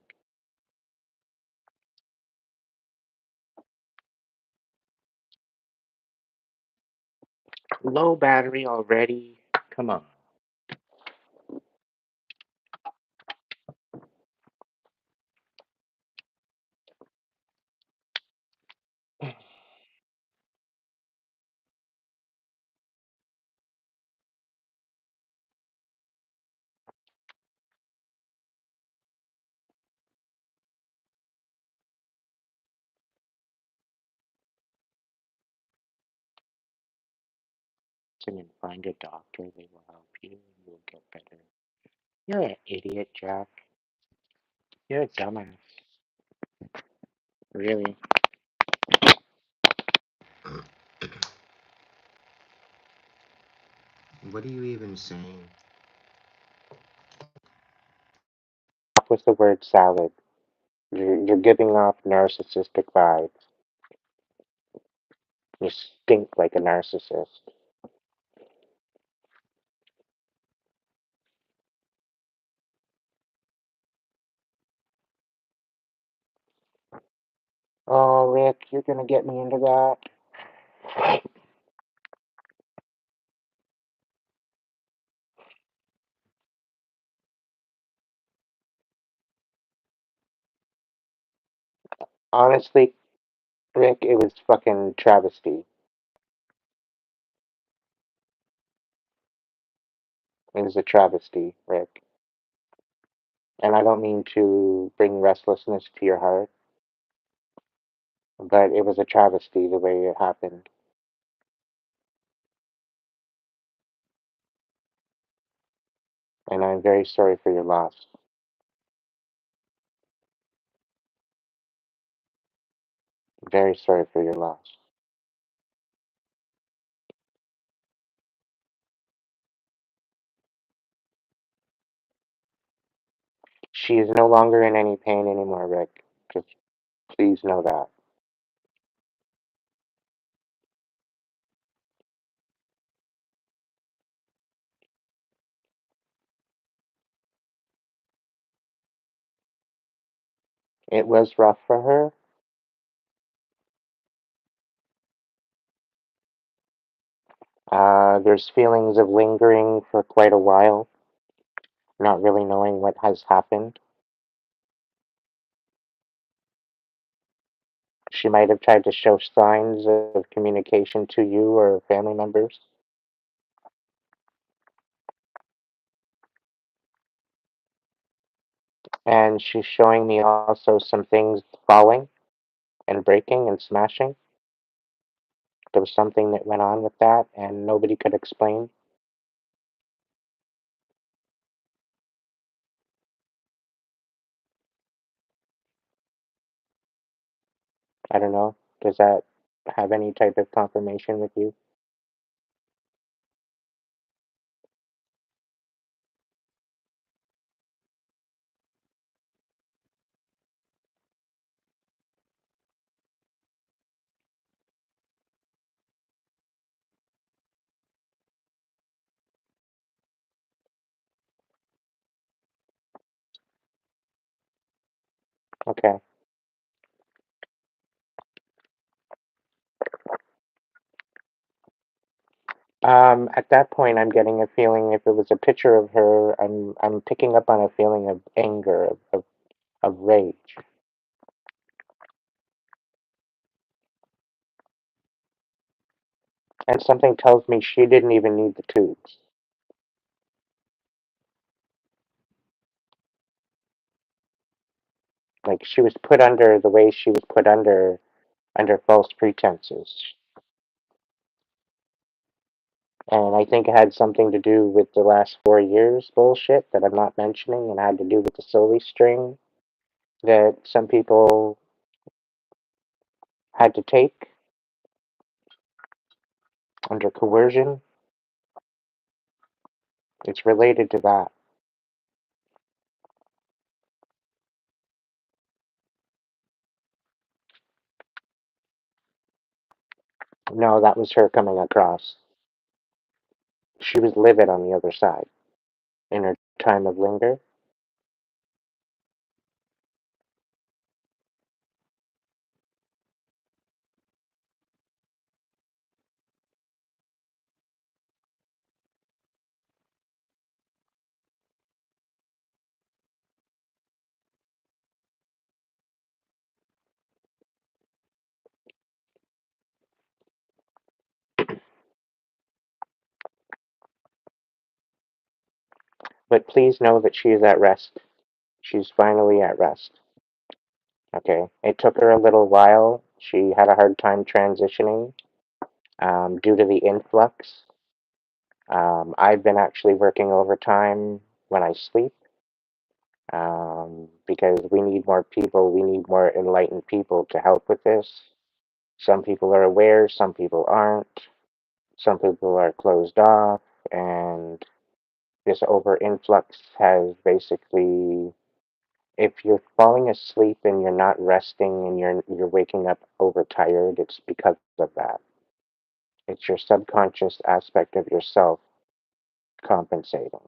Low battery already. Come on. Can you find a doctor? They will help you and you'll get better. You're an idiot, Jack. You're a dumbass. Really. What are you even saying? Stop with the word salad. You're giving off narcissistic vibes. You stink like a narcissist. Oh, Rick, you're gonna get me into that? Honestly, Rick, it was fucking travesty. It was a travesty, Rick. And I don't mean to bring restlessness to your heart, but it was a travesty the way it happened. And I'm very sorry for your loss. Very sorry for your loss. She is no longer in any pain anymore, Rick. Just please know that. It was rough for her. There's feelings of lingering for quite a while, not really knowing what has happened. She might have tried to show signs of communication to you or family members. And she's showing me also some things falling and breaking and smashing. There was something that went on with that, and nobody could explain. I don't know. Does that have any type of confirmation with you? Okay. At that point, I'm getting a feeling. If it was a picture of her, I'm picking up on a feeling of anger, of rage, and something tells me she didn't even need the tubes. Like she was put under the way she was put under false pretenses. And I think it had something to do with the last 4 years bullshit that I'm not mentioning, and had to do with the Soli string that some people had to take under coercion. It's related to that. No, that was her coming across. She was livid on the other side in her time of linger. But please know that she is at rest. She's finally at rest. Okay. It took her a little while. She had a hard time transitioning due to the influx. I've been actually working overtime when I sleep because we need more people. We need more enlightened people to help with this. Some people are aware, some people aren't. Some people are closed off, and this over influx has basically, if you're falling asleep and you're not resting and you're waking up overtired, it's because of that. It's your subconscious aspect of yourself compensating.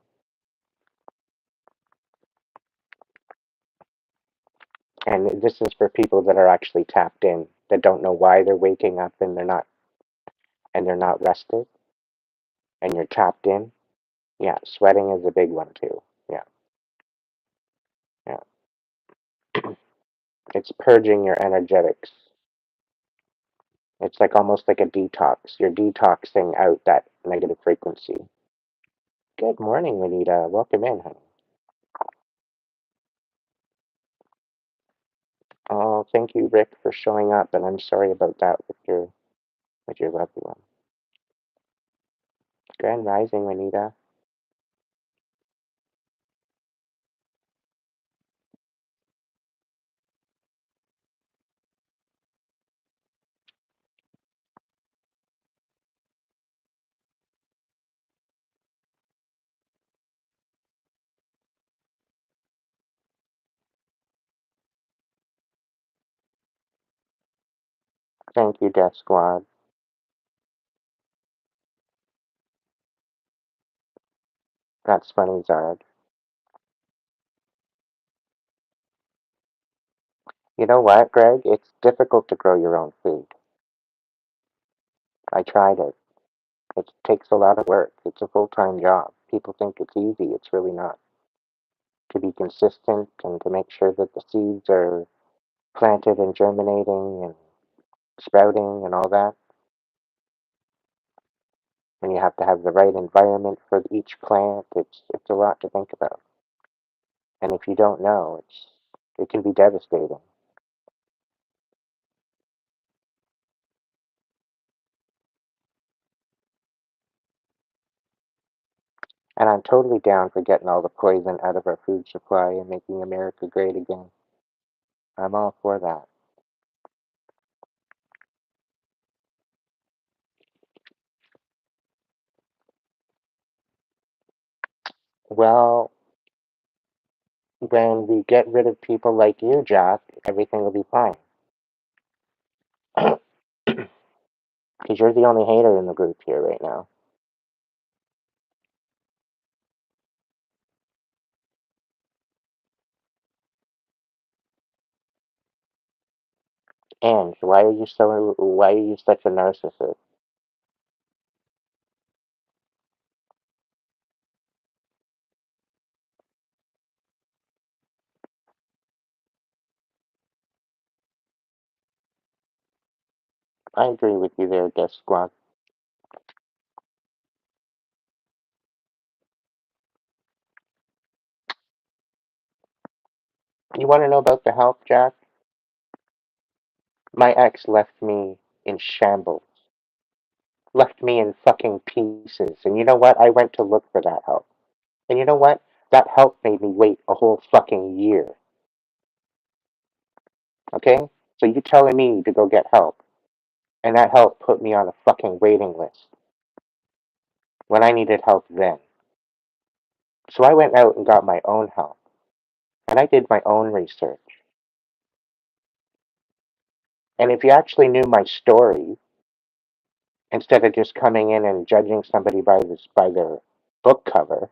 And this is for people that are actually tapped in, that don't know why they're waking up and they're not rested, and you're tapped in. Yeah, sweating is a big one too. Yeah, yeah. It's purging your energetics. It's like almost like a detox. You're detoxing out that negative frequency. Good morning, Renita. Welcome in, honey. Oh, thank you, Rick, for showing up, and I'm sorry about that with your loved one. Grand Rising, Renita. Thank you, Death Squad. That's funny, Zard. You know what, Greg? It's difficult to grow your own food. I tried it. It takes a lot of work. It's a full-time job. People think it's easy. It's really not. To be consistent and to make sure that the seeds are planted and germinating and sprouting and all that. And you have to have the right environment for each plant. It's a lot to think about. And if you don't know, it can be devastating. And I'm totally down for getting all the poison out of our food supply and making America great again. I'm all for that. Well, when we get rid of people like you, Jack, everything will be fine. Because you're the only hater in the group here right now. And why are you such a narcissist? I agree with you there, Death Squad. You want to know about the health, Jack? My ex left me in shambles. Left me in fucking pieces. And you know what? I went to look for that help. And you know what? That help made me wait a whole fucking year. Okay? So you telling me to go get help, and that help put me on a fucking waiting list when I needed help then. So I went out and got my own help, and I did my own research. And if you actually knew my story, instead of just coming in and judging somebody by their book cover,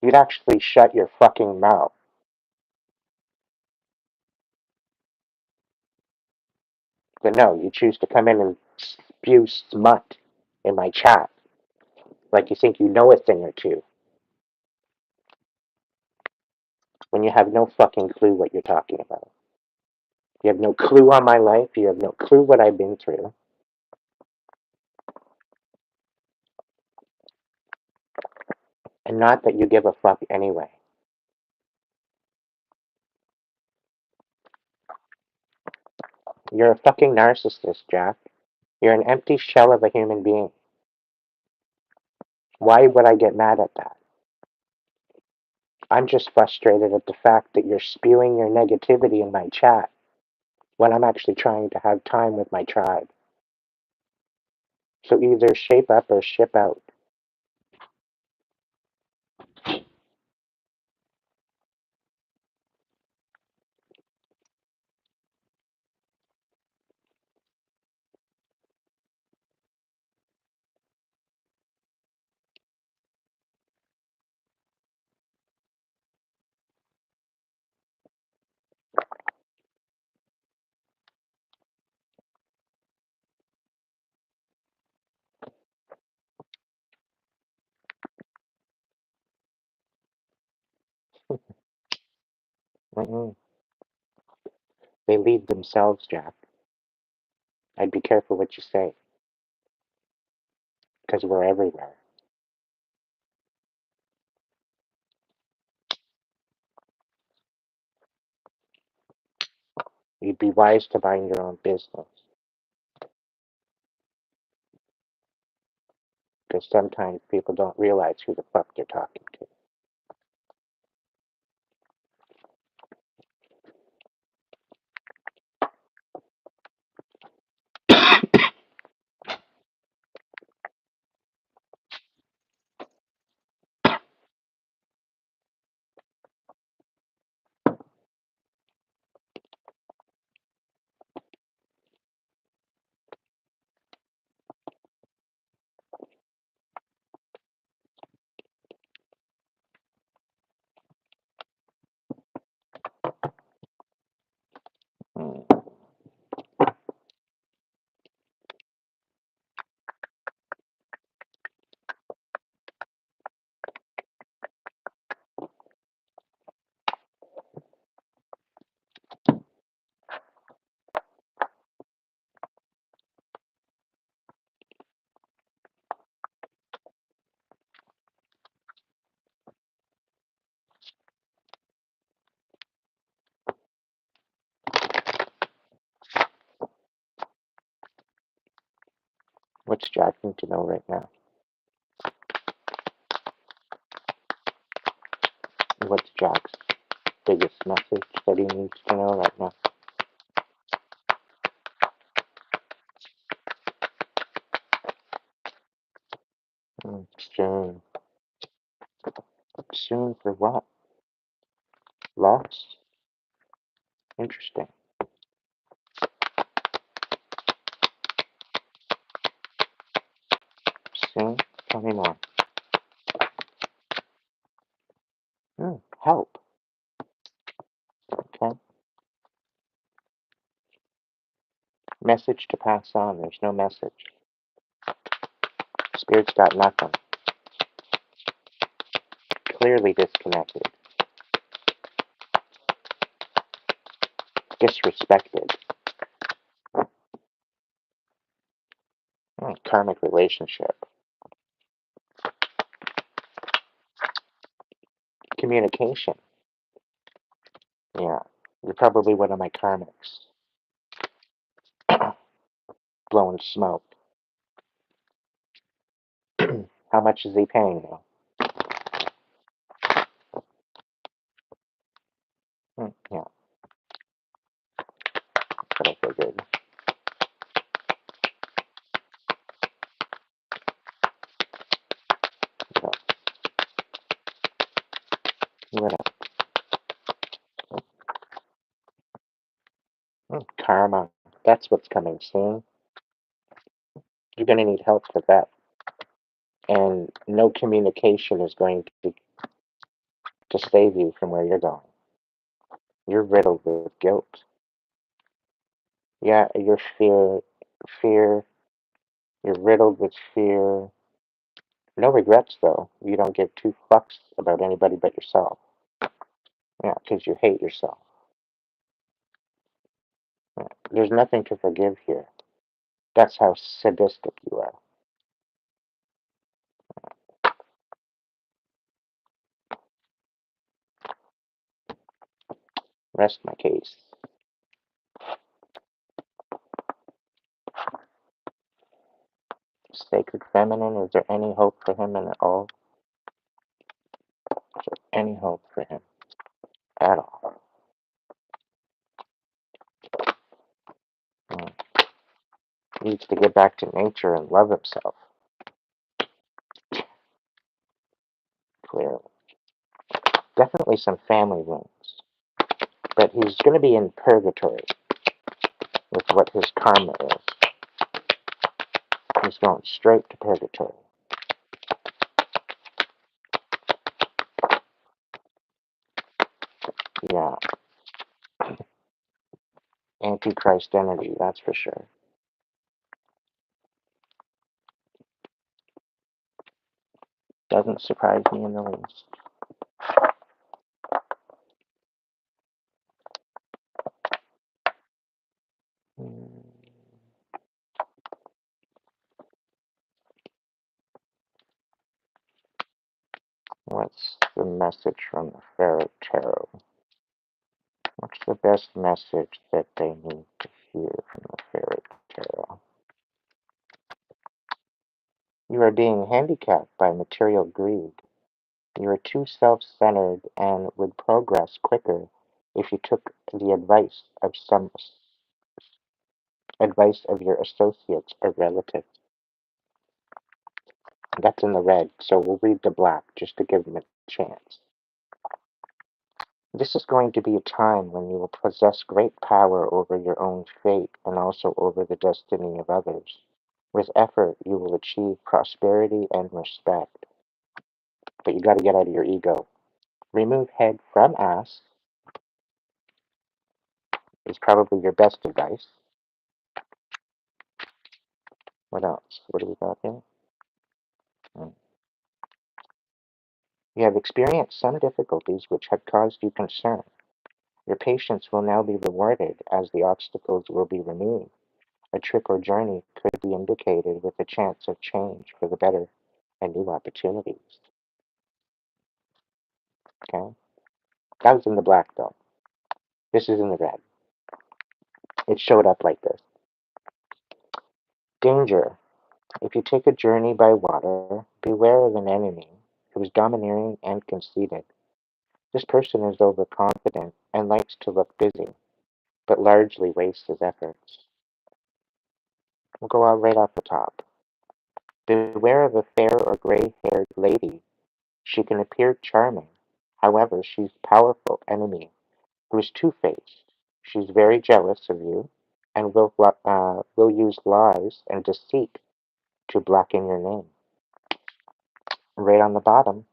you'd actually shut your fucking mouth. But no, you choose to come in and spew smut in my chat like you think you know a thing or two when you have no fucking clue what you're talking about. You have no clue on my life. You have no clue what I've been through. And not that you give a fuck anyway. You're a fucking narcissist, Jack. You're an empty shell of a human being. Why would I get mad at that? I'm just frustrated at the fact that you're spewing your negativity in my chat when I'm actually trying to have time with my tribe. So either shape up or ship out. Mm-mm. They lead themselves, Jack. I'd be careful what you say, because we're everywhere. You'd be wise to mind your own business, because sometimes people don't realize who the fuck they're talking to. Mm. What's Jack need to know right now? What's Jack's biggest message that he needs to know right now? Soon. Soon for what? Lots? Interesting. Soon? Tell me more. Help. Okay. Message to pass on. There's no message. Spirit's got nothing. Clearly disconnected. Disrespected. Karmic relationship. Communication. Yeah. You're probably one of my karmics. Blowing smoke. How much is he paying you? Yeah, but I figured. So, what karma. That's what's coming soon. You're going to need help with that. And no communication is going to save you from where you're going. You're riddled with guilt. Yeah, your fear, you're riddled with fear. No regrets, though. You don't give two fucks about anybody but yourself. Yeah, because you hate yourself. Yeah. There's nothing to forgive here. That's how sadistic you are. Rest my case. Sacred feminine, is there any hope for him at all? Is there any hope for him at all? Mm. He needs to get back to nature and love himself, clearly. Definitely some family wounds. But he's going to be in purgatory with what his karma is. He's going straight to purgatory. Yeah. Antichrist energy, that's for sure. Doesn't surprise me in the least. message from the Pharaoh Tarot? What's the best message that they need to hear from the Pharaoh Tarot? You are being handicapped by material greed. You are too self-centered and would progress quicker if you took the advice of your associates or relatives. That's in the red, so we'll read the black just to give them a chance. This is going to be a time when you will possess great power over your own fate and also over the destiny of others. With effort, you will achieve prosperity and respect. But you got to get out of your ego. Remove head from ass is probably your best advice. What else? What do we got here? Hmm. You have experienced some difficulties which have caused you concern. Your patience will now be rewarded as the obstacles will be removed. A trip or journey could be indicated with a chance of change for the better and new opportunities. Okay? That was in the black though. This is in the red. It showed up like this. Danger. If you take a journey by water, beware of an enemy who is domineering and conceited. This person is overconfident and likes to look busy, but largely wastes his efforts. We'll go out right off the top. Beware of a fair or gray-haired lady. She can appear charming. However, she's a powerful enemy who is two-faced. She's very jealous of you and will use lies and deceit to blacken your name. Right on the bottom,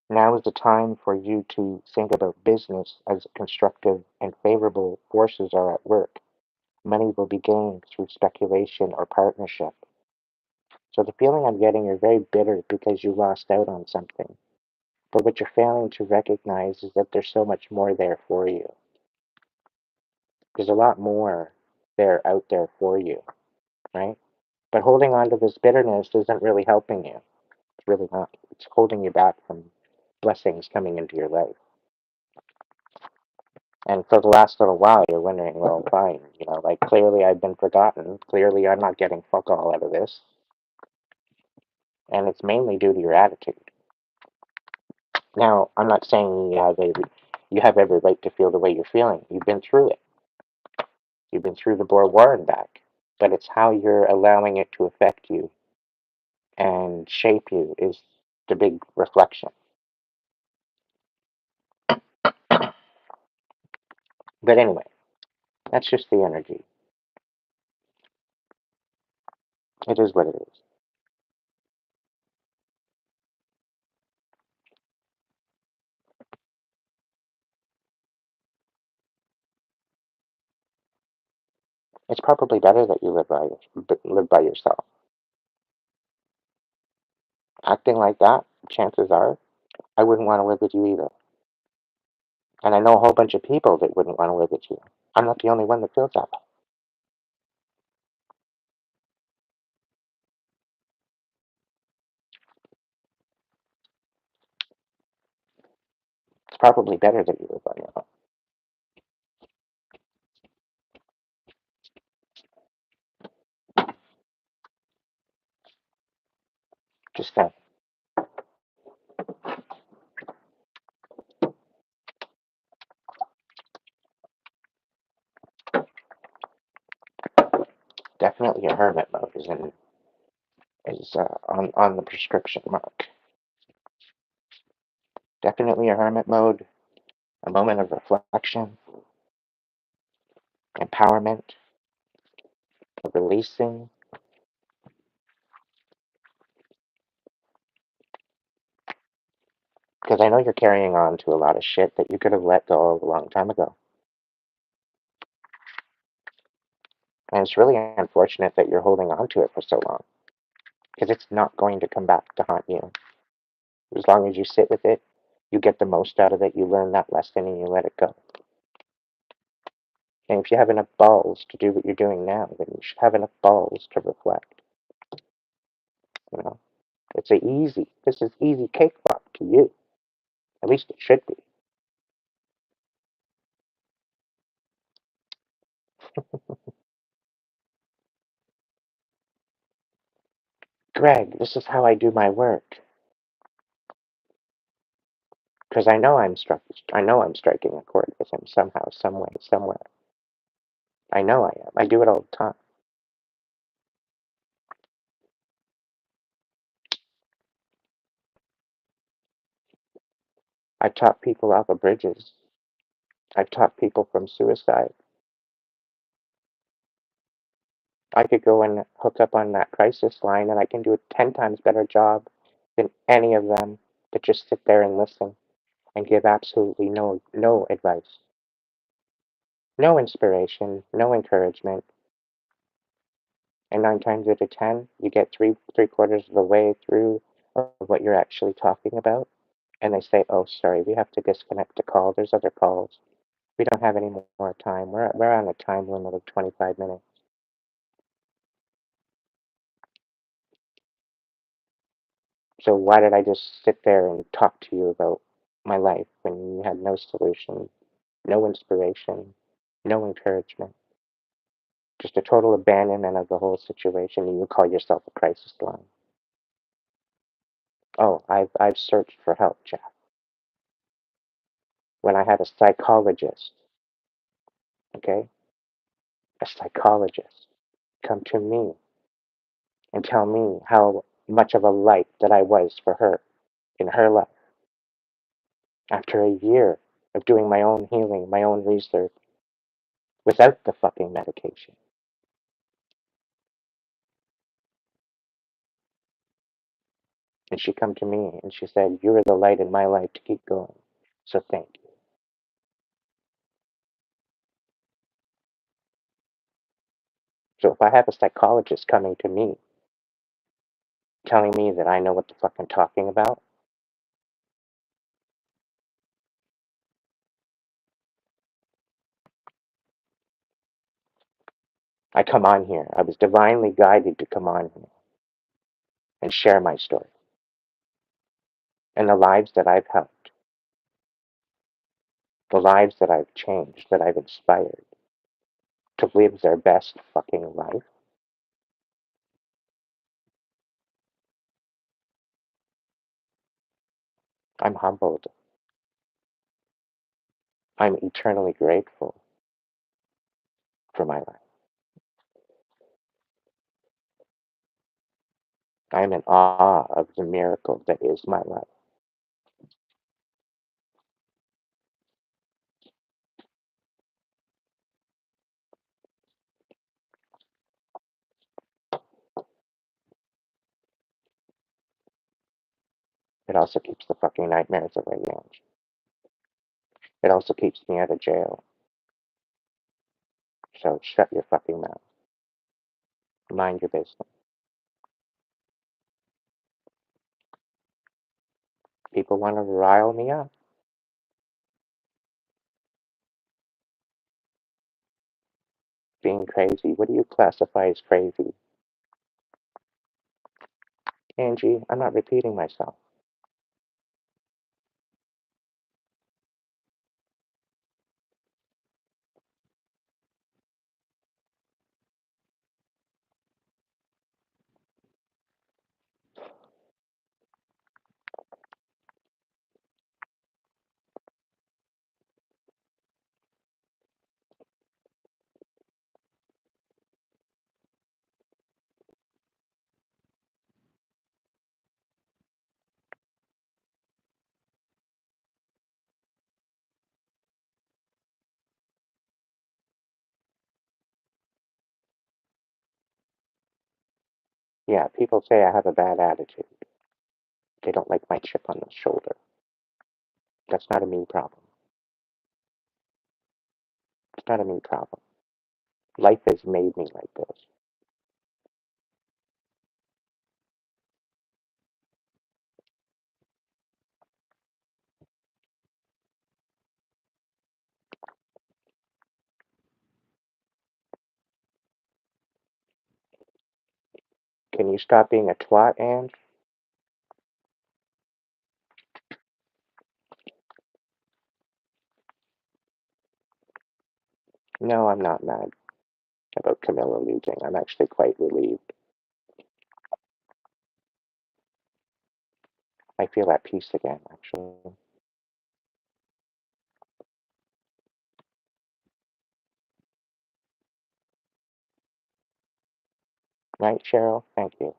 now is the time for you to think about business as constructive and favorable forces are at work. Money will be gained through speculation or partnership. So the feeling I'm getting, you're very bitter because you lost out on something. But what you're failing to recognize is that there's so much more there for you. There's a lot more out there for you, right? But holding on to this bitterness isn't really helping you. It's really not. It's holding you back from blessings coming into your life. And for the last little while, you're wondering, well, fine, like clearly I've been forgotten. Clearly I'm not getting fuck all out of this. And it's mainly due to your attitude. Now, I'm not saying you have every right to feel the way you're feeling. You've been through it. You've been through the Boer War and back. But it's how you're allowing it to affect you and shape you is the big reflection. But anyway, that's just the energy. It is what it is. It's probably better that you live by yourself. Acting like that, chances are, I wouldn't want to live with you either. And I know a whole bunch of people that wouldn't want to live with you. I'm not the only one that feels that way. It's probably better that you live on your own. Just saying. Definitely a hermit mode is on the prescription mark. Definitely a hermit mode, a moment of reflection, empowerment, releasing. Because I know you're carrying on to a lot of shit that you could have let go of a long time ago. And it's really unfortunate that you're holding on to it for so long. Because it's not going to come back to haunt you. As long as you sit with it, you get the most out of it, you learn that lesson, and you let it go. And if you have enough balls to do what you're doing now, then you should have enough balls to reflect. You know? This is easy cakewalk to you. At least it should be. Greg, this is how I do my work. Because I know I'm striking a chord with him somehow, some way, somewhere. I know I am. I do it all the time. I've taught people off of bridges. I've taught people from suicide. I could go and hook up on that crisis line and I can do a 10 times better job than any of them that just sit there and listen and give absolutely no advice. No inspiration, no encouragement. And 9 times out of 10, you get three quarters of the way through of what you're actually talking about. And they say, oh, sorry, we have to disconnect the call. There's other calls. We don't have any more time. We're on a time limit of 25 minutes. So why did I just sit there and talk to you about my life when you had no solution, no inspiration, no encouragement, just a total abandonment of the whole situation, and you call yourself a crisis line? Oh, I've searched for help, Jack. When I had a psychologist, okay, a psychologist come to me and tell me how much of a light that I was for her in her life after a year of doing my own healing, my own research without the fucking medication. And she come to me and she said, you are the light in my life to keep going. So thank you. So if I have a psychologist coming to me telling me that I know what the fuck I'm talking about, I come on here. I was divinely guided to come on here and share my story and the lives that I've helped, the lives that I've changed, that I've inspired to live their best fucking life. I'm humbled. I'm eternally grateful for my life. I'm in awe of the miracle that is my life. It also keeps the fucking nightmares away, Ange. It also keeps me out of jail. So shut your fucking mouth. Mind your business. People want to rile me up. Being crazy. What do you classify as crazy? Angie, I'm not repeating myself. Yeah, people say I have a bad attitude. They don't like my chip on the shoulder. That's not a me problem. It's not a me problem. Life has made me like this. Can you stop being a twat, Ange? No, I'm not mad about Camilla losing. I'm actually quite relieved. I feel at peace again, actually. Right, Cheryl? Thank you.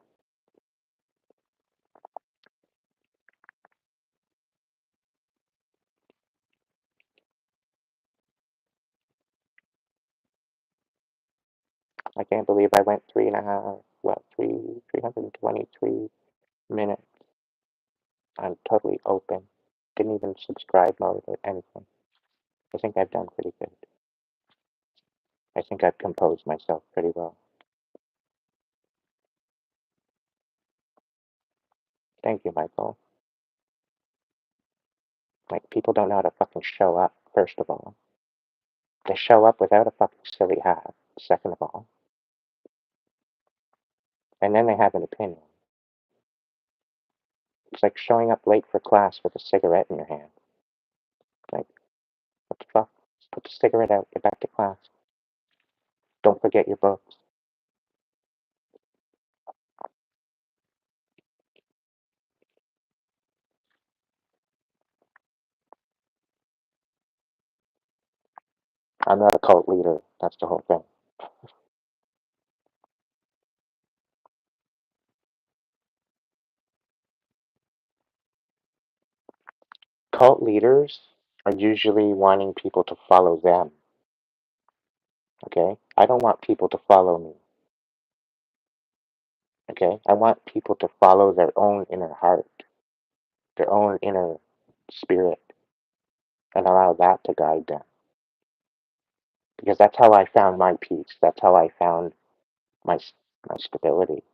I can't believe I went 323 minutes. I'm totally open. Didn't even subscribe mode or anything. I think I've done pretty good. I think I've composed myself pretty well. Thank you, Michael. Like, people don't know how to fucking show up, first of all. They show up without a fucking silly hat, second of all. And then they have an opinion. It's like showing up late for class with a cigarette in your hand. Like, what the fuck? Put the cigarette out, get back to class. Don't forget your books. I'm not a cult leader. That's the whole thing. Cult leaders are usually wanting people to follow them. Okay? I don't want people to follow me. Okay? I want people to follow their own inner heart, their own inner spirit, and allow that to guide them. Because that's how I found my peace. That's how I found my my stability.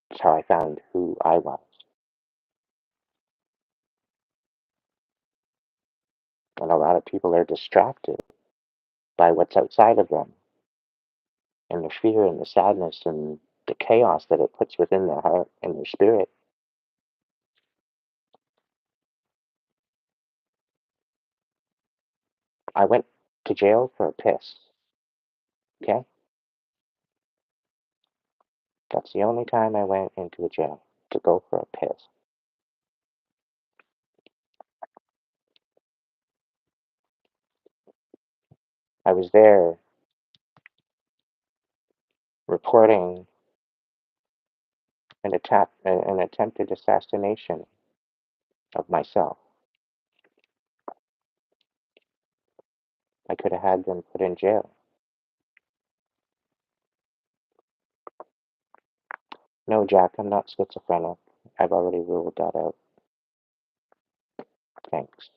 That's how I found who I was. And a lot of people are distracted by what's outside of them, and the fear and the sadness and the chaos that it puts within their heart and their spirit. I went to jail for a piss. Okay? That's the only time I went into a jail, to go for a piss. I was there reporting an attempted assassination of myself. I could have had them put in jail. No, Jack, I'm not schizophrenic. I've already ruled that out. Thanks.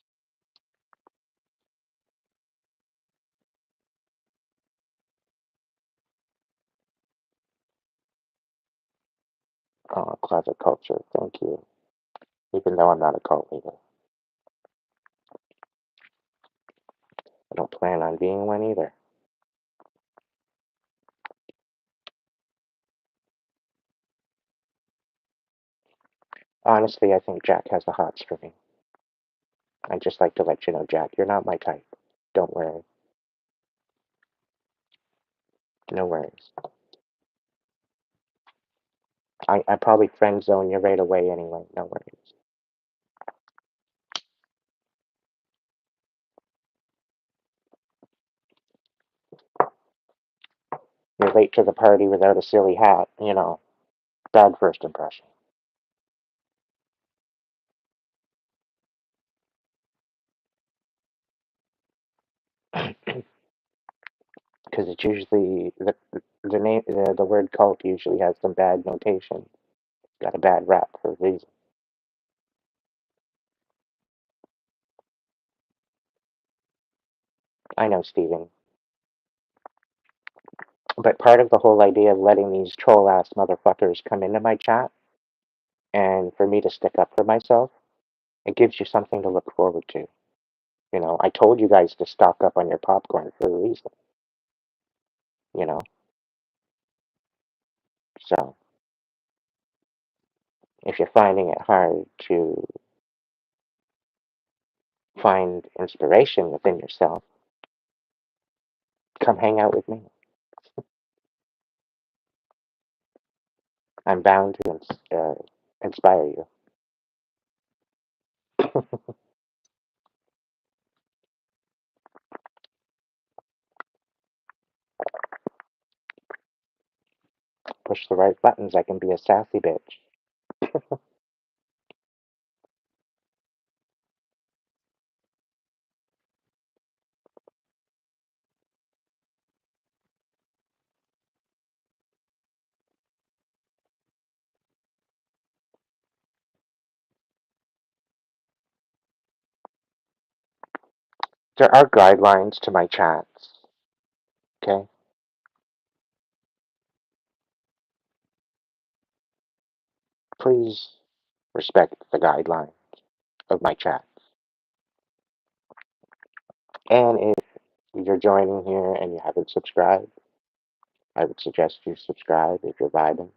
Closet culture, thank you. Even though I'm not a cult leader. I don't plan on being one either. Honestly, I think Jack has the hots for me. I'd just like to let you know, Jack, you're not my type. Don't worry. No worries. I probably friend zone you right away anyway. No worries. You're late to the party without a silly hat. Bad first impression. Because it's usually the name the word cult usually has some bad notation. Got a bad rap for a reason. I know, Steven. But part of the whole idea of letting these troll ass motherfuckers come into my chat and for me to stick up for myself, it gives you something to look forward to. I told you guys to stock up on your popcorn for a reason, you know? So, if you're finding it hard to find inspiration within yourself, Come hang out with me. I'm bound to inspire you. Push the right buttons. I can be a sassy bitch. There are guidelines to my chats. Okay? Please respect the guidelines of my chats. And if you're joining here and you haven't subscribed, I would suggest you subscribe if you're vibing.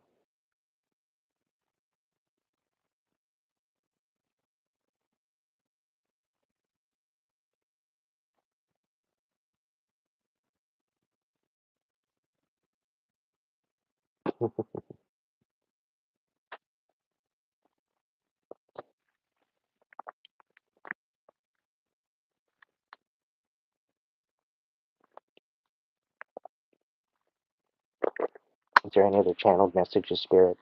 Is there any other channeled messages, Spirit,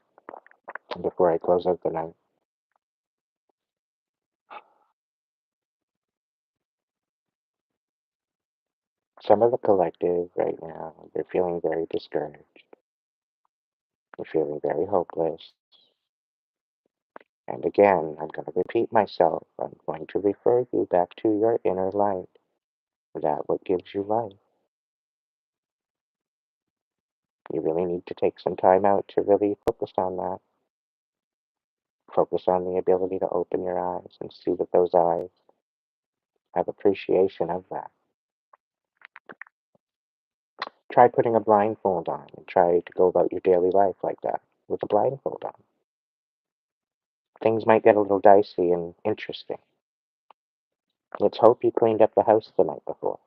before I close out the night? Some of the collective right now, they're feeling very discouraged. They're feeling very hopeless. And again, I'm going to repeat myself. I'm going to refer you back to your inner light. That what gives you life. You really need to take some time out to really focus on that. Focus on the ability to open your eyes and see with those eyes. Have appreciation of that. Try putting a blindfold on and try to go about your daily life like that with a blindfold on. Things might get a little dicey and interesting. Let's hope you cleaned up the house the night before.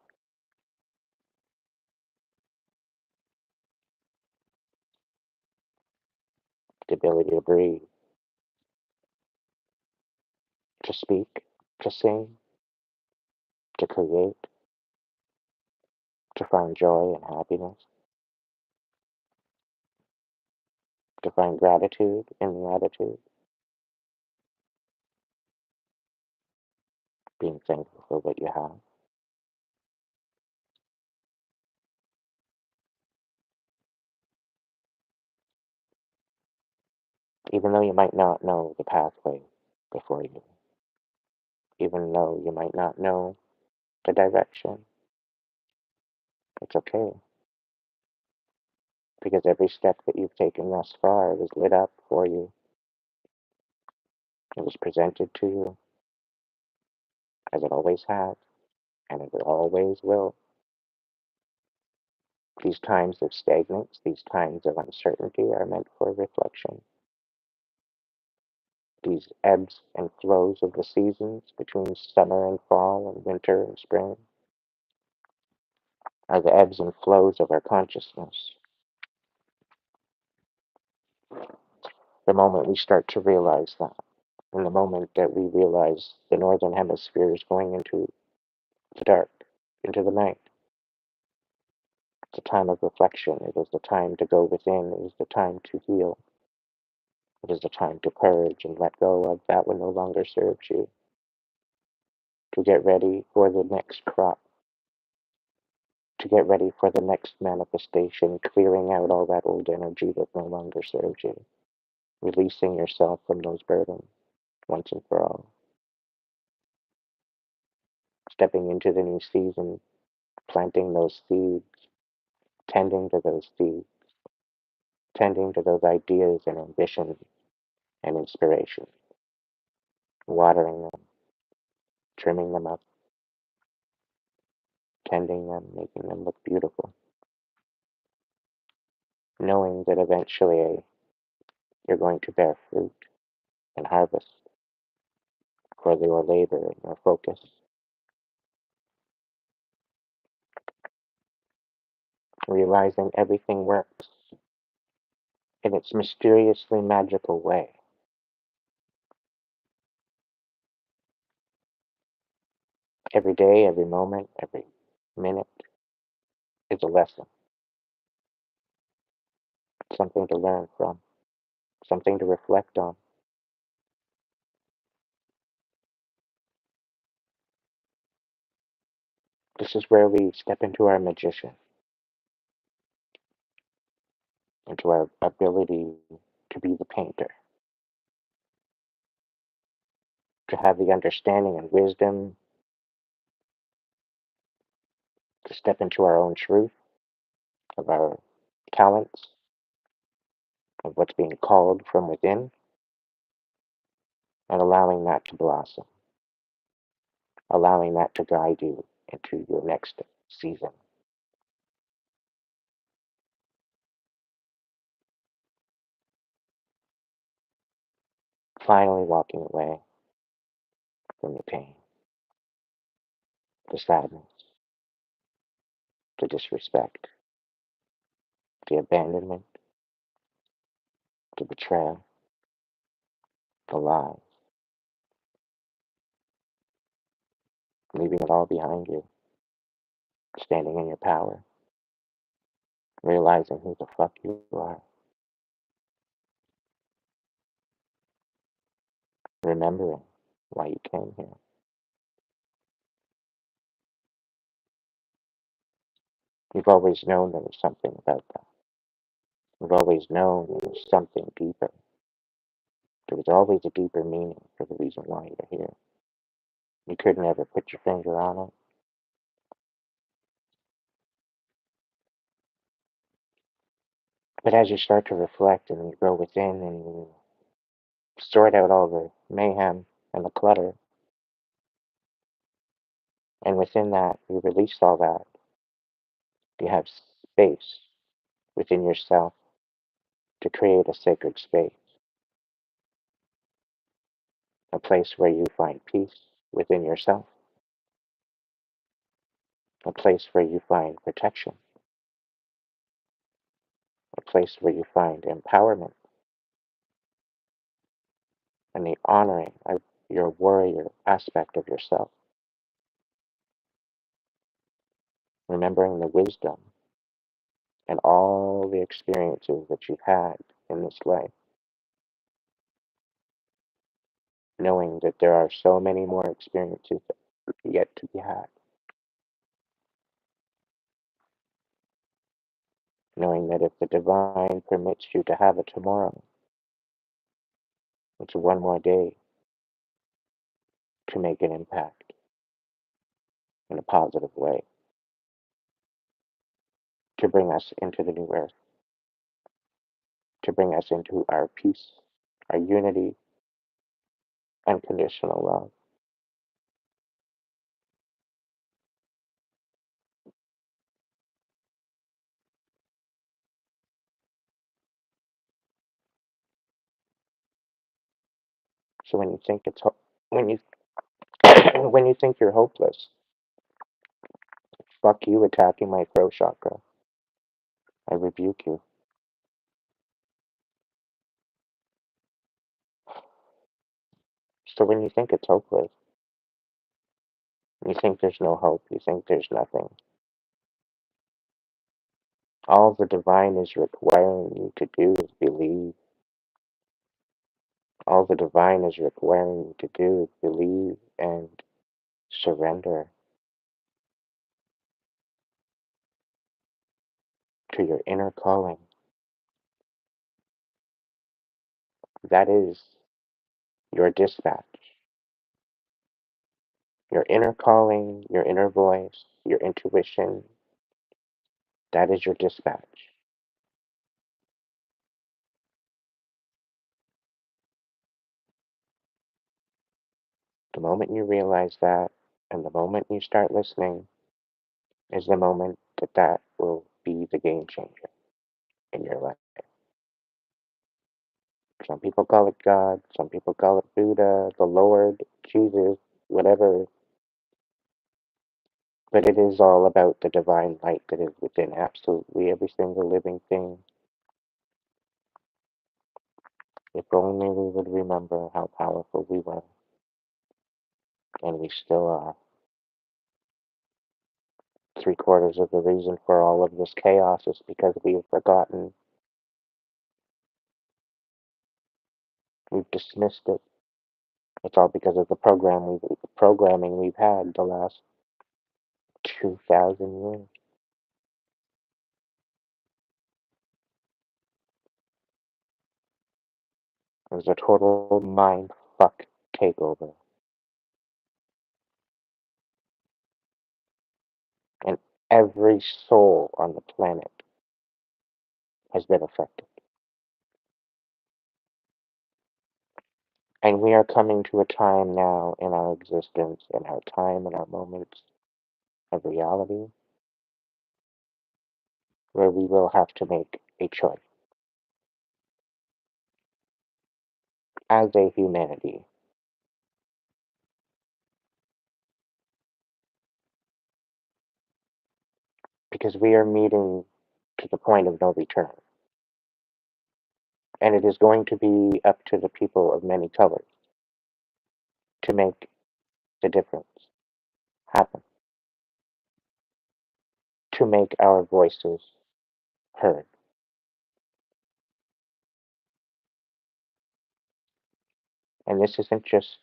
The ability to breathe, to speak, to sing, to create, to find joy and happiness, to find gratitude in the attitude, being thankful for what you have. Even though you might not know the pathway before you, even though you might not know the direction, it's okay. Because every step that you've taken thus far was lit up for you. It was presented to you, as it always has, and as it always will. These times of stagnance, these times of uncertainty are meant for reflection. These ebbs and flows of the seasons between summer and fall and winter and spring are the ebbs and flows of our consciousness. The moment we start to realize that, and the moment that we realize the northern hemisphere is going into the dark, into the night, it's a time of reflection. It is the time to go within. It is the time to heal. It is the time to purge and let go of that what no longer serves you, to get ready for the next crop, to get ready for the next manifestation, clearing out all that old energy that no longer serves you, releasing yourself from those burdens once and for all, stepping into the new season, planting those seeds, tending to those seeds, tending to those ideas and ambitions and inspiration, watering them, trimming them up, tending them, making them look beautiful, knowing that eventually you're going to bear fruit and harvest for your labor and your focus. realizing everything works in its mysteriously magical way. Every day, every moment, every minute is a lesson, something to learn from, something to reflect on. This is where we step into our magician, into our ability to be the painter, to have the understanding and wisdom, to step into our own truth of our talents, of what's being called from within, and allowing that to blossom, allowing that to guide you into your next season. Finally walking away from the pain, the sadness, the disrespect, the abandonment, the betrayal, the lies, leaving it all behind you, standing in your power, realizing who the fuck you are, remembering why you came here. You've always known there was something about that. You've always known there was something deeper. There was always a deeper meaning for the reason why you're here. You couldn't ever put your finger on it. But as you start to reflect and you go within and you sort out all the mayhem and the clutter, and within that, you release all that, you have space within yourself to create a sacred space, a place where you find peace within yourself, a place where you find protection, a place where you find empowerment and the honoring of your warrior aspect of yourself, remembering the wisdom and all the experiences that you've had in this life, knowing that there are so many more experiences yet to be had, knowing that if the divine permits you to have a tomorrow, it's one more day to make an impact in a positive way, to bring us into the new earth, to bring us into our peace, our unity, unconditional love. So when you think when you when you think you're hopeless, fuck you attacking my throat chakra. I rebuke you. So when you think it's hopeless, you think there's no hope, you think there's nothing, all the divine is requiring you to do is believe. All the divine is requiring you to do is believe and surrender to your inner calling. That is your dispatch. Your inner calling, your inner voice, your intuition, that is your dispatch. The moment you realize that, and the moment you start listening, is the moment that that will be the game changer in your life. Some people call it God, some people call it Buddha, the Lord, Jesus, whatever. But it is all about the divine light that is within absolutely every single living thing. If only we would remember how powerful we were, and we still are. Three-quarters of the reason for all of this chaos is because we've forgotten, we've dismissed it. It's all because of the programming we've had the last 2,000 years. It was a total mind fuck takeover, and every soul on the planet has been affected. And we are coming to a time now in our existence, in our time, in our moments of reality, where we will have to make a choice as a humanity. Because we are meeting to the point of no return. And it is going to be up to the people of many colors to make the difference happen, to make our voices heard. And this isn't just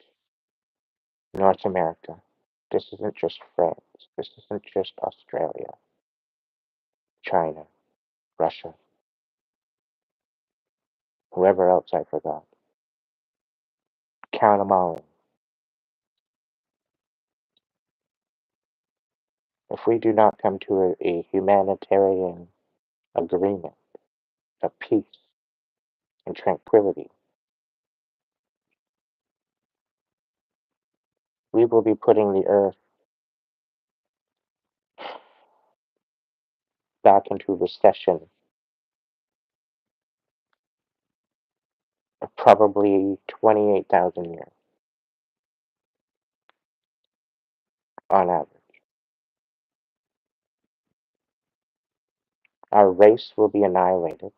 North America. This isn't just France. This isn't just Australia, China, Russia, whoever else I forgot. Count them all. If we do not come to a humanitarian agreement of peace and tranquility, we will be putting the earth back into recession of probably 28,000 years on average. Our race will be annihilated.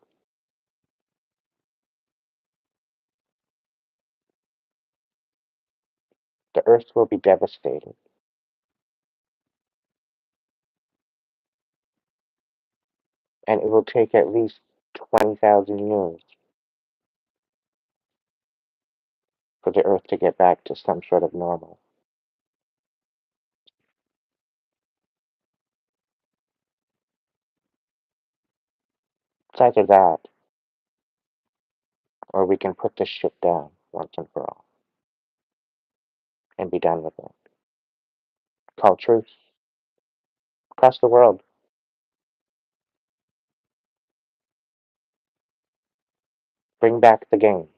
The earth will be devastated. And it will take at least 20,000 years for the earth to get back to some sort of normal. It's either that, or we can put this shit down once and for all and be done with it. Call truce across the world. Bring back the games.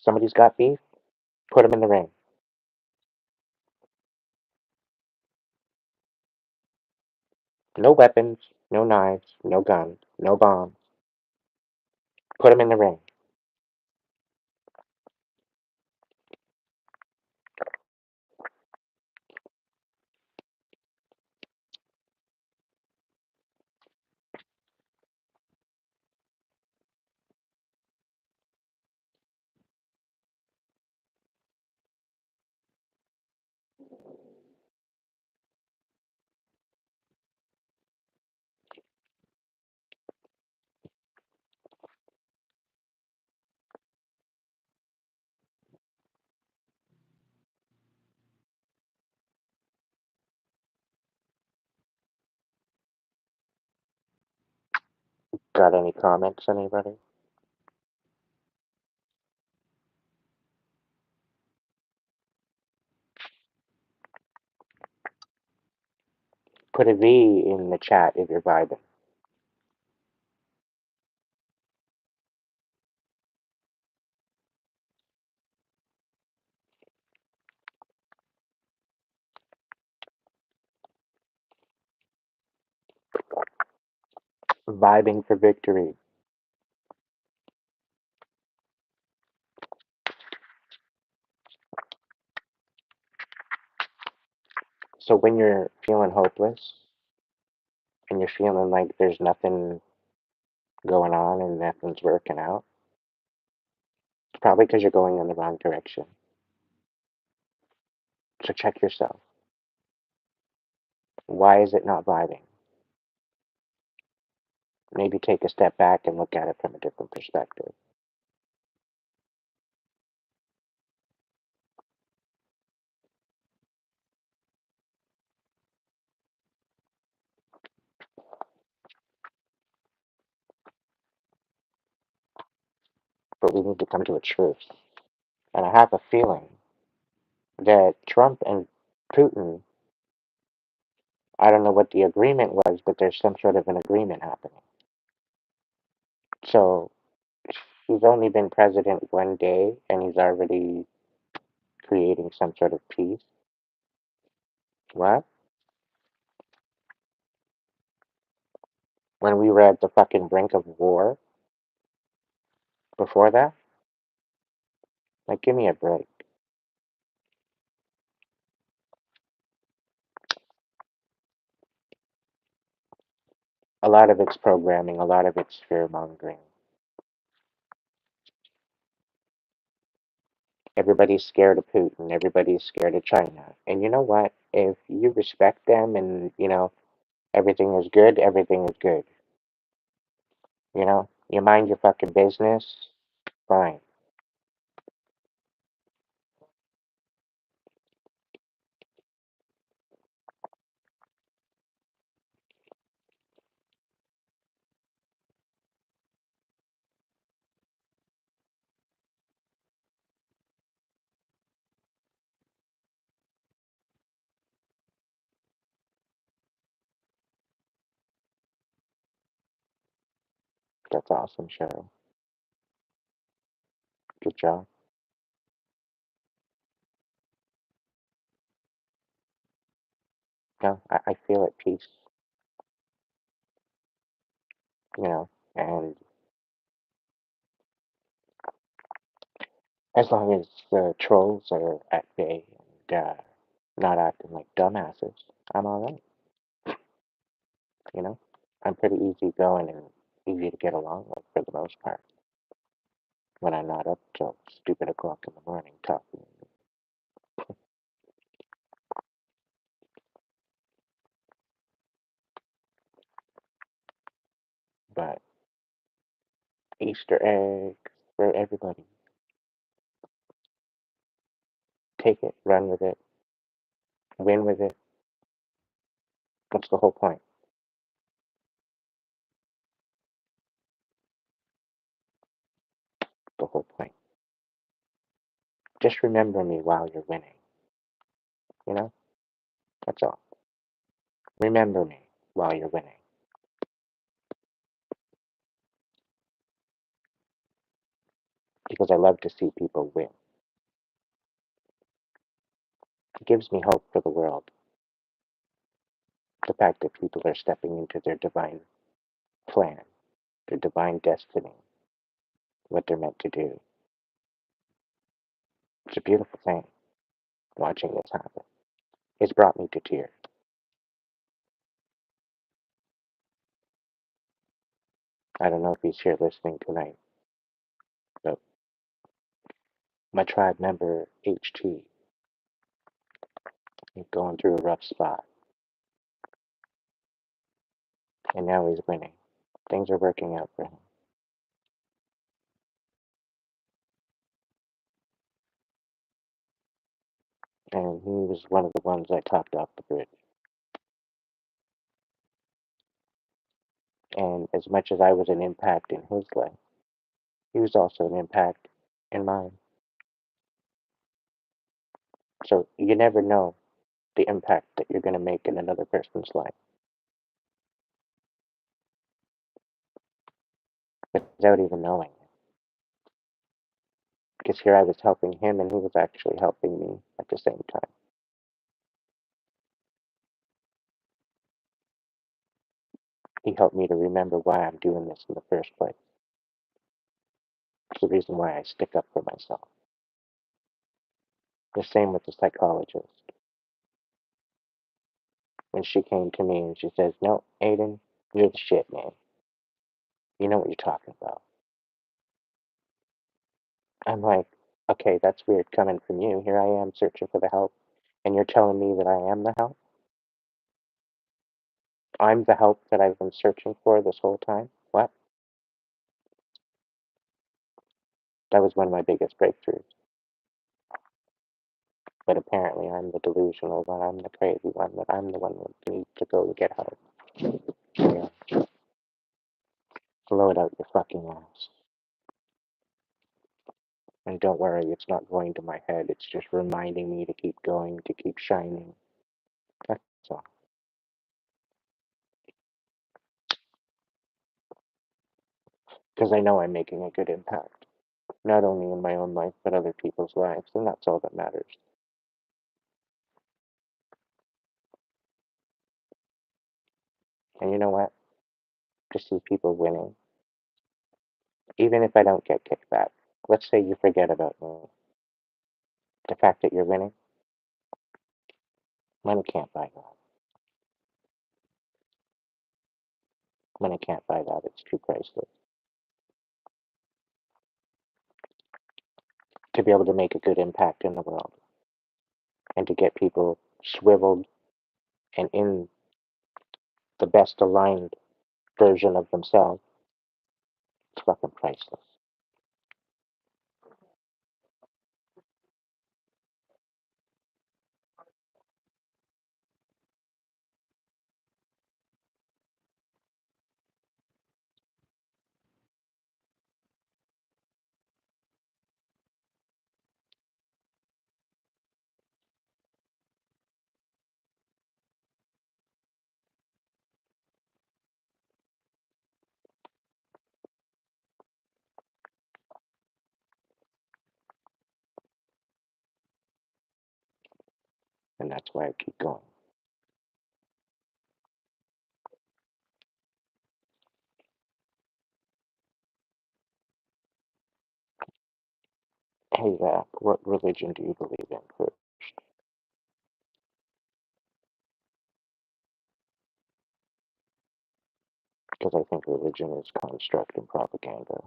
Somebody's got beef? Put them in the ring. No weapons, no knives, no guns, no bombs. Put them in the ring. Got any comments, anybody? Put a V in the chat if you're vibing. Vibing for victory. So when you're feeling hopeless and you're feeling like there's nothing going on and nothing's working out, it's probably because you're going in the wrong direction. So check yourself. Why is it not vibing? Maybe take a step back and look at it from a different perspective. But we need to come to a truth. And I have a feeling that Trump and Putin, I don't know what the agreement was, but there's some sort of an agreement happening. So he's only been president 1 day and he's already creating some sort of peace. What? When we were at the fucking brink of war before that? Like, give me a break. A lot of it's programming, a lot of it's fear mongering. Everybody's scared of Putin, everybody's scared of China. And you know what? If you respect them and, everything is good, everything is good. You mind your fucking business, fine. That's awesome, Cheryl. Good job. No, I feel at peace, and as long as the trolls are at bay and not acting like dumbasses, I'm alright, you know? I'm pretty easygoing and easy to get along with for the most part when I'm not up till stupid o'clock in the morning talking. But Easter eggs for everybody. Take it, run with it, win with it. What's the whole point? The whole point. Just remember me while you're winning, you know? That's all. Remember me while you're winning. Because I love to see people win. It gives me hope for the world. The fact that people are stepping into their divine plan, their divine destiny, what they're meant to do. It's a beautiful thing watching this happen. It's brought me to tears. I don't know if he's here listening tonight, but my tribe member HT is going through a rough spot, and now he's winning. Things are working out for him. And he was one of the ones I talked off the bridge. And as much as I was an impact in his life, he was also an impact in mine. So you never know the impact that you're going to make in another person's life without even knowing it. Because here I was helping him and he was actually helping me at the same time. He helped me to remember why I'm doing this in the first place. It's the reason why I stick up for myself. The same with the psychologist. when she came to me and she says, "No, Aiden, you're the shit, man. You know what you're talking about." I'm like, okay, that's weird coming from you. Here I am searching for the help, and you're telling me that I am the help? I'm the help that I've been searching for this whole time? What? That was one of my biggest breakthroughs. But apparently I'm the delusional one, I'm the crazy one, that I'm the one that needs to go get help. Yeah. Blow it out your fucking ass. And don't worry, it's not going to my head, it's just reminding me to keep going, to keep shining. That's all. Because I know I'm making a good impact. Not only in my own life, but other people's lives, and that's all that matters. And you know what? To see people winning, even if I don't get kickback, let's say you forget about me. The fact that you're winning, money can't buy that. Money can't buy that. It's too priceless. To be able to make a good impact in the world and to get people swiveled and in the best aligned version of themselves, it's fucking priceless. And that's why I keep going. Hey, Zach, what religion do you believe in first? Because I think religion is construct and propaganda.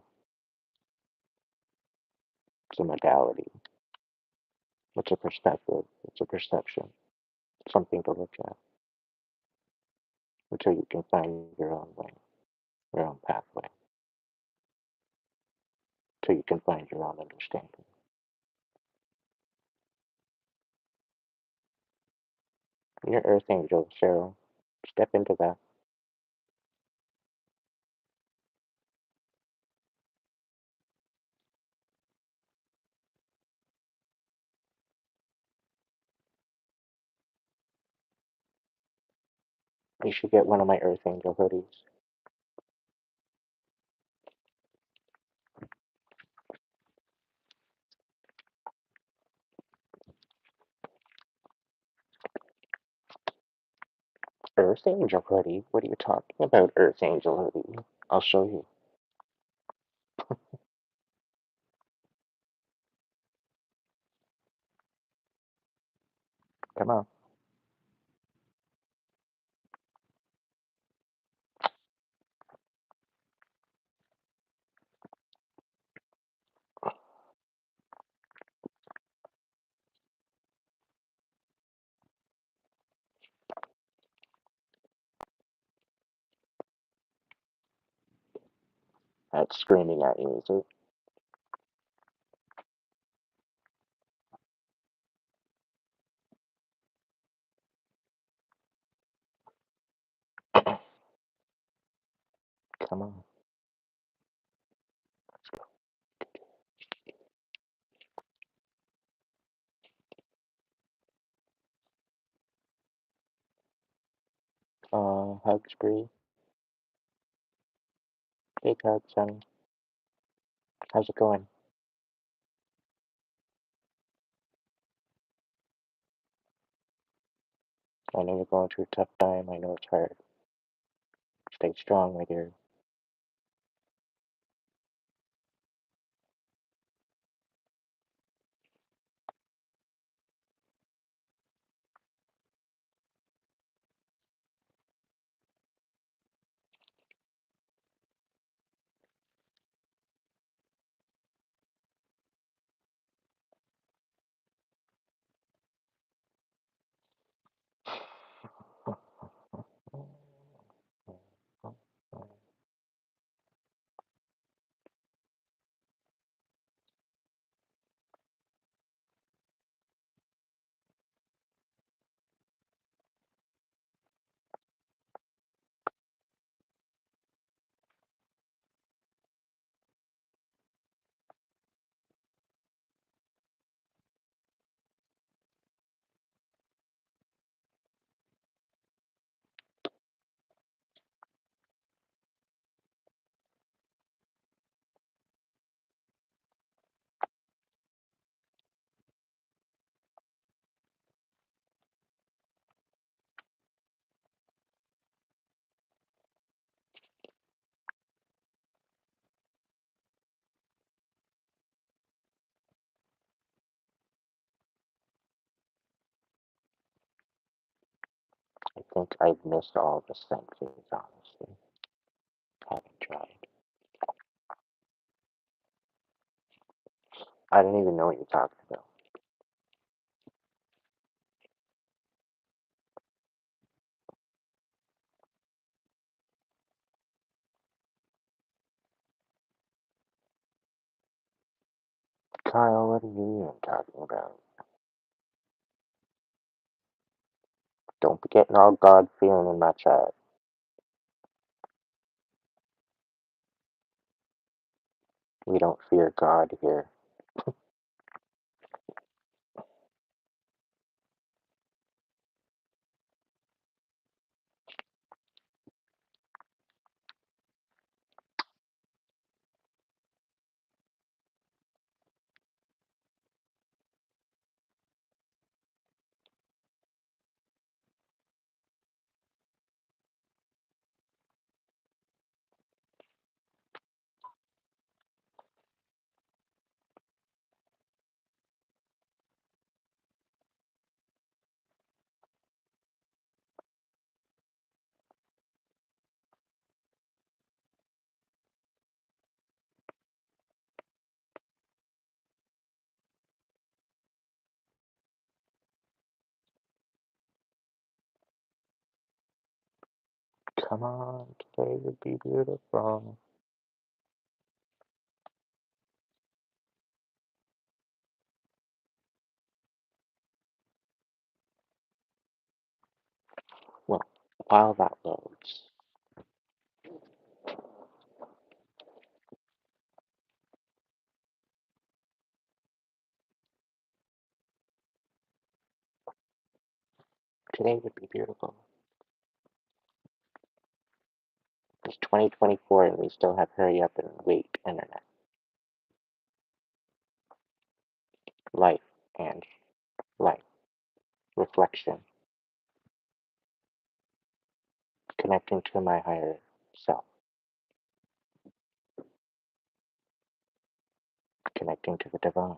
It's a modality. It's a perspective. It's a perception. Something to look at until you can find your own way, your own pathway, until you can find your own understanding. Your earth angel, Cheryl, step into that. You should get one of my earth angel hoodies. Earth angel hoodie? What are you talking about, earth angel hoodie? I'll show you. Come on. That's screaming at you, is it? Come on. Hugs, Bree. Big hugs, honey. How's it going? I know you're going through a tough time. I know it's hard. Stay strong, my dear. I think I've missed all the senses, honestly. Haven't tried. I don't even know what you're talking about. Kyle, what are you even talking about? Don't be getting all God feeling in my chat. We don't fear God here. Come on, today would be beautiful. Well, while that loads, today would be beautiful. It's 2024 and we still have hurry up and wait internet. Life and life. Reflection. Connecting to my higher self. Connecting to the divine.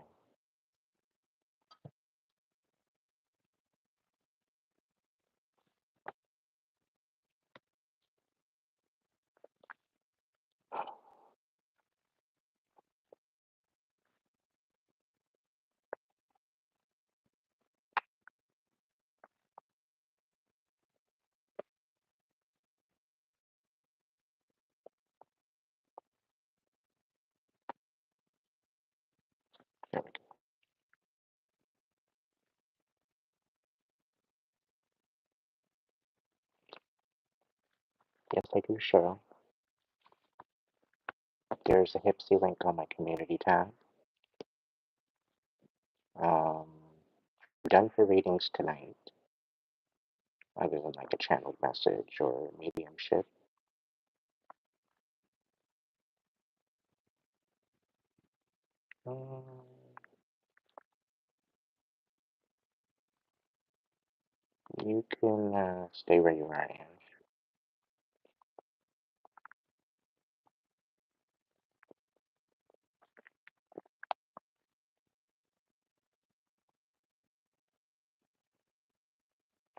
There we go. Yes, I do, Cheryl. There's a Hipsy link on my community tab. I'm done for readings tonight, other than like a channeled message or mediumship. Um, you can stay where you are, Ange.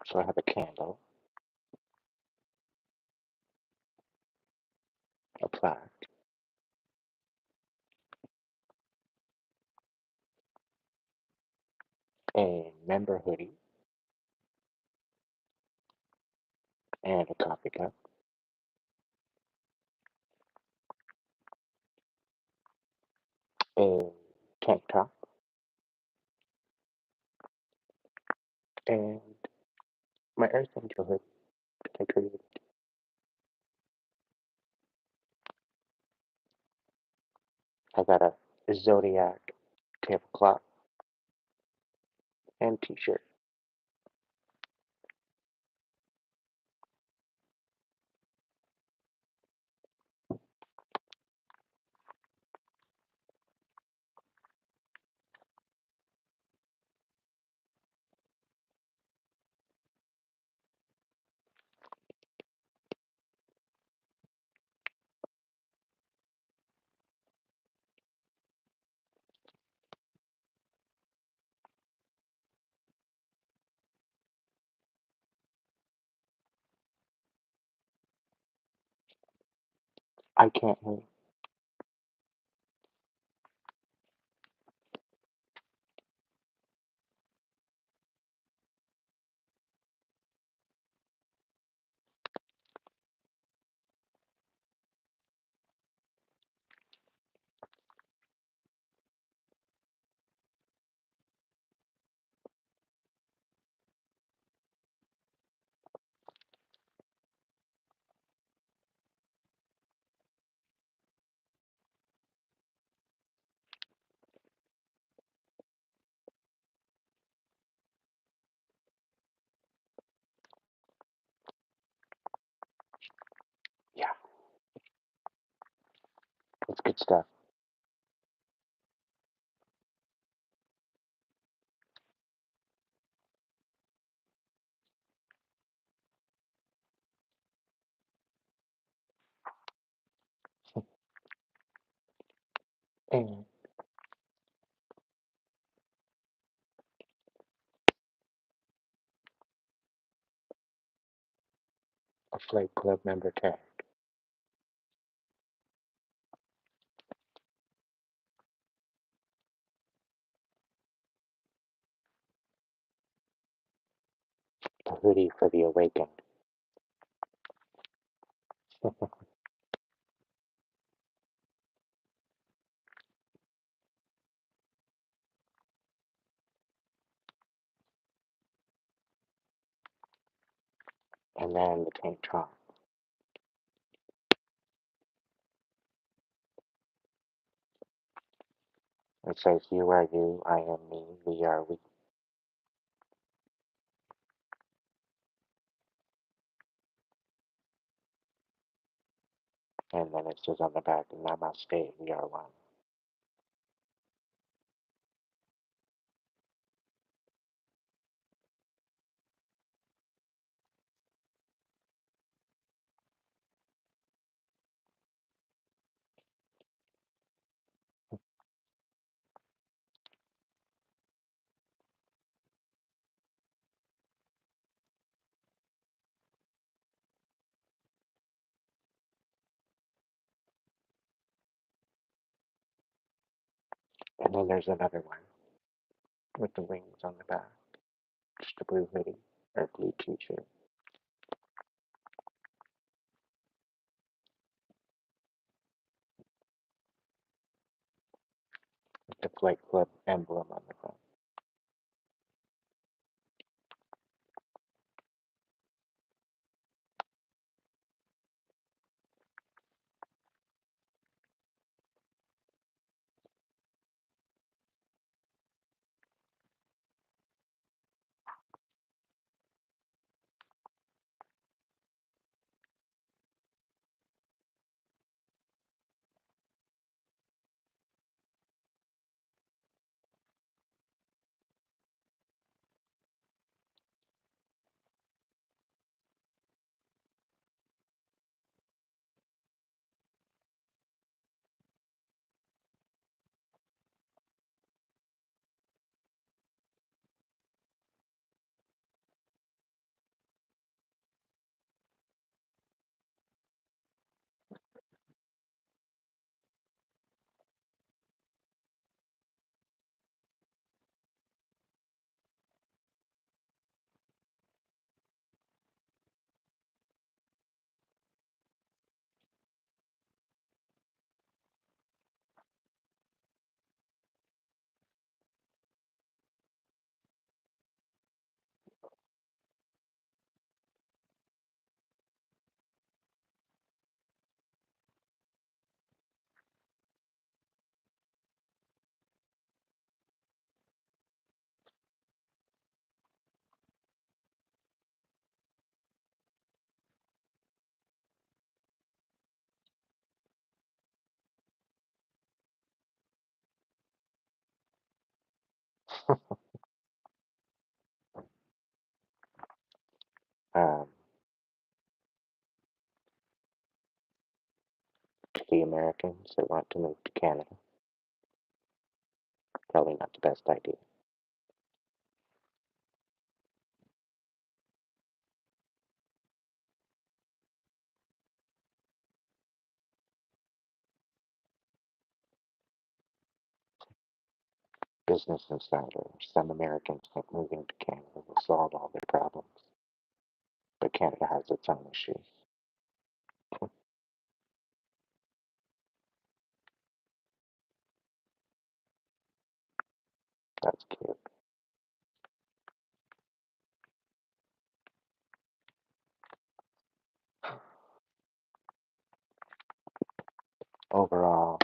So I have a candle, a plaque, a member hoodie, and a coffee cup, a tank top, and my Earth Angel hood that I created. I got a zodiac tablecloth and t-shirt. I can't hear. Yeah, it's good stuff. And a Flight Club member tag. A hoodie for the awakened. And then the tank top. It says, "You are you, I am me, we are we." And then it says on the back, "Namaste, we are one." And then there's another one with the wings on the back. Just a blue hoodie or blue t-shirt with the Flight Club emblem on the front. Um, to the Americans that want to move to Canada, probably not the best idea. Business Insider. Some Americans think moving to Canada will solve all their problems, but Canada has its own issues. That's cute. Overall,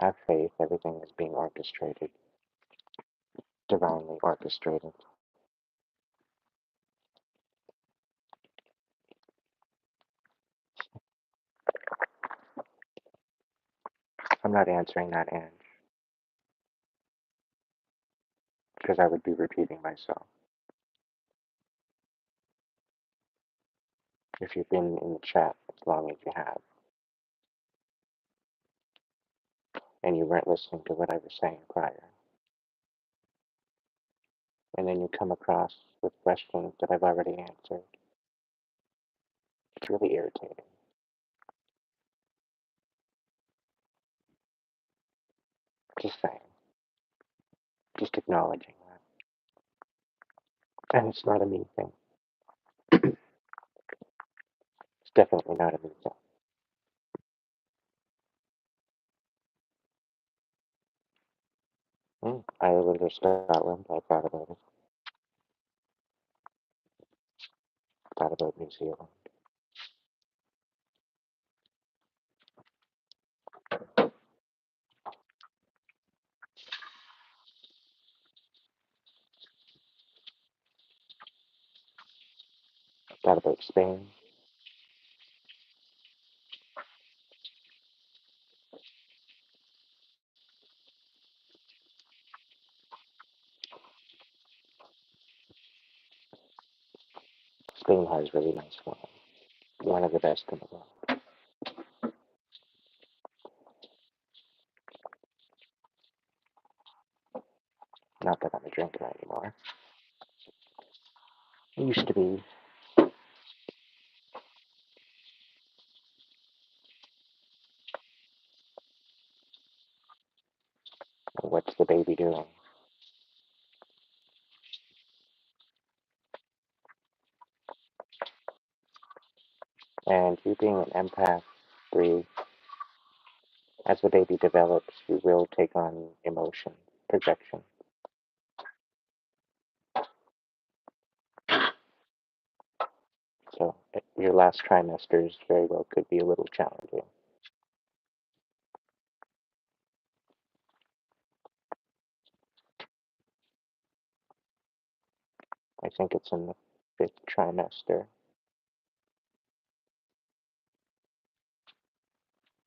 have faith. Everything is being orchestrated, divinely orchestrated. I'm not answering that, Ange, because I would be repeating myself. If you've been in the chat as long as you have, and you weren't listening to what I was saying prior, and then you come across with questions that I've already answered, it's really irritating. Just saying. Just acknowledging that. And it's not a me thing. It's definitely not a me thing. Ireland or Scotland, I thought about it. Thought about New Zealand. Thought about Spain. Spain has really nice wine. One of the best in the world. Not that I'm a drinker anymore. I used to be. What's the baby doing? And you being an empath 3, as the baby develops, you will take on emotion, projection. So your last trimesters very well could be a little challenging. I think it's in the 5th trimester.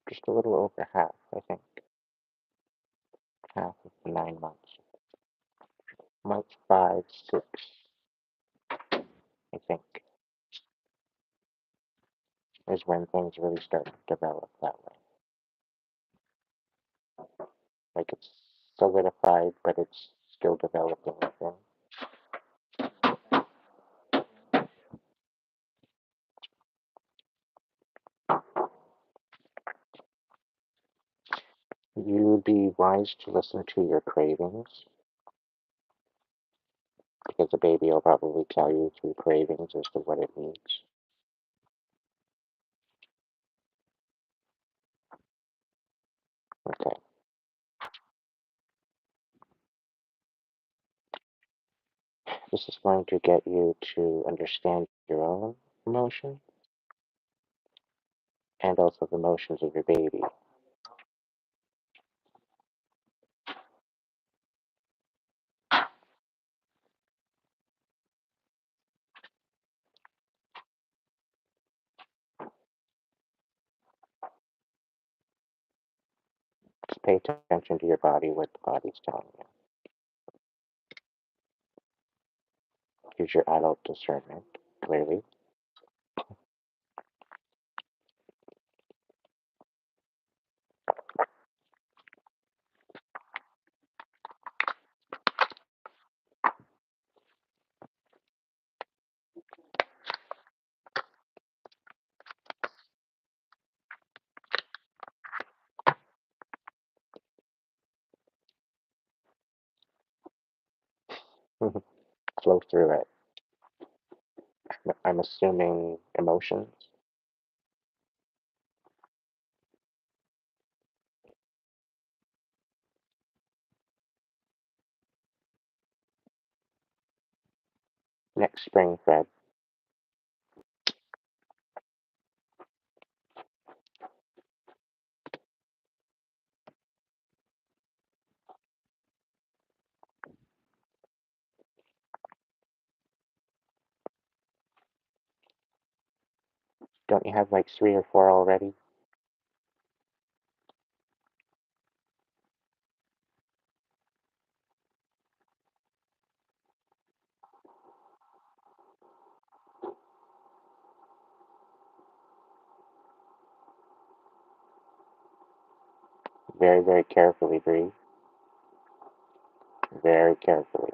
Just a little over half, I think. Half of the 9 months. Month 5, 6, I think, is when things really start to develop that way. Like it's solidified, but it's still developing within. You'd be wise to listen to your cravings, because the baby will probably tell you through cravings as to what it needs. Okay. This is going to get you to understand your own emotion and also the emotions of your baby. Just pay attention to your body, what the body's telling you. Use your adult discernment, clearly. Flow through it. I'm assuming emotions. Next spring, Fred. Don't you have like 3 or 4 already? Very, very carefully, breathe. Very carefully.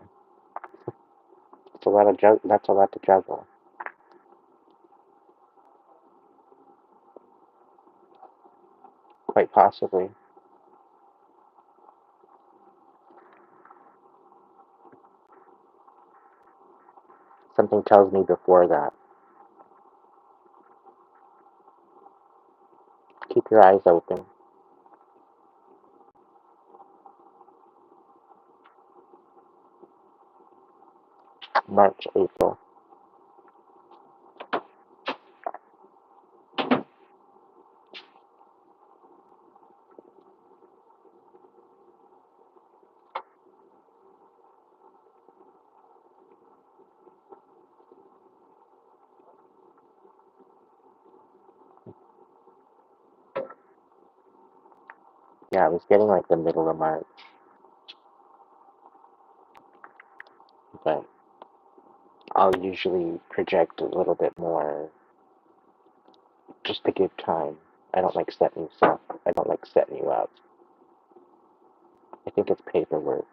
It's a lot of that's a lot to juggle. Quite possibly. Something tells me before that. Keep your eyes open. March, April. Yeah, I was getting like the middle of March, but I'll usually project a little bit more just to give time. I don't like setting you up. I don't like setting you up. I think it's paperwork.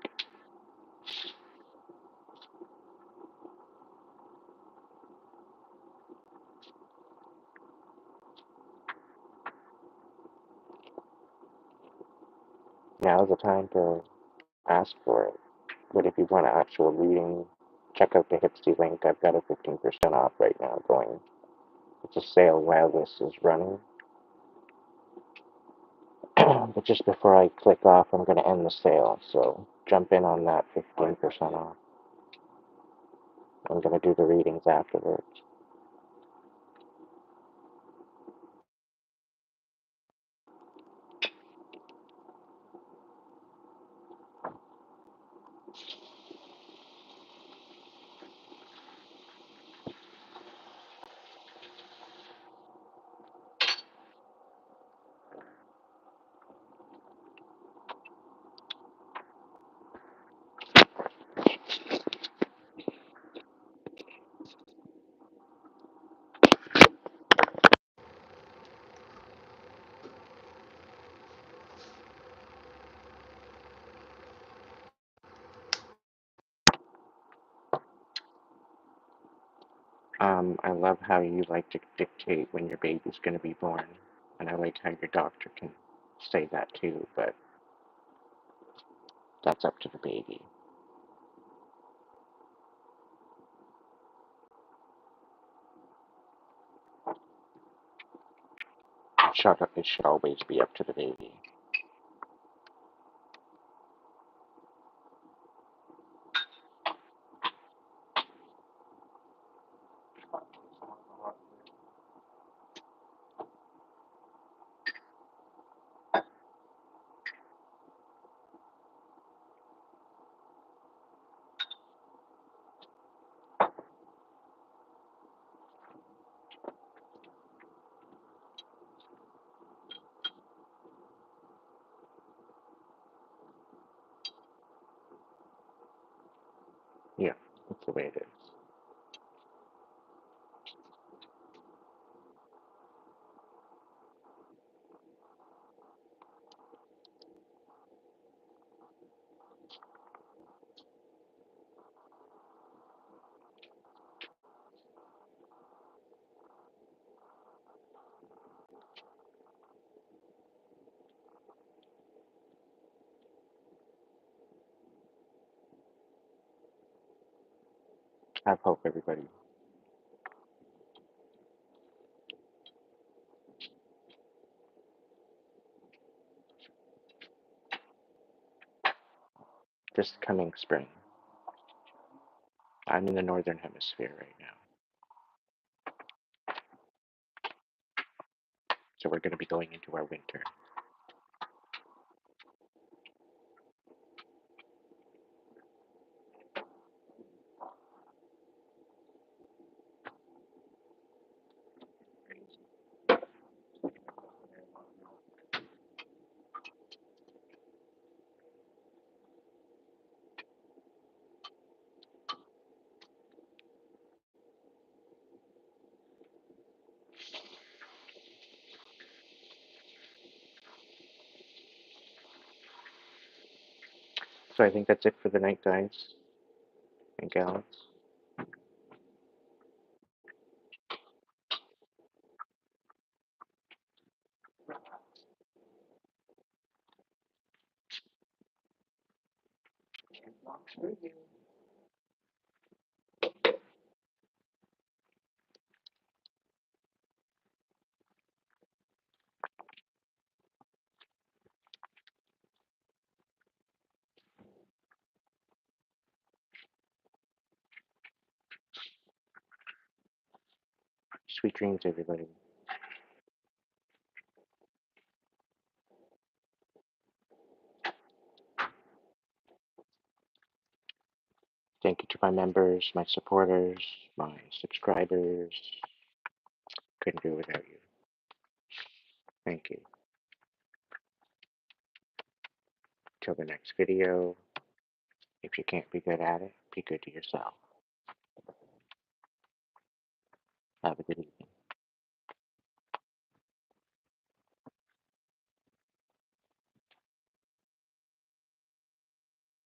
Now's the time to ask for it. But if you want an actual reading, check out the Hipsy link. I've got a 15% off right now going. It's a sale while this is running. But just before I click off, I'm going to end the sale. So jump in on that 15% off. I'm going to do the readings afterwards. I love how you like to dictate when your baby's going to be born. And I like how your doctor can say that too, but that's up to the baby. It should always be up to the baby. Yeah, that's the way it is. Have hope, everybody. This coming spring. I'm in the northern hemisphere right now. So we're going to be going into our winter. So I think that's it for the night, guys and gals. Sweet dreams, everybody. Thank you to my members, my supporters, my subscribers. Couldn't do it without you. Thank you. Till the next video, if you can't be good at it, be good to yourself. Have a good evening.